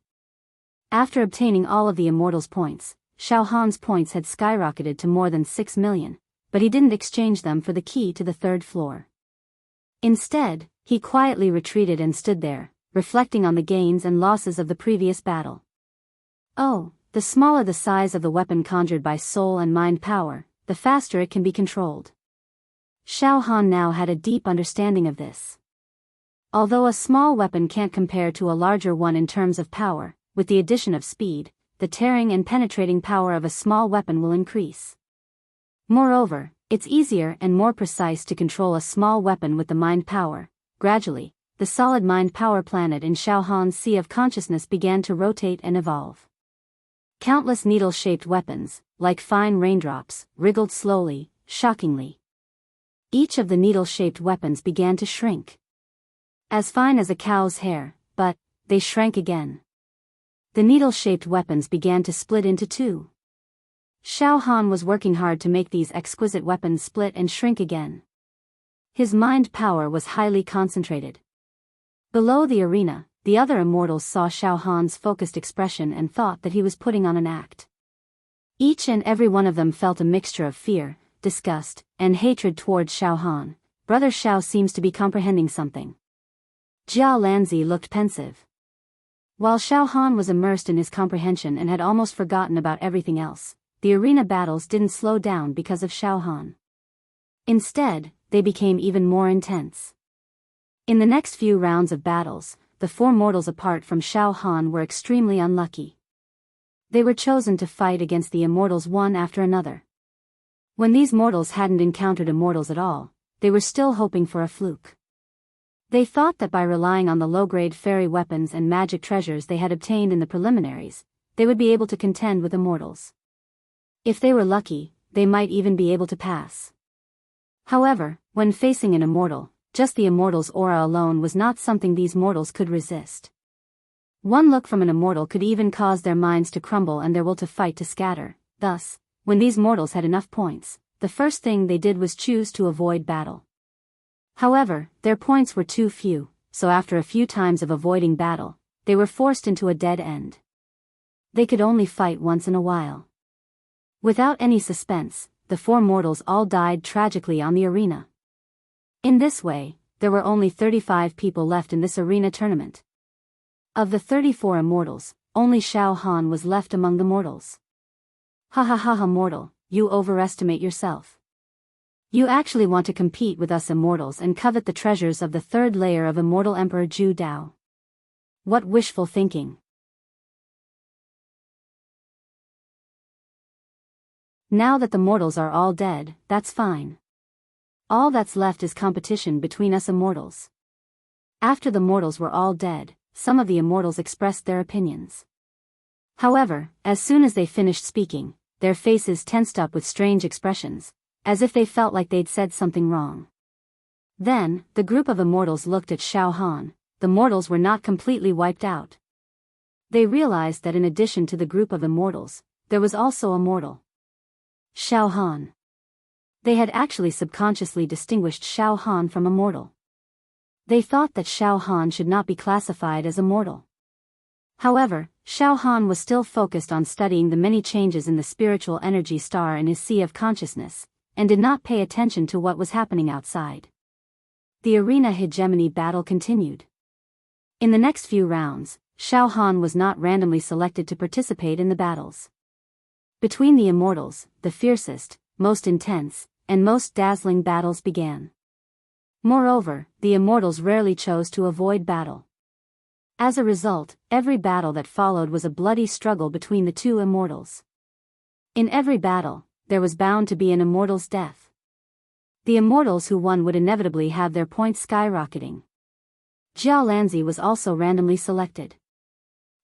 After obtaining all of the Immortals' points, Xiao Han's points had skyrocketed to more than 6 million, but he didn't exchange them for the key to the third floor. Instead, he quietly retreated and stood there, reflecting on the gains and losses of the previous battle. Oh, the smaller the size of the weapon conjured by soul and mind power, the faster it can be controlled. Xiao Han now had a deep understanding of this. Although a small weapon can't compare to a larger one in terms of power, with the addition of speed, the tearing and penetrating power of a small weapon will increase. Moreover, it's easier and more precise to control a small weapon with the mind power. Gradually, the solid mind power planet in Xiao Han's sea of consciousness began to rotate and evolve. Countless needle-shaped weapons, like fine raindrops, wriggled slowly, shockingly. Each of the needle-shaped weapons began to shrink. As fine as a cow's hair, but they shrank again. The needle-shaped weapons began to split into two. Xiao Han was working hard to make these exquisite weapons split and shrink again. His mind power was highly concentrated. Below the arena, the other immortals saw Xiao Han's focused expression and thought that he was putting on an act. Each and every one of them felt a mixture of fear, disgust, and hatred towards Xiao Han. Brother Xiao seems to be comprehending something. Jia Lanzi looked pensive. While Xiao Han was immersed in his comprehension and had almost forgotten about everything else, the arena battles didn't slow down because of Xiao Han. Instead, they became even more intense. In the next few rounds of battles, the four mortals apart from Xiao Han were extremely unlucky. They were chosen to fight against the immortals one after another. When these mortals hadn't encountered immortals at all, they were still hoping for a fluke. They thought that by relying on the low-grade fairy weapons and magic treasures they had obtained in the preliminaries, they would be able to contend with immortals. If they were lucky, they might even be able to pass. However, when facing an immortal, just the immortal's aura alone was not something these mortals could resist. One look from an immortal could even cause their minds to crumble and their will to fight to scatter. Thus, when these mortals had enough points, the first thing they did was choose to avoid battle. However, their points were too few, so after a few times of avoiding battle, they were forced into a dead end. They could only fight once in a while. Without any suspense, the four mortals all died tragically on the arena. In this way, there were only 35 people left in this arena tournament. Of the 34 immortals, only Xiao Han was left among the mortals. Ha ha ha ha, mortal, you overestimate yourself. You actually want to compete with us immortals and covet the treasures of the third layer of Immortal Emperor Zhu Dao. What wishful thinking. Now that the mortals are all dead, that's fine. All that's left is competition between us immortals. After the mortals were all dead, some of the immortals expressed their opinions. However, as soon as they finished speaking, their faces tensed up with strange expressions, as if they felt like they'd said something wrong. Then, the group of immortals looked at Xiao Han. The mortals were not completely wiped out. They realized that in addition to the group of immortals, there was also a mortal. Xiao Han. They had actually subconsciously distinguished Xiao Han from a mortal. They thought that Xiao Han should not be classified as a mortal. However, Xiao Han was still focused on studying the many changes in the spiritual energy star in his sea of consciousness, and did not pay attention to what was happening outside. The arena hegemony battle continued. In the next few rounds, Xiao Han was not randomly selected to participate in the battles. Between the immortals, the fiercest, most intense, and most dazzling battles began. Moreover, the immortals rarely chose to avoid battle. As a result, every battle that followed was a bloody struggle between the two immortals. In every battle, there was bound to be an immortal's death. The immortals who won would inevitably have their points skyrocketing. Jia Lanzi was also randomly selected.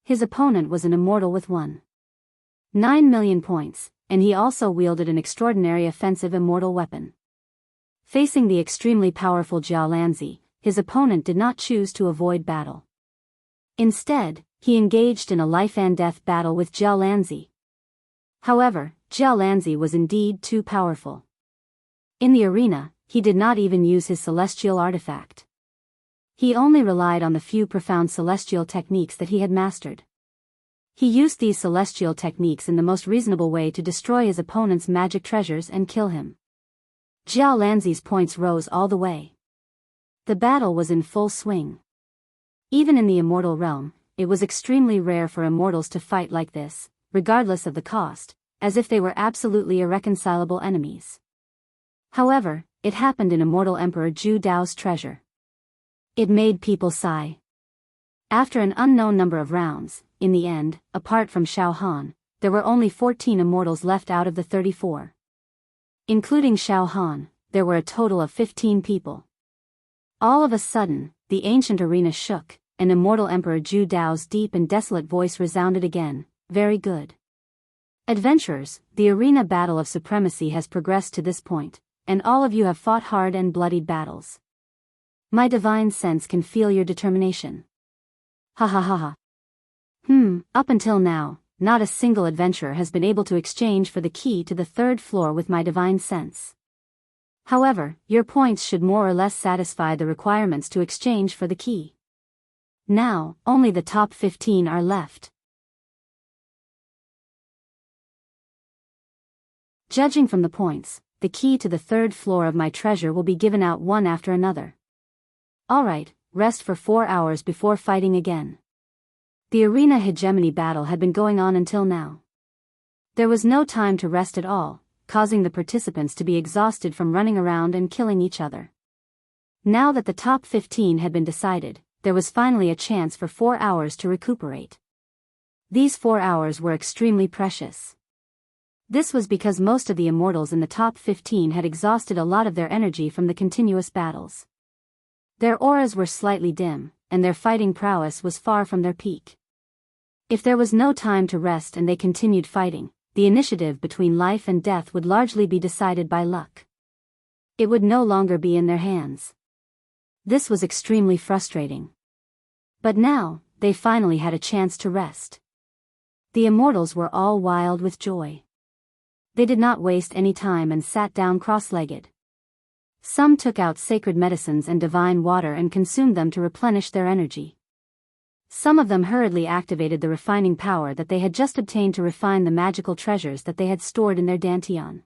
His opponent was an immortal with 1.9 million points, and he also wielded an extraordinary offensive immortal weapon. Facing the extremely powerful Jia Lanzi, his opponent did not choose to avoid battle. Instead, he engaged in a life-and-death battle with Jia Lanzi. However, Jia Lanzi was indeed too powerful. In the arena, he did not even use his celestial artifact. He only relied on the few profound celestial techniques that he had mastered. He used these celestial techniques in the most reasonable way to destroy his opponent's magic treasures and kill him. Jia Lanzi's points rose all the way. The battle was in full swing. Even in the immortal realm, it was extremely rare for immortals to fight like this, regardless of the cost, as if they were absolutely irreconcilable enemies. However, it happened in Immortal Emperor Zhu Dao's treasure. It made people sigh. After an unknown number of rounds, in the end, apart from Xiao Han, there were only 14 immortals left out of the 34. Including Xiao Han, there were a total of 15 people. All of a sudden, the ancient arena shook, and Immortal Emperor Zhu Dao's deep and desolate voice resounded again. Very good. Adventurers, the arena battle of supremacy has progressed to this point, and all of you have fought hard and bloodied battles. My divine sense can feel your determination. Ha ha ha ha. Up until now, not a single adventurer has been able to exchange for the key to the third floor with my divine sense. However, your points should more or less satisfy the requirements to exchange for the key. Now, only the top 15 are left. Judging from the points, the key to the third floor of my treasure will be given out one after another. Alright, rest for 4 hours before fighting again. The arena hegemony battle had been going on until now. There was no time to rest at all, causing the participants to be exhausted from running around and killing each other. Now that the top 15 had been decided, there was finally a chance for 4 hours to recuperate. These 4 hours were extremely precious. This was because most of the immortals in the top 15 had exhausted a lot of their energy from the continuous battles. Their auras were slightly dim, and their fighting prowess was far from their peak. If there was no time to rest and they continued fighting, the initiative between life and death would largely be decided by luck. It would no longer be in their hands. This was extremely frustrating. But now, they finally had a chance to rest. The immortals were all wild with joy. They did not waste any time and sat down cross-legged. Some took out sacred medicines and divine water and consumed them to replenish their energy. Some of them hurriedly activated the refining power that they had just obtained to refine the magical treasures that they had stored in their dantian.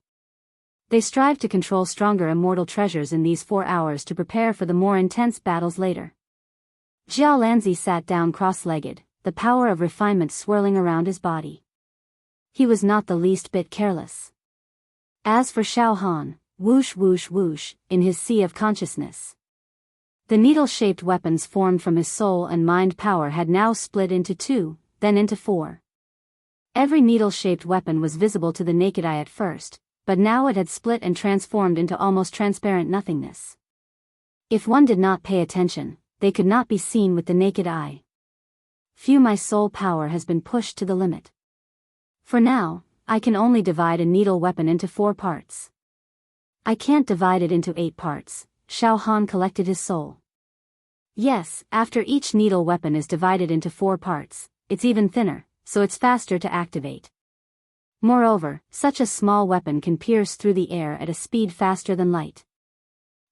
They strived to control stronger immortal treasures in these 4 hours to prepare for the more intense battles later. Jiao Lanzi sat down cross-legged, the power of refinement swirling around his body. He was not the least bit careless. As for Xiao Han, whoosh whoosh whoosh, in his sea of consciousness. The needle-shaped weapons formed from his soul and mind power had now split into 2, then into 4. Every needle-shaped weapon was visible to the naked eye at first, but now it had split and transformed into almost transparent nothingness. If one did not pay attention, they could not be seen with the naked eye. My soul power has been pushed to the limit. For now, I can only divide a needle weapon into 4 parts. I can't divide it into 8 parts, Xiao Han collected his soul. Yes, after each needle weapon is divided into 4 parts, it's even thinner, so it's faster to activate. Moreover, such a small weapon can pierce through the air at a speed faster than light.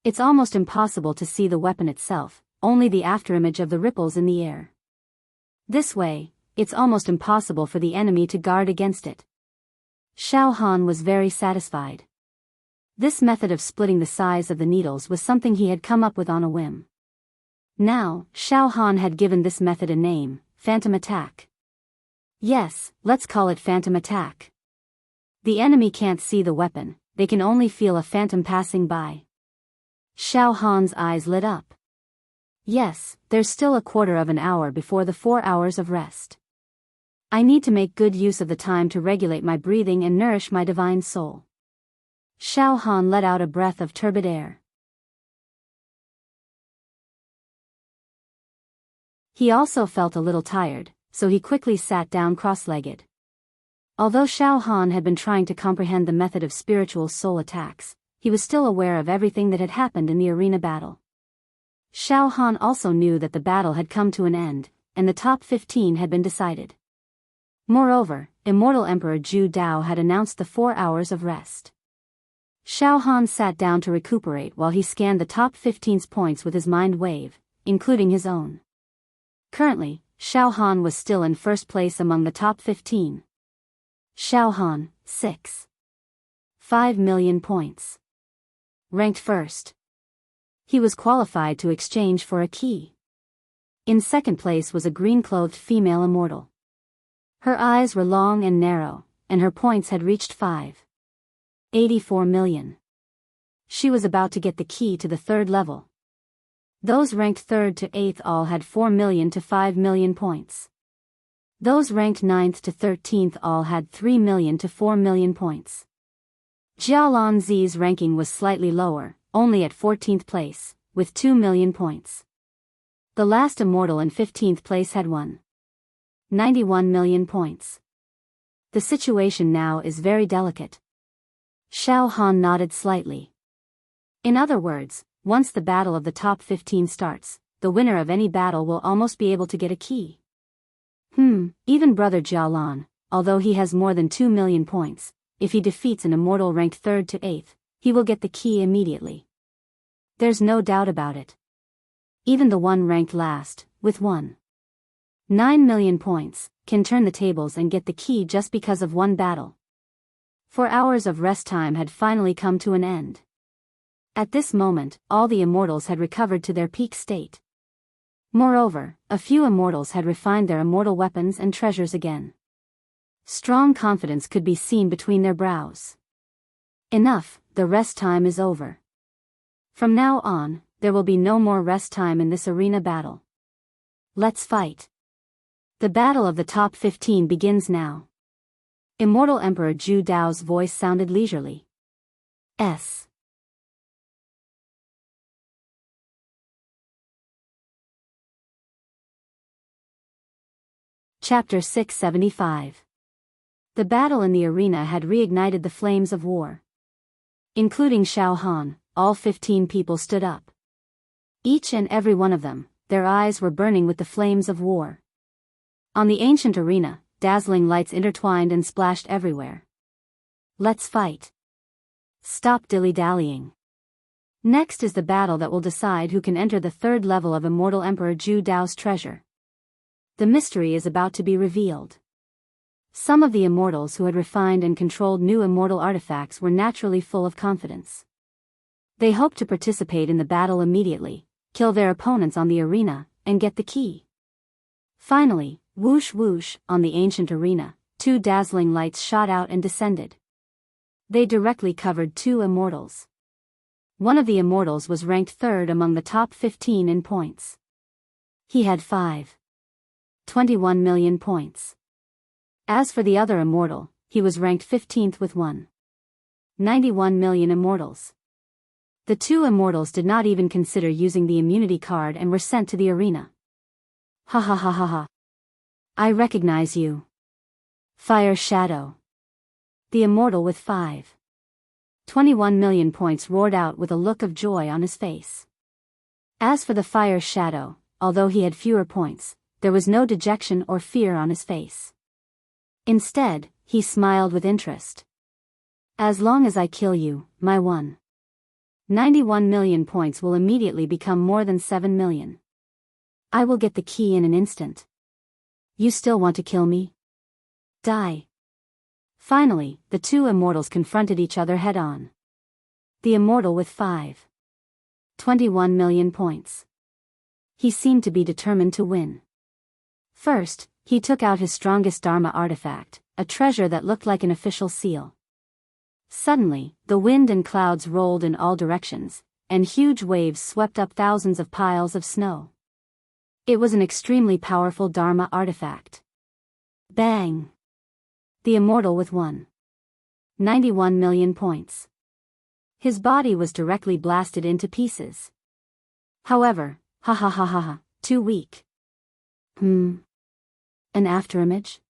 It's almost impossible to see the weapon itself, only the afterimage of the ripples in the air. This way, it's almost impossible for the enemy to guard against it. Xiao Han was very satisfied. This method of splitting the size of the needles was something he had come up with on a whim. Now, Xiao Han had given this method a name, Phantom Attack. Yes, let's call it Phantom Attack. The enemy can't see the weapon, they can only feel a phantom passing by. Xiao Han's eyes lit up. Yes, there's still a quarter of an hour before the 4 hours of rest. I need to make good use of the time to regulate my breathing and nourish my divine soul. Xiao Han let out a breath of turbid air. He also felt a little tired, so he quickly sat down cross-legged. Although Xiao Han had been trying to comprehend the method of spiritual soul attacks, he was still aware of everything that had happened in the arena battle. Xiao Han also knew that the battle had come to an end, and the top 15 had been decided. Moreover, Immortal Emperor Zhu Dao had announced the 4 hours of rest. Xiao Han sat down to recuperate while he scanned the top 15's points with his mind wave, including his own. Currently, Xiao Han was still in first place among the top 15. Xiao Han, 6. 5 million points. Ranked first. He was qualified to exchange for a key. In second place was a green-clothed female immortal. Her eyes were long and narrow, and her points had reached 5.84 million. She was about to get the key to the 3rd level. Those ranked 3rd to 8th all had 4 million to 5 million points. Those ranked 9th to 13th all had 3 million to 4 million points. Jialan Zi's ranking was slightly lower, only at 14th place, with 2 million points. The last immortal in 15th place had 1.91 million points. The situation now is very delicate. Xiao Han nodded slightly. In other words, once the battle of the top 15 starts, the winner of any battle will almost be able to get a key. Even Brother Jialan, although he has more than 2 million points, if he defeats an immortal ranked 3rd to 8th, he will get the key immediately. There's no doubt about it. Even the one ranked last, with 9 million points, can turn the tables and get the key just because of one battle. 4 hours of rest time had finally come to an end. At this moment, all the immortals had recovered to their peak state. Moreover, a few immortals had refined their immortal weapons and treasures again. Strong confidence could be seen between their brows. Enough, the rest time is over. From now on, there will be no more rest time in this arena battle. Let's fight. The battle of the top 15 begins now. Immortal Emperor Zhu Dao's voice sounded leisurely. S. Chapter 675. The battle in the arena had reignited the flames of war. Including Xiao Han, all 15 people stood up. Each and every one of them, their eyes were burning with the flames of war. On the ancient arena, dazzling lights intertwined and splashed everywhere. Let's fight. Stop dilly-dallying. Next is the battle that will decide who can enter the third level of Immortal Emperor Zhu Dao's treasure. The mystery is about to be revealed. Some of the immortals who had refined and controlled new immortal artifacts were naturally full of confidence. They hoped to participate in the battle immediately, kill their opponents on the arena, and get the key. Finally, whoosh whoosh, on the ancient arena, 2 dazzling lights shot out and descended. They directly covered 2 immortals. One of the immortals was ranked 3rd among the top 15 in points. He had 21 million points. As for the other immortal, he was ranked 15th with 91 million immortals. The 2 immortals did not even consider using the immunity card and were sent to the arena. Ha ha ha ha ha. I recognize you. Fire Shadow. The immortal with 21 million points roared out with a look of joy on his face. As for the Fire Shadow, although he had fewer points, there was no dejection or fear on his face. Instead, he smiled with interest. As long as I kill you, my 91 million points will immediately become more than 7 million. I will get the key in an instant. You still want to kill me? Die. Finally, the 2 immortals confronted each other head-on. The immortal with 21 million points. He seemed to be determined to win. First, he took out his strongest Dharma artifact, a treasure that looked like an official seal. Suddenly, the wind and clouds rolled in all directions, and huge waves swept up thousands of piles of snow. It was an extremely powerful Dharma artifact. Bang! The immortal with 91 million points. His body was directly blasted into pieces. However, ha ha ha ha ha, too weak. An afterimage?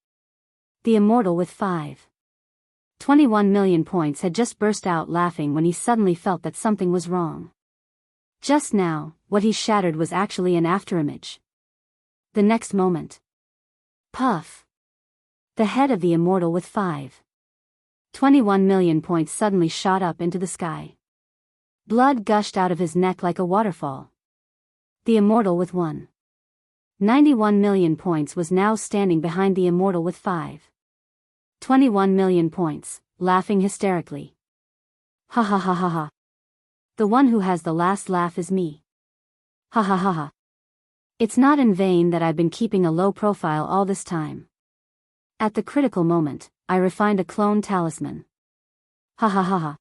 The immortal with 21 million points had just burst out laughing when he suddenly felt that something was wrong. Just now, what he shattered was actually an afterimage. The next moment. Puff! The head of the immortal with 21 million points suddenly shot up into the sky. Blood gushed out of his neck like a waterfall. The immortal with 91 million points was now standing behind the immortal with 21 million points, laughing hysterically. Ha ha ha ha ha. The one who has the last laugh is me. Ha ha ha ha. It's not in vain that I've been keeping a low profile all this time. At the critical moment, I refined a clone talisman. Ha ha ha ha.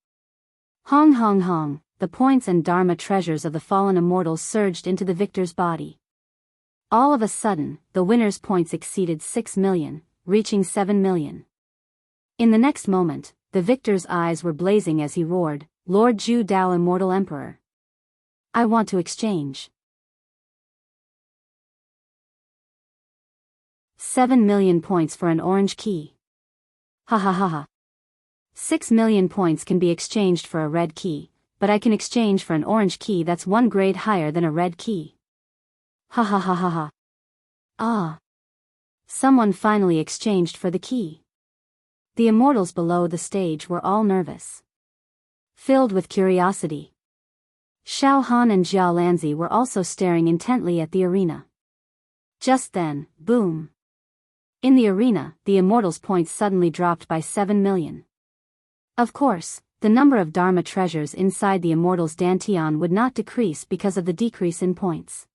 Hong hong hong, the points and Dharma treasures of the fallen immortals surged into the victor's body. All of a sudden, the winner's points exceeded 6 million, reaching 7 million. In the next moment, the victor's eyes were blazing as he roared, Lord Zhu Dao, Immortal Emperor. I want to exchange 7 million points for an orange key. Ha ha ha ha. 6 million points can be exchanged for a red key, but I can exchange for an orange key that's 1 grade higher than a red key. Ha ha ha ha ha. Ah. Someone finally exchanged for the key. The immortals below the stage were all nervous. Filled with curiosity. Xiao Han and Jia Lanzi were also staring intently at the arena. Just then, boom. In the arena, the immortals' points suddenly dropped by 7 million. Of course, the number of Dharma treasures inside the immortals' dantian would not decrease because of the decrease in points.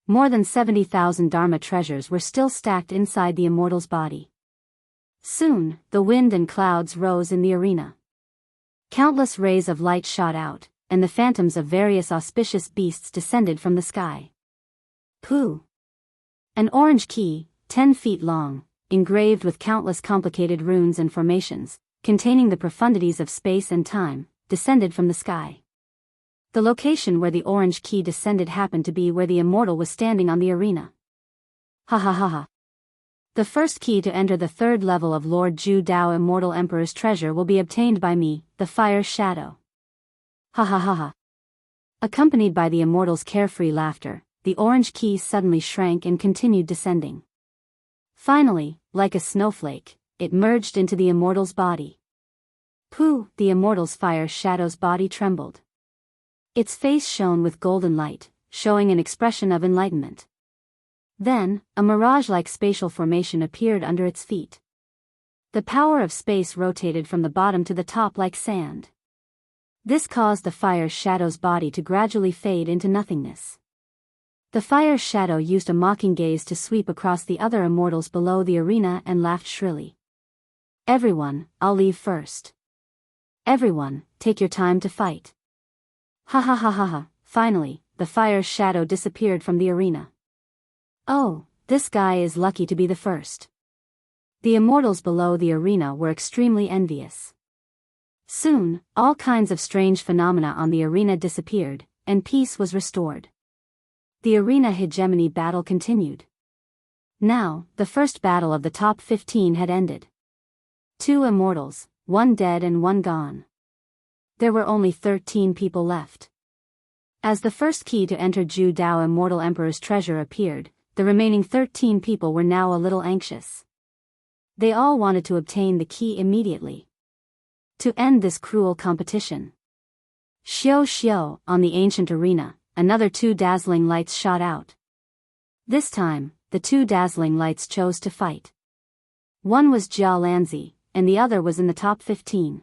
More than 70,000 Dharma treasures were still stacked inside the immortal's body. Soon, the wind and clouds rose in the arena. Countless rays of light shot out, and the phantoms of various auspicious beasts descended from the sky. Pooh! An orange key, 10 feet long, engraved with countless complicated runes and formations, containing the profundities of space and time, descended from the sky. The location where the orange key descended happened to be where the immortal was standing on the arena. Ha ha ha ha. The first key to enter the third level of Lord Zhu Dao Immortal Emperor's treasure will be obtained by me, the Fire Shadow. Ha ha ha ha. Accompanied by the immortal's carefree laughter, the orange key suddenly shrank and continued descending. Finally, like a snowflake, it merged into the immortal's body. Pooh! The immortal's Fire Shadow's body trembled. Its face shone with golden light, showing an expression of enlightenment. Then, a mirage-like spatial formation appeared under its feet. The power of space rotated from the bottom to the top like sand. This caused the Fire Shadow's body to gradually fade into nothingness. The Fire Shadow used a mocking gaze to sweep across the other immortals below the arena and laughed shrilly. Everyone, I'll leave first. Everyone, take your time to fight. Ha ha ha ha ha. Finally, the Fire Shadow disappeared from the arena. Oh, this guy is lucky to be the first. The immortals below the arena were extremely envious. Soon, all kinds of strange phenomena on the arena disappeared, and peace was restored. The arena hegemony battle continued. Now, the first battle of the top 15 had ended. 2 immortals, 1 dead and 1 gone. There were only 13 people left. As the first key to enter Zhu Dao Immortal Emperor's treasure appeared, the remaining 13 people were now a little anxious. They all wanted to obtain the key immediately. To end this cruel competition. Xiao xiao, on the ancient arena, another 2 dazzling lights shot out. This time, the 2 dazzling lights chose to fight. One was Jia Lanzi, and the other was in the top 15.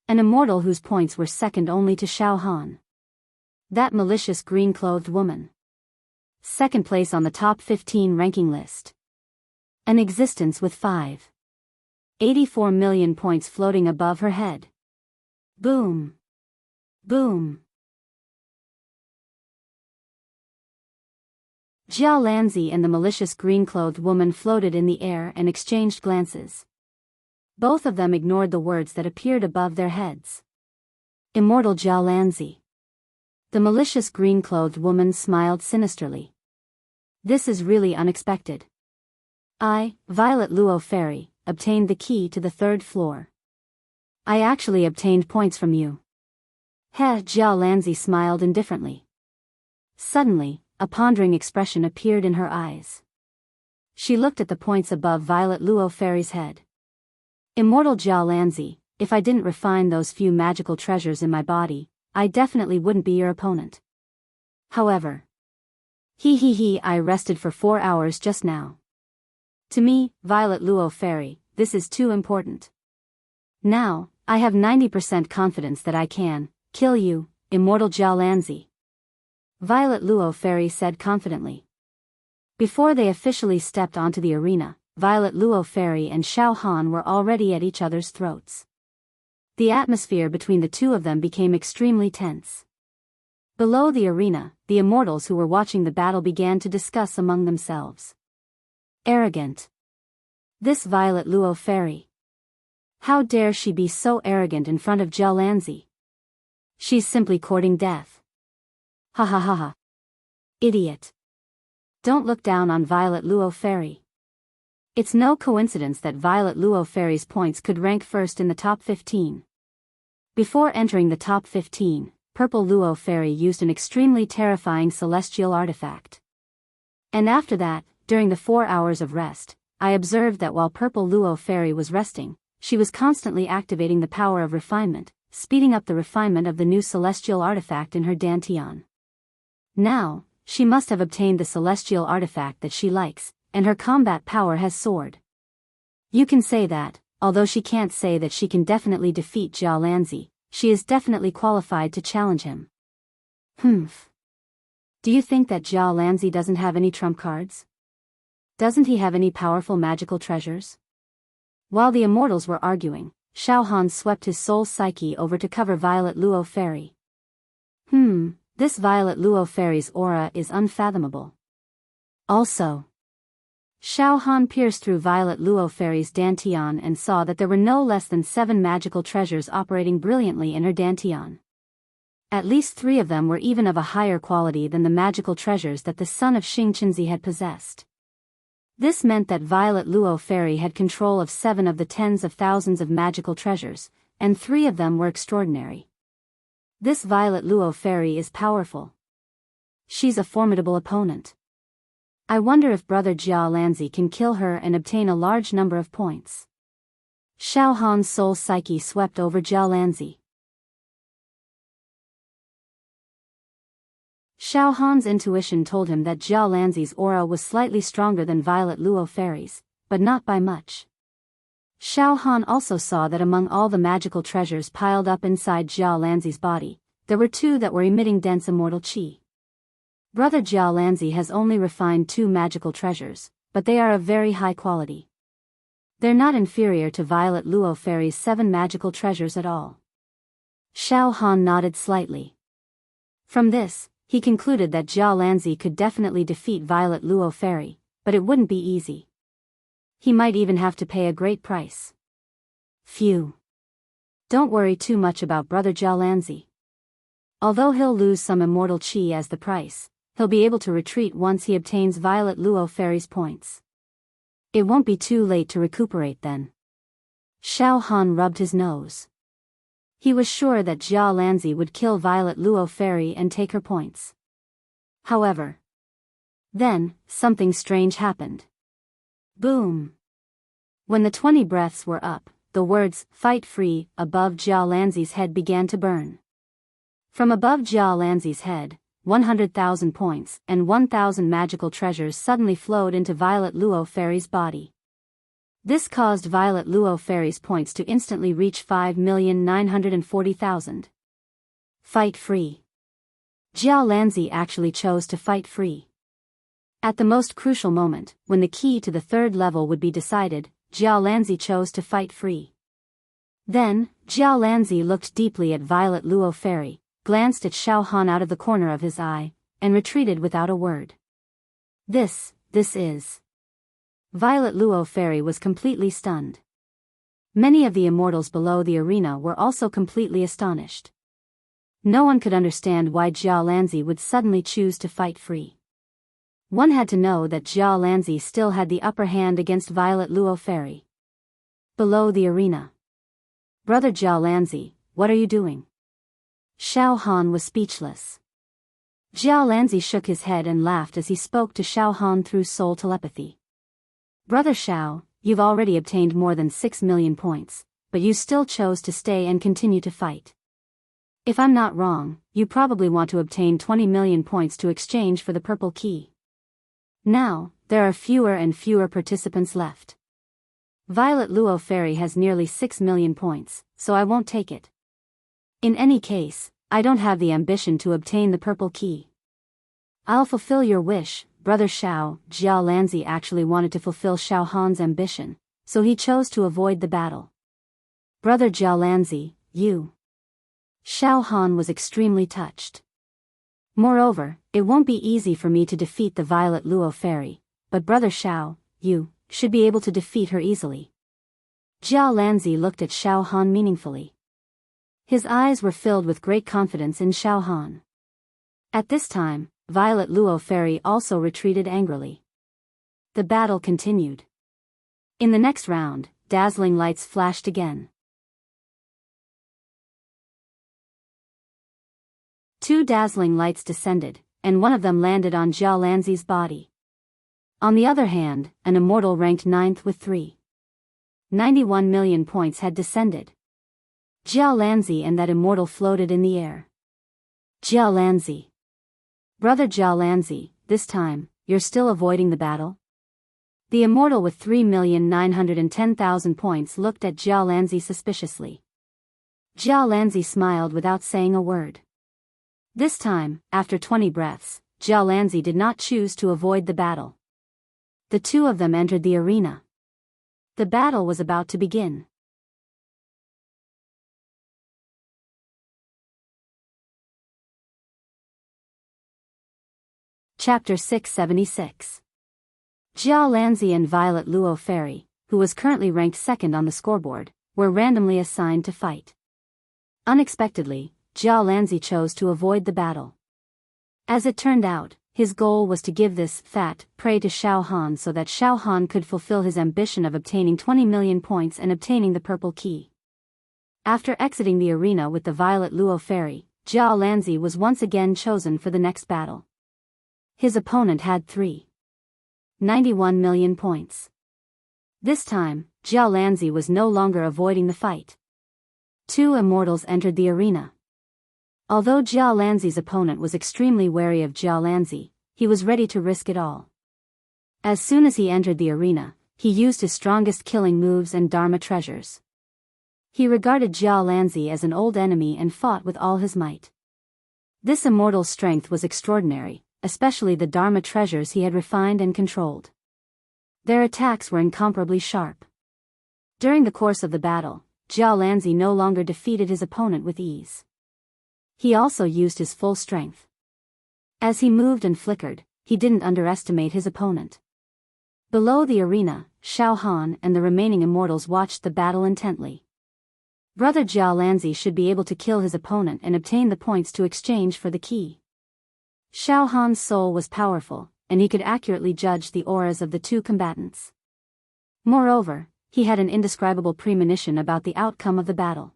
An immortal whose points were second only to Xiao Han. That malicious green-clothed woman. Second place on the top 15 ranking list. An existence with 584 million points floating above her head. Boom. Boom. Jia Lanzi and the malicious green-clothed woman floated in the air and exchanged glances. Both of them ignored the words that appeared above their heads. Immortal Jia Lanzi. The malicious green-clothed woman smiled sinisterly. This is really unexpected. I, Violet Luo Fairy, obtained the key to the 3rd floor. I actually obtained points from you. Heh, Jia Lanzi smiled indifferently. Suddenly, a pondering expression appeared in her eyes. She looked at the points above Violet Luo Fairy's head. Immortal Jia Lanzi, if I didn't refine those few magical treasures in my body, I definitely wouldn't be your opponent. However, I rested for 4 hours just now. To me, Violet Luo Fairy, this is too important. Now, I have 90% confidence that I can kill you, Immortal Jia Lanzi. Violet Luo Fairy said confidently. Before they officially stepped onto the arena, Violet Luo Fairy and Xiao Han were already at each other's throats. The atmosphere between the two of them became extremely tense. Below the arena, the immortals who were watching the battle began to discuss among themselves. Arrogant. This Violet Luo Fairy. How dare she be so arrogant in front of Jia Lanzi? She's simply courting death. Ha ha ha ha. Idiot. Don't look down on Violet Luo Fairy. It's no coincidence that Violet Luo Fairy's points could rank first in the top 15. Before entering the top 15, Purple Luo Fairy used an extremely terrifying celestial artifact. And after that, during the 4 hours of rest, I observed that while Purple Luo Fairy was resting, she was constantly activating the power of refinement, speeding up the refinement of the new celestial artifact in her dantian. Now, she must have obtained the celestial artifact that she likes, and her combat power has soared. You can say that, although she can't say that she can definitely defeat Xiaolanzi, she is definitely qualified to challenge him. Humph. Do you think that Xiaolanzi doesn't have any trump cards? Doesn't he have any powerful magical treasures? While the immortals were arguing, Xiaohan swept his soul psyche over to cover Violet Luo Fairy. This Violet Luo Fairy's aura is unfathomable. Also, Xiaohan pierced through Violet Luo Fairy's dantian and saw that there were no less than 7 magical treasures operating brilliantly in her dantian. At least 3 of them were even of a higher quality than the magical treasures that the son of Xingqianzi had possessed. This meant that Violet Luo Fairy had control of 7 of the tens of thousands of magical treasures, and 3 of them were extraordinary. This Violet Luo Fairy is powerful. She's a formidable opponent. I wonder if Brother Xiaolanzi can kill her and obtain a large number of points. Xiaohan's soul psyche swept over Xiaolanzi. Xiaohan's intuition told him that Xiaolanzi's aura was slightly stronger than Violet Luo Fairy's, but not by much. Xiaohan also saw that among all the magical treasures piled up inside Xiaolanzi's body, there were 2 that were emitting dense immortal qi. Brother Xiaolanzi has only refined 2 magical treasures, but they are of very high quality. They're not inferior to Violet Luo Fairy's 7 magical treasures at all. Xiaohan nodded slightly. From this, he concluded that Xiaolanzi could definitely defeat Violet Luo Fairy, but it wouldn't be easy. He might even have to pay a great price. Phew. Don't worry too much about Brother Xiaolanzi. Although he'll lose some immortal qi as the price, he'll be able to retreat once he obtains Violet Luo Fairy's points. It won't be too late to recuperate then. Xiaohan rubbed his nose. He was sure that Xiaolanzi would kill Violet Luo Fairy and take her points. However, then, something strange happened. Boom! When the 20 breaths were up, the words, "Fight free," above Xiaolanzi's head began to burn. From above Xiaolanzi's head, 100,000 points and 1,000 magical treasures suddenly flowed into Violet Luo Fairy's body. This caused Violet Luo Fairy's points to instantly reach 5,940,000. Fight free. Xiaolanzi actually chose to fight free. At the most crucial moment, when the key to the 3rd level would be decided, Xiaolanzi chose to fight free. Then, Xiaolanzi looked deeply at Violet Luo Fairy, glanced at Xiaohan out of the corner of his eye, and retreated without a word. This is... Violet Luo Fairy was completely stunned. Many of the immortals below the arena were also completely astonished. No one could understand why Xiaolanzi would suddenly choose to fight free. One had to know that Xiaolanzi still had the upper hand against Violet Luo Fairy. Below the arena. Brother Xiaolanzi, what are you doing? Xiaohan was speechless. Xiaolanzi shook his head and laughed as he spoke to Xiaohan through soul telepathy. Brother Xiao, you've already obtained more than 6 million points, but you still chose to stay and continue to fight. If I'm not wrong, you probably want to obtain 20 million points to exchange for the purple key. Now, there are fewer and fewer participants left. Violet Luo Fairy has nearly 6 million points, so I won't take it. In any case, I don't have the ambition to obtain the purple key. I'll fulfill your wish, Brother Xiao. Xiaolanzi actually wanted to fulfill Xiaohan's ambition, so he chose to avoid the battle. Brother Xiaolanzi, you. Xiaohan was extremely touched. Moreover, it won't be easy for me to defeat the Violet Luo Fairy, but Brother Xiao, you should be able to defeat her easily. Xiaolanzi looked at Xiaohan meaningfully. His eyes were filled with great confidence in Xiaohan. At this time, Violet Luo Fairy also retreated angrily. The battle continued. In the next round, dazzling lights flashed again. 2 dazzling lights descended, and one of them landed on Xiaolanzi's body. On the other hand, an immortal ranked 9th with 391 million points had descended. Xiaolanzi and that immortal floated in the air. Xiaolanzi. Brother Xianxia, this time, you're still avoiding the battle? The immortal with 3,910,000 points looked at Xianxia suspiciously. Xianxia smiled without saying a word. This time, after 20 breaths, Xianxia did not choose to avoid the battle. The two of them entered the arena. The battle was about to begin. Chapter 676. Xianxia and Violet Luo Fairy, who was currently ranked second on the scoreboard, were randomly assigned to fight. Unexpectedly, Xianxia chose to avoid the battle. As it turned out, his goal was to give this fat prey to Xiao Han so that Xiao Han could fulfill his ambition of obtaining 20 million points and obtaining the purple key. After exiting the arena with the Violet Luo Fairy, Xianxia was once again chosen for the next battle. His opponent had 391 million points. This time, Xianxia was no longer avoiding the fight. Two immortals entered the arena. Although Xianxia's opponent was extremely wary of Xianxia, he was ready to risk it all. As soon as he entered the arena, he used his strongest killing moves and Dharma treasures. He regarded Xianxia as an old enemy and fought with all his might. This immortal's strength was extraordinary, especially the Dharma treasures he had refined and controlled. Their attacks were incomparably sharp. During the course of the battle, Xianxia no longer defeated his opponent with ease. He also used his full strength. As he moved and flickered, he didn't underestimate his opponent. Below the arena, Xiao Han and the remaining immortals watched the battle intently. Brother Xianxia should be able to kill his opponent and obtain the points to exchange for the key. Xiao Han's soul was powerful, and he could accurately judge the auras of the two combatants. Moreover, he had an indescribable premonition about the outcome of the battle.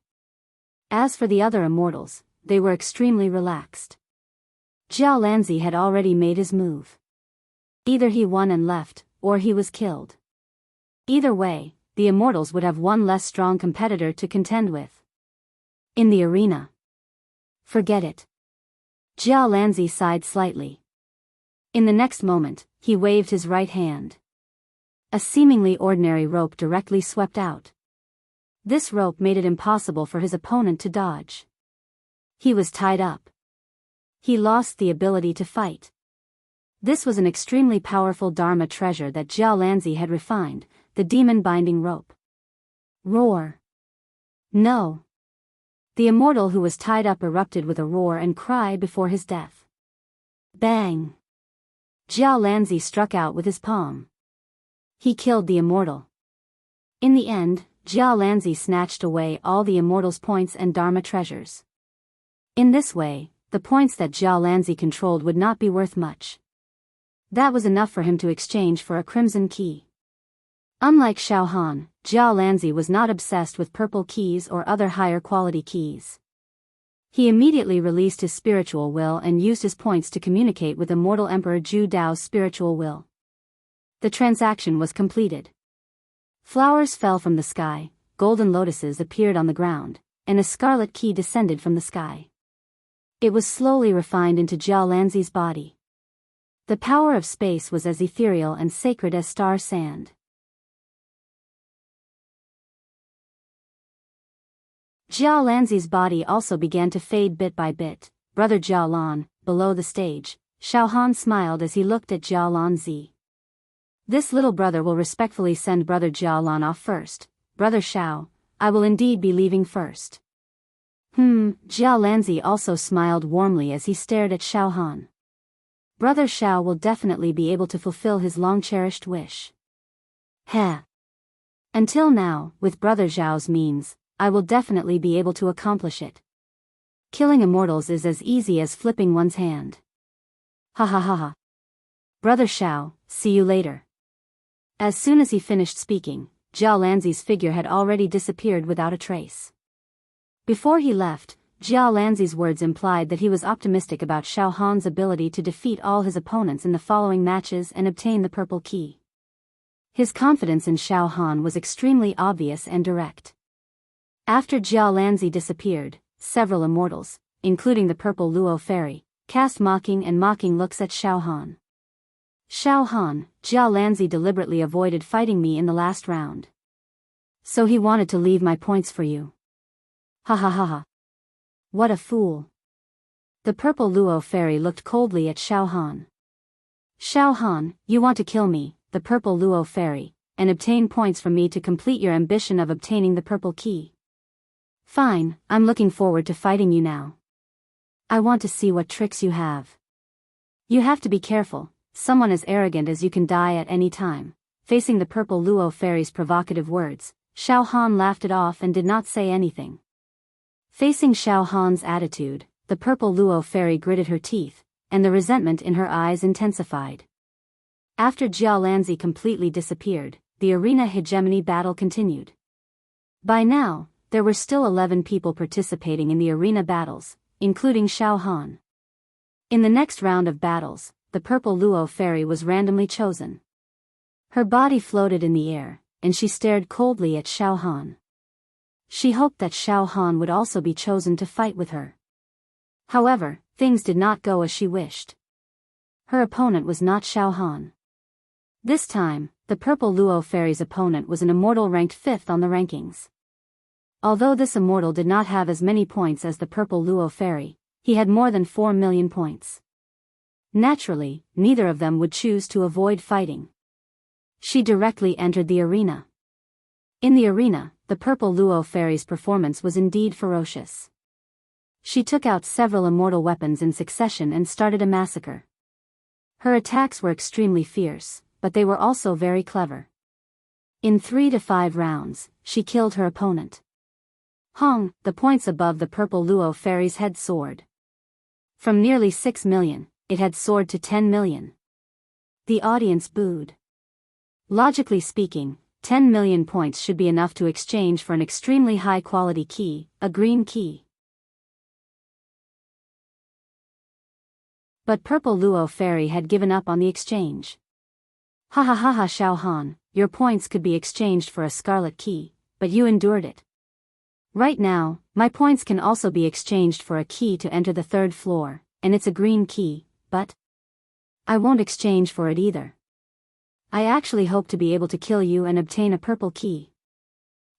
As for the other immortals, they were extremely relaxed. Xianxia had already made his move. Either he won and left, or he was killed. Either way, the immortals would have one less strong competitor to contend with. In the arena. Forget it. Xianxia sighed slightly. In the next moment, he waved his right hand. A seemingly ordinary rope directly swept out. This rope made it impossible for his opponent to dodge. He was tied up. He lost the ability to fight. This was an extremely powerful Dharma treasure that Xianxia had refined, the demon binding rope. Roar. No. The immortal who was tied up erupted with a roar and cry before his death. Bang! Xianxia struck out with his palm. He killed the immortal. In the end, Xianxia snatched away all the immortal's points and Dharma treasures. In this way, the points that Xianxia controlled would not be worth much. That was enough for him to exchange for a crimson key. Unlike Xiao Han, Xianxia was not obsessed with purple keys or other higher quality keys. He immediately released his spiritual will and used his points to communicate with immortal Emperor Zhu Dao's spiritual will. The transaction was completed. Flowers fell from the sky, golden lotuses appeared on the ground, and a scarlet key descended from the sky. It was slowly refined into Xianxia's body. The power of space was as ethereal and sacred as star sand. Xianxia's body also began to fade bit by bit. Brother Xiaolan, below the stage, Xiao Han smiled as he looked at Xiaolanzi. This little brother will respectfully send Brother Xiaolan off first. Brother Xiao, I will indeed be leaving first. Xianxia also smiled warmly as he stared at Xiao Han. Brother Xiao will definitely be able to fulfill his long-cherished wish. Heh. Until now, with Brother Xiao's means, I will definitely be able to accomplish it. Killing immortals is as easy as flipping one's hand. Ha ha ha ha. Brother Xiao, see you later. As soon as he finished speaking, Xianxia's figure had already disappeared without a trace. Before he left, Xianxia's words implied that he was optimistic about Xiao Han's ability to defeat all his opponents in the following matches and obtain the purple key. His confidence in Xiao Han was extremely obvious and direct. After Xianxia disappeared, several immortals, including the purple Luo Fairy, cast mocking looks at Xiao Han. Xiao Han, Jia Lanzi deliberately avoided fighting me in the last round. So he wanted to leave my points for you. Ha ha ha ha. What a fool. The purple Luo fairy looked coldly at Xiao Han. Xiao Han, you want to kill me, the purple Luo fairy, and obtain points from me to complete your ambition of obtaining the purple key. Fine, I'm looking forward to fighting you now. I want to see what tricks you have. You have to be careful, someone as arrogant as you can die at any time. Facing the purple Luo fairy's provocative words, Xiao Han laughed it off and did not say anything. Facing Xiao Han's attitude, the purple Luo fairy gritted her teeth, and the resentment in her eyes intensified. After Jia Lanzi completely disappeared, the arena hegemony battle continued. By now, there were still 11 people participating in the arena battles, including Xiao Han. In the next round of battles, the purple Luo fairy was randomly chosen. Her body floated in the air, and she stared coldly at Xiao Han. She hoped that Xiao Han would also be chosen to fight with her. However, things did not go as she wished. Her opponent was not Xiao Han. This time, the purple Luo fairy's opponent was an immortal ranked 5th on the rankings. Although this immortal did not have as many points as the purple Luo fairy, he had more than 4 million points. Naturally, neither of them would choose to avoid fighting. She directly entered the arena. In the arena, the purple Luo fairy's performance was indeed ferocious. She took out several immortal weapons in succession and started a massacre. Her attacks were extremely fierce, but they were also very clever. In 3 to 5 rounds, she killed her opponent. Hong, the points above the purple Luo fairy's head soared. From nearly 6 million, it had soared to 10 million. The audience booed. Logically speaking, 10 million points should be enough to exchange for an extremely high-quality key, a green key. But purple Luo fairy had given up on the exchange. Ha ha ha ha, Xiao Han, your points could be exchanged for a scarlet key, but you endured it. Right now, my points can also be exchanged for a key to enter the 3rd floor, and it's a green key, but I won't exchange for it either. I actually hope to be able to kill you and obtain a purple key.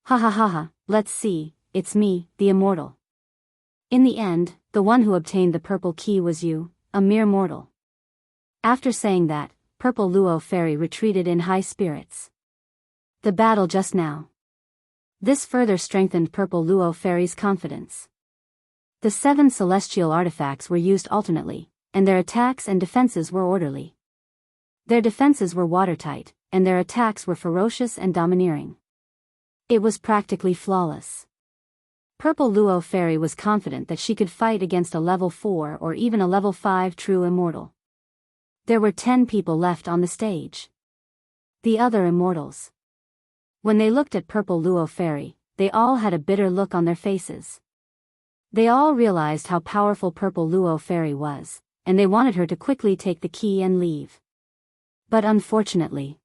Ha ha ha ha, let's see, it's me, the immortal. In the end, the one who obtained the purple key was you, a mere mortal. After saying that, purple Luo fairy retreated in high spirits. The battle just now. This further strengthened purple Luo fairy's confidence. The 7 celestial artifacts were used alternately, and their attacks and defenses were orderly. Their defenses were watertight, and their attacks were ferocious and domineering. It was practically flawless. Purple Luo fairy was confident that she could fight against a level 4 or even a level 5 true immortal. There were 10 people left on the stage. The other immortals. When they looked at purple Luo fairy, they all had a bitter look on their faces. They all realized how powerful purple Luo fairy was, and they wanted her to quickly take the key and leave. But unfortunately,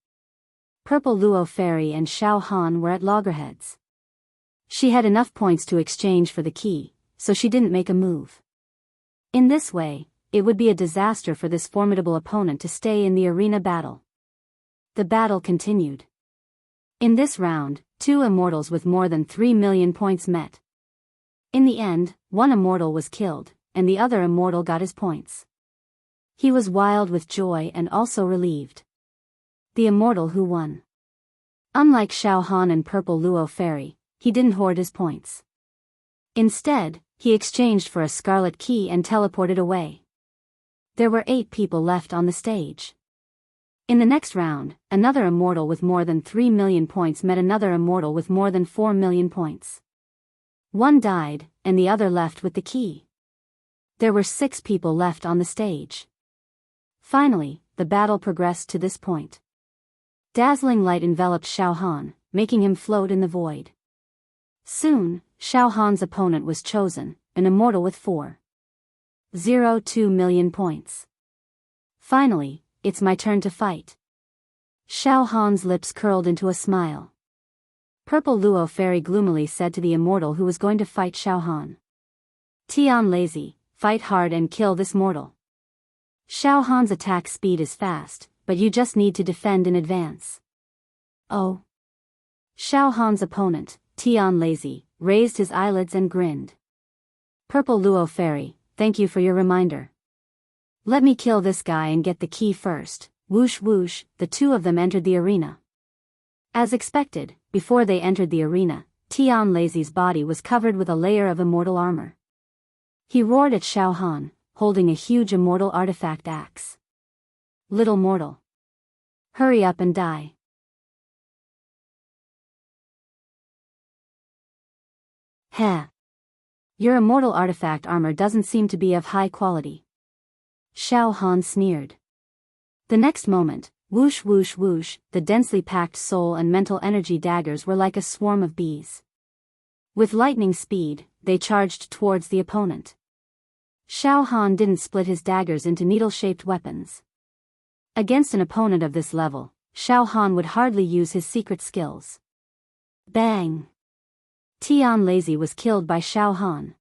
purple Luo fairy and Xiao Han were at loggerheads. She had enough points to exchange for the key, so she didn't make a move. In this way, it would be a disaster for this formidable opponent to stay in the arena battle. The battle continued. In this round, 2 immortals with more than 3 million points met. In the end, one immortal was killed, and the other immortal got his points. He was wild with joy and also relieved. The immortal who won. Unlike Xiao Han and purple Luo fairy, he didn't hoard his points. Instead, he exchanged for a scarlet key and teleported away. There were 8 people left on the stage. In the next round, another immortal with more than 3 million points met another immortal with more than 4 million points. One died, and the other left with the key. There were 6 people left on the stage. Finally, the battle progressed to this point. Dazzling light enveloped Xiao Han, making him float in the void. Soon, Xiao Han's opponent was chosen, an immortal with 4.02 million points. Finally, it's my turn to fight. Xiao Han's lips curled into a smile. Purple Luo fairy gloomily said to the immortal who was going to fight Xiao Han. Tian Lazy, fight hard and kill this mortal. Xiao Han's attack speed is fast, but you just need to defend in advance. Oh. Xiao Han's opponent, Tian Lazy, raised his eyelids and grinned. Purple Luo Fairy, thank you for your reminder. Let me kill this guy and get the key first. Whoosh whoosh, the two of them entered the arena. As expected, before they entered the arena, Tian Lazy's body was covered with a layer of immortal armor. He roared at Xiao Han, holding a huge immortal artifact axe. Little mortal. Hurry up and die. Heh. Your immortal artifact armor doesn't seem to be of high quality. Xiao Han sneered. The next moment, whoosh whoosh whoosh, the densely packed soul and mental energy daggers were like a swarm of bees. With lightning speed, they charged towards the opponent. Xiao Han didn't split his daggers into needle-shaped weapons. Against an opponent of this level, Xiao Han would hardly use his secret skills. Bang! Tian Lazy was killed by Xiao Han.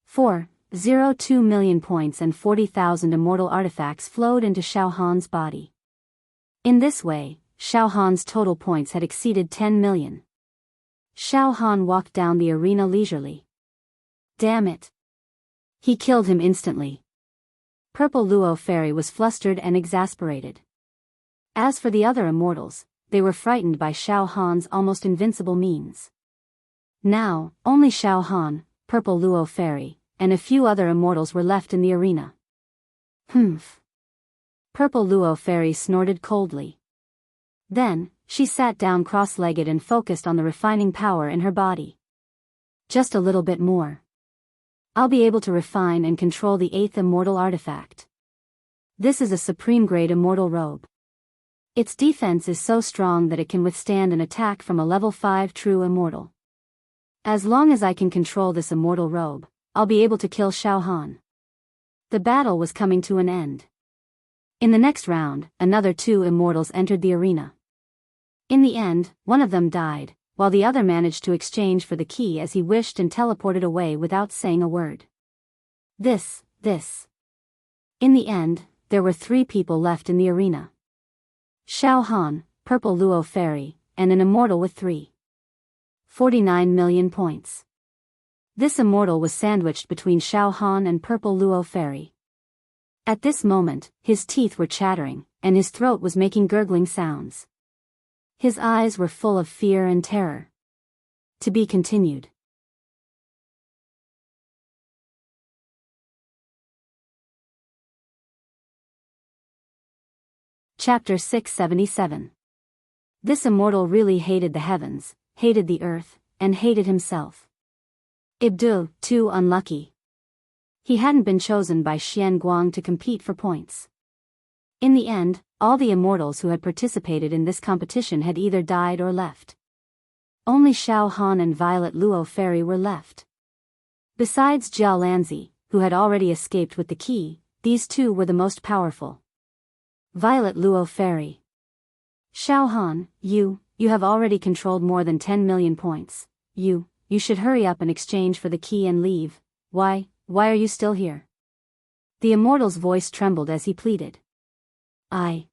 4.02 million points and 40,000 immortal artifacts flowed into Xiao Han's body. In this way, Xiao Han's total points had exceeded 10 million. Xiao Han walked down the arena leisurely. Damn it! He killed him instantly. Purple Luo Fairy was flustered and exasperated. As for the other immortals, they were frightened by Xiao Han's almost invincible means. Now, only Xiao Han, Purple Luo Fairy, and a few other immortals were left in the arena. Humph. Purple Luo Fairy snorted coldly. Then, she sat down cross-legged and focused on the refining power in her body. Just a little bit more. I'll be able to refine and control the 8th immortal artifact. This is a supreme-grade immortal robe. Its defense is so strong that it can withstand an attack from a level 5 true immortal. As long as I can control this immortal robe, I'll be able to kill Xiao Han. The battle was coming to an end. In the next round, another 2 immortals entered the arena. In the end, one of them died, while the other managed to exchange for the key as he wished and teleported away without saying a word. This. In the end, there were 3 people left in the arena. Xiao Han, Purple Luo Fairy, and an immortal with 49 million points. This immortal was sandwiched between Xiao Han and Purple Luo Fairy. At this moment, his teeth were chattering, and his throat was making gurgling sounds. His eyes were full of fear and terror. To be continued. Chapter 677. This immortal really hated the heavens, hated the earth, and hated himself. Ibdul, too unlucky. He hadn't been chosen by Xian Guang to compete for points. In the end, all the immortals who had participated in this competition had either died or left. Only Xiao Han and Violet Luo Fairy were left. Besides Jia Lanzi, who had already escaped with the key, these 2 were the most powerful. Violet Luo Fairy. Xiao Han, you have already controlled more than 10 million points. You should hurry up and exchange for the key and leave. Why are you still here? The immortal's voice trembled as he pleaded. I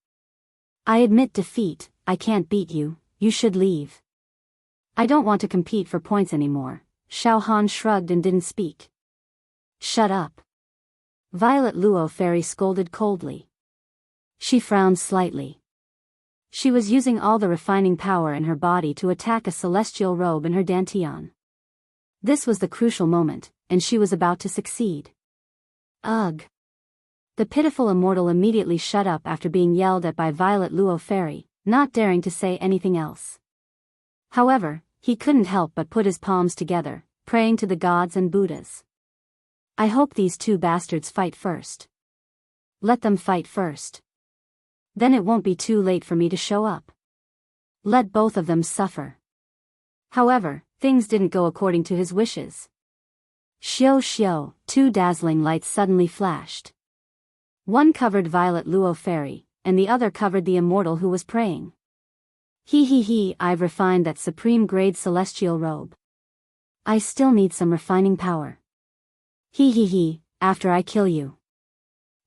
admit defeat, I can't beat you, you should leave. I don't want to compete for points anymore. Xiao Han shrugged and didn't speak. Shut up. Violet Luo Fairy scolded coldly. She frowned slightly. She was using all the refining power in her body to attack a celestial robe in her dantian. This was the crucial moment, and she was about to succeed. Ugh. The pitiful immortal immediately shut up after being yelled at by Violet Luo Fairy, not daring to say anything else. However, he couldn't help but put his palms together, praying to the gods and Buddhas. I hope these 2 bastards fight first. Let them fight first. Then it won't be too late for me to show up. Let both of them suffer. However, things didn't go according to his wishes. Xiao, 2 dazzling lights suddenly flashed. One covered Violet Luo Fairy, and the other covered the immortal who was praying. I've refined that supreme-grade celestial robe. I still need some refining power. after I kill you.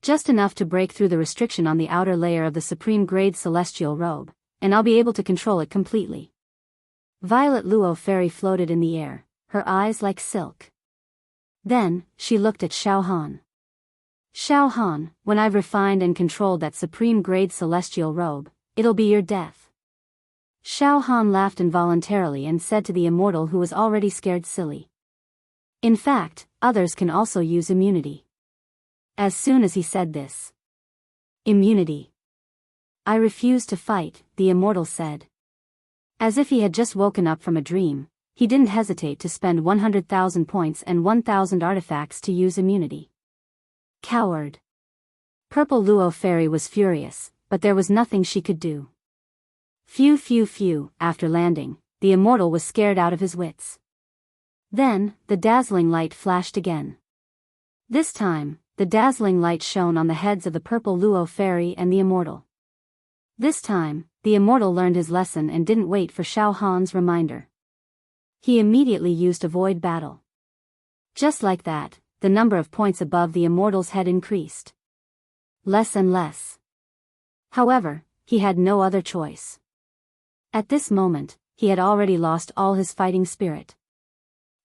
Just enough to break through the restriction on the outer layer of the supreme-grade celestial robe, and I'll be able to control it completely. Violet Luo Fairy floated in the air, her eyes like silk. Then, she looked at Xiao Han. Xiao Han, when I've refined and controlled that supreme-grade celestial robe, it'll be your death. Xiao Han laughed involuntarily and said to the immortal who was already scared silly. In fact, others can also use immunity. As soon as he said this. Immunity. I refuse to fight, the immortal said. As if he had just woken up from a dream, he didn't hesitate to spend 100,000 points and 1,000 artifacts to use immunity. Coward. Purple Luo Fairy was furious, but there was nothing she could do. Phew, after landing, the immortal was scared out of his wits. Then, the dazzling light flashed again. This time, the dazzling light shone on the heads of the Purple Luo Fairy and the immortal. This time, the immortal learned his lesson and didn't wait for Xiao Han's reminder. He immediately used Avoid Battle. Just like that, the number of points above the immortal's head increased. Less and less. However, he had no other choice. At this moment, he had already lost all his fighting spirit.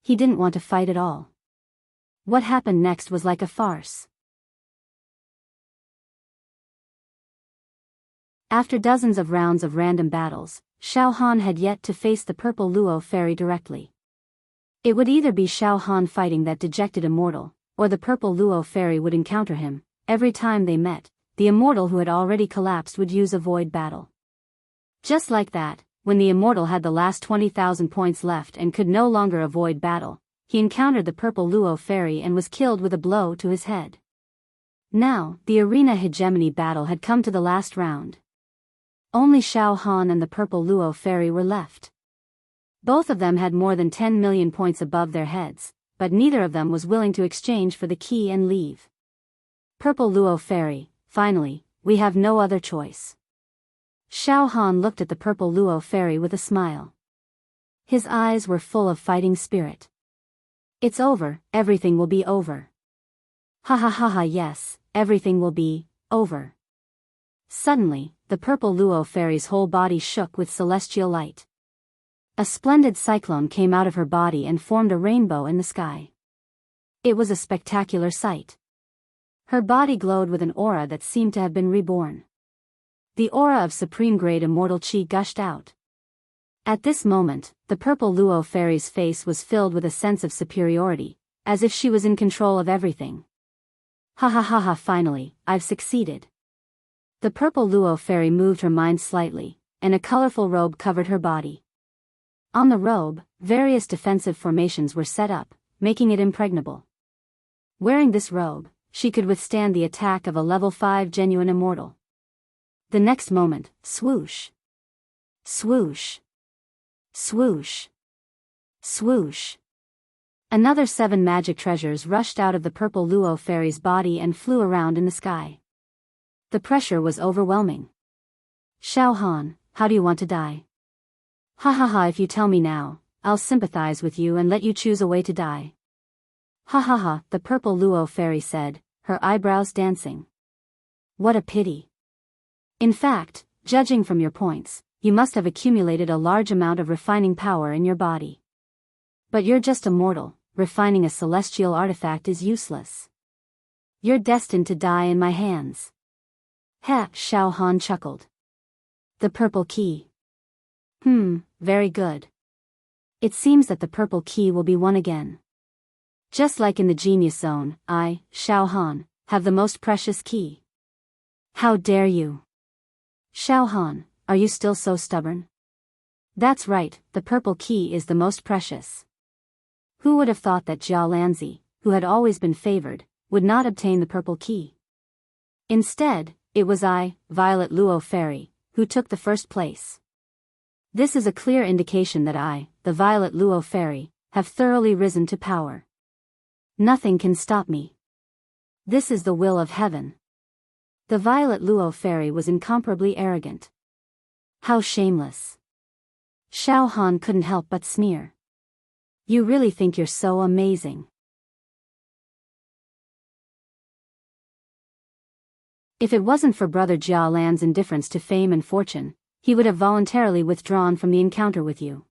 He didn't want to fight at all. What happened next was like a farce. After dozens of rounds of random battles, Xiao Han had yet to face the Purple Luo Fairy directly. It would either be Xiao Han fighting that dejected immortal, or the Purple Luo Fairy would encounter him. Every time they met, the immortal who had already collapsed would use Avoid Battle. Just like that, when the immortal had the last 20,000 points left and could no longer avoid battle, he encountered the Purple Luo Fairy and was killed with a blow to his head. Now, the arena hegemony battle had come to the last round. Only Xiao Han and the Purple Luo Fairy were left. Both of them had more than 10 million points above their heads, but neither of them was willing to exchange for the key and leave. Purple Luo Fairy, finally, we have no other choice. Xiao Han looked at the Purple Luo Fairy with a smile. His eyes were full of fighting spirit. It's over, everything will be over. Ha, yes, everything will be over. Suddenly, the Purple Luo Fairy's whole body shook with celestial light. A splendid cyclone came out of her body and formed a rainbow in the sky. It was a spectacular sight. Her body glowed with an aura that seemed to have been reborn. The aura of supreme-grade immortal Qi gushed out. At this moment, the Purple Luo Fairy's face was filled with a sense of superiority, as if she was in control of everything. Ha, finally, I've succeeded. The Purple Luo Fairy moved her mind slightly, and a colorful robe covered her body. On the robe, various defensive formations were set up, making it impregnable. Wearing this robe, she could withstand the attack of a level 5 genuine immortal. The next moment, swoosh. Swoosh. Swoosh. Swoosh. Another 7 magic treasures rushed out of the Purple Luo Fairy's body and flew around in the sky. The pressure was overwhelming. Xiao Han, how do you want to die? Ha, if you tell me now, I'll sympathize with you and let you choose a way to die. Ha, the Purple Luo Fairy said, her eyebrows dancing. What a pity. In fact, judging from your points, you must have accumulated a large amount of refining power in your body. But you're just a mortal, refining a celestial artifact is useless. You're destined to die in my hands. Heh, Xiao Han chuckled. The purple key. Very good. It seems that the purple key will be won again. Just like in the Genius Zone, I, Xiao Han, have the most precious key. How dare you? Xiao Han, are you still so stubborn? That's right, the purple key is the most precious. Who would have thought that Jia Lanzi, who had always been favored, would not obtain the purple key? Instead, it was I, Violet Luo Fairy, who took the first place. This is a clear indication that I, the Violet Luo Fairy, have thoroughly risen to power. Nothing can stop me. This is the will of heaven. The Violet Luo Fairy was incomparably arrogant. How shameless. Xiao Han couldn't help but sneer. You really think you're so amazing. If it wasn't for Brother Jia Lan's indifference to fame and fortune, he would have voluntarily withdrawn from the encounter with you.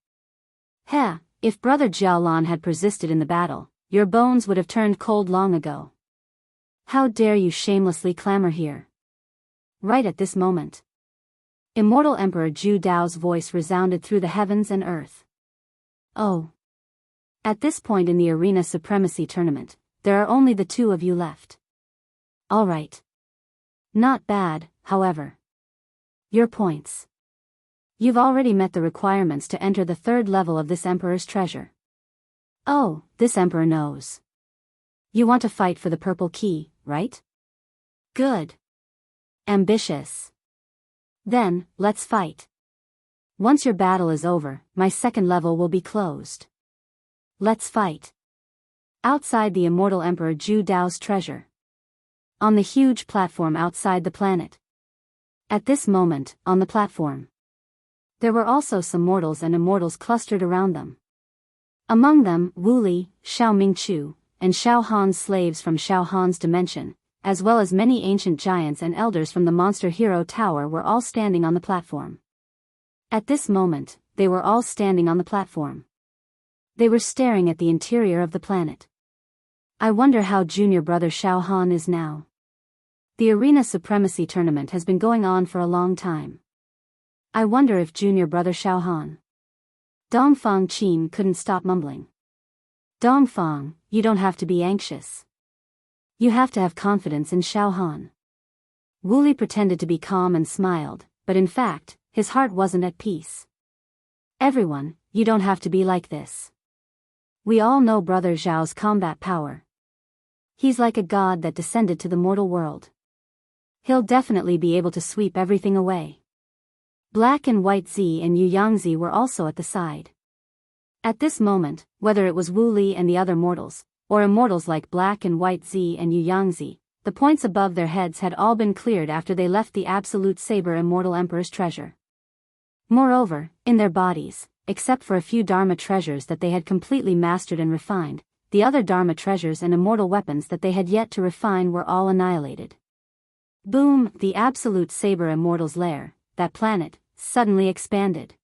Heh, if Brother Jia Lan had persisted in the battle, your bones would have turned cold long ago. How dare you shamelessly clamor here? Right at this moment. Immortal Emperor Zhu Dao's voice resounded through the heavens and earth. Oh. At this point in the arena supremacy tournament, there are only the two of you left. All right. Not bad, however. Your points. You've already met the requirements to enter the third level of this Emperor's treasure. Oh, this Emperor knows. You want to fight for the purple key, right? Good. Ambitious. Then, let's fight. Once your battle is over, my second level will be closed. Let's fight. Outside the immortal Emperor Zhu Dao's treasure. On the huge platform outside the planet. At this moment, on the platform, there were also some mortals and immortals clustered around them. Among them, Wu Li, Xiao Mingchu, and Xiao Han's slaves from Xiao Han's dimension, as well as many ancient giants and elders from the Monster Hero Tower were all standing on the platform. At this moment, they were all standing on the platform. They were staring at the interior of the planet. I wonder how junior brother Xiao Han is now. The Arena Supremacy Tournament has been going on for a long time. I wonder if junior brother Xiao Han. Dongfang Qin couldn't stop mumbling. Dongfang, you don't have to be anxious. You have to have confidence in Xiao Han. Wu Li pretended to be calm and smiled, but in fact, his heart wasn't at peace. Everyone, you don't have to be like this. We all know Brother Zhao's combat power. He's like a god that descended to the mortal world. He'll definitely be able to sweep everything away. Black and White Zi and Yu Yangzi were also at the side. At this moment, whether it was Wu Li and the other mortals, or immortals like Black and White Zi and Yu Yangzi, the points above their heads had all been cleared after they left the Absolute Saber Immortal Emperor's treasure. Moreover, in their bodies, except for a few Dharma treasures that they had completely mastered and refined, the other Dharma treasures and immortal weapons that they had yet to refine were all annihilated. Boom! The Absolute Saber Immortal's lair, that planet, suddenly expanded.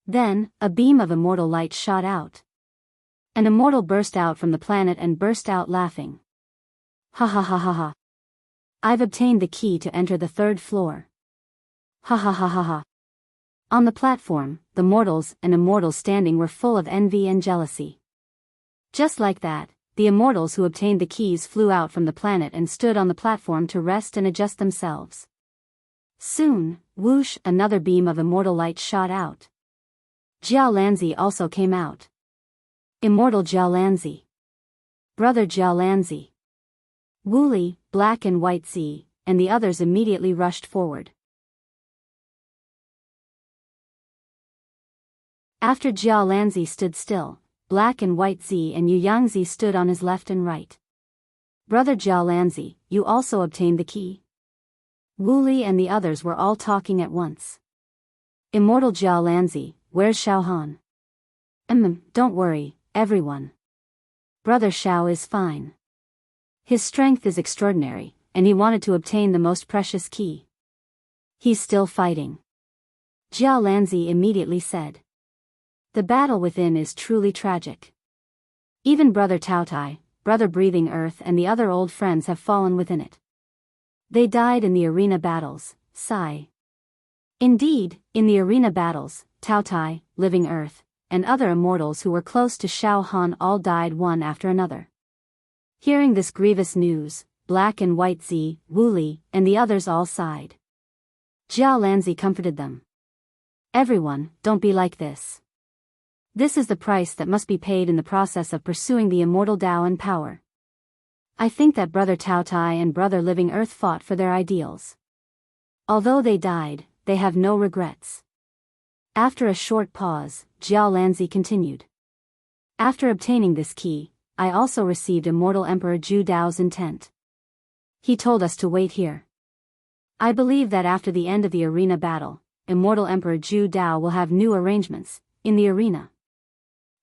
Then, a beam of immortal light shot out. An immortal burst out from the planet and burst out laughing. Ha ha ha ha ha. I've obtained the key to enter the third floor. Ha ha ha ha ha. On the platform, the mortals and immortals standing were full of envy and jealousy. Just like that, the immortals who obtained the keys flew out from the planet and stood on the platform to rest and adjust themselves. Soon, whoosh, another beam of immortal light shot out. Jiao Lanzi also came out. Immortal Jiao Lanzi. Brother Jiao Lanzi. Wu Li, Black and White Zi, and the others immediately rushed forward. After Jiao Lanzi stood still, Black and White Zi and Yu Yangzi stood on his left and right. Brother Jiao Lanzi, you also obtained the key? Wu Li and the others were all talking at once. Immortal Jiao Lanzi, where's Xiao Han? Don't worry, everyone. Brother Xiao is fine. His strength is extraordinary, and he wanted to obtain the most precious key. He's still fighting. Jiao Lanzi immediately said. The battle within is truly tragic. Even Brother Taotai, Brother Breathing Earth and the other old friends have fallen within it. They died in the arena battles, sigh. Indeed, in the arena battles, Taotai, Living Earth, and other immortals who were close to Xiao Han all died one after another. Hearing this grievous news, Black and White Zi, Wu Li, and the others all sighed. Jiao Lanzi comforted them. Everyone, don't be like this. This is the price that must be paid in the process of pursuing the immortal Tao and power. I think that Brother Taotai and Brother Living Earth fought for their ideals. Although they died, they have no regrets. After a short pause, Jiao Lanzi continued. After obtaining this key, I also received Immortal Emperor Zhu Dao's intent. He told us to wait here. I believe that after the end of the arena battle, Immortal Emperor Zhu Dao will have new arrangements in the arena.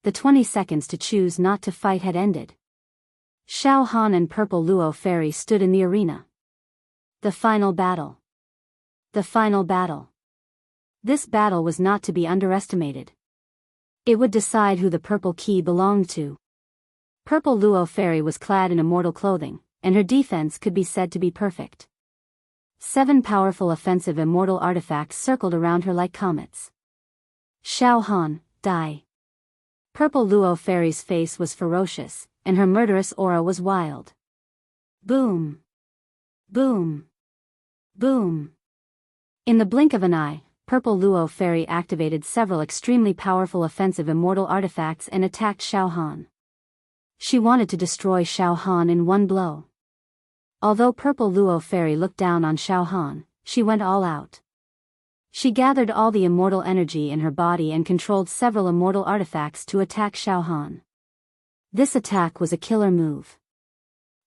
The 20 seconds to choose not to fight had ended. Xiao Han and Purple Luo Fairy stood in the arena. The final battle. The final battle. This battle was not to be underestimated. It would decide who the purple key belonged to. Purple Luo Fairy was clad in immortal clothing, and her defense could be said to be perfect. 7 powerful offensive immortal artifacts circled around her like comets. Xiao Han, die. Purple Luo Fairy's face was ferocious, and her murderous aura was wild. Boom. Boom. Boom. In the blink of an eye, Purple Luo Fairy activated several extremely powerful offensive immortal artifacts and attacked Xiao Han. She wanted to destroy Xiao Han in one blow. Although Purple Luo Fairy looked down on Xiao Han, she went all out. She gathered all the immortal energy in her body and controlled several immortal artifacts to attack Xiao Han. This attack was a killer move.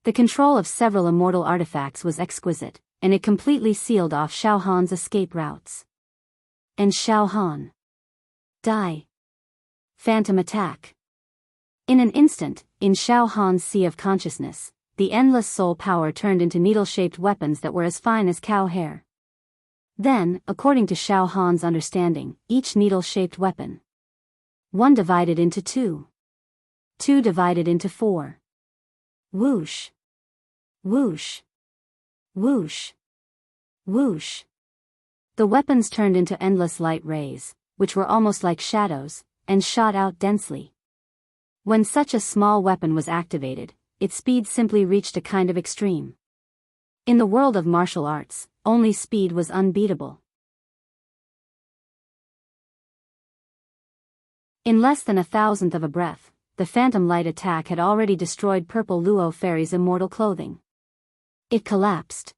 The control of several immortal artifacts was exquisite, and it completely sealed off Xiao Han's escape routes. And Xiao Han. Die. Phantom attack. In an instant, in Xiao Han's sea of consciousness, the endless soul power turned into needle-shaped weapons that were as fine as cow hair. Then, according to Xiao Han's understanding, each needle-shaped weapon. 1 divided into 2. 2 divided into 4. Whoosh. Whoosh. Whoosh. Whoosh. The weapons turned into endless light rays, which were almost like shadows, and shot out densely. When such a small weapon was activated, its speed simply reached a kind of extreme. In the world of martial arts, only speed was unbeatable. In less than 1,000th of a breath, the phantom light attack had already destroyed Purple Luo Fairy's immortal clothing. It collapsed.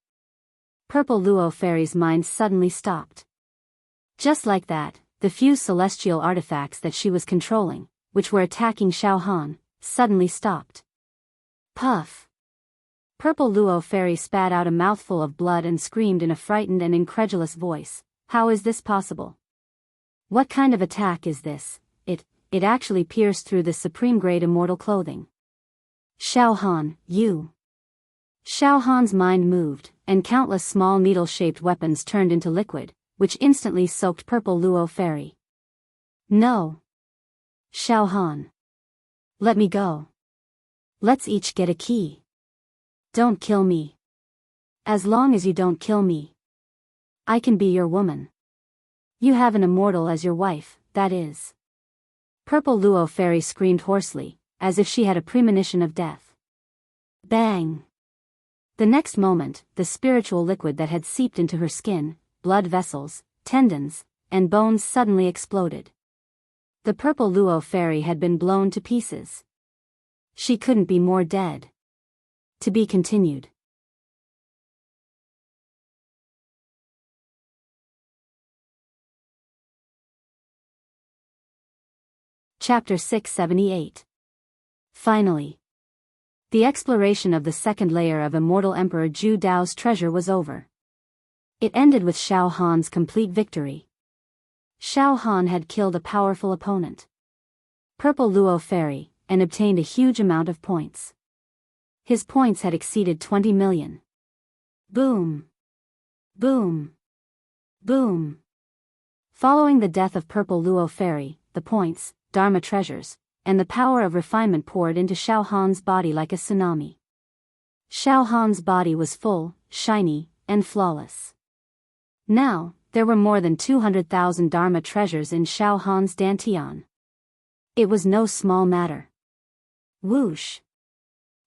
Purple Luo Fairy's mind suddenly stopped. Just like that, the few celestial artifacts that she was controlling, which were attacking Xiao Han, suddenly stopped. Puff. Purple Luo Fairy spat out a mouthful of blood and screamed in a frightened and incredulous voice, "How is this possible? What kind of attack is this?" It actually pierced through the supreme grade immortal clothing. Xiao Han, you. Xiao Han's mind moved, and countless small needle-shaped weapons turned into liquid, which instantly soaked Purple Luo Fairy. No. Xiao Han. Let me go. Let's each get a key. Don't kill me. As long as you don't kill me, I can be your woman. You have an immortal as your wife, that is. Purple Luo Fairy screamed hoarsely, as if she had a premonition of death. Bang! The next moment, the spiritual liquid that had seeped into her skin, blood vessels, tendons, and bones suddenly exploded. The Purple Luo Fairy had been blown to pieces. She couldn't be more dead. To be continued. Chapter 678. Finally. The exploration of the second layer of Immortal Emperor Zhu Dao's treasure was over. It ended with Xiao Han's complete victory. Xiao Han had killed a powerful opponent, Purple Luo Fairy, and obtained a huge amount of points. His points had exceeded 20 million. Boom. Boom. Boom. Following the death of Purple Luo Fairy, the points, Dharma treasures, and the power of refinement poured into Xiao Han's body like a tsunami. Xiao Han's body was full, shiny, and flawless. Now, there were more than 200,000 Dharma treasures in Xiao Han's dantian. It was no small matter. Whoosh.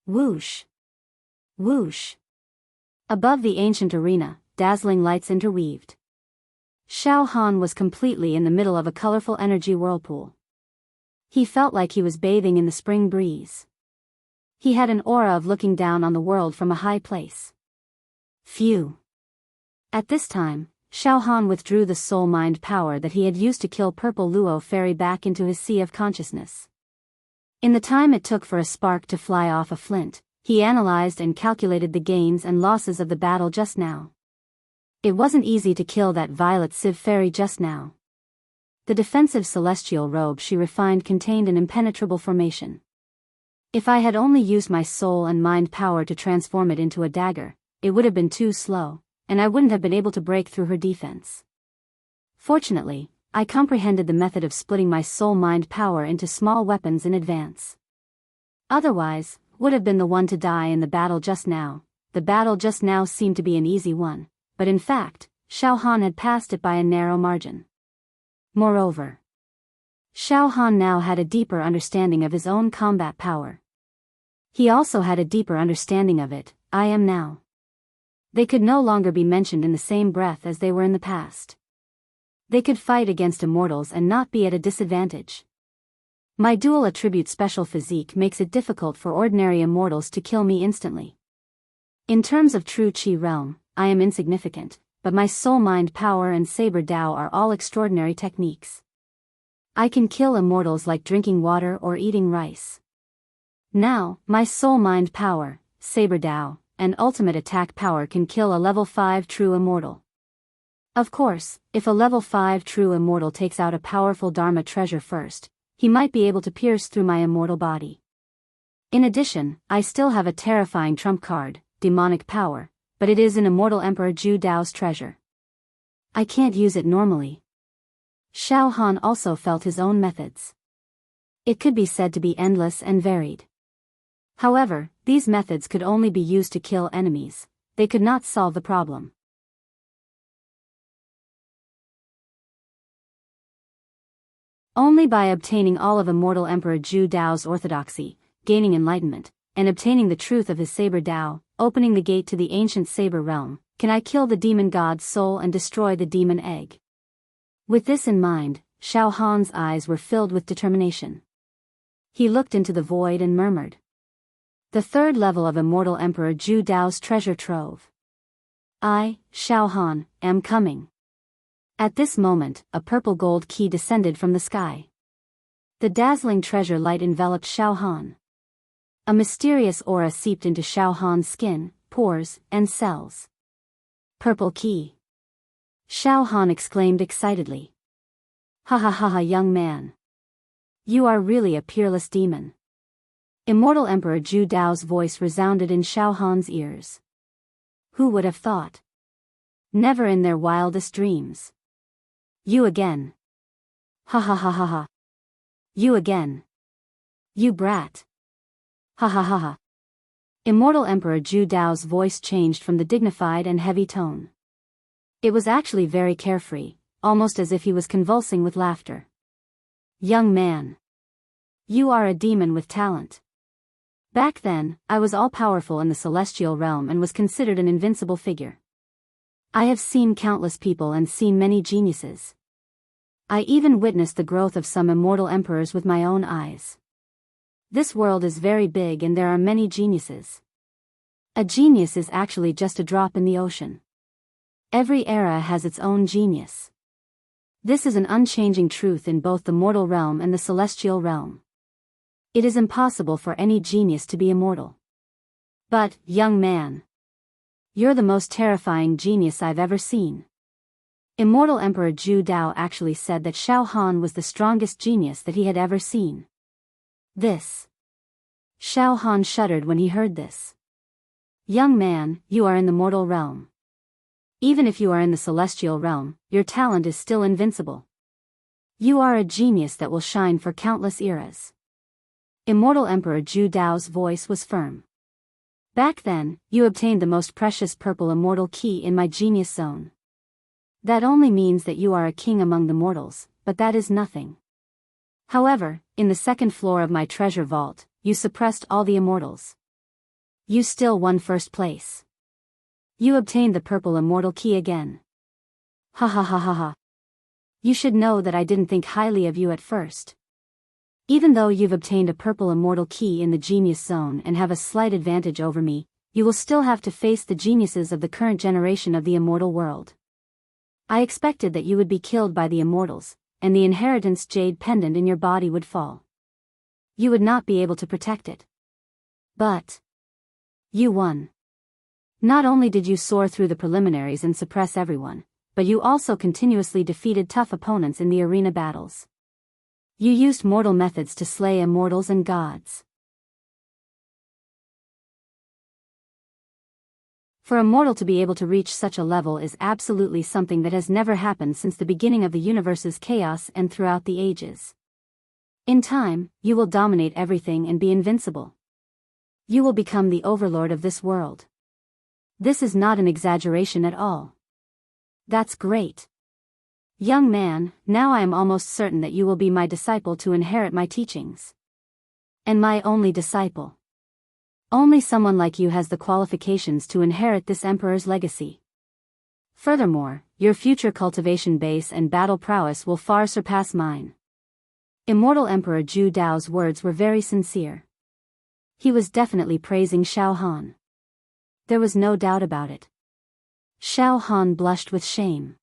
Whoosh. Whoosh. Above the ancient arena, dazzling lights interweaved. Xiao Han was completely in the middle of a colorful energy whirlpool. He felt like he was bathing in the spring breeze. He had an aura of looking down on the world from a high place. Phew. At this time, Xiao Han withdrew the soul-mind power that he had used to kill Purple Luo Fairy back into his sea of consciousness. In the time it took for a spark to fly off a flint, he analyzed and calculated the gains and losses of the battle just now. It wasn't easy to kill that violet sieve fairy just now. The defensive celestial robe she refined contained an impenetrable formation. If I had only used my soul and mind power to transform it into a dagger, it would have been too slow, and I wouldn't have been able to break through her defense. Fortunately, I comprehended the method of splitting my soul-mind power into small weapons in advance. Otherwise, would have been the one to die in the battle just now. The battle just now seemed to be an easy one, but in fact, Xiao Han had passed it by a narrow margin. Moreover, Xiao Han now had a deeper understanding of his own combat power. He also had a deeper understanding of it, I am now. They could no longer be mentioned in the same breath as they were in the past. They could fight against immortals and not be at a disadvantage. My dual attribute special physique makes it difficult for ordinary immortals to kill me instantly. In terms of true Qi realm, I am insignificant, but my soul-mind power and saber Dao are all extraordinary techniques. I can kill immortals like drinking water or eating rice. Now, my soul-mind power, saber Dao, and ultimate attack power can kill a level 5 true immortal. Of course, if a level 5 true immortal takes out a powerful Dharma treasure first, he might be able to pierce through my immortal body. In addition, I still have a terrifying trump card, demonic power, but it is an immortal Emperor Zhu Dao's treasure. I can't use it normally. Xiao Han also felt his own methods. It could be said to be endless and varied. However, these methods could only be used to kill enemies. They could not solve the problem. Only by obtaining all of immortal Emperor Zhu Dao's orthodoxy, gaining enlightenment, and obtaining the truth of his saber Dao, opening the gate to the ancient saber realm, can I kill the demon god's soul and destroy the demon egg. With this in mind, Xiao Han's eyes were filled with determination. He looked into the void and murmured. The third level of immortal Emperor Zhu Dao's treasure trove. I, Xiao Han, am coming. At this moment, a purple gold key descended from the sky. The dazzling treasure light enveloped Xiao Han. A mysterious aura seeped into Xiao Han's skin, pores, and cells. Purple key. Xiao Han exclaimed excitedly. Ha ha ha ha, young man. You are really a peerless demon. Immortal Emperor Zhu Dao's voice resounded in Xiao Han's ears. Who would have thought? Never in their wildest dreams. You again. Ha ha ha ha ha. You again. You brat. Ha ha ha ha. Immortal Emperor Zhu Dao's voice changed from the dignified and heavy tone. It was actually very carefree, almost as if he was convulsing with laughter. Young man. You are a demon with talent. Back then, I was all-powerful in the celestial realm and was considered an invincible figure. I have seen countless people and seen many geniuses. I even witnessed the growth of some immortal emperors with my own eyes. This world is very big and there are many geniuses. A genius is actually just a drop in the ocean. Every era has its own genius. This is an unchanging truth in both the mortal realm and the celestial realm. It is impossible for any genius to be immortal. But, young man, you're the most terrifying genius I've ever seen. Immortal Emperor Zhu Dao actually said that Xiao Han was the strongest genius that he had ever seen. This. Xiao Han shuddered when he heard this. Young man, you are in the mortal realm. Even if you are in the celestial realm, your talent is still invincible. You are a genius that will shine for countless eras. Immortal Emperor Zhu Dao's voice was firm. Back then, you obtained the most precious purple immortal key in my genius zone. That only means that you are a king among the mortals, but that is nothing. However, in the second floor of my treasure vault, you suppressed all the immortals. You still won first place. You obtained the purple immortal key again. Ha ha ha ha ha. You should know that I didn't think highly of you at first. Even though you've obtained a purple immortal key in the genius zone and have a slight advantage over me, you will still have to face the geniuses of the current generation of the immortal world. I expected that you would be killed by the immortals, and the inheritance jade pendant in your body would fall. You would not be able to protect it. But you won. Not only did you soar through the preliminaries and suppress everyone, but you also continuously defeated tough opponents in the arena battles. You used mortal methods to slay immortals and gods. For a mortal to be able to reach such a level is absolutely something that has never happened since the beginning of the universe's chaos and throughout the ages. In time, you will dominate everything and be invincible. You will become the overlord of this world. This is not an exaggeration at all. That's great. Young man, now I am almost certain that you will be my disciple to inherit my teachings. And my only disciple. Only someone like you has the qualifications to inherit this emperor's legacy. Furthermore, your future cultivation base and battle prowess will far surpass mine. Immortal Emperor Zhu Dao's words were very sincere. He was definitely praising Xiao Han. There was no doubt about it. Xiao Han blushed with shame.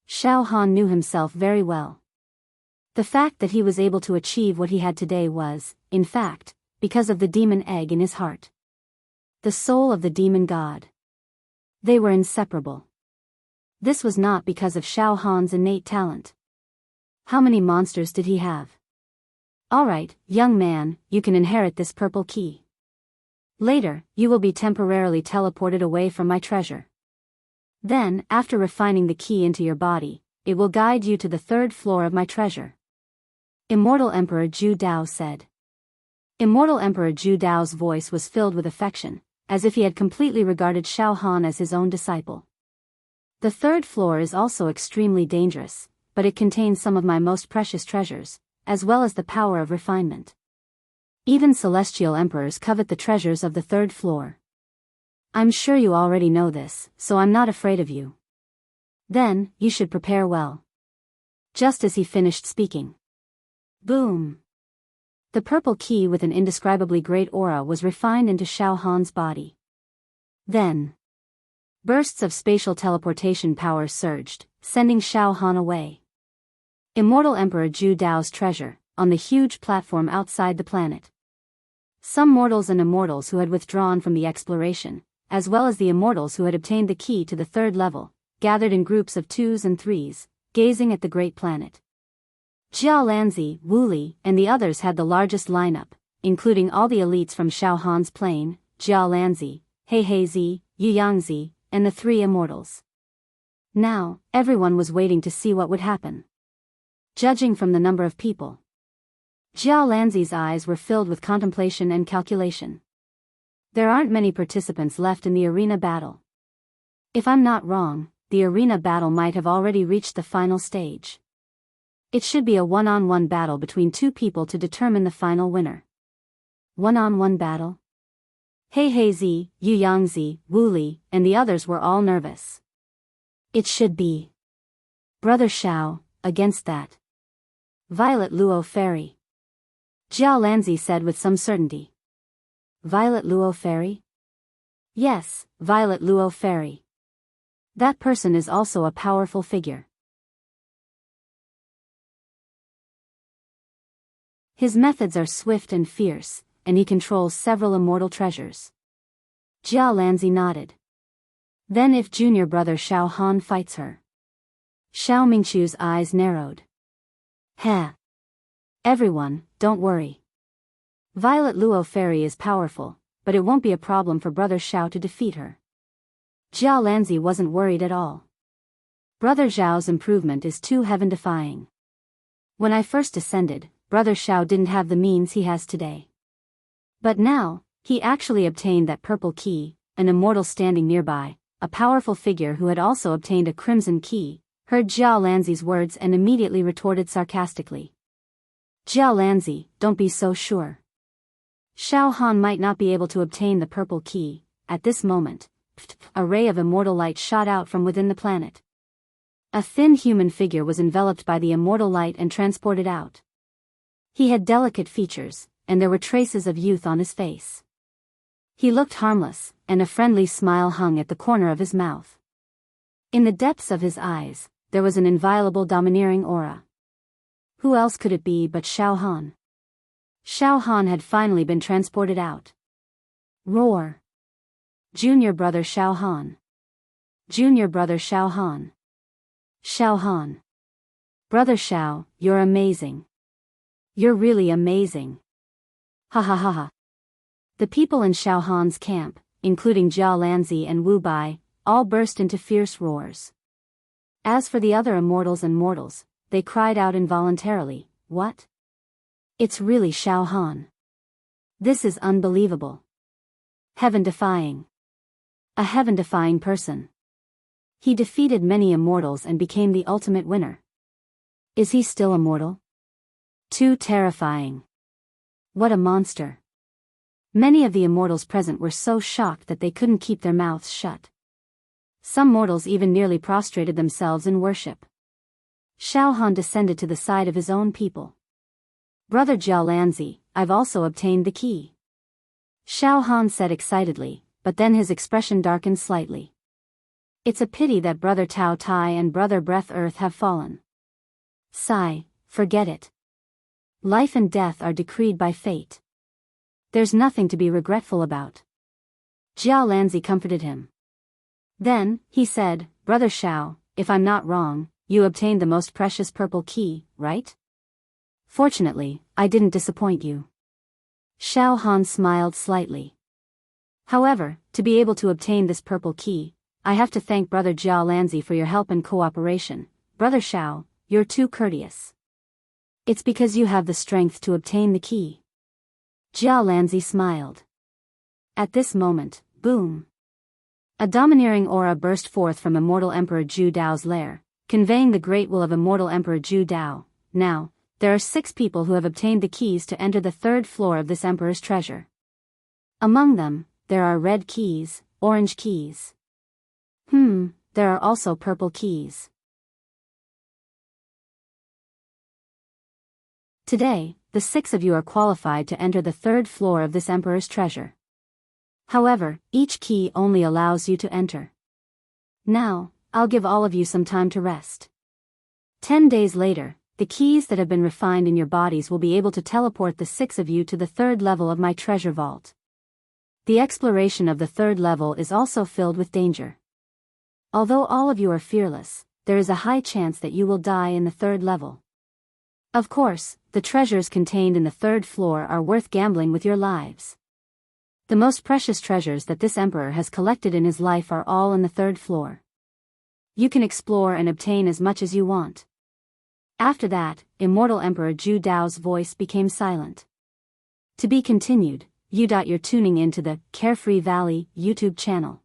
Xiao Han knew himself very well. The fact that he was able to achieve what he had today was, in fact, because of the demon egg in his heart. The soul of the demon god. They were inseparable. This was not because of Xiao Han's innate talent. How many monsters did he have? Alright, young man, you can inherit this purple key. Later, you will be temporarily teleported away from my treasure. Then, after refining the key into your body, it will guide you to the 3rd floor of my treasure. Immortal Emperor Zhu Dao said. Immortal Emperor Zhu Dao's voice was filled with affection, as if he had completely regarded Xiao Han as his own disciple. The 3rd floor is also extremely dangerous, but it contains some of my most precious treasures, as well as the power of refinement. Even celestial emperors covet the treasures of the 3rd floor. I'm sure you already know this, so I'm not afraid of you. Then, you should prepare well. Just as he finished speaking. Boom! The purple key with an indescribably great aura was refined into Xiao Han's body. Then, bursts of spatial teleportation power surged, sending Xiao Han away. Immortal Emperor Zhu Dao's treasure, on the huge platform outside the planet. Some mortals and immortals who had withdrawn from the exploration, as well as the immortals who had obtained the key to the 3rd level, gathered in groups of 2s and 3s, gazing at the great planet. Jia Lanzi, Wu Li, and the others had the largest lineup, including all the elites from Xiao Han's plane, Jia Lanzi, He Zi, Yu Yangzi, and the 3 immortals. Now, everyone was waiting to see what would happen. Judging from the number of people, Jia Lanzi's eyes were filled with contemplation and calculation. There aren't many participants left in the arena battle. If I'm not wrong, the arena battle might have already reached the final stage. It should be a one-on-one battle between 2 people to determine the final winner. One-on-one battle? He Zi, Yu Yangzi, Wu Li, and the others were all nervous. It should be Brother Xiao, against that Violet Luo Fairy. Jiao Lanzi said with some certainty. Violet Luo Fairy? Yes, Violet Luo Fairy. That person is also a powerful figure. His methods are swift and fierce, and he controls several immortal treasures. Jia Lanzi nodded. Then if junior brother Xiao Han fights her. Xiao Mingchu's eyes narrowed. Heh. Everyone, don't worry. Violet Luo Fairy is powerful, but it won't be a problem for brother Xiao to defeat her. Jia Lanzi wasn't worried at all. Brother Xiao's improvement is too heaven-defying. When I first descended, Brother Xiao didn't have the means he has today. But now, he actually obtained that purple key, an immortal standing nearby, a powerful figure who had also obtained a crimson key, heard Jiao Lanzi's words and immediately retorted sarcastically. Jiao Lanzi, don't be so sure. Xiao Han might not be able to obtain the purple key. At this moment, a ray of immortal light shot out from within the planet. A thin human figure was enveloped by the immortal light and transported out. He had delicate features, and there were traces of youth on his face. He looked harmless, and a friendly smile hung at the corner of his mouth. In the depths of his eyes, there was an inviolable domineering aura. Who else could it be but Xiao Han? Xiao Han had finally been transported out. Roar! Junior brother Xiao Han. Junior brother Xiao Han. Xiao Han. Brother Xiao, you're amazing. You're really amazing. Ha ha ha ha. The people in Xiao Han's camp, including Jia Lanzi and Wu Bai, all burst into fierce roars. As for the other immortals and mortals, they cried out involuntarily, "What? It's really Xiao Han. This is unbelievable. Heaven-defying. A heaven-defying person. He defeated many immortals and became the ultimate winner. Is he still immortal? Too terrifying. What a monster." Many of the immortals present were so shocked that they couldn't keep their mouths shut. Some mortals even nearly prostrated themselves in worship. Xiao Han descended to the side of his own people. "Brother Jia Lanzi, I've also obtained the key," Xiao Han said excitedly, but then his expression darkened slightly. "It's a pity that Brother Tao Tai and Brother Breath Earth have fallen. Sigh, forget it. Life and death are decreed by fate. There's nothing to be regretful about." Jia Lanzi comforted him. Then, he said, "Brother Xiao, if I'm not wrong, you obtained the most precious purple key, right? Fortunately, I didn't disappoint you." Xiao Han smiled slightly. "However, to be able to obtain this purple key, I have to thank Brother Jia Lanzi for your help and cooperation. Brother Xiao, you're too courteous. It's because you have the strength to obtain the key." Jia Lanzi smiled. At this moment, boom! A domineering aura burst forth from Immortal Emperor Zhu Dao's lair, conveying the great will of Immortal Emperor Zhu Dao. Now, there are 6 people who have obtained the keys to enter the 3rd floor of this emperor's treasure. Among them, there are red keys, orange keys. There are also purple keys. Today, the 6 of you are qualified to enter the 3rd floor of this emperor's treasure. However, each key only allows you to enter. Now, I'll give all of you some time to rest. 10 days later, the keys that have been refined in your bodies will be able to teleport the 6 of you to the 3rd level of my treasure vault. The exploration of the 3rd level is also filled with danger. Although all of you are fearless, there is a high chance that you will die in the 3rd level. Of course, the treasures contained in the 3rd floor are worth gambling with your lives. The most precious treasures that this emperor has collected in his life are all in the 3rd floor. You can explore and obtain as much as you want. After that, Immortal Emperor Zhu Dao's voice became silent. To be continued. You're tuning into the Carefree Valley YouTube channel.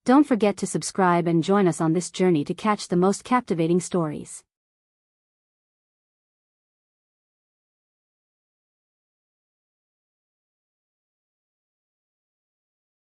Don't forget to subscribe and join us on this journey to catch the most captivating stories.